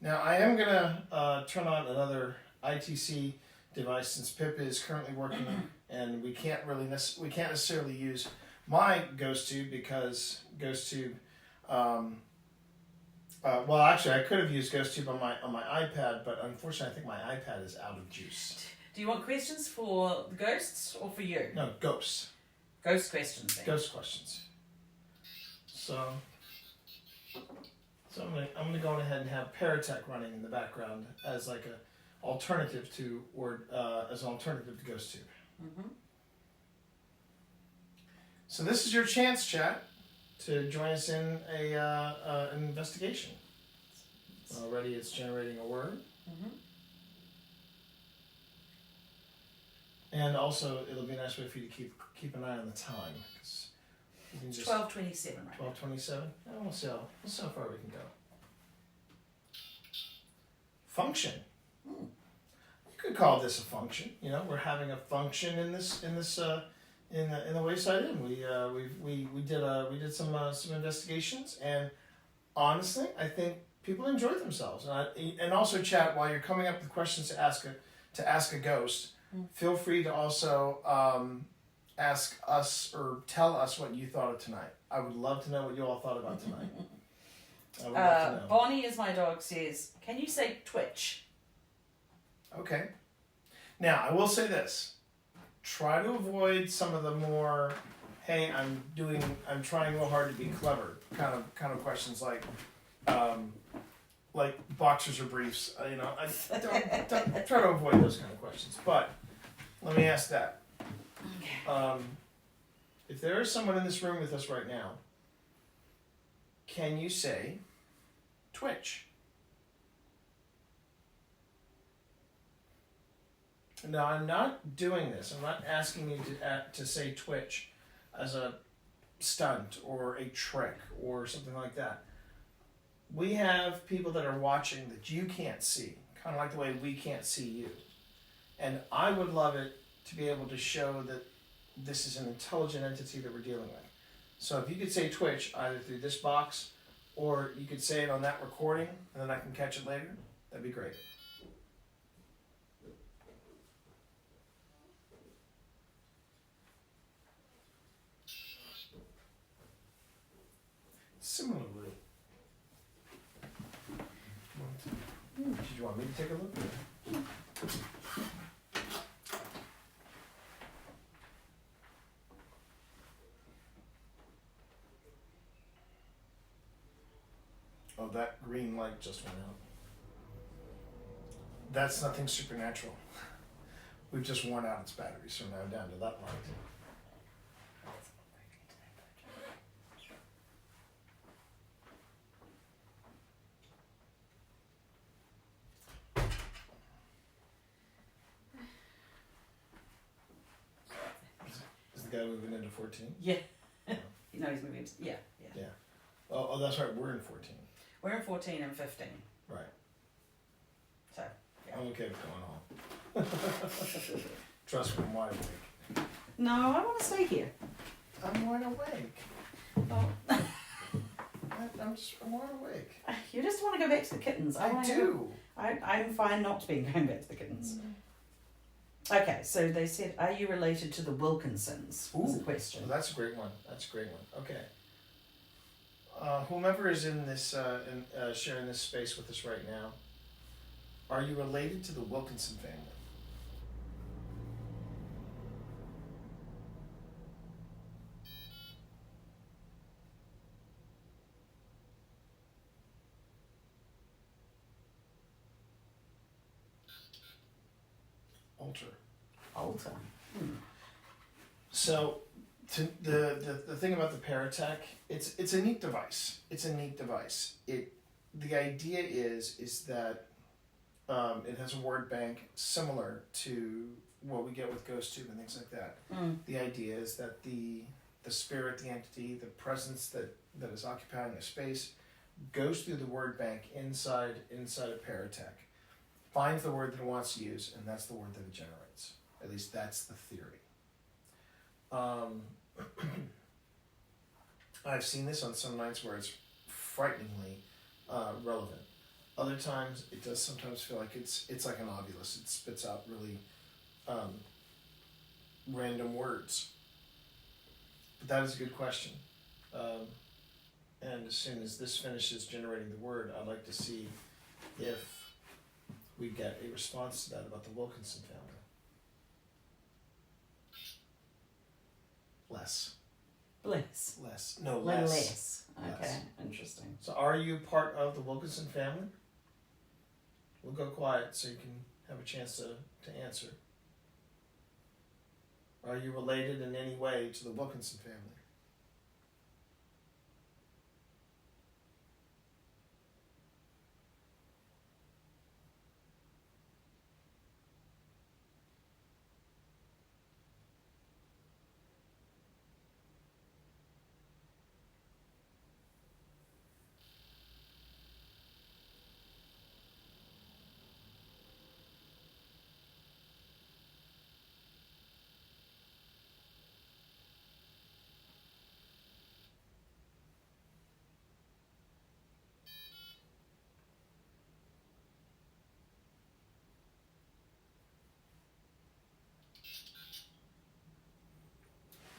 Now I am gonna turn on another ITC device since Pip is currently working and we can't necessarily use my GhostTube because GhostTube. Well, actually, I could have used GhostTube on my iPad, but unfortunately, I think my iPad is out of juice. Do you want questions for the ghosts or for you? No, ghosts. Ghost questions then. Ghost questions. So I'm gonna go ahead and have Paratech running in the background as like a alternative to as an alternative to GhostTube. Mm-hmm. So this is your chance, chat, to join us in an investigation. Already, it's generating a word. Mm-hmm. And also, it'll be a nice way for you to keep an eye on the time, because you can just 12:27 right now. 12:27. We'll see how far we can go. Function. You could call this a function. You know, we're having a function in the Wayside Inn. We did some investigations, and honestly, I think people enjoyed themselves. And also, chat, while you're coming up with questions to ask a ghost. Feel free to also ask us or tell us what you thought of tonight. I would love to know what you all thought about tonight. I would love to know. Bonnie, as my dog says, can you say Twitch? Okay. Now, I will say this. Try to avoid some of the more, hey, I'm trying real hard to be clever kind of questions like boxers or briefs. Don't try to avoid those kind of questions. But let me ask that. If there is someone in this room with us right now, can you say Twitch? Now, I'm not doing this. I'm not asking you to say Twitch as a stunt or a trick or something like that. We have people that are watching that you can't see, kind of like the way we can't see you. And I would love it to be able to show that this is an intelligent entity that we're dealing with. So if you could say Twitch either through this box or you could say it on that recording and then I can catch it later, that'd be great. Similarly, did you want me to take a look? Oh, that green light just went out. That's nothing supernatural. We've just worn out its battery, so now down to that light. Is the guy moving into 14? Yeah. You know he's moving. Yeah. Oh, that's right. We're in 14. We're in 14 and 15. Right. So, yeah. I'm okay with going home. Trust me, I'm wide awake. No, I want to stay here. I'm wide awake. Oh. I'm wide awake. You just want to go back to the kittens. I do. I'm fine not being going back to the kittens. Okay, so they said, are you related to the Wilkinsons? Was the question. Well, that's a great one. Okay. Whomever is in this, sharing this space with us right now, are you related to the Wilkinson family? Alter. So, the thing about the Paratech, it's a neat device. The idea is that it has a word bank similar to what we get with GhostTube and things like that. The idea is that the spirit, the entity, the presence that is occupying a space goes through the word bank inside a Paratech, finds the word that it wants to use, and that's the word that it generates. At least that's the theory. I've seen this on some nights where it's frighteningly relevant. Other times, it does sometimes feel like it's like an ovulus. It spits out really random words. But that is a good question. And as soon as this finishes generating the word, I'd like to see if we get a response to that about the Wilkinson family. Less. Bliss. Less. No, Little less. less. Okay, Less. interesting. So are you part of the Wilkinson family? We'll go quiet so you can have a chance to answer. Are you related in any way to the Wilkinson family?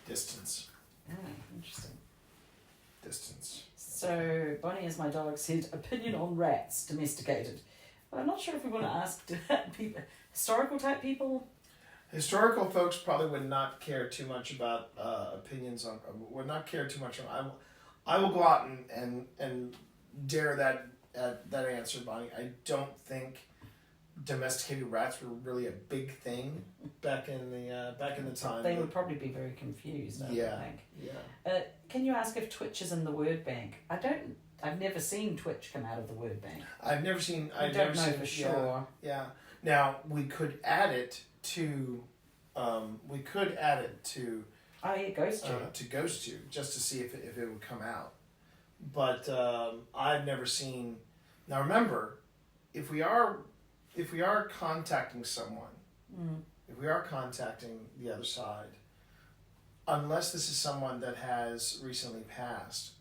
Distance. Ah, interesting. Distance. So, Bonnie, as my dog said, opinion on rats domesticated. But I'm not sure if we want to ask people, historical type people. Historical folks probably would not care too much about opinions on. Would not care too much on. I will go out and dare that answer, Bonnie. I don't think domesticated rats were really a big thing back in the time. They would probably be very confused, I would think. Yeah. Can you ask if Twitch is in the word bank? I've never seen Twitch come out of the word bank. I've never seen. I I've don't never know seen, for sure. Yeah. Now we could add it to. We could add it to. Oh, yeah, Ghost Tube. To Ghost Tube, just to see if it would come out. But I've never seen. Now remember, if we are contacting someone, if we are contacting the other side, unless this is someone that has recently passed,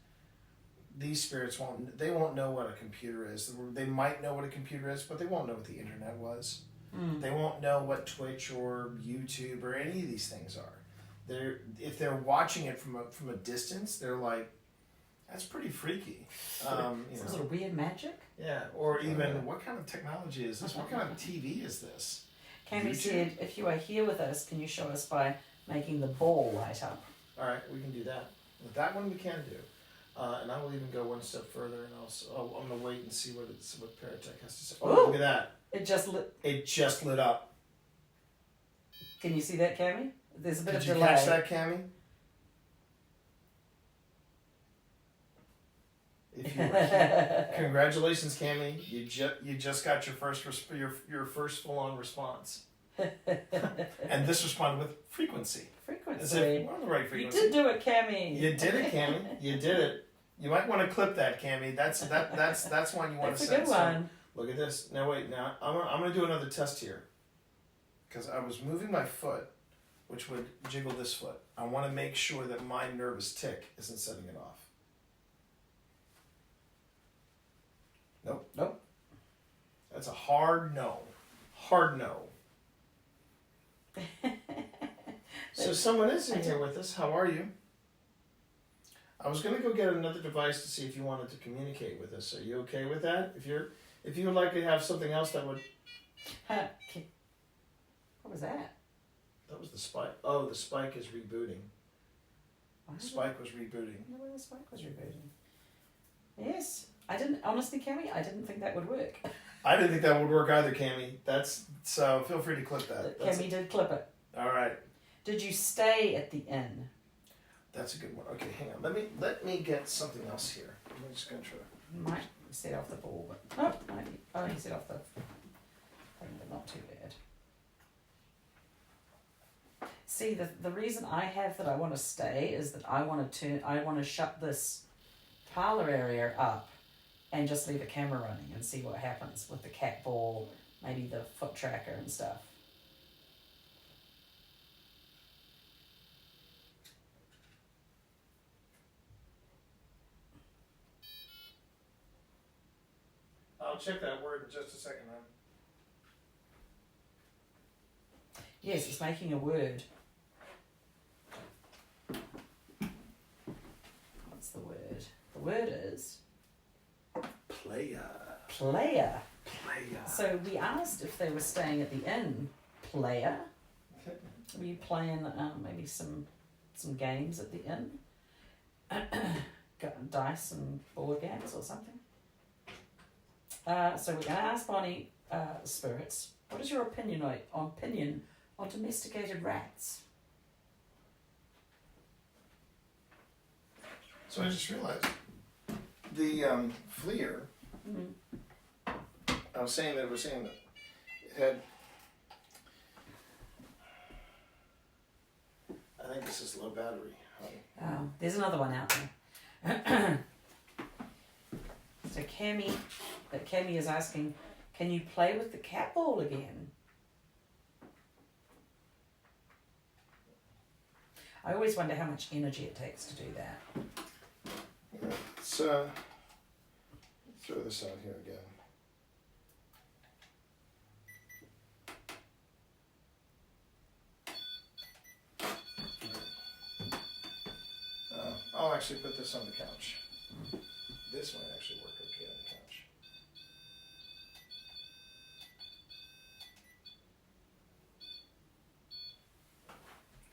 these spirits won't know what a computer is. They might know what a computer is, but they won't know what the internet was. They won't know what Twitch or YouTube or any of these things are. If they're watching it from a distance, they're like, that's pretty freaky. Some sort of weird magic? Yeah, or even, what kind of technology is this? What kind of TV is this? Cammy YouTube? said, if you are here with us, can you show us by making the ball light up? All right, we can do that. With that one we can do. And I will even go one step further, and I'm going to wait and see what Paratech has to say. Oh, Ooh. look at that. It just lit. It just lit up. Can you see that, Cammy? There's a bit Did of you delay. catch that, Cammy? If you were here. Congratulations, Cammy. You just got your first full-on response. And this responded with frequency. As if Frequency. we're on the right You frequency. did do it, Cammy. You did it, Cammy. You did it. You might want to clip that, Cammy. That's one you want That's to a good send. one. Look at this. Now wait. Now I'm gonna do another test here. Because I was moving my foot, which would jiggle this foot. I want to make sure that my nervous tick isn't setting it off. Nope. That's a hard no. Hard no. So someone is in here with us. How are you? I was gonna go get another device to see if you wanted to communicate with us. Are you okay with that? If you would like to have something else that would. Okay. What was that? That was the spike. Oh, the spike is rebooting. Why The spike was rebooting. I wonder where the spike was rebooting. Yes. I didn't, honestly, Cammy, I didn't think that would work. I didn't think that would work either, Cammy. So feel free to clip that. Cammy did clip it. All right. Did you stay at the inn? That's a good one. Okay, hang on. Let me get something else here. I'm just gonna try. You might set off the ball, but no, maybe. Oh, you set off the thing, but not too bad. See, the reason I have that I want to stay is that I want to shut this parlor area up and just leave a camera running and see what happens with the cat ball, maybe the foot tracker and stuff. I'll check that word in just a second, hon. Yes, it's making a word. What's the word? The word is Player. player. Player. So we asked if they were staying at the inn. Player. Were you playing maybe some games at the inn? Got dice and board games or something? So we're going to ask Bonnie Spirits, what is your opinion on domesticated rats? So I just realized the Fleer. I was saying that it had. I think this is low battery. Oh, there's another one out there. So Cammy is asking, can you play with the cat ball again? I always wonder how much energy it takes to do that. Let's throw this out here again. I'll actually put this on the couch. This might actually work okay on the couch.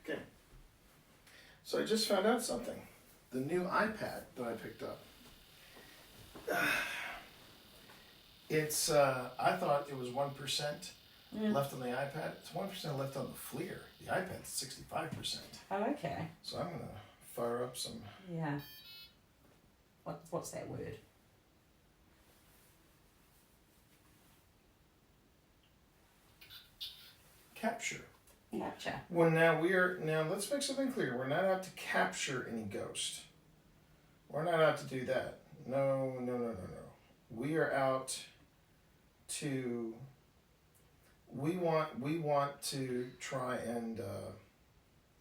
Okay. So I just found out something. The new iPad that I picked up. It's I thought it was 1% left on the iPad. It's 1% left on the Fleer. The iPad's 65%. Oh, okay. So I'm gonna fire up some. Yeah. What's that word? Capture. Capture. Well, now let's make something clear. We're not out to capture any ghost. We're not out to do that. No. We are out to. We want to try and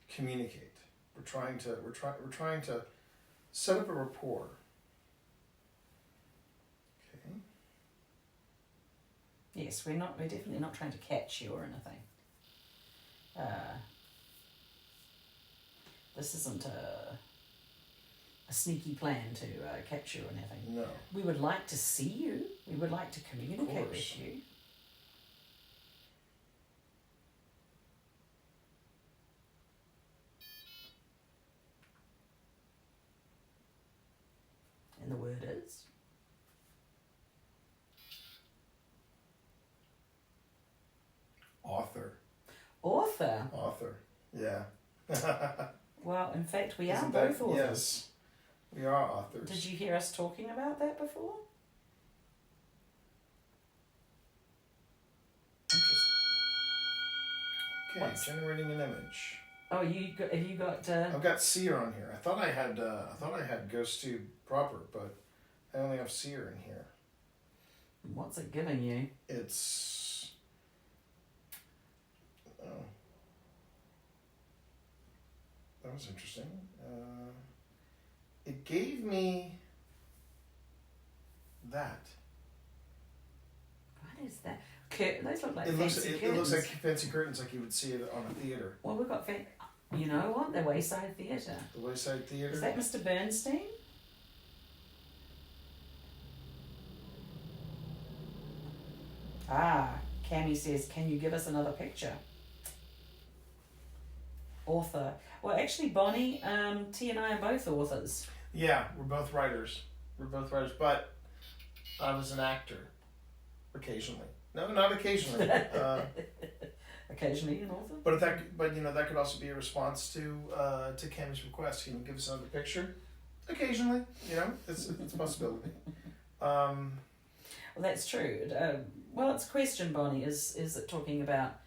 communicate. We're trying to set up a rapport. Okay. Yes, we're definitely not trying to catch you or anything. This isn't a sneaky plan to catch you or anything. No. We would like to see you. We would like to communicate course. with you. And the word is? Author. Author. Yeah. Well, in fact, we are Isn't both that- authors. Yes. We are authors. Did you hear us talking about that before? Interesting. Okay, What's- generating an image. Oh, have you got? I've got seer on here. I thought I had Ghost Tube proper, but I only have seer in here. What's it giving you? It's that was interesting. It gave me that. What is that? Those look like It fancy curtains. looks like fancy curtains, like you would see it on a theater. Well, we've got you know what? The Wayside Theatre. The Wayside Theater. Is that Mr. Bernstein? Ah, Cammy says, can you give us another picture? Author. Well, actually, Bonnie, T and I are both authors. Yeah, we're both writers. But I was an actor. Occasionally. No, not occasionally. Occasionally an author. But that could also be a response to Cammy's request. Can you give us another picture? Occasionally, it's a possibility. Well, that's true. Well, it's a question, Bonnie. Is it talking about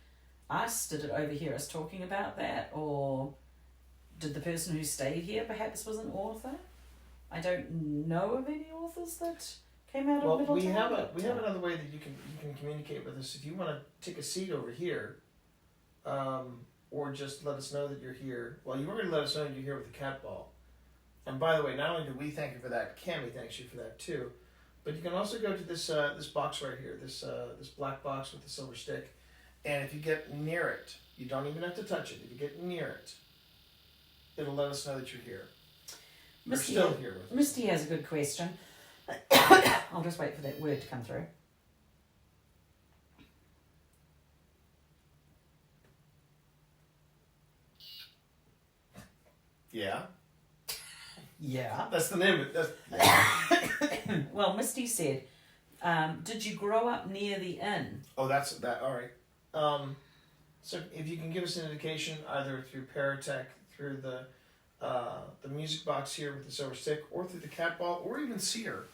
us? Did it overhear us talking about that, or did the person who stayed here perhaps was an author? I don't know of any authors that came out of Middletown. We have another way that you can communicate with us. If you want to take a seat over here, or just let us know that you're here. Well, you already let us know that you're here with the cat ball. And by the way, not only do we thank you for that, Cammy thanks you for that too. But you can also go to this this box right here, this black box with the silver stick, and if you get near it, you don't even have to touch it. If you get near it, it'll let us know that you're here. You're Misty, still here with us. Misty has a good question. I'll just wait for that word to come through. Yeah, Yeah. that's the name of it. That's, Well, Misty said, did you grow up near the inn? oh, that's that. All right. So if you can give us an indication, either through Paratech, through the music box here with the silver stick, or through the cat ball, or even Cedar,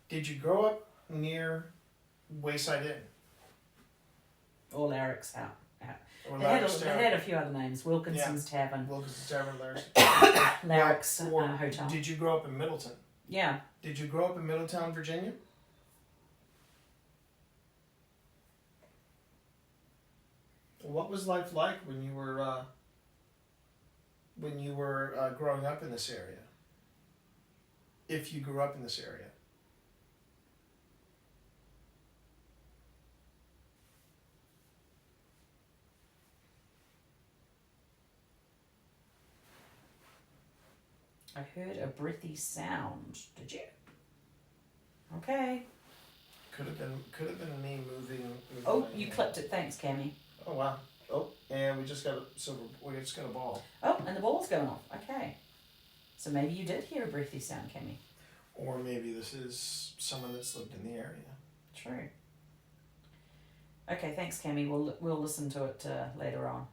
did you grow up near Wayside Inn? Or Larrick's out. Or They had, Larry's they Tavern? had a few other names. Wilkinson's Tavern, Wilkinson's Tavern, Larry's. Larrick's Or Hotel. Did you grow up in Middleton? Yeah. Did you grow up in Middletown, Virginia? What was life like when you were growing up in this area? If you grew up in this area. I heard a breathy sound. Did you? Okay. Could have been me moving. Oh, my you hand. clipped it. Thanks, Cammy. Oh wow. Oh, and we just got a ball. Oh, and the ball's going off. Okay. So maybe you did hear a breathy sound, Cammy. Or maybe this is someone that's lived in the area. True. Okay, thanks, Cammy. We'll listen to it later on.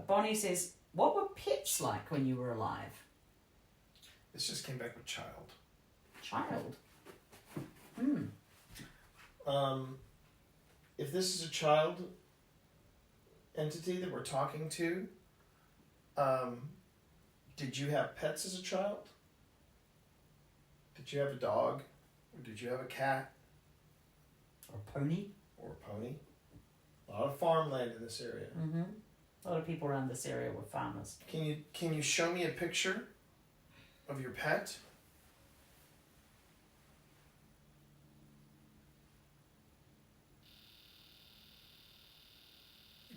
Bonnie says, "What were pets like when you were alive?" This just came back with child. Child. If this is a child entity that we're talking to, did you have pets as a child? Did you have a dog? Or did you have a cat? Or pony. Or a pony? A lot of farmland in this area. Mm-hmm. A lot of people around this area were farmers. Can you show me a picture of your pet?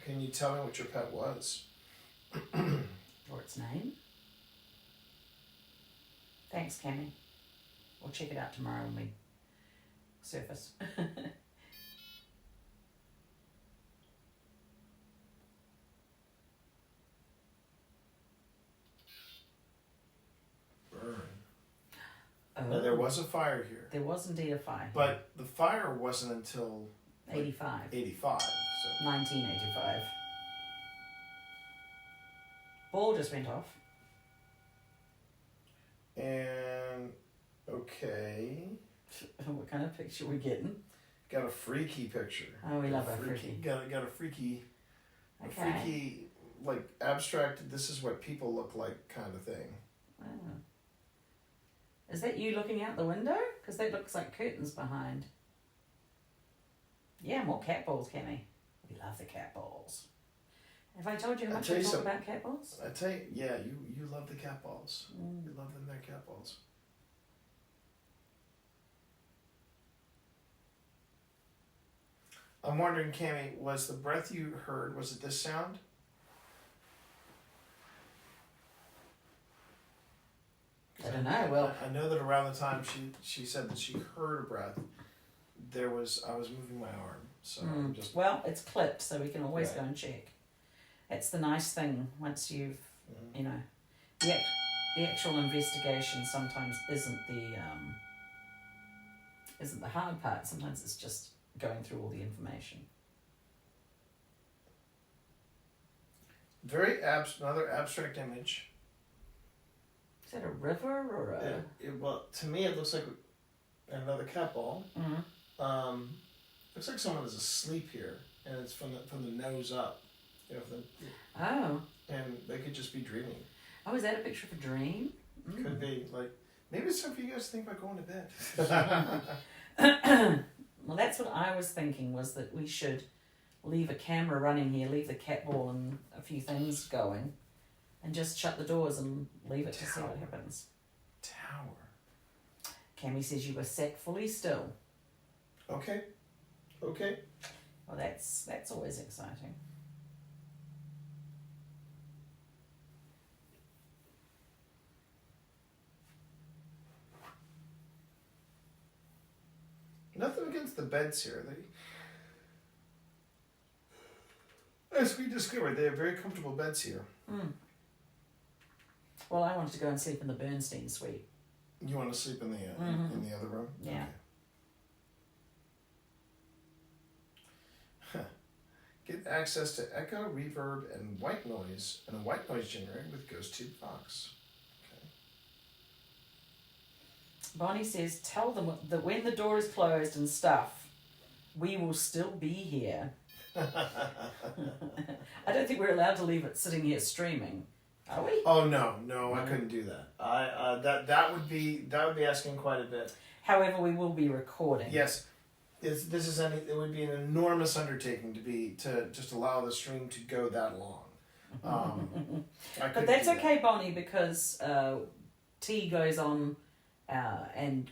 Can you tell me what your pet was? Or its name. Thanks, Cammy. We'll check it out tomorrow when we surface. Burn. Oh, Now, there was a fire here, There was indeed a fire. but the fire wasn't until 85. 85. So 1985. Ball just went off. and okay, What kind of picture we getting? got a freaky picture. Oh, we love a freaky. Got a freaky, Okay. a freaky, like abstract. This is what people look like, kind of thing. Oh. Is that you looking out the window? Because that looks like curtains behind. Yeah, more cat balls, Cammy. We love the cat balls. Have I told you how I'll much tell I you talk something. about cat balls? I tell you, yeah, you love the cat balls. Mm. You love them, their cat balls. I'm wondering, Cammy, was the breath you heard, was it this sound? I don't know. Well, I know that around the time she said that she heard a breath, I was moving my arm, so I'm just well, it's clipped, so we can always Right. go and check. That's the nice thing. Once you've, Mhm. you know, the actual investigation sometimes isn't the hard part. Sometimes it's just going through all the information. very another abstract image. Is that a river or a? Well, to me, it looks like another cat ball. Mhm. Looks like someone is asleep here, and it's from the nose up. You know, Oh. and they could just be dreaming. Oh, is that a picture of a dream? Mm. Could be like maybe it's time for you guys to think about going to bed. Well, that's what I was thinking, was that we should leave a camera running here, leave the cat ball and a few things going, and just shut the doors and leave it to see what happens. Tower. Cammy says you were sat fully still. Okay. Okay. Well, that's always exciting. Nothing against the beds here. As we discovered, they have very comfortable beds here. Mm. Well, I wanted to go and sleep in the Bernstein suite. You want to sleep in the in the other room? Yeah. Okay. Huh. Get access to echo, reverb, and white noise, and a white noise generator with Ghost Tube Box. Bonnie says, tell them that when the door is closed and stuff, we will still be here. I don't think we're allowed to leave it sitting here streaming, are we? Oh no, I couldn't do that. That would be asking quite a bit. However, we will be recording. Yes, it would be an enormous undertaking to just allow the stream to go that long. But that's okay, Bonnie, because T goes on and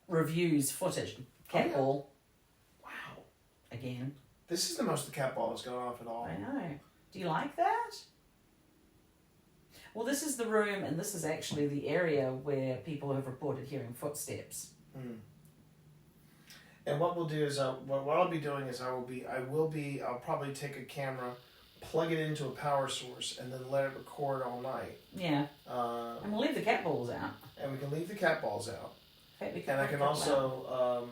reviews footage. Catball. Wow. Again. This is the most the cat ball has gone off at all. I know. Do you like that? Well, this is the room, and this is actually the area where people have reported hearing footsteps. Mm. And what we'll do is, what I'll be doing is I'll probably take a camera, plug it into a power source, and then let it record all night. Yeah. And we'll leave the cat balls out. And we can leave the cat balls out. In fact, And I can also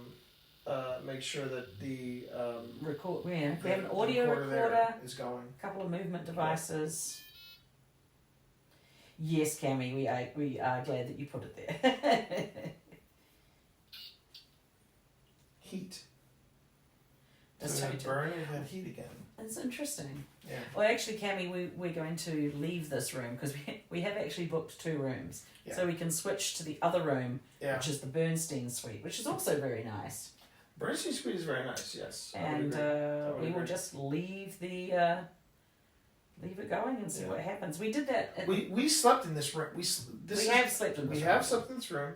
make sure that the record. Yeah. If we have an the audio recorder, there is going. a couple of movement devices. Yes, Cammy, we are glad that you put it there. Heat. That's So totally we burn and have heat again. That's interesting. Yeah. Well, actually, Cammy, we're going to leave this room because we have actually booked 2 rooms. Yeah. So we can switch to the other room, Yeah. which is the Bernstein suite, which is also very nice. Bernstein Suite is very nice. Yes. I would And agree. we will agree. just leave the leave it going and see what happens. We did that. We slept in this room. We have slept in this We room. have slept in this room.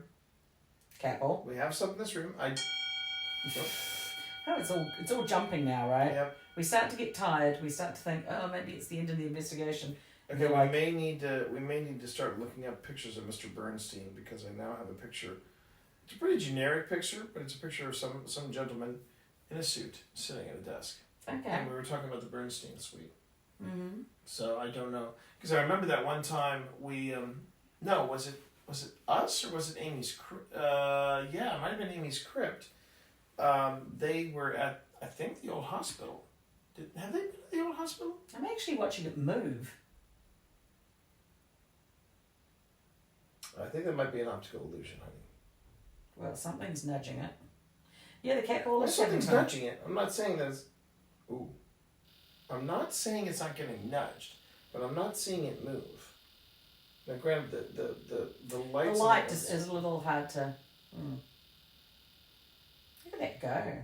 Catball. We have slept in this room. Oh, it's all jumping now, right? Yep. We start to get tired. We start to think, oh, maybe it's the end of the investigation. Okay, Like- we may need to start looking up pictures of Mr. Bernstein because I now have a picture. It's a pretty generic picture, but it's a picture of some gentleman in a suit sitting at a desk. Okay. And we were talking about the Bernstein suite. Mm-hmm. So I don't know because I remember that one time we no was it us or was it Amy's yeah, it might have been Amy's crypt. They were at I think the old hospital. Have they been to the old hospital? I'm actually watching it move. I think that might be an optical illusion, honey. Well, something's nudging it. Yeah, the cat ball Well, is having something's fun. nudging it. I'm not saying that it's. Ooh. I'm not saying it's not getting nudged, but I'm not seeing it move. Now, granted, the The lights. light is a little hard to. Look at that go.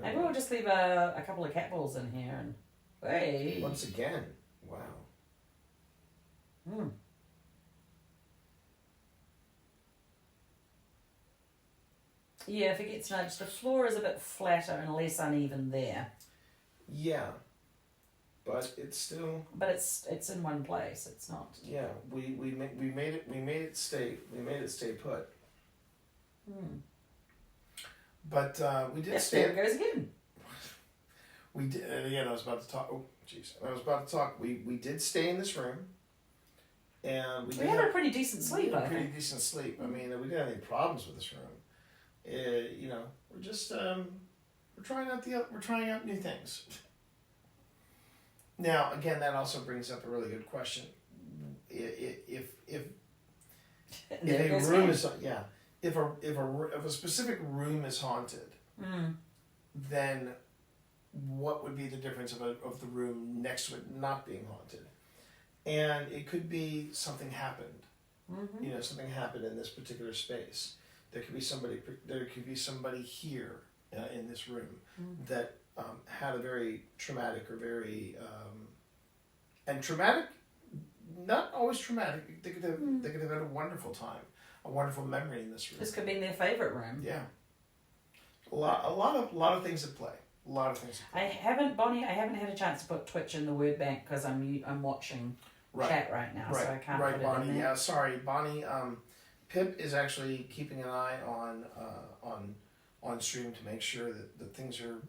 Maybe we'll just leave a couple of cat balls in here and. Hey. Once again, wow. Hmm. Yeah, if it gets nudged, the floor is a bit flatter and less uneven there. Yeah, but it's still. But it's in one place. It's not. Yeah, we made it stay put. Hmm. But we did Yes, stay. there it goes again. We did again. I was about to talk. Oh, jeez, I was about to talk. We did stay in this room, and we We did had have a pretty decent sleep, we had I a pretty think. decent sleep. I mean, we didn't have any problems with this room. You know, we're just we're trying out new things. Now, again, that also brings up a really good question. If There it a goes room again. is if a specific room is haunted, Mm. then what would be the difference of the room next to it not being haunted? And it could be something happened. Mm-hmm. You know, something happened in this particular space. There could be somebody here in this room that had a very traumatic or very and traumatic, not always traumatic. They could have had a wonderful time. a wonderful memory in this room. This could be their favorite room. Yeah. A lot of things at play. A lot of things at play. I haven't had a chance to put Twitch in the word bank because I'm watching chat right now, so I can't put it Bonnie. in there. Yeah, sorry, Bonnie. Pip is actually keeping an eye on stream to make sure that things are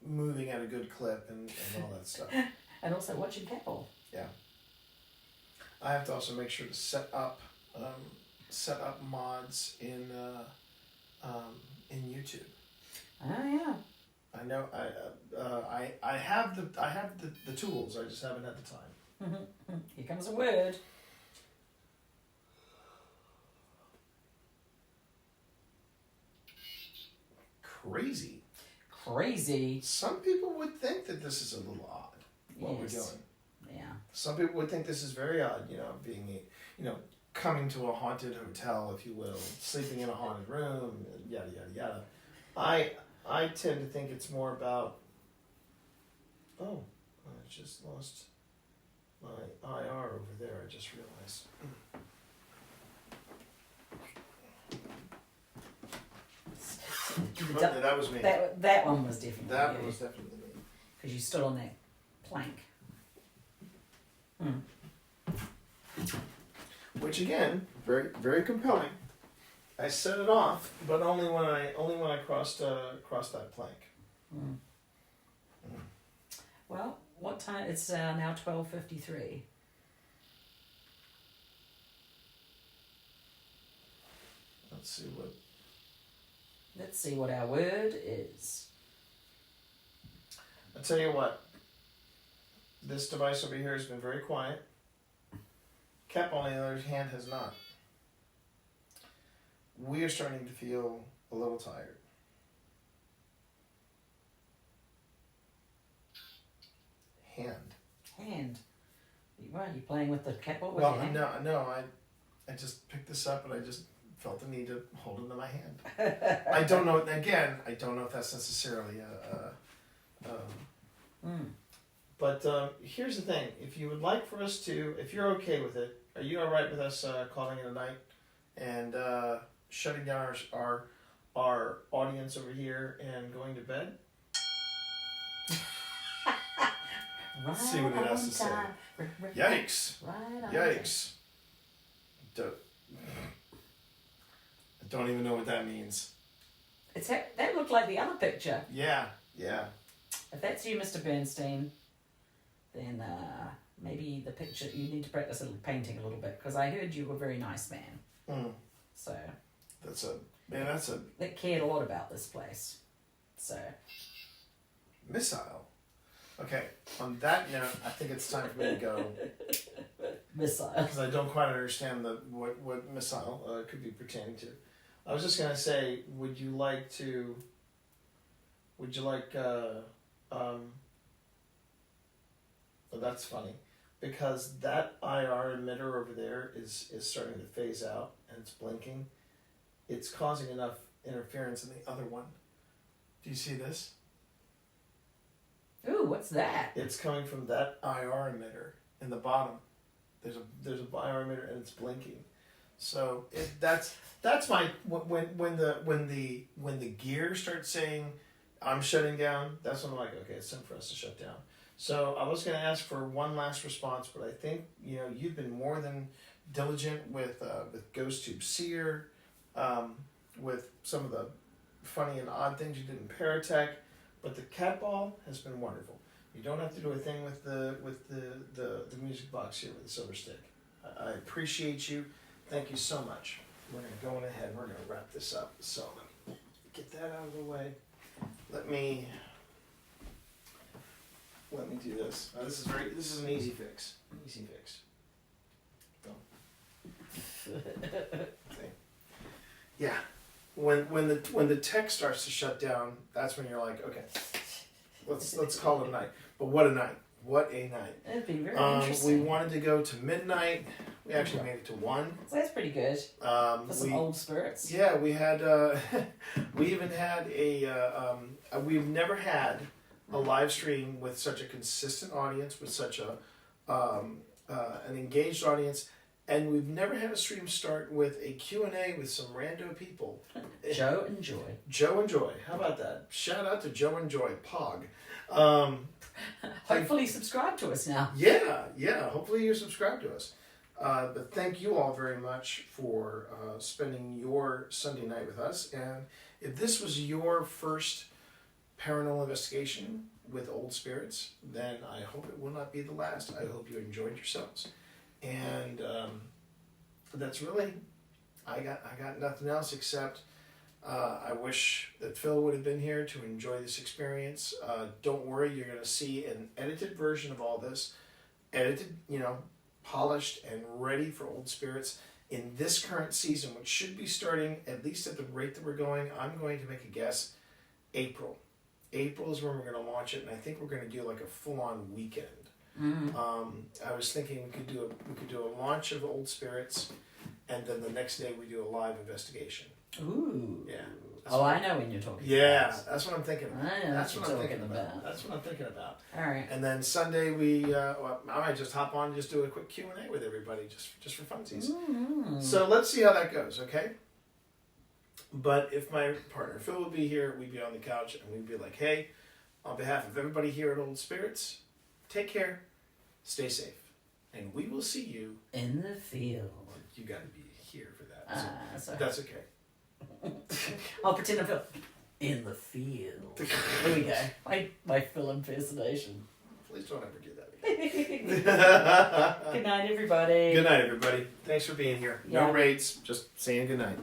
moving at a good clip and all that stuff. And also watching Catball. Yeah. I have to also make sure to set up mods in YouTube. Oh yeah. I know I have the tools. I just haven't had the time. Here comes a word. Crazy. Some people would think that this is a little odd. What we're Yes. doing. Yeah. Some people would think this is very odd. Coming to a haunted hotel, if you will, sleeping in a haunted room, yada yada yada. I tend to think it's more about. Oh, I just lost my IR over there. I just realized. That was me. That one was definitely That you, was definitely me. because you stood on that plank. Which again, very very compelling. I set it off, but only when I crossed that plank. Well, what time? It's now 12:53. Let's see what our word is. I'll tell you what. This device over here has been very quiet. Cap, on the other hand, has not. We are starting to feel a little tired. Hand. Why are you playing with the catball with Well, your hand? no, I just picked this up and I just felt the need to hold it in my hand. I don't know. Again, I don't know if that's necessarily But here's the thing: if you would like for us to, if you're okay with it, are you all right with us calling it a night and shutting down our audience over here and going to bed? Right See what it has to say. Yikes! Right on Yikes! I don't even know what that means. That looked like the other picture. Yeah. If that's you, Mr. Bernstein, then maybe the picture, you need to practice painting a little bit, because I heard you were a very nice man. So. That cared a lot about this place. So. Missile. Okay, on that note, I think it's time for me to go. Missile. Because I don't quite understand what missile could be pertaining to. I was just going to say, would you like, well, that's funny, because that IR emitter over there is starting to phase out, and it's blinking. It's causing enough interference in the other one. Do you see this? Ooh, what's that? It's coming from that IR emitter in the bottom. There's a IR emitter and it's blinking. So that's my when the gear starts saying I'm shutting down. That's when I'm like, okay, it's time for us to shut down. So I was going to ask for one last response, but I think you've been more than diligent with GhostTube Seer, with some of the funny and odd things you did in Paratech. But the cat ball has been wonderful. You don't have to do a thing with the music box here with the silver stick. I appreciate you. Thank you so much. We're gonna go on ahead. We're gonna wrap this up. So let me get that out of the way. Let me do this. This is an easy fix. Easy fix. See? Yeah. When the text starts to shut down, that's when you're like, okay, let's call it a night. But what a night! What a night! That'd be very We interesting. wanted to go to midnight. We actually made it to 1. So that's pretty good for some old spirits. Yeah, we had. We even had we've never had a live stream with such a consistent audience, with such an engaged audience, And we've never had a stream start with a Q&A with some rando people. Joe and Joy. Joe and Joy. How about that? Shout out to Joe and Joy, Pog. Hopefully subscribe to us now. Yeah. Hopefully you're subscribed to us. But thank you all very much for spending your Sunday night with us. And if this was your first paranormal investigation with old spirits, then I hope it will not be the last. I hope you enjoyed yourselves. And that's really, I got nothing else except I wish that Phil would have been here to enjoy this experience. Don't worry, you're going to see an edited version of all this, edited, polished and ready for old spirits in this current season, which should be starting, at least at the rate that we're going, I'm going to make a guess, April. April is when we're going to launch it, and I think we're going to do like a full-on weekend. I was thinking we could do a launch of Old Spirits, and then the next day we do a live investigation. Ooh. Yeah. I know when you're talking. Yeah, about. that's what I'm thinking. I know That's what what you're I'm thinking talking about. That's what I'm thinking about. All right. And then Sunday I might just hop on and just do a quick Q&A with everybody, just for funsies. So let's see how that goes, okay? But if my partner Phil would be here, we'd be on the couch and we'd be like, hey, on behalf of everybody here at Old Spirits, take care, stay safe, and we will see you in the field. You got to be here for that. So So that's okay. I'll pretend I'm Phil. In the field. Here we go. My Phil impersonation. Please don't ever do that again. Good night, everybody. Good night, everybody. Thanks for being here. Yeah. No raids, just saying good night.